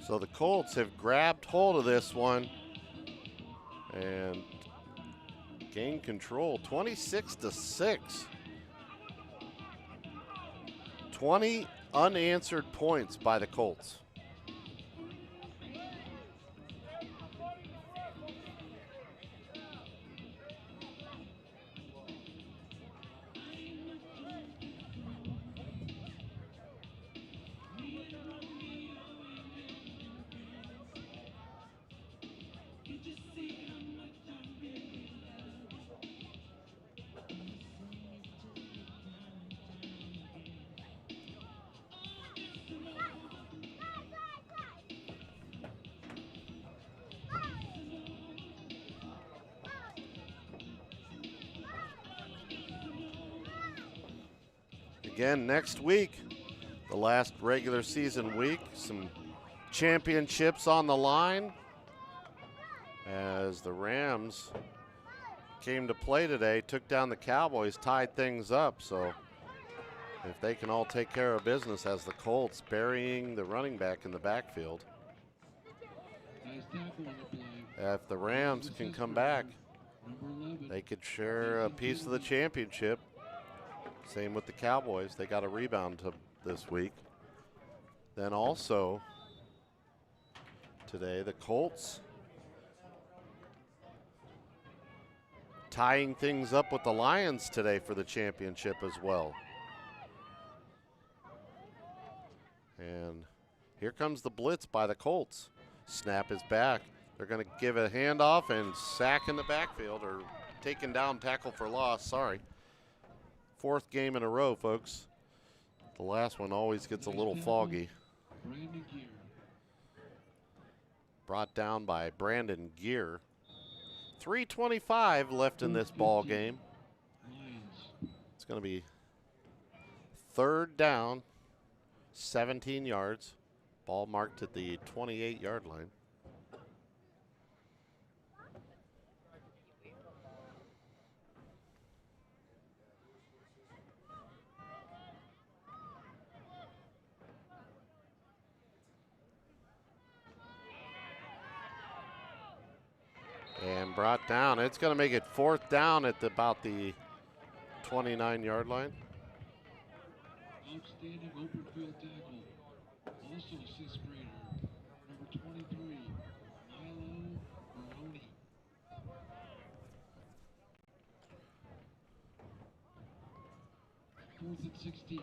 Speaker 1: So the Colts have grabbed hold of this one and gained control, 26-6. 20 unanswered points by the Colts. Again, next week, the last regular season week, some championships on the line. as the Rams came to play today, took down the Cowboys, tied things up. So if they can all take care of business as the Colts burying the running back in the backfield. If the Rams can come back, they could share a piece of the championship. Same with the Cowboys. They got a rebound this week. Then also today, the Colts tying things up with the Lions today for the championship as well. And here comes the blitz by the Colts. Snap is back. They're going to give a handoff and sack in the backfield, or taken down, tackle for loss, sorry. Fourth game in a row, folks. The last one always gets a little foggy. Brought down by Brandon Gear. 3:25 left in this ball game. It's going to be third down, 17 yards. Ball marked at the 28-yard line. And brought down. It's going to make it fourth down at about the 29-yard line.
Speaker 13: Outstanding open field tackle. Also a sixth grader, number 23, Milo Maroney. Fourth and 16.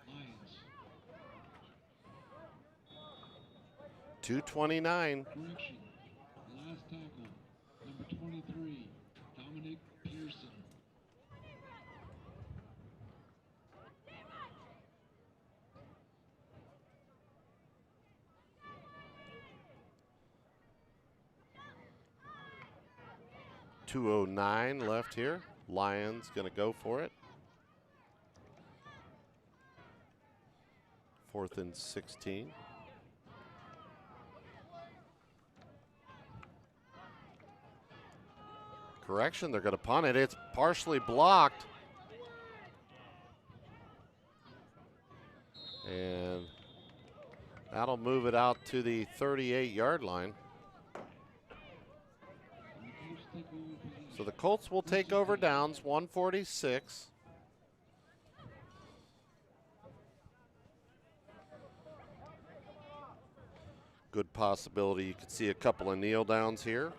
Speaker 13: Lions.
Speaker 1: 2:29.
Speaker 13: Correction. Last tackle, number 23, Dominic Pearson.
Speaker 1: .209 left here. Lions going to go for it. Fourth and 16. Correction, they're going to punt it. It's partially blocked. And that'll move it out to the 38-yard line. So the Colts will take over downs, 146. Good possibility you could see a couple of kneel downs here.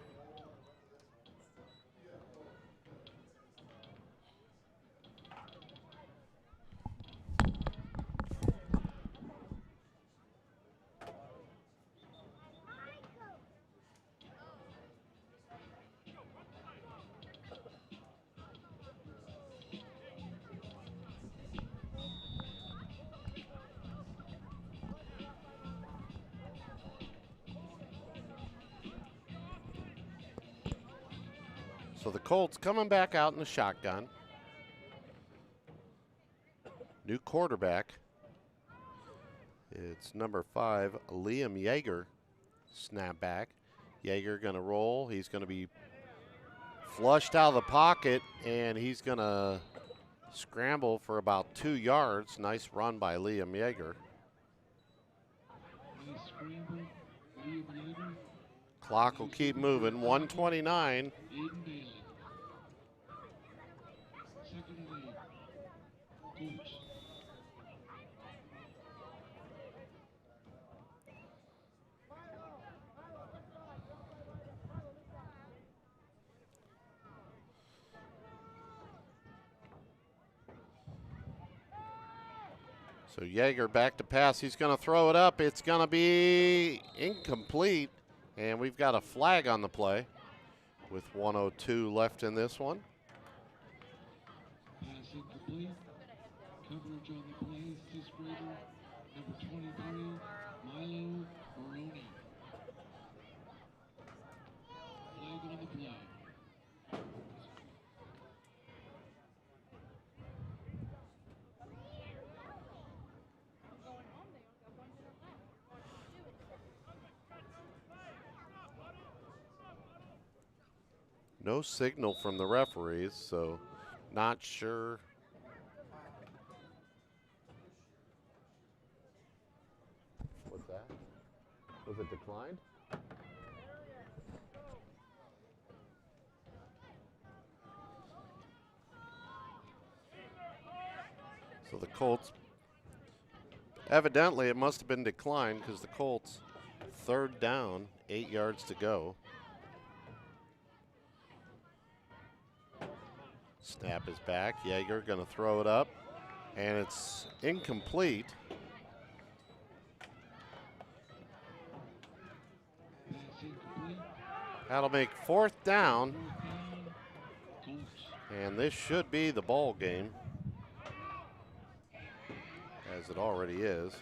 Speaker 1: So the Colts coming back out in the shotgun. New quarterback. It's number 5, Liam Yeager. Snap back. Yeager going to roll. He's going to be flushed out of the pocket, and he's going to scramble for about 2 yards. Nice run by Liam Yeager.
Speaker 13: Nice scramble, Liam Yeager.
Speaker 1: Clock will keep moving. 1:29.
Speaker 13: Aiden Bailey. Second and 8. Colts.
Speaker 1: So Yeager back to pass. He's going to throw it up. It's going to be incomplete. And we've got a flag on the play with 1:02 left in this one.
Speaker 13: Pass incomplete. Coverage on the play, sixth grader, number 23, Milo Maroney. Flag on the play.
Speaker 1: No signal from the referees, so not sure. What's that? Was it declined? So the Colts, evidently it must have been declined because the Colts, 3rd down, 8 yards to go. Snap is back. Yeager going to throw it up, and it's incomplete. That'll make 4th down, and this should be the ball game, as it already is.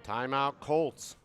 Speaker 1: Timeout, Colts.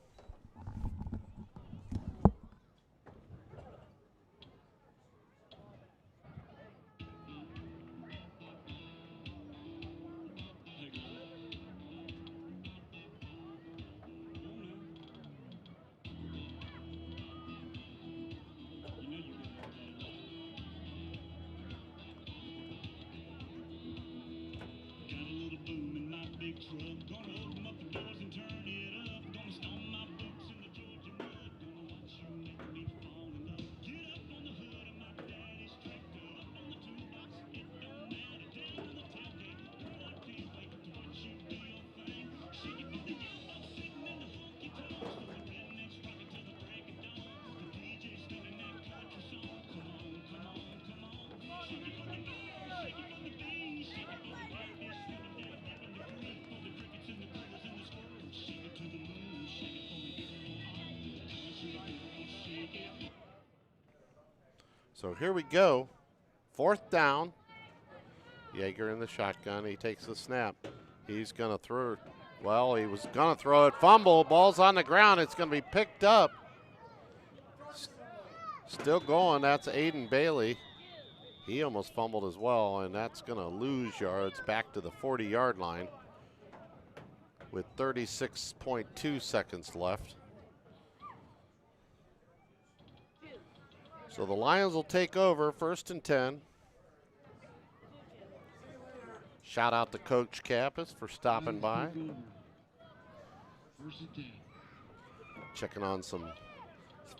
Speaker 1: So here we go. 4th down. Yeager in the shotgun. He takes the snap. He's going to throw. Well, he was going to throw it. Fumble. Ball's on the ground. It's going to be picked up. Still going. That's Aiden Bailey. He almost fumbled as well, and that's going to lose yards back to the 40-yard line with 36.2 seconds left. So the Lions will take over, 1st and 10. Shout out to Coach Kappas for stopping by. Checking on some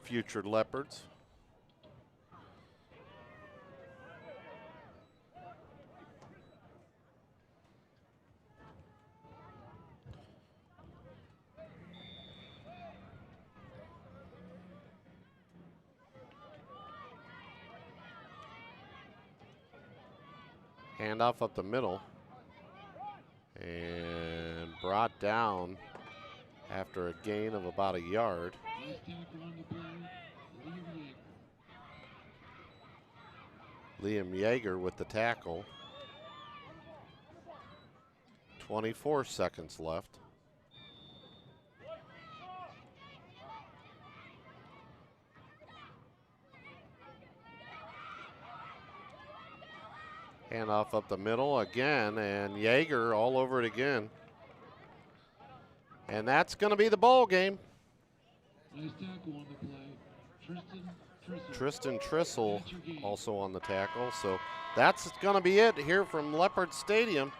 Speaker 1: future Leopards. Handoff up the middle and brought down after a gain of about a yard. Liam Yeager with the tackle. 24 seconds left. Handoff up the middle again, and Yeager all over it again. And that's going to be the ball game.
Speaker 13: Nice tackle on the play.
Speaker 1: Tristan Trissel also on the tackle. So that's going to be it here from Leopard Stadium.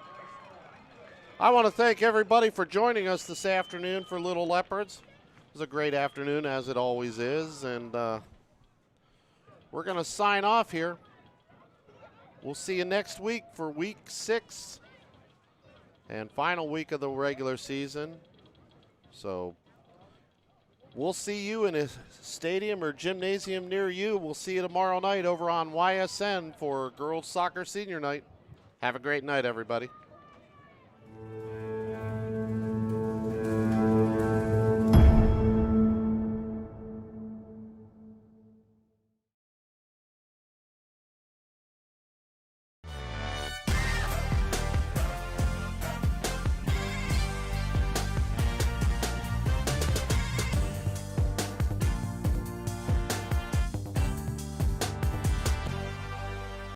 Speaker 1: I want to thank everybody for joining us this afternoon for Little Leopards. It was a great afternoon, as it always is. And we're going to sign off here. We'll see you next week for week 6 and final week of the regular season. So we'll see you in a stadium or gymnasium near you. We'll see you tomorrow night over on YSN for Girls Soccer Senior Night. Have a great night, everybody.